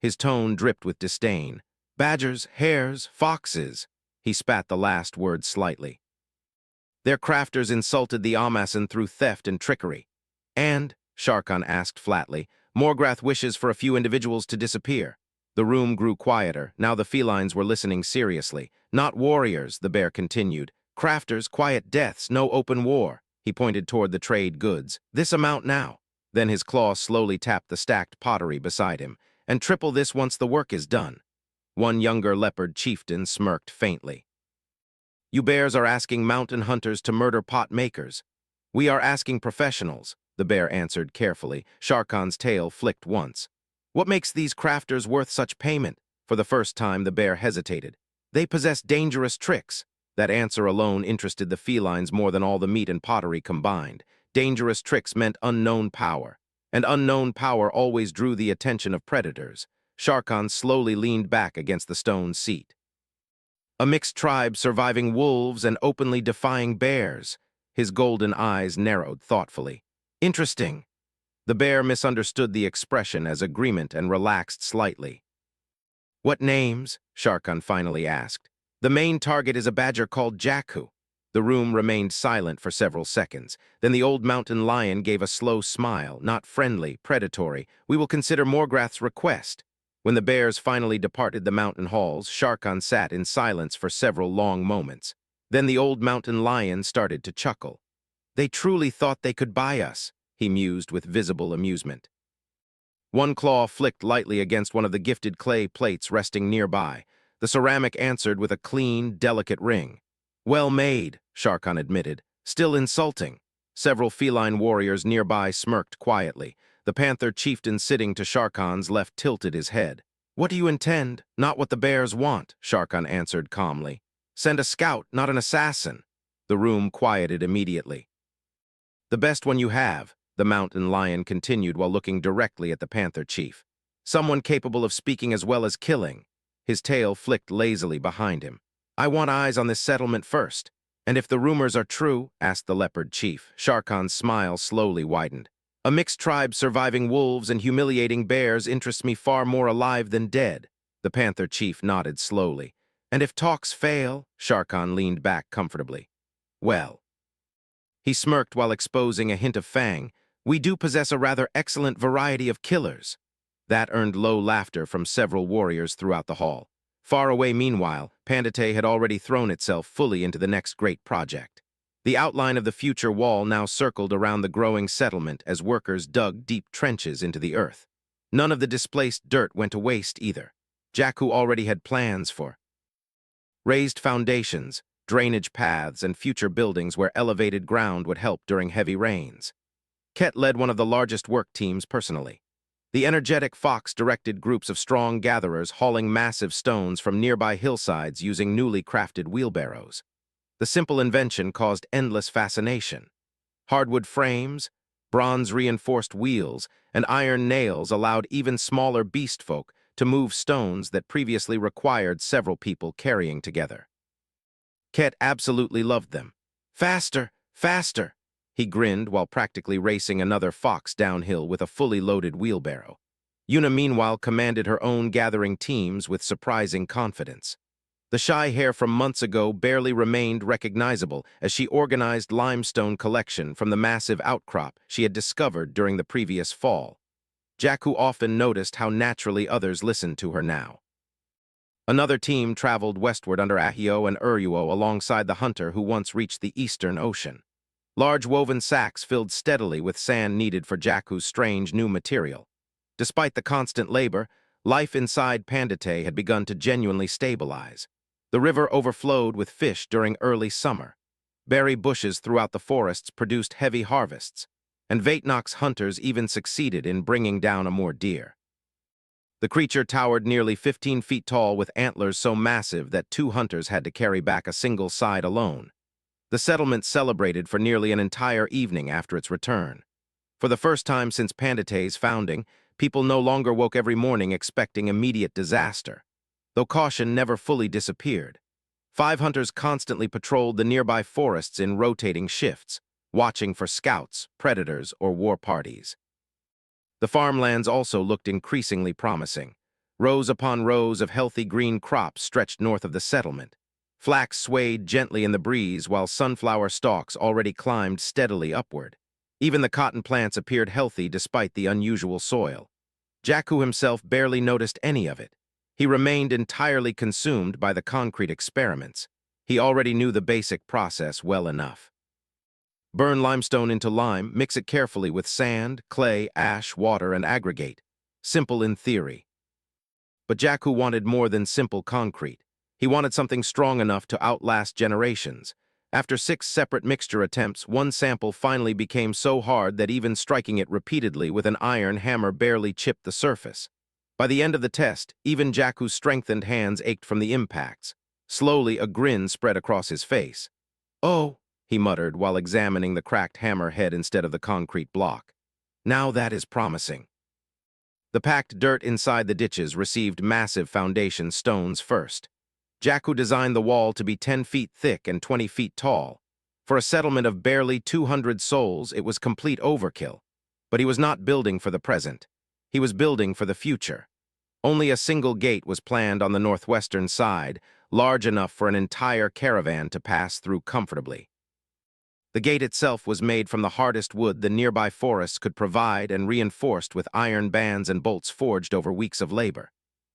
Speaker 1: His tone dripped with disdain. Badgers, hares, foxes. He spat the last word slightly. Their crafters insulted the Amasan through theft and trickery. And, Sharkan asked flatly, Morgrath wishes for a few individuals to disappear. The room grew quieter. Now the felines were listening seriously. Not warriors, the bear continued. Crafters, quiet deaths, no open war. He pointed toward the trade goods. This amount now. Then his claw slowly tapped the stacked pottery beside him. And triple this once the work is done. One younger leopard chieftain smirked faintly. You bears are asking mountain hunters to murder pot makers. We are asking professionals, the bear answered carefully. Sharkan's tail flicked once. What makes these crafters worth such payment? For the first time, the bear hesitated. They possess dangerous tricks. That answer alone interested the felines more than all the meat and pottery combined. Dangerous tricks meant unknown power, and unknown power always drew the attention of predators. Sharkan slowly leaned back against the stone seat. A mixed tribe surviving wolves and openly defying bears. His golden eyes narrowed thoughtfully. Interesting. The bear misunderstood the expression as agreement and relaxed slightly. What names? Sharkan finally asked. The main target is a badger called Jackhu. The room remained silent for several seconds. Then the old mountain lion gave a slow smile, not friendly, predatory. We will consider Morgrath's request. When the bears finally departed the mountain halls, Sharkan sat in silence for several long moments. Then the old mountain lion started to chuckle. They truly thought they could buy us, he mused with visible amusement. One claw flicked lightly against one of the gifted clay plates resting nearby. The ceramic answered with a clean, delicate ring. Well made, Sharkan admitted. Still insulting. Several feline warriors nearby smirked quietly. The panther chieftain sitting to Sharkan's left tilted his head. What do you intend? Not what the bears want, Sharkan answered calmly. Send a scout, not an assassin. The room quieted immediately. The best one you have, the mountain lion continued while looking directly at the panther chief. Someone capable of speaking as well as killing. His tail flicked lazily behind him. I want eyes on this settlement first. And if the rumors are true, asked the leopard chief. Sharkan's smile slowly widened. A mixed tribe surviving wolves and humiliating bears interests me far more alive than dead. The panther chief nodded slowly. And if talks fail, Sharkan leaned back comfortably. Well. He smirked while exposing a hint of fang. We do possess a rather excellent variety of killers. That earned low laughter from several warriors throughout the hall. Far away, meanwhile, Pandetei had already thrown itself fully into the next great project. The outline of the future wall now circled around the growing settlement as workers dug deep trenches into the earth. None of the displaced dirt went to waste either. Jackhu already had plans for raised foundations, drainage paths, and future buildings where elevated ground would help during heavy rains. Ket led one of the largest work teams personally. The energetic fox directed groups of strong gatherers hauling massive stones from nearby hillsides using newly crafted wheelbarrows. The simple invention caused endless fascination. Hardwood frames, bronze-reinforced wheels, and iron nails allowed even smaller beastfolk to move stones that previously required several people carrying together. Ket absolutely loved them. Faster, faster! He grinned while practically racing another fox downhill with a fully loaded wheelbarrow. Yuna, meanwhile, commanded her own gathering teams with surprising confidence. The shy hare from months ago barely remained recognizable as she organized limestone collection from the massive outcrop she had discovered during the previous fall. Jackhu often noticed how naturally others listened to her now. Another team traveled westward under Ahio and Uruo alongside the hunter who once reached the Eastern Ocean. Large woven sacks filled steadily with sand needed for Jackhu's strange new material. Despite the constant labor, life inside Pandetei had begun to genuinely stabilize. The river overflowed with fish during early summer. Berry bushes throughout the forests produced heavy harvests, and Vaitnok's hunters even succeeded in bringing down a more deer. The creature towered nearly 15 feet tall with antlers so massive that 2 hunters had to carry back a single side alone. The settlement celebrated for nearly an entire evening after its return. For the first time since Pandetei's founding, people no longer woke every morning expecting immediate disaster. Though caution never fully disappeared. 5 hunters constantly patrolled the nearby forests in rotating shifts, watching for scouts, predators, or war parties. The farmlands also looked increasingly promising. Rows upon rows of healthy green crops stretched north of the settlement. Flax swayed gently in the breeze while sunflower stalks already climbed steadily upward. Even the cotton plants appeared healthy despite the unusual soil. Jackhu himself barely noticed any of it. He remained entirely consumed by the concrete experiments. He already knew the basic process well enough. Burn limestone into lime, mix it carefully with sand, clay, ash, water, and aggregate. Simple in theory. But Jackhu wanted more than simple concrete. He wanted something strong enough to outlast generations. After 6 separate mixture attempts, one sample finally became so hard that even striking it repeatedly with an iron hammer barely chipped the surface. By the end of the test, even Jackhu's strengthened hands ached from the impacts. Slowly, a grin spread across his face. "Oh," he muttered while examining the cracked hammer head instead of the concrete block. "Now that is promising." The packed dirt inside the ditches received massive foundation stones first. Jackhu designed the wall to be 10 feet thick and 20 feet tall. For a settlement of barely 200 souls, it was complete overkill. But he was not building for the present. He was building for the future. Only a single gate was planned on the northwestern side, large enough for an entire caravan to pass through comfortably. The gate itself was made from the hardest wood the nearby forests could provide and reinforced with iron bands and bolts forged over weeks of labor.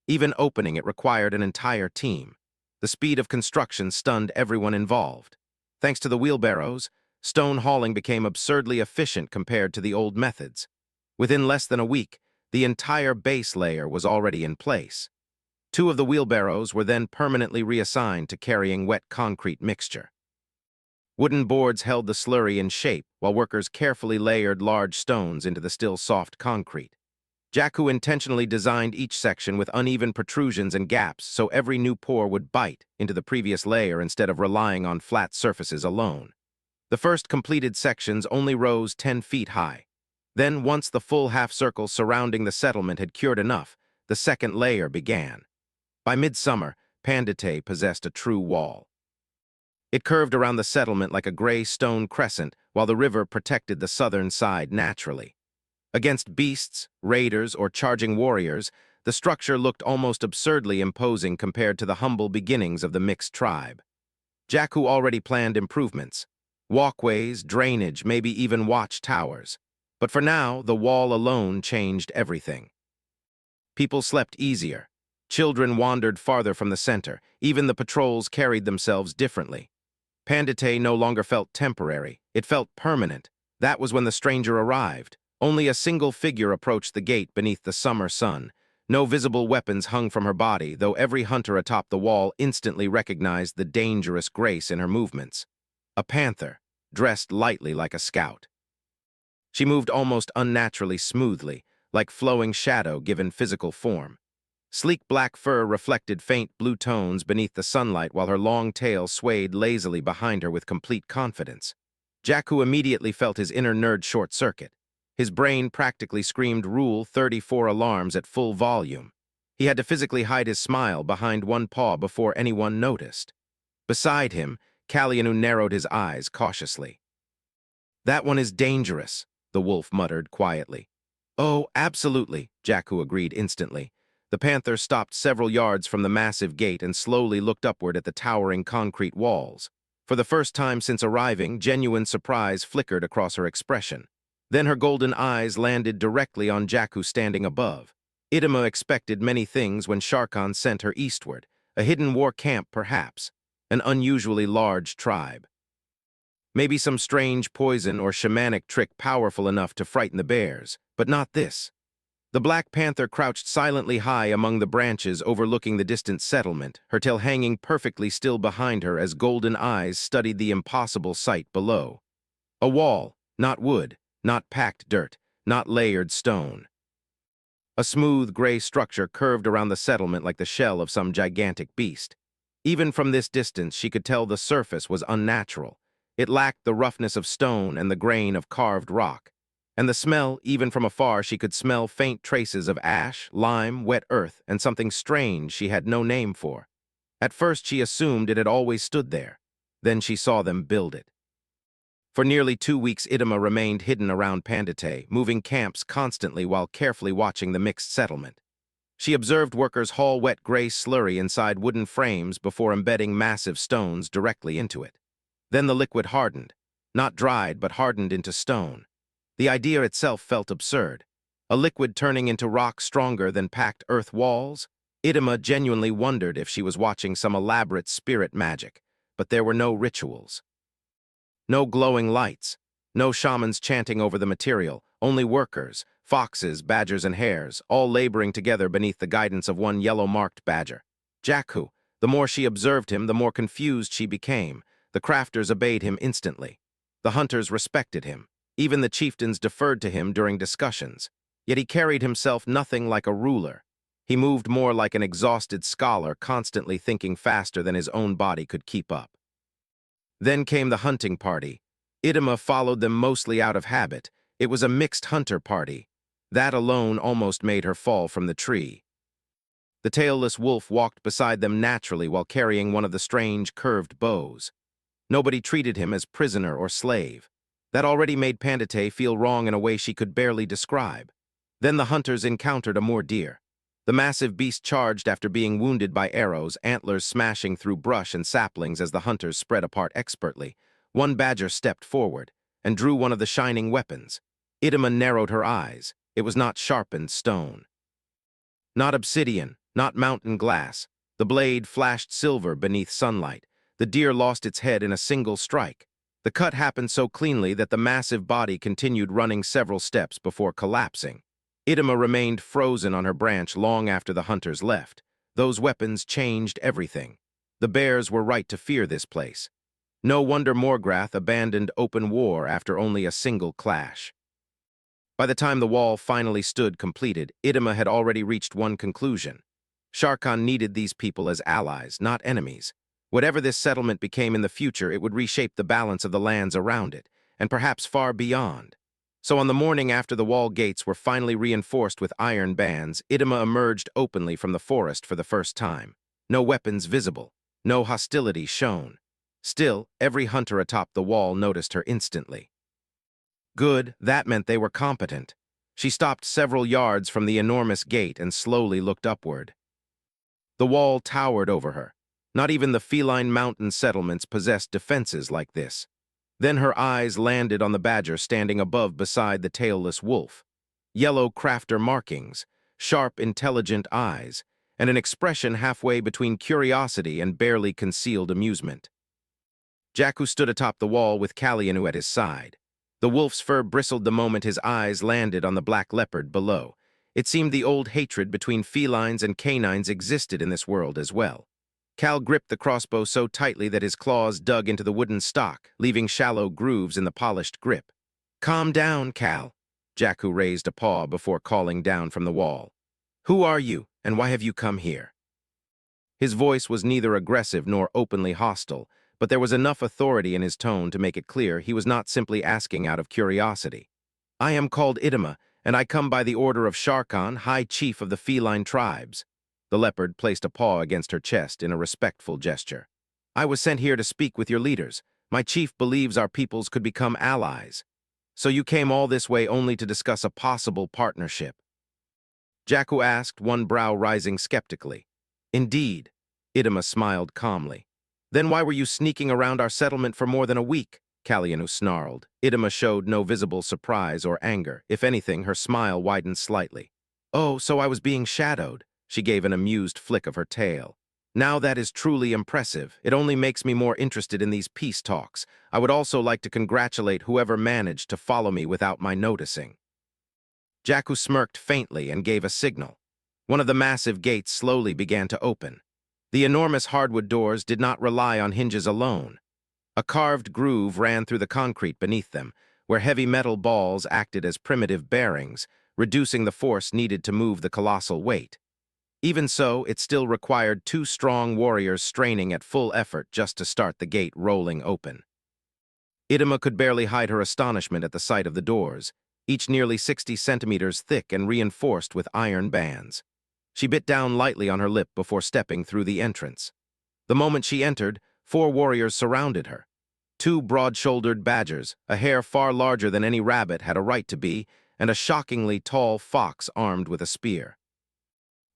Speaker 1: Even opening it required an entire team. The speed of construction stunned everyone involved. Thanks to the wheelbarrows, stone hauling became absurdly efficient compared to the old methods. Within less than a week, the entire base layer was already in place. 2 of the wheelbarrows were then permanently reassigned to carrying wet concrete mixture. Wooden boards held the slurry in shape while workers carefully layered large stones into the still soft concrete. Jackhu intentionally designed each section with uneven protrusions and gaps so every new pour would bite into the previous layer instead of relying on flat surfaces alone. The first completed sections only rose 10 feet high. Then, once the full half-circle surrounding the settlement had cured enough, the second layer began. By midsummer, Pandetei possessed a true wall. It curved around the settlement like a gray stone crescent, while the river protected the southern side naturally. Against beasts, raiders, or charging warriors, the structure looked almost absurdly imposing compared to the humble beginnings of the mixed tribe. Jackhu already planned improvements. Walkways, drainage, maybe even watchtowers. But for now, the wall alone changed everything. People slept easier. Children wandered farther from the center. Even the patrols carried themselves differently. Pandetei no longer felt temporary. It felt permanent. That was when the stranger arrived. Only a single figure approached the gate beneath the summer sun. No visible weapons hung from her body, though every hunter atop the wall instantly recognized the dangerous grace in her movements. A panther, dressed lightly like a scout. She moved almost unnaturally smoothly, like flowing shadow given physical form. Sleek black fur reflected faint blue tones beneath the sunlight while her long tail swayed lazily behind her with complete confidence. Jackhu immediately felt his inner nerd short-circuit. His brain practically screamed Rule 34 alarms at full volume. He had to physically hide his smile behind one paw before anyone noticed. Beside him, Kalyanu narrowed his eyes cautiously. "That one is dangerous," the wolf muttered quietly. "Oh, absolutely," Jackhu agreed instantly. The panther stopped several yards from the massive gate and slowly looked upward at the towering concrete walls. For the first time since arriving, genuine surprise flickered across her expression. Then her golden eyes landed directly on Jackhu standing above. Idima expected many things when Sharkan sent her eastward. A hidden war camp, perhaps. An unusually large tribe. Maybe some strange poison or shamanic trick powerful enough to frighten the bears, but not this. The Black Panther crouched silently high among the branches overlooking the distant settlement, her tail hanging perfectly still behind her as golden eyes studied the impossible sight below. A wall, not wood, not packed dirt, not layered stone. A smooth gray structure curved around the settlement like the shell of some gigantic beast. Even from this distance, she could tell the surface was unnatural. It lacked the roughness of stone and the grain of carved rock. And the smell, even from afar, she could smell faint traces of ash, lime, wet earth, and something strange she had no name for. At first, she assumed it had always stood there. Then she saw them build it. For nearly 2 weeks, Idima remained hidden around Pandetei, moving camps constantly while carefully watching the mixed settlement. She observed workers haul wet gray slurry inside wooden frames before embedding massive stones directly into it. Then the liquid hardened, not dried but hardened into stone. The idea itself felt absurd. A liquid turning into rock stronger than packed earth walls? Idema genuinely wondered if she was watching some elaborate spirit magic, but there were no rituals. No glowing lights, no shamans chanting over the material, only workers, foxes, badgers, and hares, all laboring together beneath the guidance of one yellow-marked badger. Jackhu. The more she observed him, the more confused she became. The crafters obeyed him instantly. The hunters respected him. Even the chieftains deferred to him during discussions. Yet he carried himself nothing like a ruler. He moved more like an exhausted scholar, constantly thinking faster than his own body could keep up. Then came the hunting party. Idema followed them mostly out of habit. It was a mixed hunter party. That alone almost made her fall from the tree. The tailless wolf walked beside them naturally while carrying one of the strange, curved bows. Nobody treated him as prisoner or slave. That already made Pandetei feel wrong in a way she could barely describe. Then the hunters encountered a moor deer. The massive beast charged after being wounded by arrows, antlers smashing through brush and saplings as the hunters spread apart expertly. One badger stepped forward and drew one of the shining weapons. Idema narrowed her eyes. It was not sharpened stone. Not obsidian, not mountain glass. The blade flashed silver beneath sunlight. The deer lost its head in a single strike. The cut happened so cleanly that the massive body continued running several steps before collapsing. Idema remained frozen on her branch long after the hunters left. Those weapons changed everything. The bears were right to fear this place. No wonder Morgrath abandoned open war after only a single clash. By the time the wall finally stood completed, Idema had already reached one conclusion. Sharkan needed these people as allies, not enemies. Whatever this settlement became in the future, it would reshape the balance of the lands around it, and perhaps far beyond. So on the morning after the wall gates were finally reinforced with iron bands, Idema emerged openly from the forest for the first time. No weapons visible, no hostility shown. Still, every hunter atop the wall noticed her instantly. Good, that meant they were competent. She stopped several yards from the enormous gate and slowly looked upward. The wall towered over her. Not even the feline mountain settlements possessed defenses like this. Then her eyes landed on the badger standing above beside the tailless wolf. Yellow crafter markings, sharp, intelligent eyes, and an expression halfway between curiosity and barely concealed amusement. Jackhu stood atop the wall with Kalianu at his side. The wolf's fur bristled the moment his eyes landed on the black leopard below. It seemed the old hatred between felines and canines existed in this world as well. Cal gripped the crossbow so tightly that his claws dug into the wooden stock, leaving shallow grooves in the polished grip. "Calm down, Cal." Jackhu raised a paw before calling down from the wall. "Who are you, and why have you come here?" His voice was neither aggressive nor openly hostile, but there was enough authority in his tone to make it clear he was not simply asking out of curiosity. "I am called Idema, and I come by the order of Sharkan, High Chief of the feline tribes." The leopard placed a paw against her chest in a respectful gesture. "I was sent here to speak with your leaders. My chief believes our peoples could become allies. So you came all this way only to discuss a possible partnership?" Jackhu asked, one brow rising skeptically. "Indeed." Idema smiled calmly. "Then why were you sneaking around our settlement for more than a week?" Kalianu snarled. Idema showed no visible surprise or anger. If anything, her smile widened slightly. "Oh, so I was being shadowed." She gave an amused flick of her tail. "Now that is truly impressive. It only makes me more interested in these peace talks. I would also like to congratulate whoever managed to follow me without my noticing." Jackhu smirked faintly and gave a signal. One of the massive gates slowly began to open. The enormous hardwood doors did not rely on hinges alone. A carved groove ran through the concrete beneath them, where heavy metal balls acted as primitive bearings, reducing the force needed to move the colossal weight. Even so, it still required two strong warriors straining at full effort just to start the gate rolling open. Idema could barely hide her astonishment at the sight of the doors, each nearly 60 centimeters thick and reinforced with iron bands. She bit down lightly on her lip before stepping through the entrance. The moment she entered, 4 warriors surrounded her. 2 broad-shouldered badgers, a hare far larger than any rabbit had a right to be, and a shockingly tall fox armed with a spear.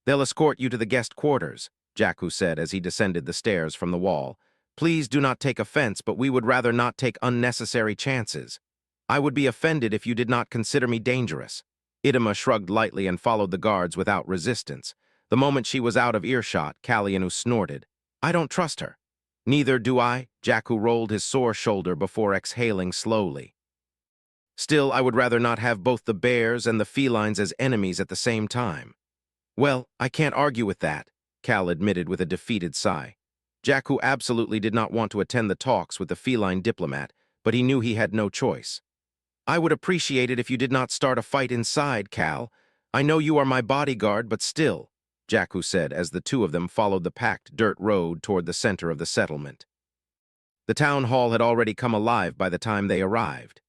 Speaker 1: They'll escort you to the guest quarters, Jackhu said as he descended the stairs from the wall. Please do not take offense, but we would rather not take unnecessary chances. I would be offended if you did not consider me dangerous. Idema shrugged lightly and followed the guards without resistance. The moment she was out of earshot, Kallianu snorted. I don't trust her. Neither do I, Jackhu rolled his sore shoulder before exhaling slowly. Still, I would rather not have both the bears and the felines as enemies at the same time. Well, I can't argue with that, Cal admitted with a defeated sigh. Jackhu absolutely did not want to attend the talks with the feline diplomat, but he knew he had no choice. I would appreciate it if you did not start a fight inside, Cal. I know you are my bodyguard, but still, Jackhu said as the two of them followed the packed dirt road toward the center of the settlement. The town hall had already come alive by the time they arrived.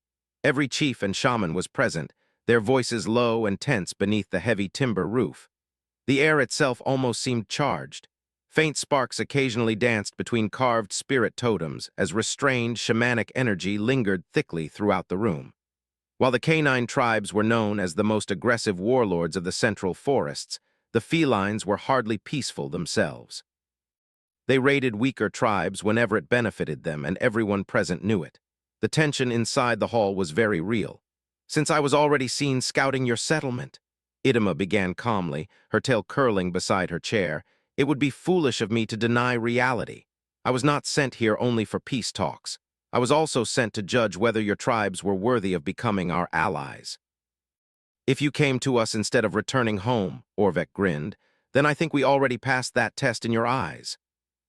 Speaker 1: Every chief and shaman was present, their voices low and tense beneath the heavy timber roof. The air itself almost seemed charged. Faint sparks occasionally danced between carved spirit totems as restrained shamanic energy lingered thickly throughout the room. While the canine tribes were known as the most aggressive warlords of the central forests, the felines were hardly peaceful themselves. They raided weaker tribes whenever it benefited them, and everyone present knew it. The tension inside the hall was very real. Since I was already seen scouting your settlement, Idema began calmly, her tail curling beside her chair, it would be foolish of me to deny reality. I was not sent here only for peace talks. I was also sent to judge whether your tribes were worthy of becoming our allies. If you came to us instead of returning home, Orvek grinned, then I think we already passed that test in your eyes.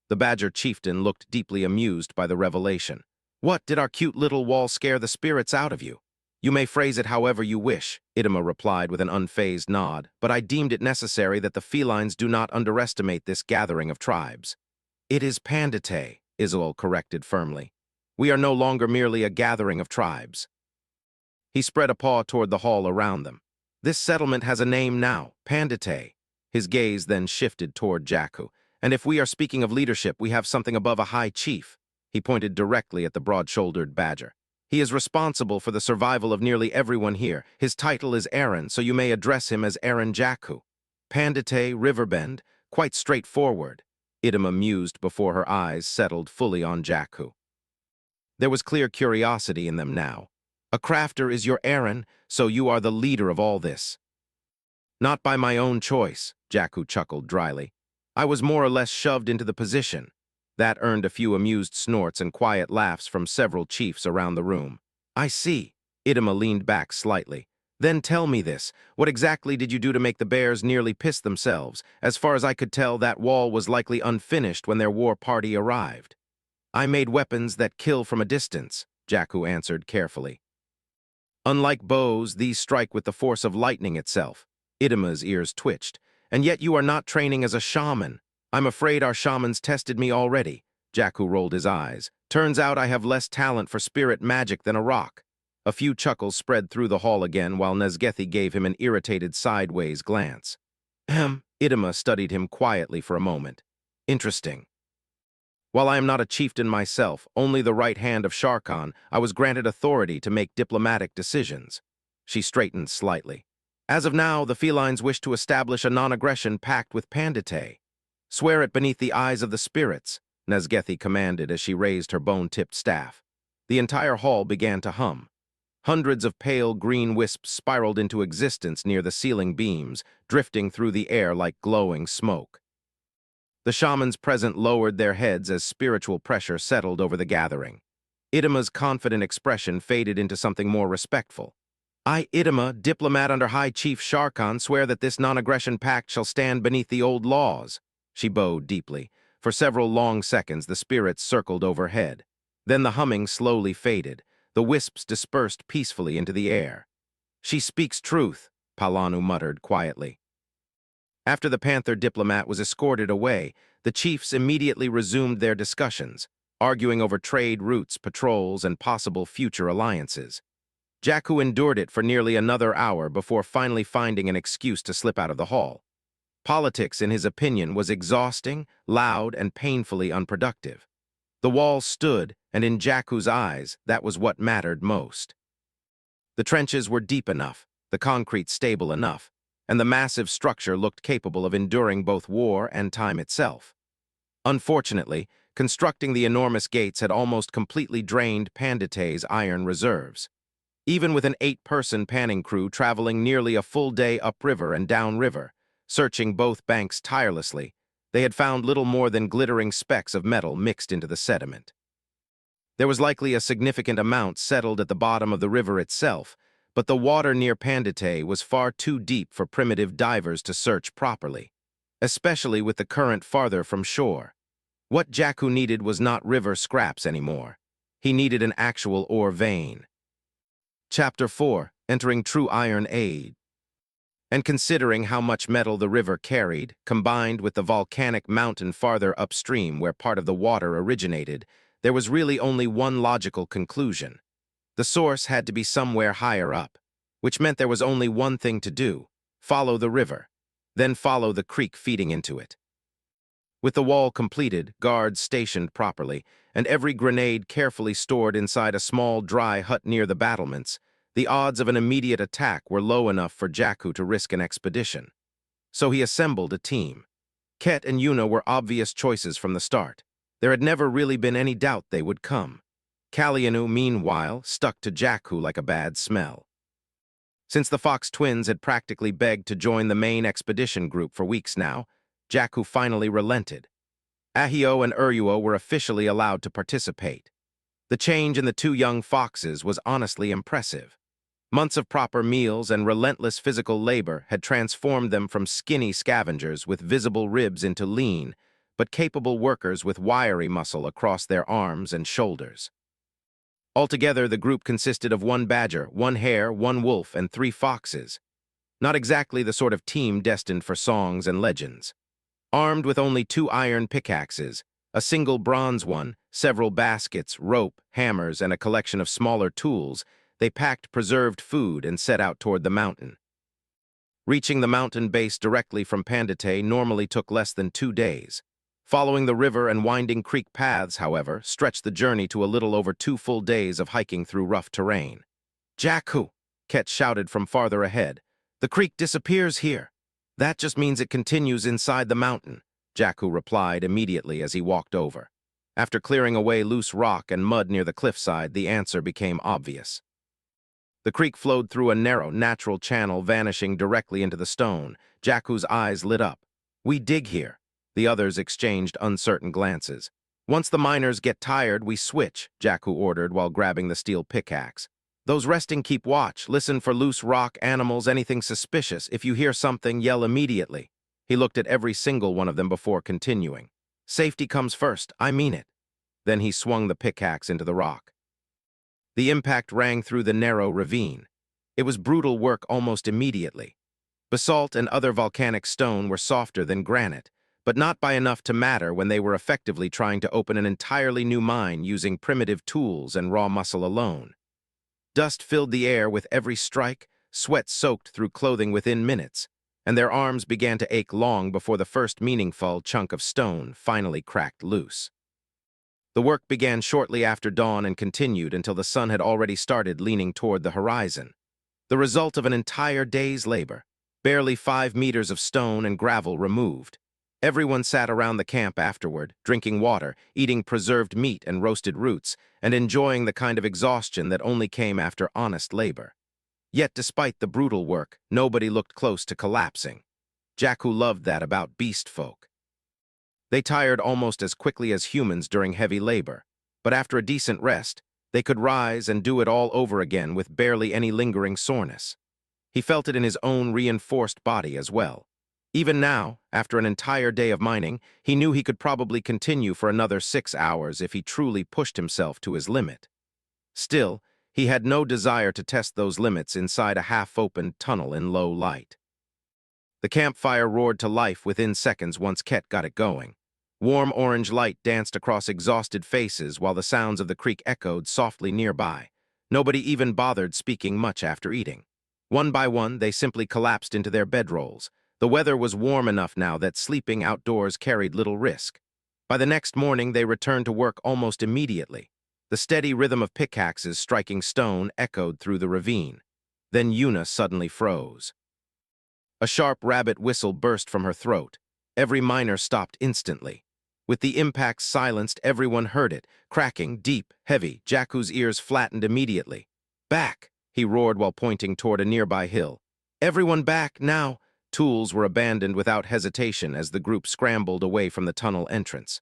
Speaker 1: The Badger chieftain looked deeply amused by the revelation. What, did our cute little wall scare the spirits out of you? You may phrase it however you wish, Idema replied with an unfazed nod, but I deemed it necessary that the felines do not underestimate this gathering of tribes. It is Pandetei, Isolde corrected firmly. We are no longer merely a gathering of tribes. He spread a paw toward the hall around them. This settlement has a name now, Pandetei. His gaze then shifted toward Jackhu. And if we are speaking of leadership, we have something above a high chief. He pointed directly at the broad-shouldered Badger. He is responsible for the survival of nearly everyone here. His title is Aaron, so you may address him as Aaron Jackhu. Pandetei, Riverbend, quite straightforward. Idema mused before her eyes settled fully on Jackhu. There was clear curiosity in them now. A crafter is your Aaron, so you are the leader of all this. Not by my own choice, Jackhu chuckled dryly. I was more or less shoved into the position. That earned a few amused snorts and quiet laughs from several chiefs around the room. I see. Idema leaned back slightly. Then tell me this. What exactly did you do to make the bears nearly piss themselves? As far as I could tell, that wall was likely unfinished when their war party arrived. I made weapons that kill from a distance, Jackhu answered carefully. Unlike bows, these strike with the force of lightning itself. Idema's ears twitched. And yet you are not training as a shaman. I'm afraid our shamans tested me already. Jackhu rolled his eyes. Turns out I have less talent for spirit magic than a rock. A few chuckles spread through the hall again while Nesgethi gave him an irritated sideways glance. Idema studied him quietly for a moment. Interesting. While I am not a chieftain myself, only the right hand of Sharkan, I was granted authority to make diplomatic decisions. She straightened slightly. As of now, the felines wish to establish a non-aggression pact with Pandetei. Swear it beneath the eyes of the spirits, Nesgethi commanded as she raised her bone-tipped staff. The entire hall began to hum. Hundreds of pale green wisps spiraled into existence near the ceiling beams, drifting through the air like glowing smoke. The shamans present lowered their heads as spiritual pressure settled over the gathering. Idema's confident expression faded into something more respectful. I, Idema, diplomat under High Chief Sharkan, swear that this non-aggression pact shall stand beneath the old laws. She bowed deeply. For several long seconds, the spirits circled overhead. Then the humming slowly faded. The wisps dispersed peacefully into the air. She speaks truth, Palanu muttered quietly. After the panther diplomat was escorted away, the chiefs immediately resumed their discussions, arguing over trade routes, patrols, and possible future alliances. Jackhu endured it for nearly another hour before finally finding an excuse to slip out of the hall. Politics, in his opinion, was exhausting, loud, and painfully unproductive. The wall stood, and in Jackhu's eyes, that was what mattered most. The trenches were deep enough, the concrete stable enough, and the massive structure looked capable of enduring both war and time itself. Unfortunately, constructing the enormous gates had almost completely drained Pandetei's iron reserves. Even with an 8-person panning crew traveling nearly a full day upriver and downriver, searching both banks tirelessly, they had found little more than glittering specks of metal mixed into the sediment. There was likely a significant amount settled at the bottom of the river itself, but the water near Pandetei was far too deep for primitive divers to search properly, especially with the current farther from shore. What Jackhu needed was not river scraps anymore. He needed an actual ore vein. Chapter 4. Entering True Iron Age. And considering how much metal the river carried, combined with the volcanic mountain farther upstream where part of the water originated, there was really only one logical conclusion. The source had to be somewhere higher up, which meant there was only one thing to do: follow the river, then follow the creek feeding into it. With the wall completed, guards stationed properly, and every grenade carefully stored inside a small dry hut near the battlements, the odds of an immediate attack were low enough for Jackhu to risk an expedition. So he assembled a team. Ket and Yuna were obvious choices from the start. There had never really been any doubt they would come. Kalianu, meanwhile, stuck to Jackhu like a bad smell. Since the Fox twins had practically begged to join the main expedition group for weeks now, Jackhu finally relented. Ahio and Uruo were officially allowed to participate. The change in the two young foxes was honestly impressive. Months of proper meals and relentless physical labor had transformed them from skinny scavengers with visible ribs into lean, but capable workers with wiry muscle across their arms and shoulders. Altogether, the group consisted of 1 badger, 1 hare, 1 wolf, and 3 foxes. Not exactly the sort of team destined for songs and legends. Armed with only 2 iron pickaxes, a single bronze one, several baskets, rope, hammers, and a collection of smaller tools, they packed preserved food and set out toward the mountain. Reaching the mountain base directly from Pandetei normally took less than 2 days. Following the river and winding creek paths, however, stretched the journey to a little over 2 full days of hiking through rough terrain. "Jackhu!" Ket shouted from farther ahead. "The creek disappears here." "That just means it continues inside the mountain," Jackhu replied immediately as he walked over. After clearing away loose rock and mud near the cliffside, the answer became obvious. The creek flowed through a narrow, natural channel vanishing directly into the stone. Jackhu's eyes lit up. "We dig here." The others exchanged uncertain glances. "Once the miners get tired, we switch," Jackhu ordered while grabbing the steel pickaxe. "Those resting keep watch, listen for loose rock, animals, anything suspicious. If you hear something, yell immediately." He looked at every single one of them before continuing. "Safety comes first, I mean it." Then he swung the pickaxe into the rock. The impact rang through the narrow ravine. It was brutal work almost immediately. Basalt and other volcanic stone were softer than granite, but not by enough to matter when they were effectively trying to open an entirely new mine using primitive tools and raw muscle alone. Dust filled the air with every strike, sweat soaked through clothing within minutes, and their arms began to ache long before the first meaningful chunk of stone finally cracked loose. The work began shortly after dawn and continued until the sun had already started leaning toward the horizon. The result of an entire day's labor, barely 5 meters of stone and gravel removed. Everyone sat around the camp afterward, drinking water, eating preserved meat and roasted roots, and enjoying the kind of exhaustion that only came after honest labor. Yet despite the brutal work, nobody looked close to collapsing. Jackhu loved that about beastfolk. They tired almost as quickly as humans during heavy labor, but after a decent rest, they could rise and do it all over again with barely any lingering soreness. He felt it in his own reinforced body as well. Even now, after an entire day of mining, he knew he could probably continue for another 6 hours if he truly pushed himself to his limit. Still, he had no desire to test those limits inside a half-opened tunnel in low light. The campfire roared to life within seconds once Ket got it going. Warm orange light danced across exhausted faces while the sounds of the creek echoed softly nearby. Nobody even bothered speaking much after eating. One by one, they simply collapsed into their bedrolls. The weather was warm enough now that sleeping outdoors carried little risk. By the next morning, they returned to work almost immediately. The steady rhythm of pickaxes striking stone echoed through the ravine. Then Yuna suddenly froze. A sharp rabbit whistle burst from her throat. Every miner stopped instantly. With the impact silenced, everyone heard it, cracking, deep, heavy. Jackhu's ears flattened immediately. "Back!" he roared while pointing toward a nearby hill. "Everyone back, now!" Tools were abandoned without hesitation as the group scrambled away from the tunnel entrance.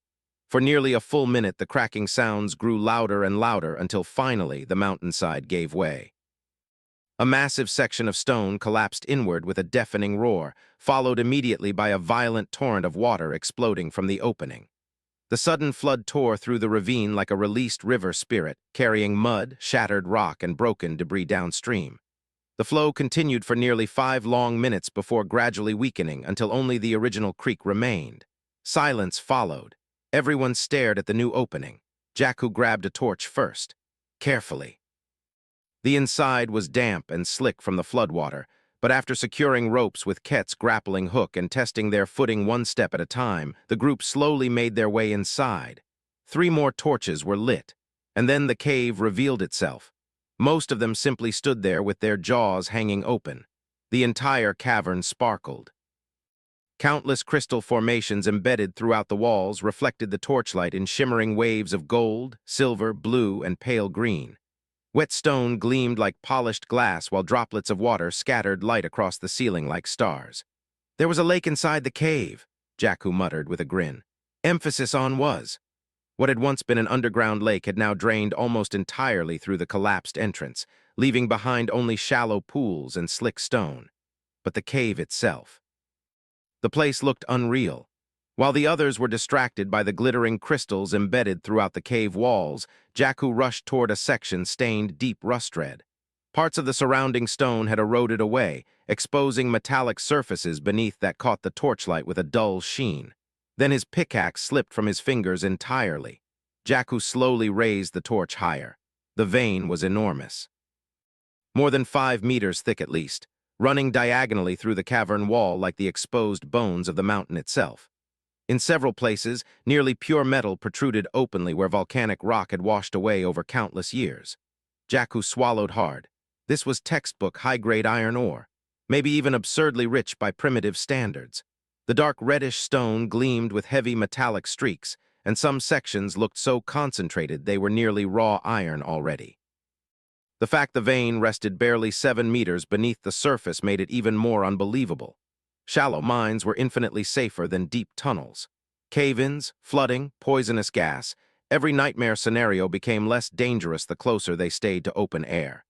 Speaker 1: For nearly a full minute, the cracking sounds grew louder and louder until finally the mountainside gave way. A massive section of stone collapsed inward with a deafening roar, followed immediately by a violent torrent of water exploding from the opening. The sudden flood tore through the ravine like a released river spirit, carrying mud, shattered rock, and broken debris downstream. The flow continued for nearly 5 long minutes before gradually weakening until only the original creek remained. Silence followed. Everyone stared at the new opening. Jackhu grabbed a torch first. Carefully. The inside was damp and slick from the floodwater, but after securing ropes with Ket's grappling hook and testing their footing one step at a time, the group slowly made their way inside. 3 more torches were lit, and then the cave revealed itself. Most of them simply stood there with their jaws hanging open. The entire cavern sparkled. Countless crystal formations embedded throughout the walls reflected the torchlight in shimmering waves of gold, silver, blue, and pale green. Wet stone gleamed like polished glass while droplets of water scattered light across the ceiling like stars. "There was a lake inside the cave," Jackhu muttered with a grin. Emphasis on was. What had once been an underground lake had now drained almost entirely through the collapsed entrance, leaving behind only shallow pools and slick stone. But the cave itself. The place looked unreal. While the others were distracted by the glittering crystals embedded throughout the cave walls, Jackhu rushed toward a section stained deep rust red. Parts of the surrounding stone had eroded away, exposing metallic surfaces beneath that caught the torchlight with a dull sheen. Then his pickaxe slipped from his fingers entirely. Jackhu slowly raised the torch higher. The vein was enormous. More than 5 meters thick at least, running diagonally through the cavern wall like the exposed bones of the mountain itself. In several places, nearly pure metal protruded openly where volcanic rock had washed away over countless years. Jackhu swallowed hard. This was textbook high-grade iron ore, maybe even absurdly rich by primitive standards. The dark reddish stone gleamed with heavy metallic streaks, and some sections looked so concentrated they were nearly raw iron already. The fact the vein rested barely 7 meters beneath the surface made it even more unbelievable. Shallow mines were infinitely safer than deep tunnels. Cave-ins, flooding, poisonous gas, every nightmare scenario became less dangerous the closer they stayed to open air.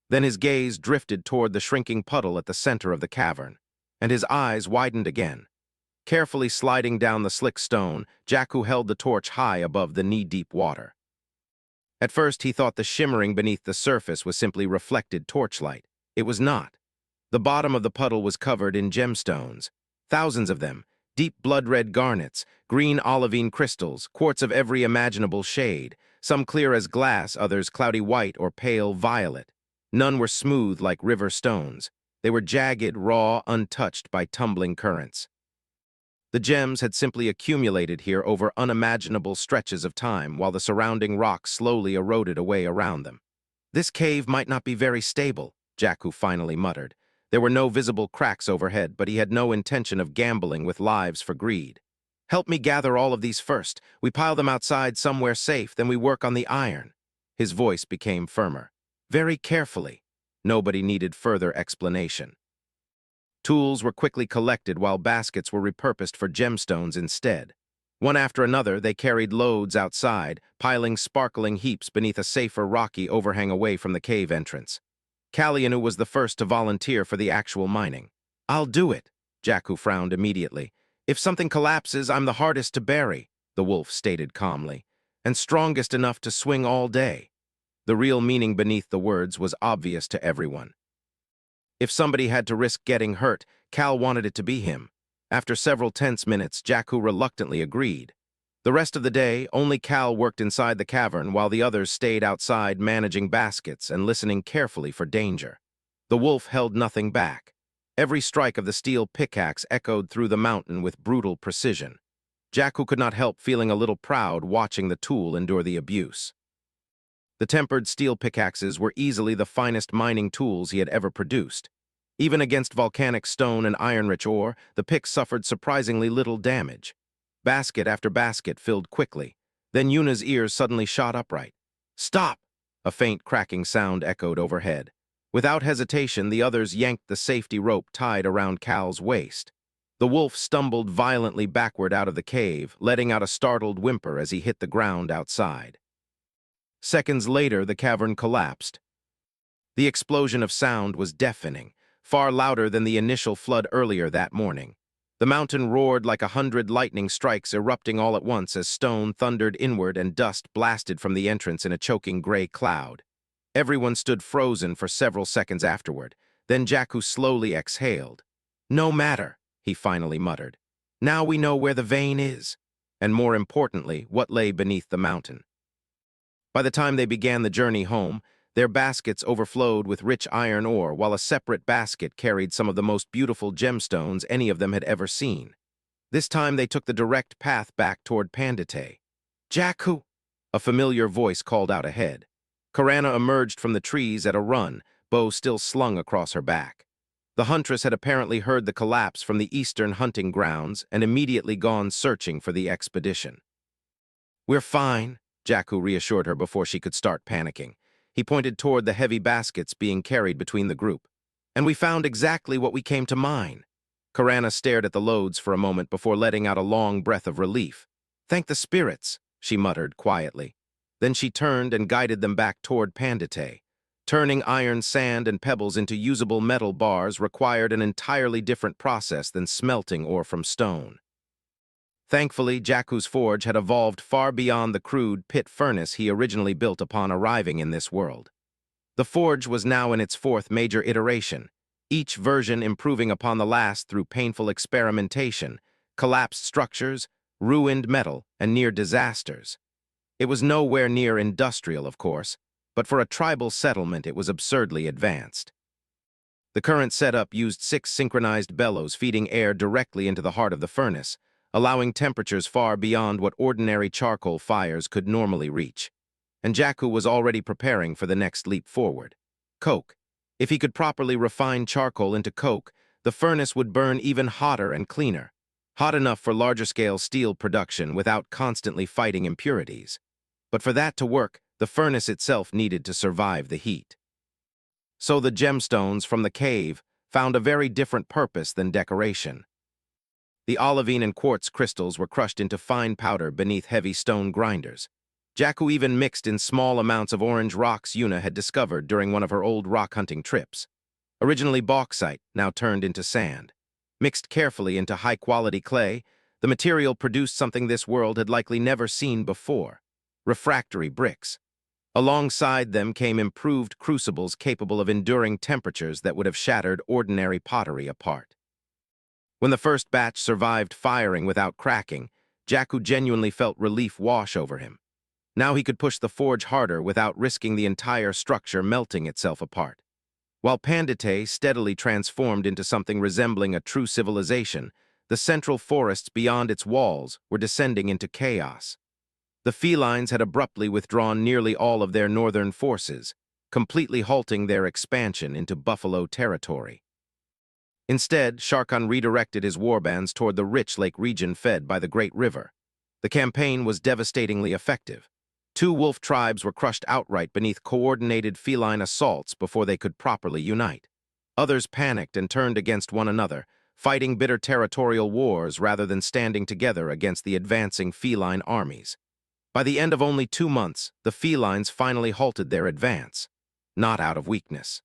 Speaker 1: Then his gaze drifted toward the shrinking puddle at the center of the cavern, and his eyes widened again. Carefully sliding down the slick stone, Jackhu held the torch high above the knee-deep water. At first he thought the shimmering beneath the surface was simply reflected torchlight. It was not. The bottom of the puddle was covered in gemstones, thousands of them, deep blood-red garnets, green olivine crystals, quartz of every imaginable shade, some clear as glass, others cloudy white or pale violet. None were smooth like river stones. They were jagged, raw, untouched by tumbling currents. The gems had simply accumulated here over unimaginable stretches of time while the surrounding rocks slowly eroded away around them. "This cave might not be very stable," Jackhu finally muttered. There were no visible cracks overhead, but he had no intention of gambling with lives for greed. "Help me gather all of these first. We pile them outside somewhere safe, then we work on the iron." His voice became firmer. "Very carefully." Nobody needed further explanation. Tools were quickly collected while baskets were repurposed for gemstones instead. One after another, they carried loads outside, piling sparkling heaps beneath a safer rocky overhang away from the cave entrance. Kalyanu was the first to volunteer for the actual mining. "I'll do it," Jackhu frowned immediately. "If something collapses, I'm the hardest to bury," the wolf stated calmly, "and strongest enough to swing all day." The real meaning beneath the words was obvious to everyone. If somebody had to risk getting hurt, Cal wanted it to be him. After several tense minutes, Jackhu reluctantly agreed. The rest of the day, only Cal worked inside the cavern while the others stayed outside managing baskets and listening carefully for danger. The wolf held nothing back. Every strike of the steel pickaxe echoed through the mountain with brutal precision. Jackhu could not help feeling a little proud watching the tool endure the abuse. The tempered steel pickaxes were easily the finest mining tools he had ever produced. Even against volcanic stone and iron-rich ore, the picks suffered surprisingly little damage. Basket after basket filled quickly. Then Yuna's ears suddenly shot upright. "Stop!" A faint cracking sound echoed overhead. Without hesitation, the others yanked the safety rope tied around Cal's waist. The wolf stumbled violently backward out of the cave, letting out a startled whimper as he hit the ground outside. Seconds later, the cavern collapsed. The explosion of sound was deafening, far louder than the initial flood earlier that morning. The mountain roared like 100 lightning strikes erupting all at once as stone thundered inward and dust blasted from the entrance in a choking gray cloud. Everyone stood frozen for several seconds afterward. Then Jackhu slowly exhaled. "No matter," he finally muttered. "Now we know where the vein is, and more importantly, what lay beneath the mountain." By the time they began the journey home, their baskets overflowed with rich iron ore, while a separate basket carried some of the most beautiful gemstones any of them had ever seen. This time they took the direct path back toward Pandetei. "Jackhu!" A familiar voice called out ahead. Karana emerged from the trees at a run, bow still slung across her back. The huntress had apparently heard the collapse from the eastern hunting grounds and immediately gone searching for the expedition. "We're fine," Jackhu reassured her before she could start panicking. He pointed toward the heavy baskets being carried between the group. "And we found exactly what we came to mine." Karana stared at the loads for a moment before letting out a long breath of relief. "Thank the spirits," she muttered quietly. Then she turned and guided them back toward Pandetei. Turning iron sand and pebbles into usable metal bars required an entirely different process than smelting ore from stone. Thankfully, Jackhu's forge had evolved far beyond the crude pit furnace he originally built upon arriving in this world. The forge was now in its fourth major iteration, each version improving upon the last through painful experimentation, collapsed structures, ruined metal, and near disasters. It was nowhere near industrial, of course, but for a tribal settlement it was absurdly advanced. The current setup used 6 synchronized bellows feeding air directly into the heart of the furnace, allowing temperatures far beyond what ordinary charcoal fires could normally reach. And Jackhu was already preparing for the next leap forward. Coke. If he could properly refine charcoal into coke, the furnace would burn even hotter and cleaner, hot enough for larger-scale steel production without constantly fighting impurities. But for that to work, the furnace itself needed to survive the heat. So the gemstones from the cave found a very different purpose than decoration. The olivine and quartz crystals were crushed into fine powder beneath heavy stone grinders. Jackhu even mixed in small amounts of orange rocks Yuna had discovered during one of her old rock hunting trips. Originally bauxite, now turned into sand. Mixed carefully into high-quality clay, the material produced something this world had likely never seen before: refractory bricks. Alongside them came improved crucibles capable of enduring temperatures that would have shattered ordinary pottery apart. When the first batch survived firing without cracking, Jackhu genuinely felt relief wash over him. Now he could push the forge harder without risking the entire structure melting itself apart. While Pandetei steadily transformed into something resembling a true civilization, the central forests beyond its walls were descending into chaos. The felines had abruptly withdrawn nearly all of their northern forces, completely halting their expansion into buffalo territory. Instead, Sharkan redirected his warbands toward the rich lake region fed by the Great River. The campaign was devastatingly effective. 2 wolf tribes were crushed outright beneath coordinated feline assaults before they could properly unite. Others panicked and turned against one another, fighting bitter territorial wars rather than standing together against the advancing feline armies. By the end of only 2 months, the felines finally halted their advance, not out of weakness,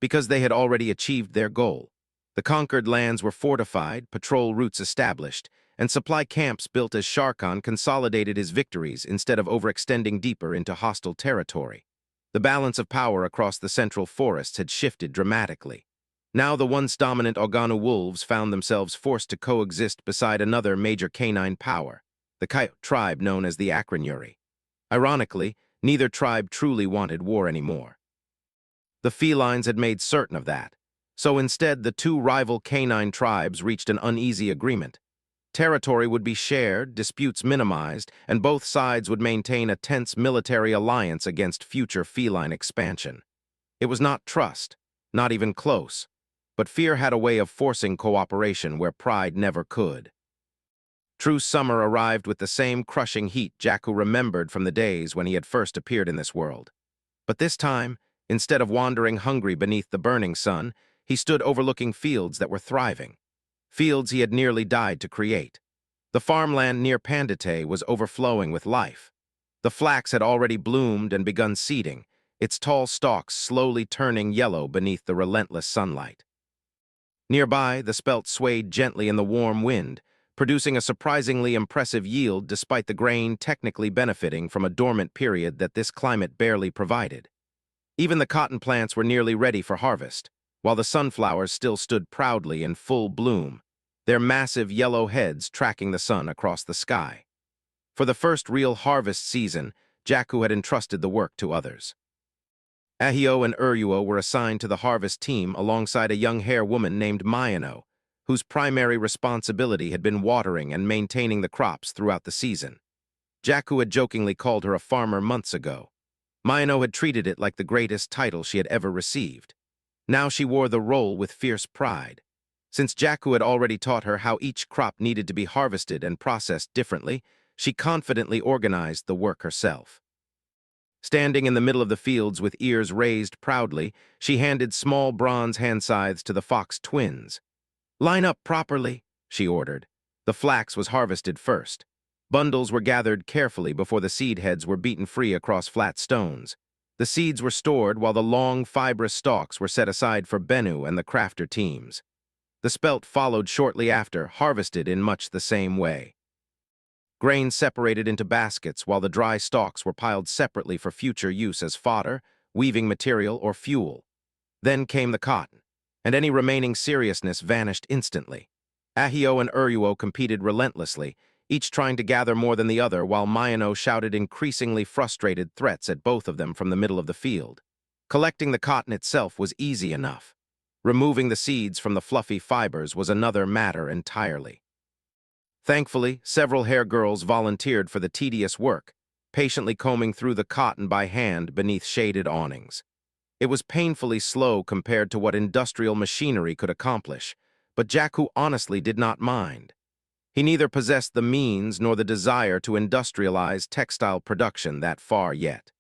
Speaker 1: because they had already achieved their goal. The conquered lands were fortified, patrol routes established, and supply camps built as Sharkan consolidated his victories instead of overextending deeper into hostile territory. The balance of power across the central forests had shifted dramatically. Now the once dominant Oganu wolves found themselves forced to coexist beside another major canine power, the Coyote tribe known as the Acronuri. Ironically, neither tribe truly wanted war anymore. The felines had made certain of that, so instead the 2 rival canine tribes reached an uneasy agreement. Territory would be shared, disputes minimized, and both sides would maintain a tense military alliance against future feline expansion. It was not trust, not even close, but fear had a way of forcing cooperation where pride never could. True summer arrived with the same crushing heat Jackhu remembered from the days when he had first appeared in this world. But this time, instead of wandering hungry beneath the burning sun, he stood overlooking fields that were thriving, fields he had nearly died to create. The farmland near Pandetei was overflowing with life. The flax had already bloomed and begun seeding, its tall stalks slowly turning yellow beneath the relentless sunlight. Nearby, the spelt swayed gently in the warm wind, producing a surprisingly impressive yield despite the grain technically benefiting from a dormant period that this climate barely provided. Even the cotton plants were nearly ready for harvest, while the sunflowers still stood proudly in full bloom, their massive yellow heads tracking the sun across the sky. For the first real harvest season, Jackhu had entrusted the work to others. Ahio and Uruo were assigned to the harvest team alongside a young hare woman named Mayano, whose primary responsibility had been watering and maintaining the crops throughout the season. Jackhu had jokingly called her a farmer months ago. Mayano had treated it like the greatest title she had ever received. Now she wore the role with fierce pride. Since Jackhu had already taught her how each crop needed to be harvested and processed differently, she confidently organized the work herself. Standing in the middle of the fields with ears raised proudly, she handed small bronze hand scythes to the fox twins. "Line up properly," she ordered. The flax was harvested first. Bundles were gathered carefully before the seed heads were beaten free across flat stones. The seeds were stored while the long, fibrous stalks were set aside for Bennu and the crafter teams. The spelt followed shortly after, harvested in much the same way. Grain separated into baskets while the dry stalks were piled separately for future use as fodder, weaving material, or fuel. Then came the cotton, and any remaining seriousness vanished instantly. Ahio and Uruo competed relentlessly, each trying to gather more than the other while Mayano shouted increasingly frustrated threats at both of them from the middle of the field. Collecting the cotton itself was easy enough. Removing the seeds from the fluffy fibers was another matter entirely. Thankfully, several hare girls volunteered for the tedious work, patiently combing through the cotton by hand beneath shaded awnings. It was painfully slow compared to what industrial machinery could accomplish, but Jackhu honestly did not mind. He neither possessed the means nor the desire to industrialize textile production that far yet.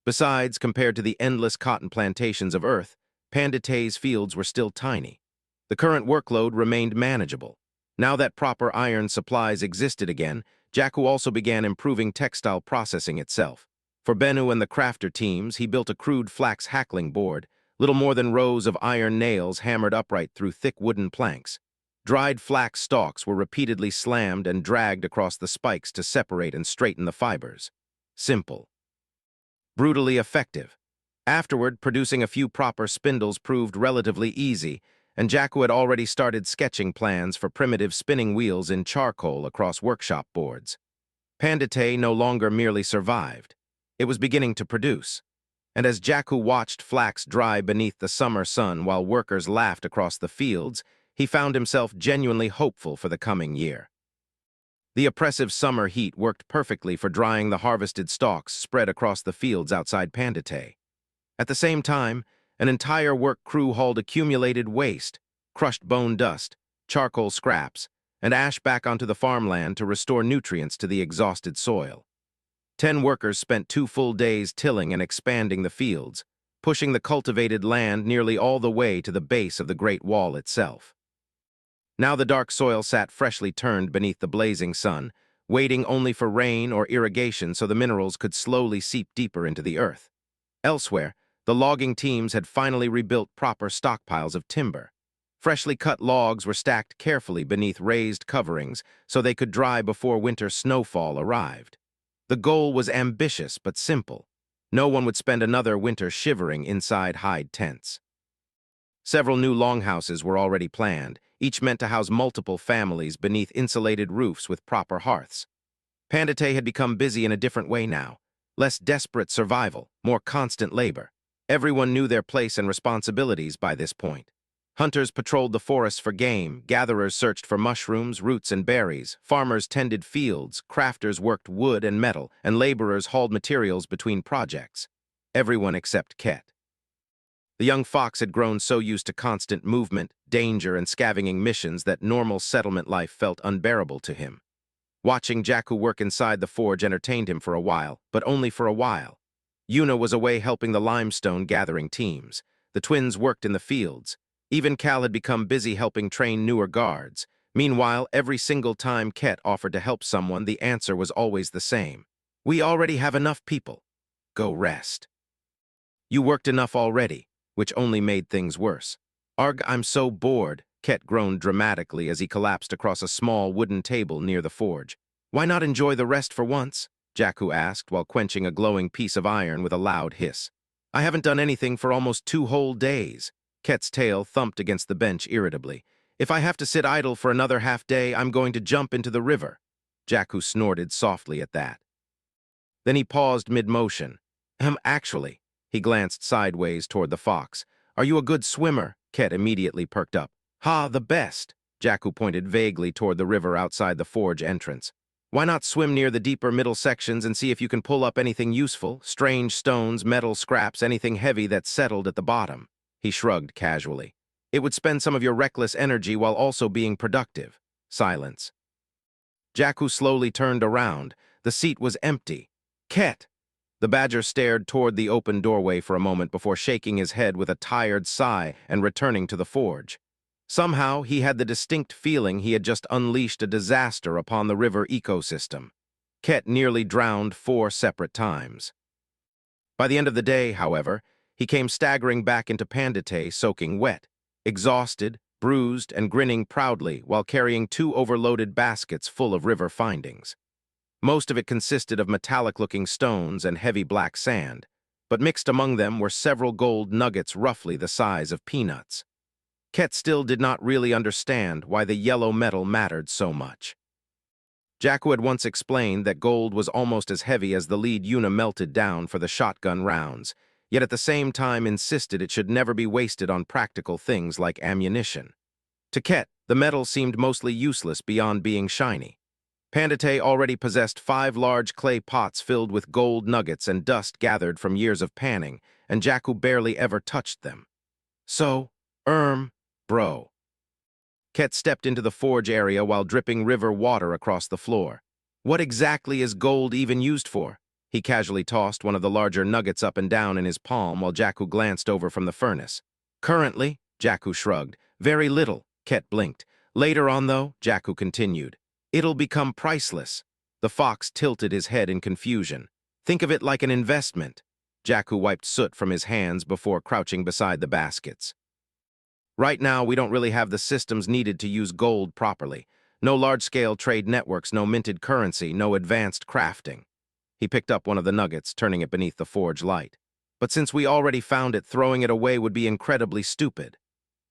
Speaker 1: Besides, compared to the endless cotton plantations of Earth, Pandetei's fields were still tiny. The current workload remained manageable. Now that proper iron supplies existed again, Jackhu also began improving textile processing itself. For Bennu and the crafter teams, he built a crude flax hackling board, little more than rows of iron nails hammered upright through thick wooden planks. Dried flax stalks were repeatedly slammed and dragged across the spikes to separate and straighten the fibers. Simple. Brutally effective. Afterward, producing a few proper spindles proved relatively easy, and Jackhu had already started sketching plans for primitive spinning wheels in charcoal across workshop boards. Pandetei no longer merely survived. It was beginning to produce. And as Jackhu watched flax dry beneath the summer sun while workers laughed across the fields, he found himself genuinely hopeful for the coming year. The oppressive summer heat worked perfectly for drying the harvested stalks spread across the fields outside Pandetei. At the same time, an entire work crew hauled accumulated waste, crushed bone dust, charcoal scraps, and ash back onto the farmland to restore nutrients to the exhausted soil. 10 workers spent 2 full days tilling and expanding the fields, pushing the cultivated land nearly all the way to the base of the Great Wall itself. Now the dark soil sat freshly turned beneath the blazing sun, waiting only for rain or irrigation so the minerals could slowly seep deeper into the earth. Elsewhere, the logging teams had finally rebuilt proper stockpiles of timber. Freshly cut logs were stacked carefully beneath raised coverings so they could dry before winter snowfall arrived. The goal was ambitious but simple. No one would spend another winter shivering inside hide tents. Several new longhouses were already planned, each meant to house multiple families beneath insulated roofs with proper hearths. Pandetei had become busy in a different way now. Less desperate survival, more constant labor. Everyone knew their place and responsibilities by this point. Hunters patrolled the forests for game, gatherers searched for mushrooms, roots, and berries, farmers tended fields, crafters worked wood and metal, and laborers hauled materials between projects. Everyone except Ket. The young fox had grown so used to constant movement, danger, and scavenging missions that normal settlement life felt unbearable to him. Watching Jackhu work inside the forge entertained him for a while, but only for a while. Yuna was away helping the limestone gathering teams. The twins worked in the fields. Even Cal had become busy helping train newer guards. Meanwhile, every single time Ket offered to help someone, the answer was always the same. We already have enough people. Go rest. You worked enough already, which only made things worse. Arg, I'm so bored, Ket groaned dramatically as he collapsed across a small wooden table near the forge. Why not enjoy the rest for once? Jackhu asked while quenching a glowing piece of iron with a loud hiss. I haven't done anything for almost 2 whole days. Ket's tail thumped against the bench irritably. If I have to sit idle for another half day, I'm going to jump into the river. Jackhu snorted softly at that. Then he paused mid-motion. Actually, he glanced sideways toward the fox. Are you a good swimmer? Ket immediately perked up. Ha, the best. Jackhu pointed vaguely toward the river outside the forge entrance. Why not swim near the deeper middle sections and see if you can pull up anything useful, strange stones, metal scraps, anything heavy that's settled at the bottom? He shrugged casually. It would spend some of your reckless energy while also being productive. Silence. Jackhu slowly turned around. The seat was empty. Ket! The badger stared toward the open doorway for a moment before shaking his head with a tired sigh and returning to the forge. Somehow, he had the distinct feeling he had just unleashed a disaster upon the river ecosystem. Ket nearly drowned 4 separate times. By the end of the day, however, he came staggering back into Pandetei soaking wet, exhausted, bruised, and grinning proudly while carrying 2 overloaded baskets full of river findings. Most of it consisted of metallic-looking stones and heavy black sand, but mixed among them were several gold nuggets roughly the size of peanuts. Ket still did not really understand why the yellow metal mattered so much. Jackhu had once explained that gold was almost as heavy as the lead Yuna melted down for the shotgun rounds, yet at the same time insisted it should never be wasted on practical things like ammunition. To Ket, the metal seemed mostly useless beyond being shiny. Pandetei already possessed 5 large clay pots filled with gold nuggets and dust gathered from years of panning, and Jackhu barely ever touched them. So, bro. Ket stepped into the forge area while dripping river water across the floor. What exactly is gold even used for? He casually tossed one of the larger nuggets up and down in his palm while Jackhu glanced over from the furnace. Currently, Jackhu shrugged. Very little, Ket blinked. Later on, though, Jackhu continued. It'll become priceless. The fox tilted his head in confusion. Think of it like an investment. Jackhu wiped soot from his hands before crouching beside the baskets. Right now, we don't really have the systems needed to use gold properly. No large-scale trade networks, no minted currency, no advanced crafting. He picked up one of the nuggets, turning it beneath the forge light. But since we already found it, throwing it away would be incredibly stupid.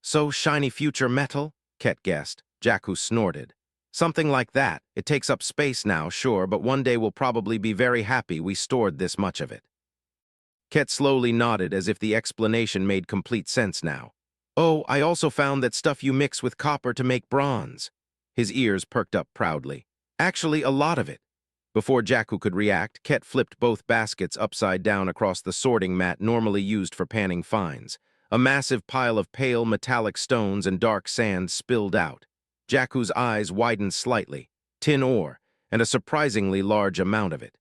Speaker 1: So shiny future metal? Ket guessed. Jackhu snorted. Something like that. It takes up space now, sure, but one day we'll probably be very happy we stored this much of it. Ket slowly nodded as if the explanation made complete sense now. Oh, I also found that stuff you mix with copper to make bronze. His ears perked up proudly. Actually, a lot of it. Before Jackhu could react, Ket flipped both baskets upside down across the sorting mat normally used for panning fines. A massive pile of pale metallic stones and dark sand spilled out. Jackhu's eyes widened slightly. Tin ore, and a surprisingly large amount of it.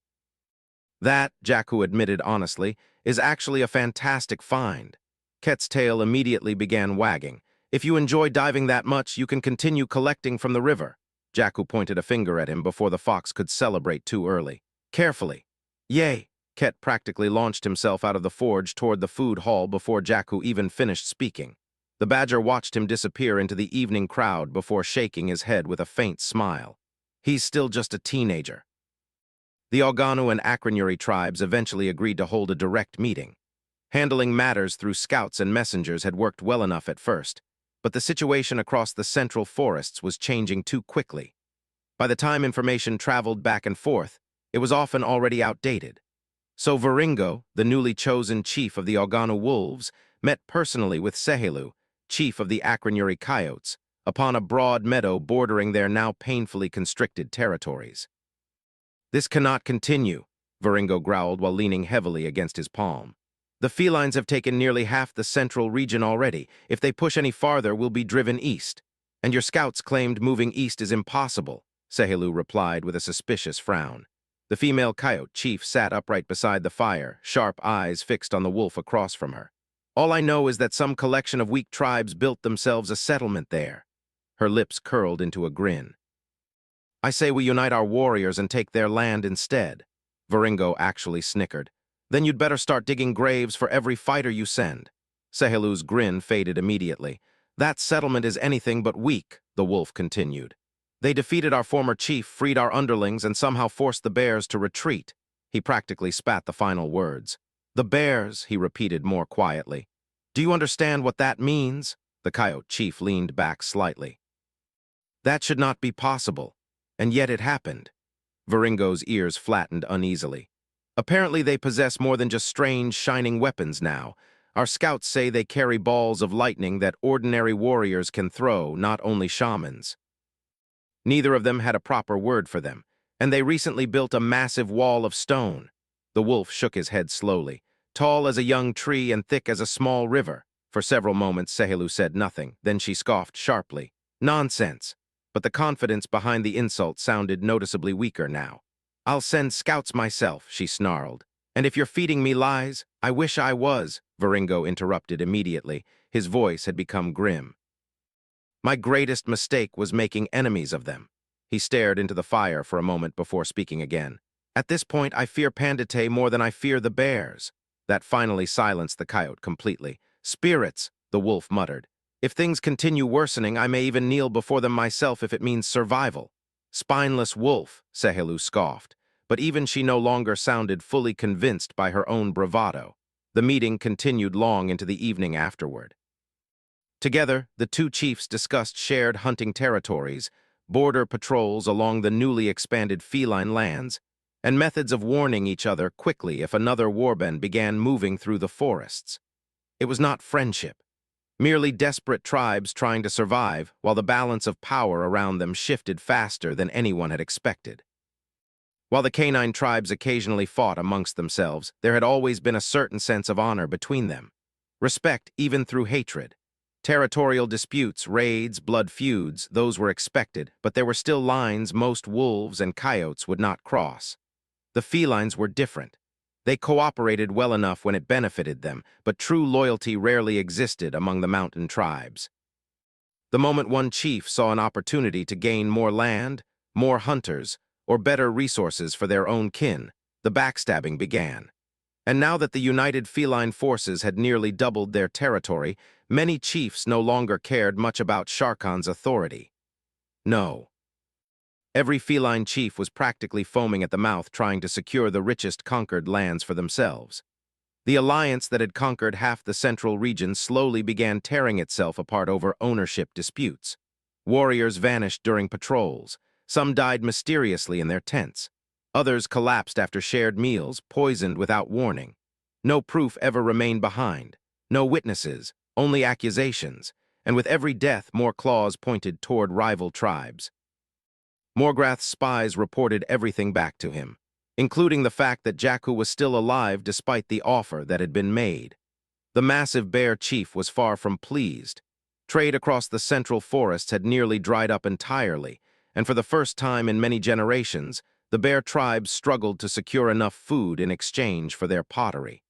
Speaker 1: That, Jackhu admitted honestly, is actually a fantastic find. Ket's tail immediately began wagging. If you enjoy diving that much, you can continue collecting from the river. Jackhu pointed a finger at him before the fox could celebrate too early. Carefully. Yay! Ket practically launched himself out of the forge toward the food hall before Jackhu even finished speaking. The badger watched him disappear into the evening crowd before shaking his head with a faint smile. He's still just a teenager. The Oganu and Akranuri tribes eventually agreed to hold a direct meeting. Handling matters through scouts and messengers had worked well enough at first, but the situation across the central forests was changing too quickly. By the time information traveled back and forth, it was often already outdated. So Viringo, the newly chosen chief of the Oganu Wolves, met personally with Sehelu, chief of the Akranuri Coyotes, upon a broad meadow bordering their now painfully constricted territories. This cannot continue, Viringo growled while leaning heavily against his palm. The felines have taken nearly half the central region already. If they push any farther, we'll be driven east. And your scouts claimed moving east is impossible, Sehelu replied with a suspicious frown. The female coyote chief sat upright beside the fire, sharp eyes fixed on the wolf across from her. All I know is that some collection of weak tribes built themselves a settlement there. Her lips curled into a grin. I say we unite our warriors and take their land instead. Varingo actually snickered. Then you'd better start digging graves for every fighter you send. Sehelu's grin faded immediately. That settlement is anything but weak, the wolf continued. They defeated our former chief, freed our underlings, and somehow forced the bears to retreat. He practically spat the final words. The bears, he repeated more quietly. Do you understand what that means? The coyote chief leaned back slightly. That should not be possible. And yet it happened. Varingo's ears flattened uneasily. Apparently they possess more than just strange, shining weapons now. Our scouts say they carry balls of lightning that ordinary warriors can throw, not only shamans. Neither of them had a proper word for them, and they recently built a massive wall of stone. The wolf shook his head slowly, tall as a young tree and thick as a small river. For several moments Sehelu said nothing, then she scoffed sharply. Nonsense! But the confidence behind the insult sounded noticeably weaker now. I'll send scouts myself, she snarled. And if you're feeding me lies, I wish I was, Varingo interrupted immediately. His voice had become grim. My greatest mistake was making enemies of them. He stared into the fire for a moment before speaking again. At this point, I fear Pandetei more than I fear the bears. That finally silenced the coyote completely. Spirits, the wolf muttered. If things continue worsening, I may even kneel before them myself if it means survival. Spineless wolf, Sehelu scoffed, but even she no longer sounded fully convinced by her own bravado. The meeting continued long into the evening afterward. Together, the two chiefs discussed shared hunting territories, border patrols along the newly expanded feline lands, and methods of warning each other quickly if another warband began moving through the forests. It was not friendship. Merely desperate tribes trying to survive while the balance of power around them shifted faster than anyone had expected. While the canine tribes occasionally fought amongst themselves, there had always been a certain sense of honor between them. Respect even through hatred. Territorial disputes, raids, blood feuds, those were expected, but there were still lines most wolves and coyotes would not cross. The felines were different. They cooperated well enough when it benefited them, but true loyalty rarely existed among the mountain tribes. The moment one chief saw an opportunity to gain more land, more hunters, or better resources for their own kin, the backstabbing began. And now that the united feline forces had nearly doubled their territory, many chiefs no longer cared much about Shere Khan's authority. No. Every feline chief was practically foaming at the mouth trying to secure the richest conquered lands for themselves. The alliance that had conquered half the central region slowly began tearing itself apart over ownership disputes. Warriors vanished during patrols. Some died mysteriously in their tents. Others collapsed after shared meals, poisoned without warning. No proof ever remained behind. No witnesses, only accusations. And with every death, more claws pointed toward rival tribes. Morgrath's spies reported everything back to him, including the fact that Jackhu was still alive despite the offer that had been made. The massive bear chief was far from pleased. Trade across the central forests had nearly dried up entirely, and for the first time in many generations, the bear tribes struggled to secure enough food in exchange for their pottery.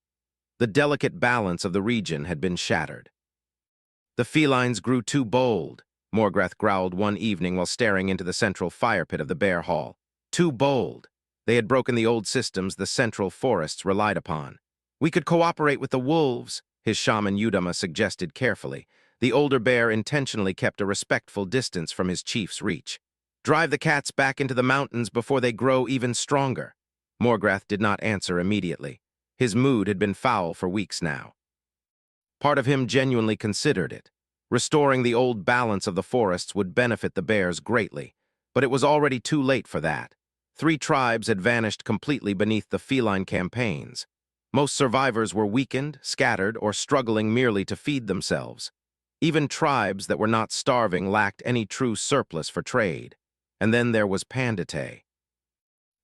Speaker 1: The delicate balance of the region had been shattered. The felines grew too bold, Morgrath growled one evening while staring into the central fire pit of the bear hall. Too bold. They had broken the old systems the central forests relied upon. We could cooperate with the wolves, his shaman Udama suggested carefully. The older bear intentionally kept a respectful distance from his chief's reach. Drive the cats back into the mountains before they grow even stronger. Morgrath did not answer immediately. His mood had been foul for weeks now. Part of him genuinely considered it. Restoring the old balance of the forests would benefit the bears greatly, but it was already too late for that. 3 tribes had vanished completely beneath the feline campaigns. Most survivors were weakened, scattered, or struggling merely to feed themselves. Even tribes that were not starving lacked any true surplus for trade. And then there was Pandetei.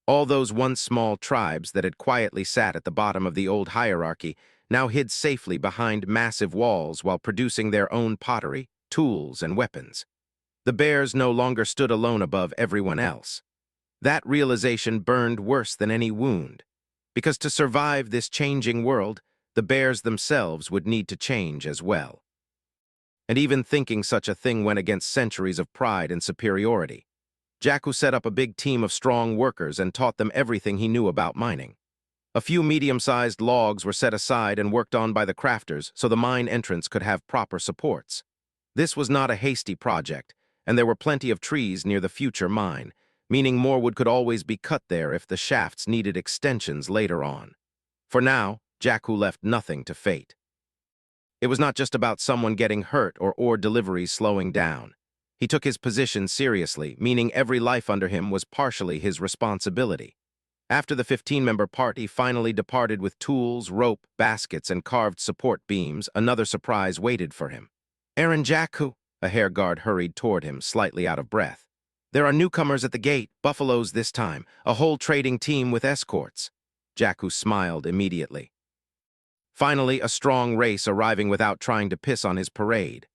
Speaker 1: All those once small tribes that had quietly sat at the bottom of the old hierarchy now hid safely behind massive walls while producing their own pottery, tools, and weapons. The bears no longer stood alone above everyone else. That realization burned worse than any wound, because to survive this changing world, the bears themselves would need to change as well. And even thinking such a thing went against centuries of pride and superiority. Jackhu set up a big team of strong workers and taught them everything he knew about mining. A few medium-sized logs were set aside and worked on by the crafters so the mine entrance could have proper supports. This was not a hasty project, and there were plenty of trees near the future mine, meaning more wood could always be cut there if the shafts needed extensions later on. For now, Jackhu left nothing to fate. It was not just about someone getting hurt or ore deliveries slowing down. He took his position seriously, meaning every life under him was partially his responsibility. After the 15-member party finally departed with tools, rope, baskets, and carved support beams, another surprise waited for him. "Aaron Jackhu," a hair guard hurried toward him, slightly out of breath. "There are newcomers at the gate, buffaloes this time, a whole trading team with escorts." Jackhu smiled immediately. Finally, a strong race arriving without trying to piss on his parade.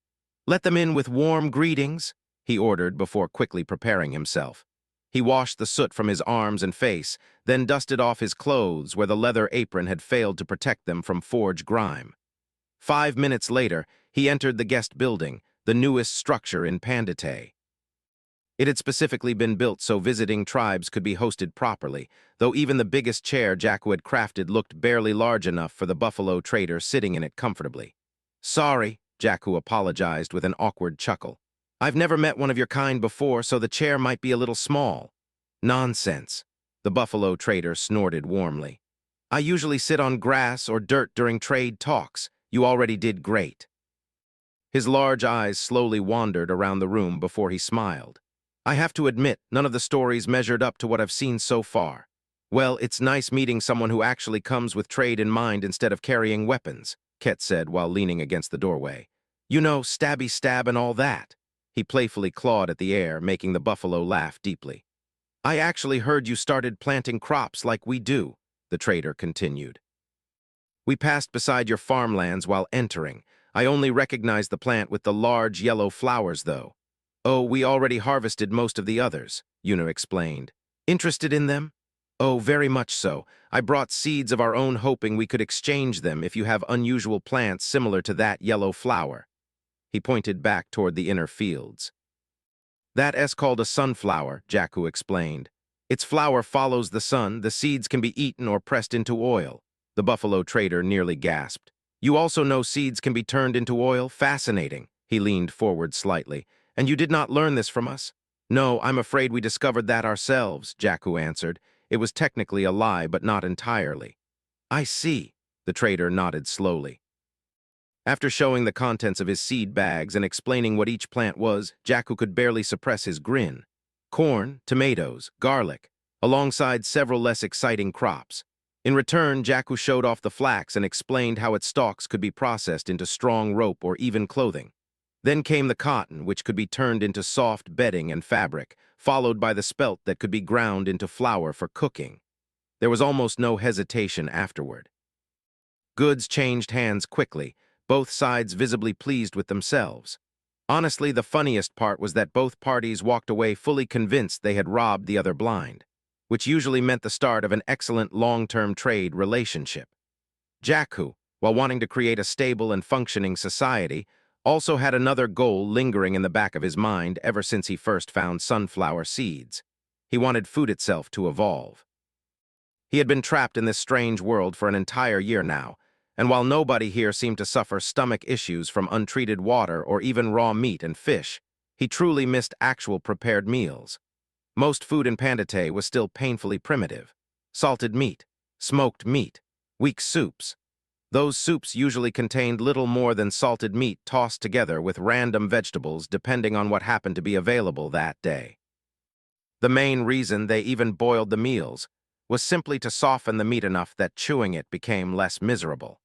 Speaker 1: "Let them in with warm greetings," he ordered before quickly preparing himself. He washed the soot from his arms and face, then dusted off his clothes where the leather apron had failed to protect them from forge grime. 5 minutes later, he entered the guest building, the newest structure in Pandetei. It had specifically been built so visiting tribes could be hosted properly, though even the biggest chair Jackhu had crafted looked barely large enough for the buffalo trader sitting in it comfortably. "Sorry," Jackhu apologized with an awkward chuckle. "I've never met one of your kind before, so the chair might be a little small." "Nonsense," the buffalo trader snorted warmly. "I usually sit on grass or dirt during trade talks. You already did great." His large eyes slowly wandered around the room before he smiled. "I have to admit, none of the stories measured up to what I've seen so far. Well, it's nice meeting someone who actually comes with trade in mind instead of carrying weapons," Ket said while leaning against the doorway. "You know, stabby stab and all that." He playfully clawed at the air, making the buffalo laugh deeply. "I actually heard you started planting crops like we do," the trader continued. "We passed beside your farmlands while entering. I only recognized the plant with the large yellow flowers, though." "Oh, we already harvested most of the others," Yuna explained. "Interested in them?" "Oh, very much so. I brought seeds of our own hoping we could exchange them if you have unusual plants similar to that yellow flower." He pointed back toward the inner fields. "That's called a sunflower," Jackhu explained. "Its flower follows the sun, the seeds can be eaten or pressed into oil." The buffalo trader nearly gasped. "You also know seeds can be turned into oil? Fascinating." He leaned forward slightly. "And you did not learn this from us?" "No, I'm afraid we discovered that ourselves," Jackhu answered. It was technically a lie, but not entirely. "I see," the trader nodded slowly. After showing the contents of his seed bags and explaining what each plant was, Jackhu could barely suppress his grin. Corn, tomatoes, garlic, alongside several less exciting crops. In return, Jackhu showed off the flax and explained how its stalks could be processed into strong rope or even clothing. Then came the cotton, which could be turned into soft bedding and fabric, followed by the spelt that could be ground into flour for cooking. There was almost no hesitation afterward. Goods changed hands quickly, both sides visibly pleased with themselves. Honestly, the funniest part was that both parties walked away fully convinced they had robbed the other blind, which usually meant the start of an excellent long-term trade relationship. Jackhu, while wanting to create a stable and functioning society, also had another goal lingering in the back of his mind ever since he first found sunflower seeds. He wanted food itself to evolve. He had been trapped in this strange world for an entire year now, and while nobody here seemed to suffer stomach issues from untreated water or even raw meat and fish, he truly missed actual prepared meals. Most food in Pandetei was still painfully primitive. Salted meat, smoked meat, weak soups. Those soups usually contained little more than salted meat tossed together with random vegetables depending on what happened to be available that day. The main reason they even boiled the meals was simply to soften the meat enough that chewing it became less miserable.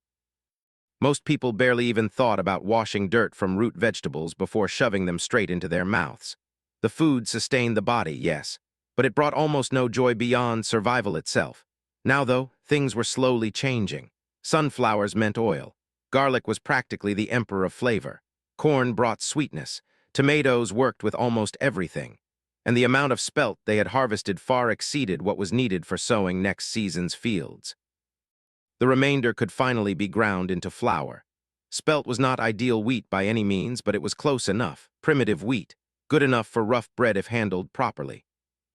Speaker 1: Most people barely even thought about washing dirt from root vegetables before shoving them straight into their mouths. The food sustained the body, yes, but it brought almost no joy beyond survival itself. Now, though, things were slowly changing. Sunflowers meant oil. Garlic was practically the emperor of flavor. Corn brought sweetness. Tomatoes worked with almost everything. And the amount of spelt they had harvested far exceeded what was needed for sowing next season's fields. The remainder could finally be ground into flour. Spelt was not ideal wheat by any means, but it was close enough. Primitive wheat, good enough for rough bread if handled properly.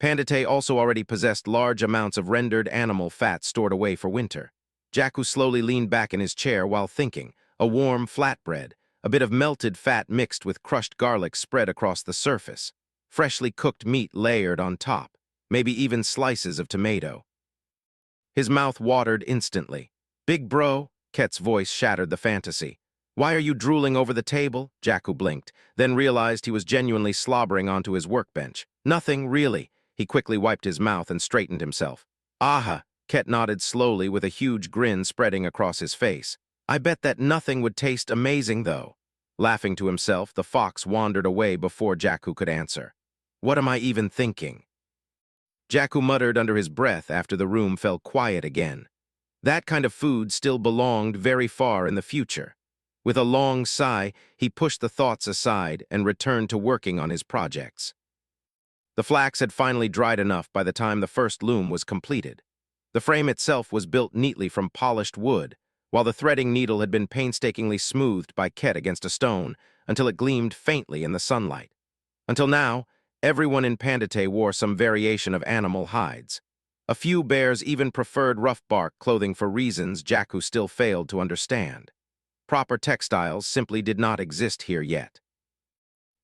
Speaker 1: Pandetei also already possessed large amounts of rendered animal fat stored away for winter. Jackhu slowly leaned back in his chair while thinking. A warm flatbread, a bit of melted fat mixed with crushed garlic spread across the surface. Freshly cooked meat layered on top, maybe even slices of tomato. His mouth watered instantly. "Big bro," Ket's voice shattered the fantasy. "Why are you drooling over the table?" Jackhu blinked, then realized he was genuinely slobbering onto his workbench. "Nothing, really." He quickly wiped his mouth and straightened himself. "Aha," Ket nodded slowly with a huge grin spreading across his face. "I bet that nothing would taste amazing, though." Laughing to himself, the fox wandered away before Jackhu could answer. "What am I even thinking?" Jackhu muttered under his breath after the room fell quiet again. That kind of food still belonged very far in the future. With a long sigh, he pushed the thoughts aside and returned to working on his projects. The flax had finally dried enough by the time the first loom was completed. The frame itself was built neatly from polished wood, while the threading needle had been painstakingly smoothed by Ket against a stone until it gleamed faintly in the sunlight. Until now, everyone in Pandetei wore some variation of animal hides. A few bears even preferred rough bark clothing for reasons Jackhu still failed to understand. Proper textiles simply did not exist here yet.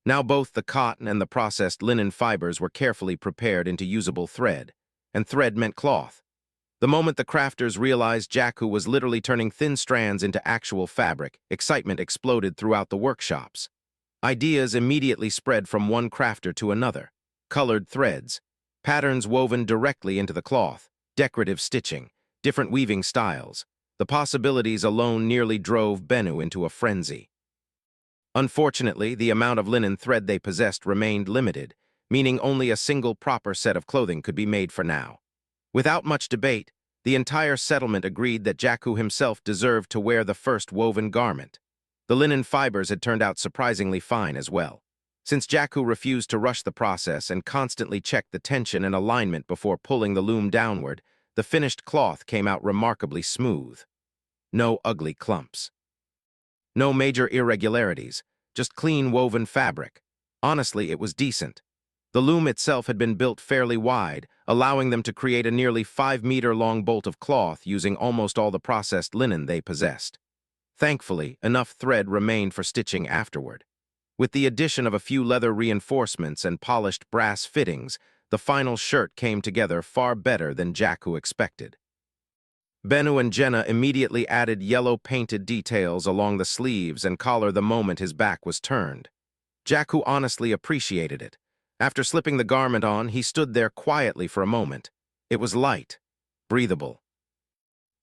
Speaker 1: Now both the cotton and the processed linen fibers were carefully prepared into usable thread, and thread meant cloth. The moment the crafters realized Jackhu was literally turning thin strands into actual fabric, excitement exploded throughout the workshops. Ideas immediately spread from one crafter to another. Colored threads, patterns woven directly into the cloth, decorative stitching, different weaving styles. The possibilities alone nearly drove Bennu into a frenzy. Unfortunately, the amount of linen thread they possessed remained limited, meaning only a single proper set of clothing could be made for now. Without much debate, the entire settlement agreed that Jackhu himself deserved to wear the first woven garment. The linen fibers had turned out surprisingly fine as well. Since Jackhu refused to rush the process and constantly checked the tension and alignment before pulling the loom downward, the finished cloth came out remarkably smooth. No ugly clumps. No major irregularities, just clean woven fabric. Honestly, it was decent. The loom itself had been built fairly wide, allowing them to create a nearly 5-meter-long bolt of cloth using almost all the processed linen they possessed. Thankfully, enough thread remained for stitching afterward. With the addition of a few leather reinforcements and polished brass fittings, the final shirt came together far better than Jackhu expected. Bennu and Jenna immediately added yellow-painted details along the sleeves and collar the moment his back was turned. Jackhu honestly appreciated it. After slipping the garment on, he stood there quietly for a moment. It was light, breathable.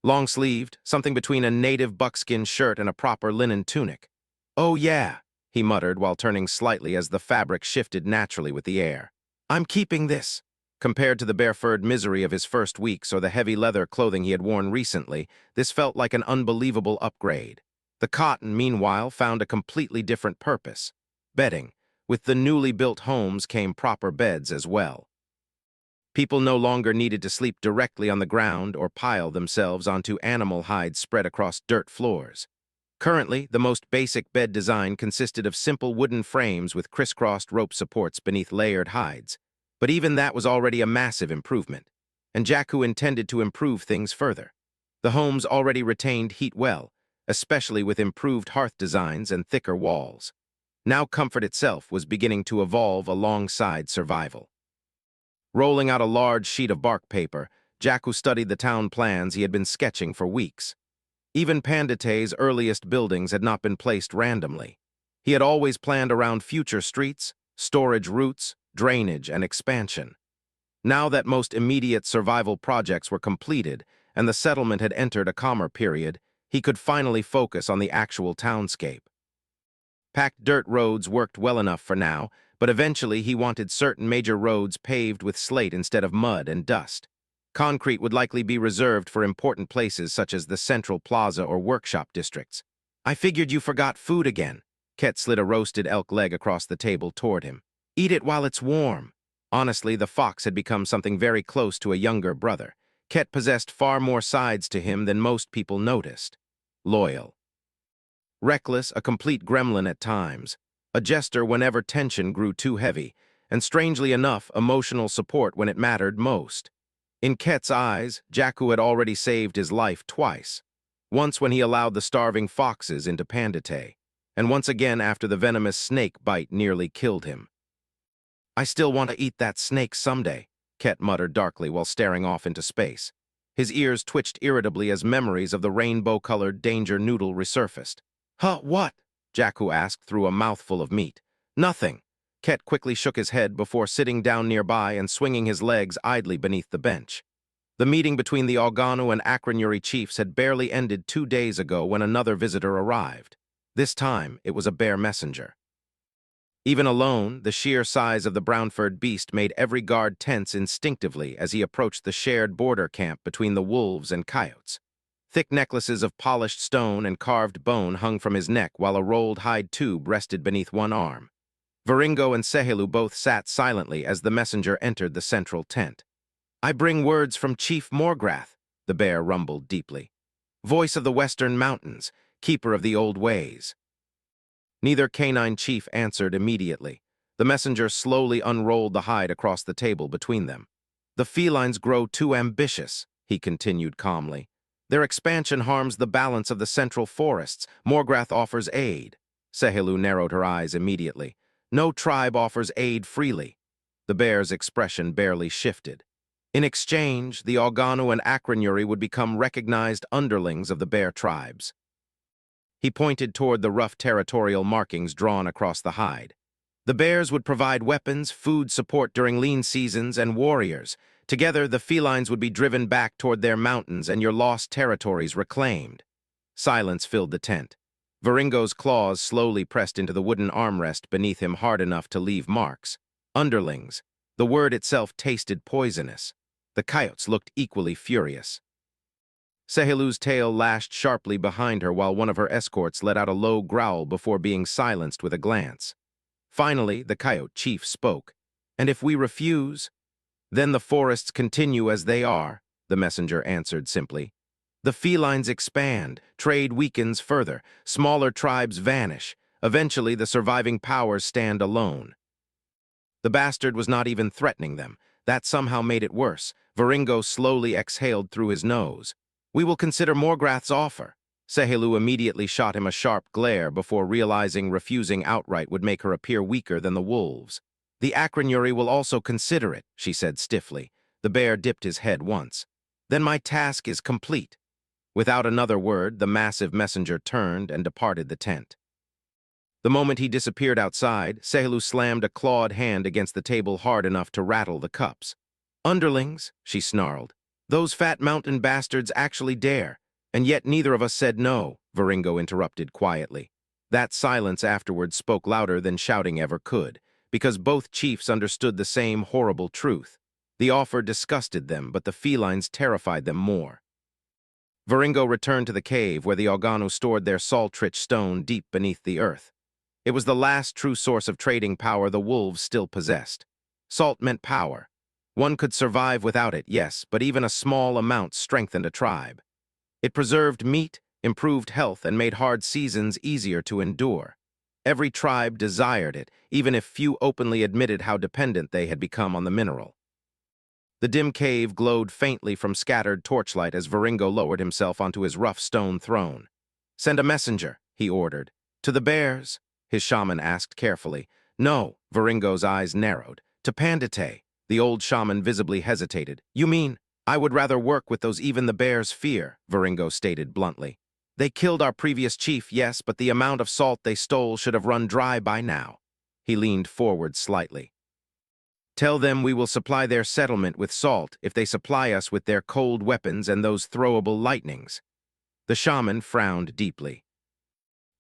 Speaker 1: Long-sleeved, something between a native buckskin shirt and a proper linen tunic. "Oh yeah," he muttered while turning slightly as the fabric shifted naturally with the air. "I'm keeping this." Compared to the bare-furred misery of his first weeks or the heavy leather clothing he had worn recently, this felt like an unbelievable upgrade. The cotton, meanwhile, found a completely different purpose. Bedding. With the newly built homes came proper beds as well. People no longer needed to sleep directly on the ground or pile themselves onto animal hides spread across dirt floors. Currently, the most basic bed design consisted of simple wooden frames with crisscrossed rope supports beneath layered hides. But even that was already a massive improvement, and Jackhu intended to improve things further. The homes already retained heat well, especially with improved hearth designs and thicker walls. Now comfort itself was beginning to evolve alongside survival. Rolling out a large sheet of bark paper, Jackhu studied the town plans he had been sketching for weeks. Even Pandetei's earliest buildings had not been placed randomly. He had always planned around future streets, storage routes, drainage, and expansion. Now that most immediate survival projects were completed and the settlement had entered a calmer period, he could finally focus on the actual townscape. Packed dirt roads worked well enough for now, but eventually he wanted certain major roads paved with slate instead of mud and dust. Concrete would likely be reserved for important places such as the central plaza or workshop districts. I figured you forgot food again. Ket slid a roasted elk leg across the table toward him. Eat it while it's warm. Honestly, the fox had become something very close to a younger brother. Ket possessed far more sides to him than most people noticed. Loyal. Reckless, a complete gremlin at times. A jester whenever tension grew too heavy, and strangely enough, emotional support when it mattered most. In Ket's eyes, Jackhu had already saved his life twice. Once when he allowed the starving foxes into Pandetei, and once again after the venomous snake bite nearly killed him. I still want to eat that snake someday, Ket muttered darkly while staring off into space. His ears twitched irritably as memories of the rainbow-colored danger noodle resurfaced. Huh, what? Jackhu asked through a mouthful of meat. Nothing. Ket quickly shook his head before sitting down nearby and swinging his legs idly beneath the bench. The meeting between the Alganu and Akrenyuri chiefs had barely ended 2 days ago when another visitor arrived. This time, it was a bear messenger. Even alone, the sheer size of the brown-furred beast made every guard tense instinctively as he approached the shared border camp between the wolves and coyotes. Thick necklaces of polished stone and carved bone hung from his neck while a rolled hide tube rested beneath one arm. Varingo and Sehelu both sat silently as the messenger entered the central tent. I bring words from Chief Morgrath, the bear rumbled deeply. Voice of the Western Mountains, keeper of the old ways. Neither canine chief answered immediately. The messenger slowly unrolled the hide across the table between them. The felines grow too ambitious, he continued calmly. Their expansion harms the balance of the central forests. Morgrath offers aid. Sehelu narrowed her eyes immediately. No tribe offers aid freely. The bear's expression barely shifted. In exchange, the Alganu and Akrenyuri would become recognized underlings of the bear tribes. He pointed toward the rough territorial markings drawn across the hide. The bears would provide weapons, food support during lean seasons, and warriors. Together, the felines would be driven back toward their mountains and your lost territories reclaimed. Silence filled the tent. Varingo's claws slowly pressed into the wooden armrest beneath him hard enough to leave marks. Underlings. The word itself tasted poisonous. The coyotes looked equally furious. Sehelu's tail lashed sharply behind her while one of her escorts let out a low growl before being silenced with a glance. Finally, the coyote chief spoke. And if we refuse? Then the forests continue as they are, the messenger answered simply. The felines expand, trade weakens further, smaller tribes vanish. Eventually, the surviving powers stand alone. The bastard was not even threatening them. That somehow made it worse. Varingo slowly exhaled through his nose. We will consider Morgrath's offer. Sehelu immediately shot him a sharp glare before realizing refusing outright would make her appear weaker than the wolves. The Akrenyuri will also consider it, she said stiffly. The bear dipped his head once. Then my task is complete. Without another word, the massive messenger turned and departed the tent. The moment he disappeared outside, Sehelu slammed a clawed hand against the table hard enough to rattle the cups. Underlings, she snarled. Those fat mountain bastards actually dare. And yet neither of us said no, Varingo interrupted quietly. That silence afterwards spoke louder than shouting ever could, because both chiefs understood the same horrible truth. The offer disgusted them, but the felines terrified them more. Varingo returned to the cave where the Alganu stored their salt-rich stone deep beneath the earth. It was the last true source of trading power the wolves still possessed. Salt meant power. One could survive without it, yes, but even a small amount strengthened a tribe. It preserved meat, improved health, and made hard seasons easier to endure. Every tribe desired it, even if few openly admitted how dependent they had become on the mineral. The dim cave glowed faintly from scattered torchlight as Varingo lowered himself onto his rough stone throne. Send a messenger, he ordered. To the bears? His shaman asked carefully. No, Varingo's eyes narrowed. To Pandetei. The old shaman visibly hesitated. You mean, I would rather work with those even the bears fear, Varingo stated bluntly. They killed our previous chief, yes, but the amount of salt they stole should have run dry by now. He leaned forward slightly. Tell them we will supply their settlement with salt if they supply us with their cold weapons and those throwable lightnings. The shaman frowned deeply.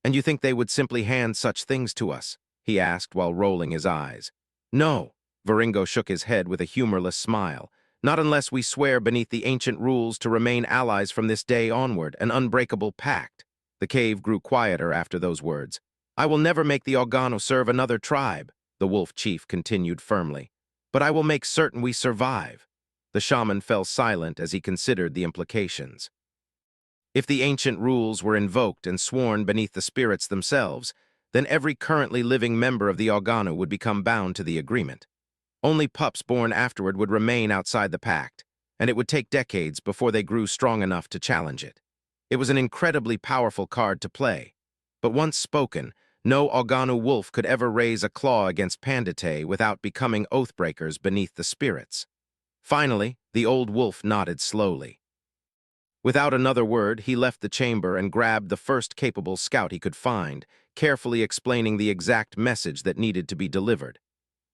Speaker 1: And you think they would simply hand such things to us? He asked while rolling his eyes. No, Varingo shook his head with a humorless smile. Not unless we swear beneath the ancient rules to remain allies from this day onward, an unbreakable pact. The cave grew quieter after those words. I will never make the Ogano serve another tribe, the wolf chief continued firmly. But I will make certain we survive. The shaman fell silent as he considered the implications. If the ancient rules were invoked and sworn beneath the spirits themselves, then every currently living member of the Ogano would become bound to the agreement. Only pups born afterward would remain outside the pact, and it would take decades before they grew strong enough to challenge it. It was an incredibly powerful card to play, but once spoken, no Ogano wolf could ever raise a claw against Pandetei without becoming oathbreakers beneath the spirits. Finally, the old wolf nodded slowly. Without another word, he left the chamber and grabbed the first capable scout he could find, carefully explaining the exact message that needed to be delivered.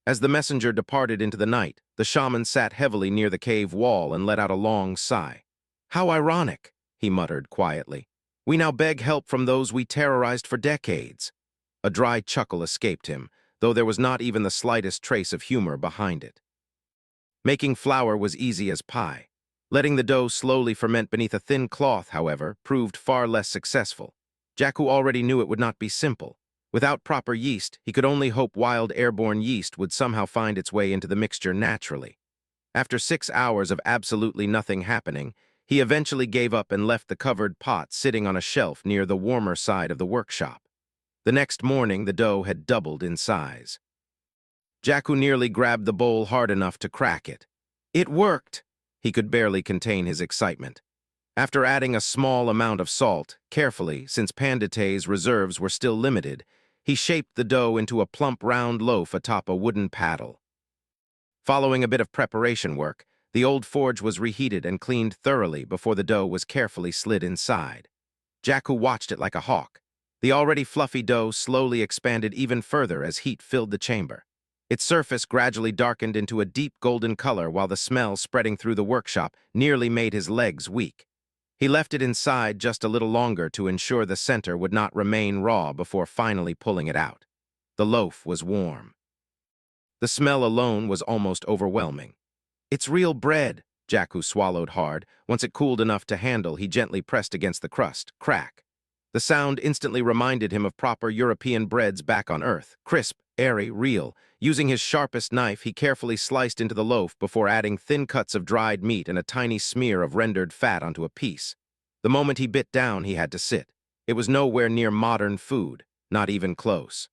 Speaker 1: As the messenger departed into the night, the shaman sat heavily near the cave wall and let out a long sigh. How ironic, he muttered quietly. We now beg help from those we terrorized for decades. A dry chuckle escaped him, though there was not even the slightest trace of humor behind it. Making flour was easy as pie. Letting the dough slowly ferment beneath a thin cloth, however, proved far less successful. Jackhu already knew it would not be simple. Without proper yeast, he could only hope wild airborne yeast would somehow find its way into the mixture naturally. After 6 hours of absolutely nothing happening, he eventually gave up and left the covered pot sitting on a shelf near the warmer side of the workshop. The next morning, the dough had doubled in size. Jackhu nearly grabbed the bowl hard enough to crack it. It worked! He could barely contain his excitement. After adding a small amount of salt, carefully, since Pandetei's reserves were still limited, he shaped the dough into a plump round loaf atop a wooden paddle. Following a bit of preparation work, the old forge was reheated and cleaned thoroughly before the dough was carefully slid inside. Jackhu watched it like a hawk. The already fluffy dough slowly expanded even further as heat filled the chamber. Its surface gradually darkened into a deep golden color while the smell spreading through the workshop nearly made his legs weak. He left it inside just a little longer to ensure the center would not remain raw before finally pulling it out. The loaf was warm. The smell alone was almost overwhelming. It's real bread, Jackhu swallowed hard. Once it cooled enough to handle, he gently pressed against the crust. Crack. The sound instantly reminded him of proper European breads back on Earth. Crisp, airy, real. Using his sharpest knife, he carefully sliced into the loaf before adding thin cuts of dried meat and a tiny smear of rendered fat onto a piece. The moment he bit down, he had to sit. It was nowhere near modern food, not even close.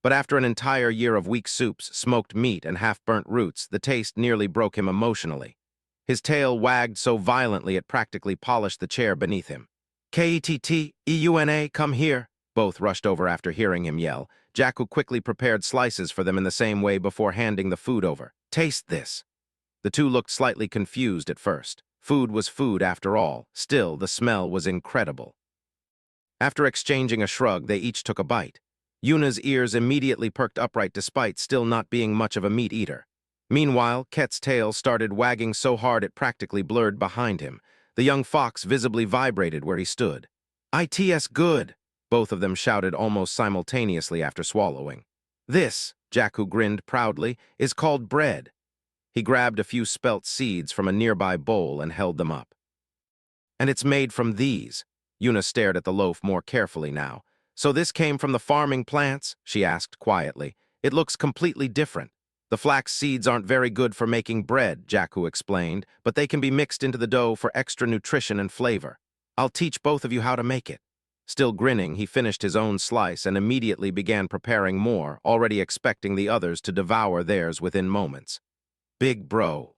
Speaker 1: But after an entire year of weak soups, smoked meat, and half-burnt roots, the taste nearly broke him emotionally. His tail wagged so violently it practically polished the chair beneath him. Keuna, come here. Both rushed over after hearing him yell. Jackhu quickly prepared slices for them in the same way before handing the food over. Taste this. The two looked slightly confused at first. Food was food after all. Still, the smell was incredible. After exchanging a shrug, they each took a bite. Yuna's ears immediately perked upright despite still not being much of a meat eater. Meanwhile, Ket's tail started wagging so hard it practically blurred behind him. The young fox visibly vibrated where he stood. "It's good," both of them shouted almost simultaneously after swallowing. "This," Jackhu grinned proudly, "is called bread." He grabbed a few spelt seeds from a nearby bowl and held them up. "And it's made from these." Yuna stared at the loaf more carefully now. "So this came from the farming plants?" she asked quietly. "It looks completely different." "The flax seeds aren't very good for making bread," Jackhu explained, "but they can be mixed into the dough for extra nutrition and flavor. I'll teach both of you how to make it." Still grinning, he finished his own slice and immediately began preparing more, already expecting the others to devour theirs within moments. "Big bro,"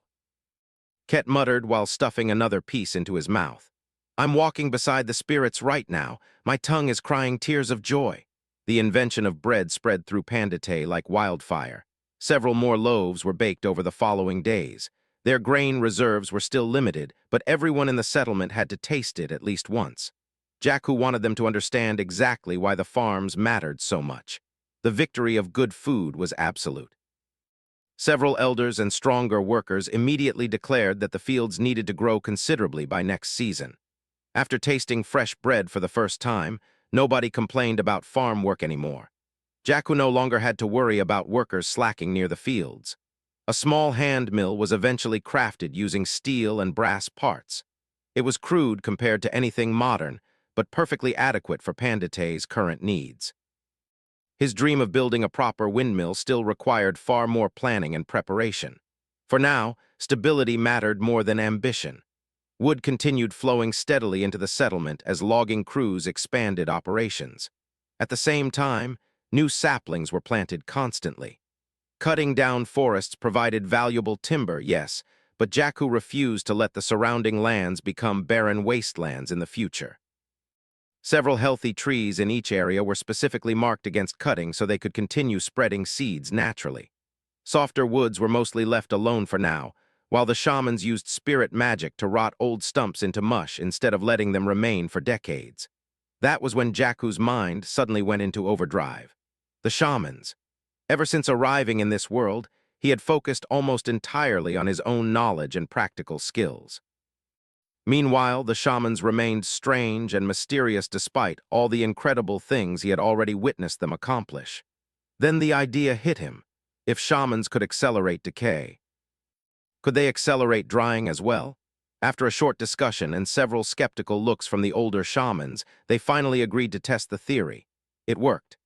Speaker 1: Ket muttered while stuffing another piece into his mouth. "I'm walking beside the spirits right now. My tongue is crying tears of joy." The invention of bread spread through Pandetei like wildfire. Several more loaves were baked over the following days. Their grain reserves were still limited, but everyone in the settlement had to taste it at least once. Jackhu wanted them to understand exactly why the farms mattered so much. The victory of good food was absolute. Several elders and stronger workers immediately declared that the fields needed to grow considerably by next season. After tasting fresh bread for the first time, nobody complained about farm work anymore. Jackhu no longer had to worry about workers slacking near the fields. A small hand mill was eventually crafted using steel and brass parts. It was crude compared to anything modern, but perfectly adequate for Pandetei's current needs. His dream of building a proper windmill still required far more planning and preparation. For now, stability mattered more than ambition. Wood continued flowing steadily into the settlement as logging crews expanded operations. At the same time, new saplings were planted constantly. Cutting down forests provided valuable timber, yes, but Jackhu refused to let the surrounding lands become barren wastelands in the future. Several healthy trees in each area were specifically marked against cutting so they could continue spreading seeds naturally. Softer woods were mostly left alone for now, while the shamans used spirit magic to rot old stumps into mush instead of letting them remain for decades. That was when Jackhu's mind suddenly went into overdrive. The shamans. Ever since arriving in this world, he had focused almost entirely on his own knowledge and practical skills. Meanwhile, the shamans remained strange and mysterious despite all the incredible things he had already witnessed them accomplish. Then the idea hit him. If shamans could accelerate decay, could they accelerate drying as well? After a short discussion and several skeptical looks from the older shamans, they finally agreed to test the theory. It worked.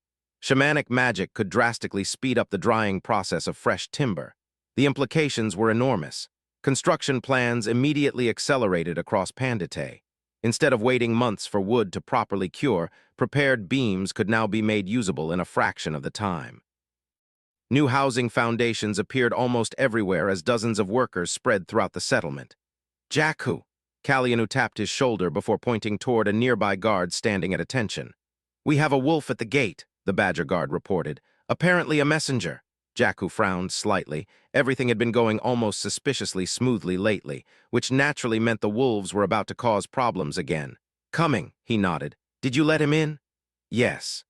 Speaker 1: Shamanic magic could drastically speed up the drying process of fresh timber. The implications were enormous. Construction plans immediately accelerated across Pandetei. Instead of waiting months for wood to properly cure, prepared beams could now be made usable in a fraction of the time. New housing foundations appeared almost everywhere as dozens of workers spread throughout the settlement. Jackhu! Kalyanu tapped his shoulder before pointing toward a nearby guard standing at attention. "We have a wolf at the gate," the badger guard reported. "Apparently a messenger." Jackhu frowned slightly. Everything had been going almost suspiciously smoothly lately, which naturally meant the wolves were about to cause problems again. "Coming," he nodded. "Did you let him in?" "Yes."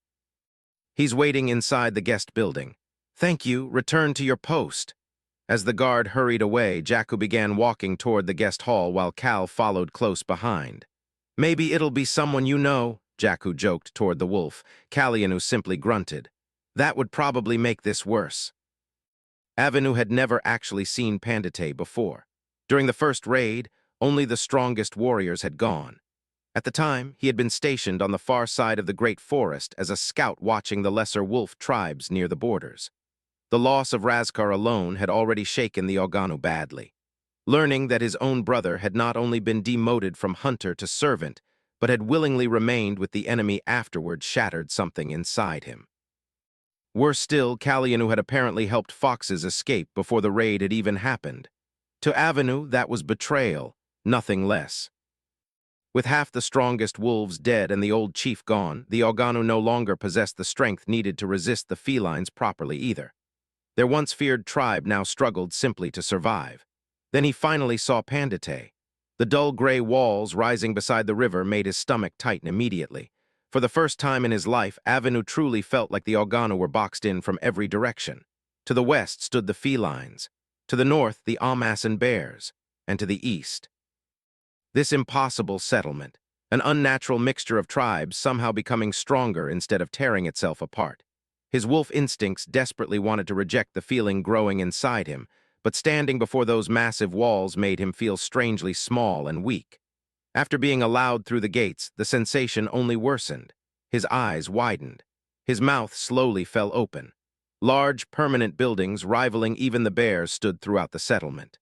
Speaker 1: "He's waiting inside the guest building." "Thank you. Return to your post." As the guard hurried away, Jackhu began walking toward the guest hall while Cal followed close behind. "Maybe it'll be someone you know," Jackhu joked toward the wolf. Kalyanu simply grunted. "That would probably make this worse." Avenu had never actually seen Pandetei before. During the first raid, only the strongest warriors had gone. At the time, he had been stationed on the far side of the Great Forest as a scout watching the lesser wolf tribes near the borders. The loss of Razkar alone had already shaken the Oganu badly. Learning that his own brother had not only been demoted from hunter to servant, but had willingly remained with the enemy afterward shattered something inside him. Worse still, Kalyanu had apparently helped foxes escape before the raid had even happened. To Avenu, that was betrayal, nothing less. With half the strongest wolves dead and the old chief gone, the Oganu no longer possessed the strength needed to resist the felines properly either. Their once feared tribe now struggled simply to survive. Then he finally saw Pandetei. The dull gray walls rising beside the river made his stomach tighten immediately. For the first time in his life, Avenu truly felt like the Oganu were boxed in from every direction. To the west stood the felines, to the north the Amasan bears, and to the east. This impossible settlement, an unnatural mixture of tribes somehow becoming stronger instead of tearing itself apart. His wolf instincts desperately wanted to reject the feeling growing inside him, but standing before those massive walls made him feel strangely small and weak. After being allowed through the gates, the sensation only worsened. His eyes widened. His mouth slowly fell open. Large, permanent buildings rivaling even the bears stood throughout the settlement.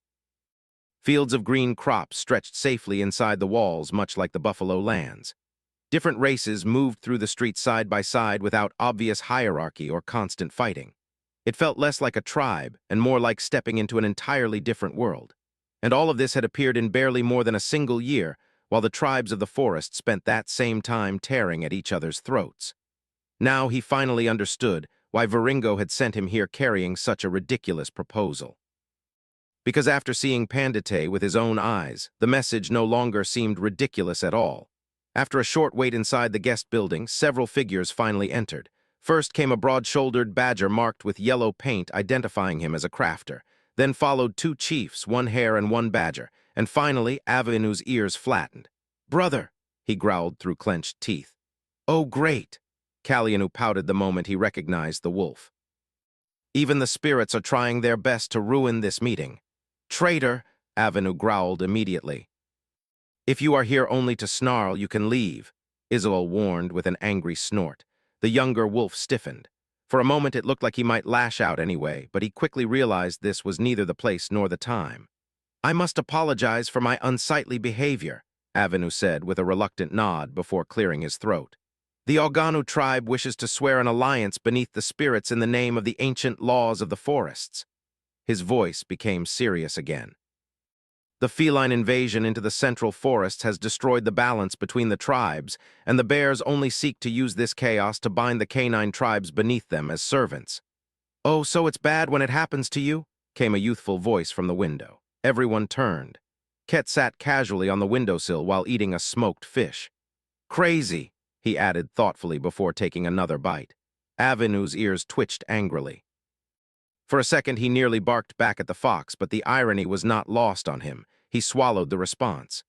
Speaker 1: Fields of green crops stretched safely inside the walls, much like the buffalo lands. Different races moved through the streets side by side without obvious hierarchy or constant fighting. It felt less like a tribe and more like stepping into an entirely different world. And all of this had appeared in barely more than a single year, while the tribes of the forest spent that same time tearing at each other's throats. Now he finally understood why Viringo had sent him here carrying such a ridiculous proposal. Because after seeing Pandetei with his own eyes, the message no longer seemed ridiculous at all. After a short wait inside the guest building, several figures finally entered. First came a broad-shouldered badger marked with yellow paint identifying him as a crafter. Then followed two chiefs, one hare and one badger, and finally Avenu's ears flattened. "Brother," he growled through clenched teeth. "Oh, great!" Kalyanu pouted the moment he recognized the wolf. Even the spirits are trying their best to ruin this meeting. Traitor, Avenue growled immediately. If you are here only to snarl, you can leave, Isabel warned with an angry snort. The younger wolf stiffened. For a moment it looked like he might lash out anyway, but he quickly realized this was neither the place nor the time. I must apologize for my unsightly behavior, Avenue said with a reluctant nod before clearing his throat. The Oganu tribe wishes to swear an alliance beneath the spirits in the name of the ancient laws of the forests. His voice became serious again. The feline invasion into the central forests has destroyed the balance between the tribes, and the bears only seek to use this chaos to bind the canine tribes beneath them as servants. Oh, so it's bad when it happens to you? Came a youthful voice from the window. Everyone turned. Ket sat casually on the windowsill while eating a smoked fish. Crazy, he added thoughtfully before taking another bite. Avenue's ears twitched angrily. For a second he nearly barked back at the fox, but the irony was not lost on him. He swallowed the response.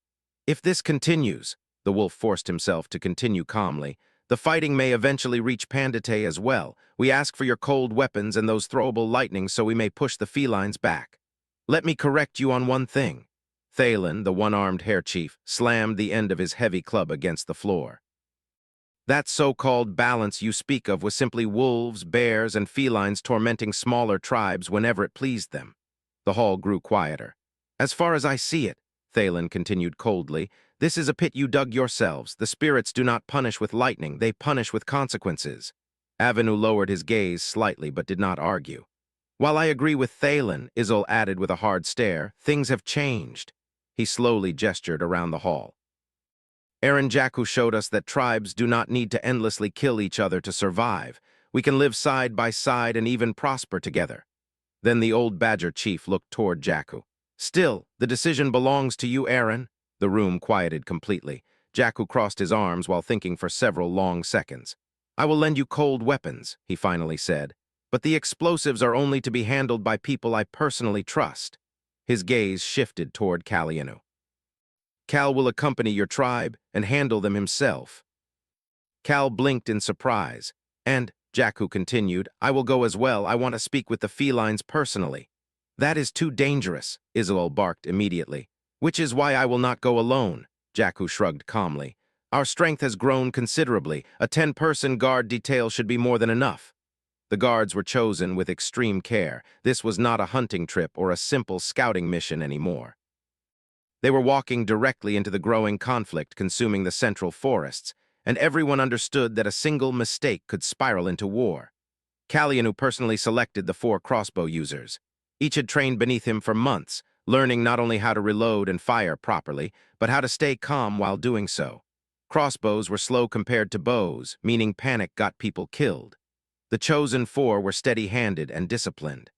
Speaker 1: If this continues, the wolf forced himself to continue calmly, the fighting may eventually reach Pandetei as well. We ask for your cold weapons and those throwable lightnings so we may push the felines back. Let me correct you on one thing. Thalen, the one-armed hair chief, slammed the end of his heavy club against the floor. That so-called balance you speak of was simply wolves, bears, and felines tormenting smaller tribes whenever it pleased them. The hall grew quieter. As far as I see it, Thalen continued coldly, this is a pit you dug yourselves. The spirits do not punish with lightning, they punish with consequences. Avenue lowered his gaze slightly but did not argue. While I agree with Thalen, Isol added with a hard stare, things have changed. He slowly gestured around the hall. Aaron Jackhu showed us that tribes do not need to endlessly kill each other to survive. We can live side by side and even prosper together. Then the old badger chief looked toward Jackhu. Still, the decision belongs to you, Aaron. The room quieted completely. Jackhu crossed his arms while thinking for several long seconds. I will lend you cold weapons, he finally said, but the explosives are only to be handled by people I personally trust. His gaze shifted toward Calianu. Cal will accompany your tribe and handle them himself. Cal blinked in surprise, and, Jackhu continued, I will go as well. I want to speak with the felines personally. That is too dangerous, Isabel barked immediately. Which is why I will not go alone, Jackhu shrugged calmly. Our strength has grown considerably. A 10-person guard detail should be more than enough. The guards were chosen with extreme care. This was not a hunting trip or a simple scouting mission anymore. They were walking directly into the growing conflict consuming the central forests, and everyone understood that a single mistake could spiral into war. Calianu personally selected the 4 crossbow users. Each had trained beneath him for months, learning not only how to reload and fire properly, but how to stay calm while doing so. Crossbows were slow compared to bows, meaning panic got people killed. The chosen 4 were steady-handed and disciplined.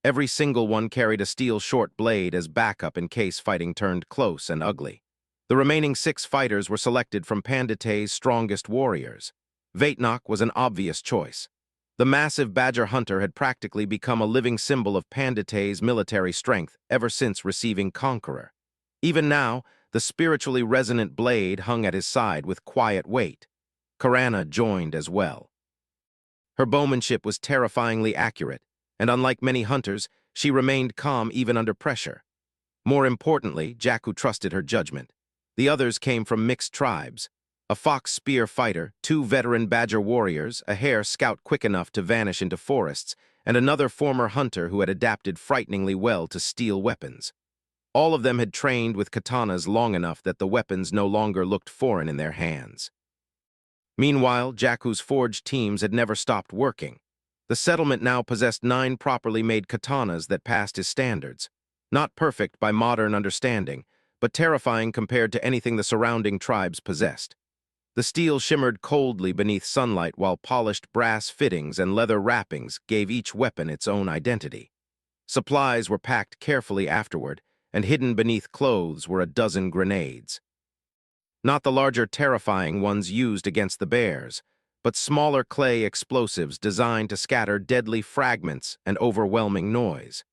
Speaker 1: Every single one carried a steel short blade as backup in case fighting turned close and ugly. The remaining 6 fighters were selected from Pandetei's strongest warriors. Vaitnok was an obvious choice. The massive badger hunter had practically become a living symbol of Pandetei's military strength ever since receiving Conqueror. Even now, the spiritually resonant blade hung at his side with quiet weight. Karana joined as well. Her bowmanship was terrifyingly accurate, and unlike many hunters, she remained calm even under pressure. More importantly, Jackhu trusted her judgment. The others came from mixed tribes. A fox spear fighter, 2 veteran badger warriors, a hare scout quick enough to vanish into forests, and another former hunter who had adapted frighteningly well to steel weapons. All of them had trained with katanas long enough that the weapons no longer looked foreign in their hands. Meanwhile, Jackhu's forged teams had never stopped working. The settlement now possessed 9 properly made katanas that passed his standards. Not perfect by modern understanding, but terrifying compared to anything the surrounding tribes possessed. The steel shimmered coldly beneath sunlight while polished brass fittings and leather wrappings gave each weapon its own identity. Supplies were packed carefully afterward, and hidden beneath clothes were a dozen grenades. Not the larger terrifying ones used against the bears, but smaller clay explosives designed to scatter deadly fragments and overwhelming noise.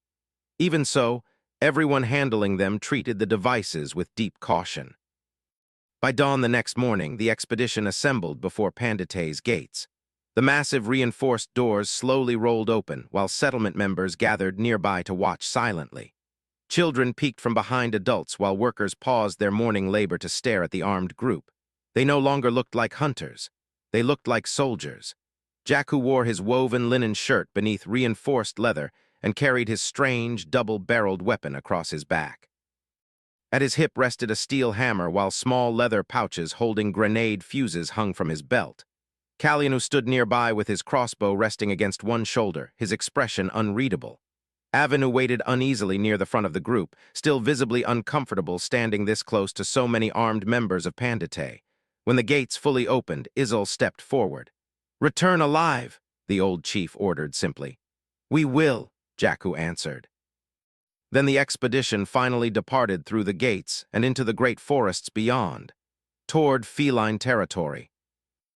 Speaker 1: Even so, everyone handling them treated the devices with deep caution. By dawn the next morning, the expedition assembled before Pandetei's gates. The massive reinforced doors slowly rolled open while settlement members gathered nearby to watch silently. Children peeked from behind adults while workers paused their morning labor to stare at the armed group. They no longer looked like hunters. They looked like soldiers. Jackhu wore his woven linen shirt beneath reinforced leather and carried his strange, double-barreled weapon across his back. At his hip rested a steel hammer while small leather pouches holding grenade fuses hung from his belt. Kallianu stood nearby with his crossbow resting against one shoulder, his expression unreadable. Avenu waited uneasily near the front of the group, still visibly uncomfortable standing this close to so many armed members of Pandetei. When the gates fully opened, Isil stepped forward. "Return alive," the old chief ordered simply. "We will," Jackhu answered. Then the expedition finally departed through the gates and into the great forests beyond, toward feline territory.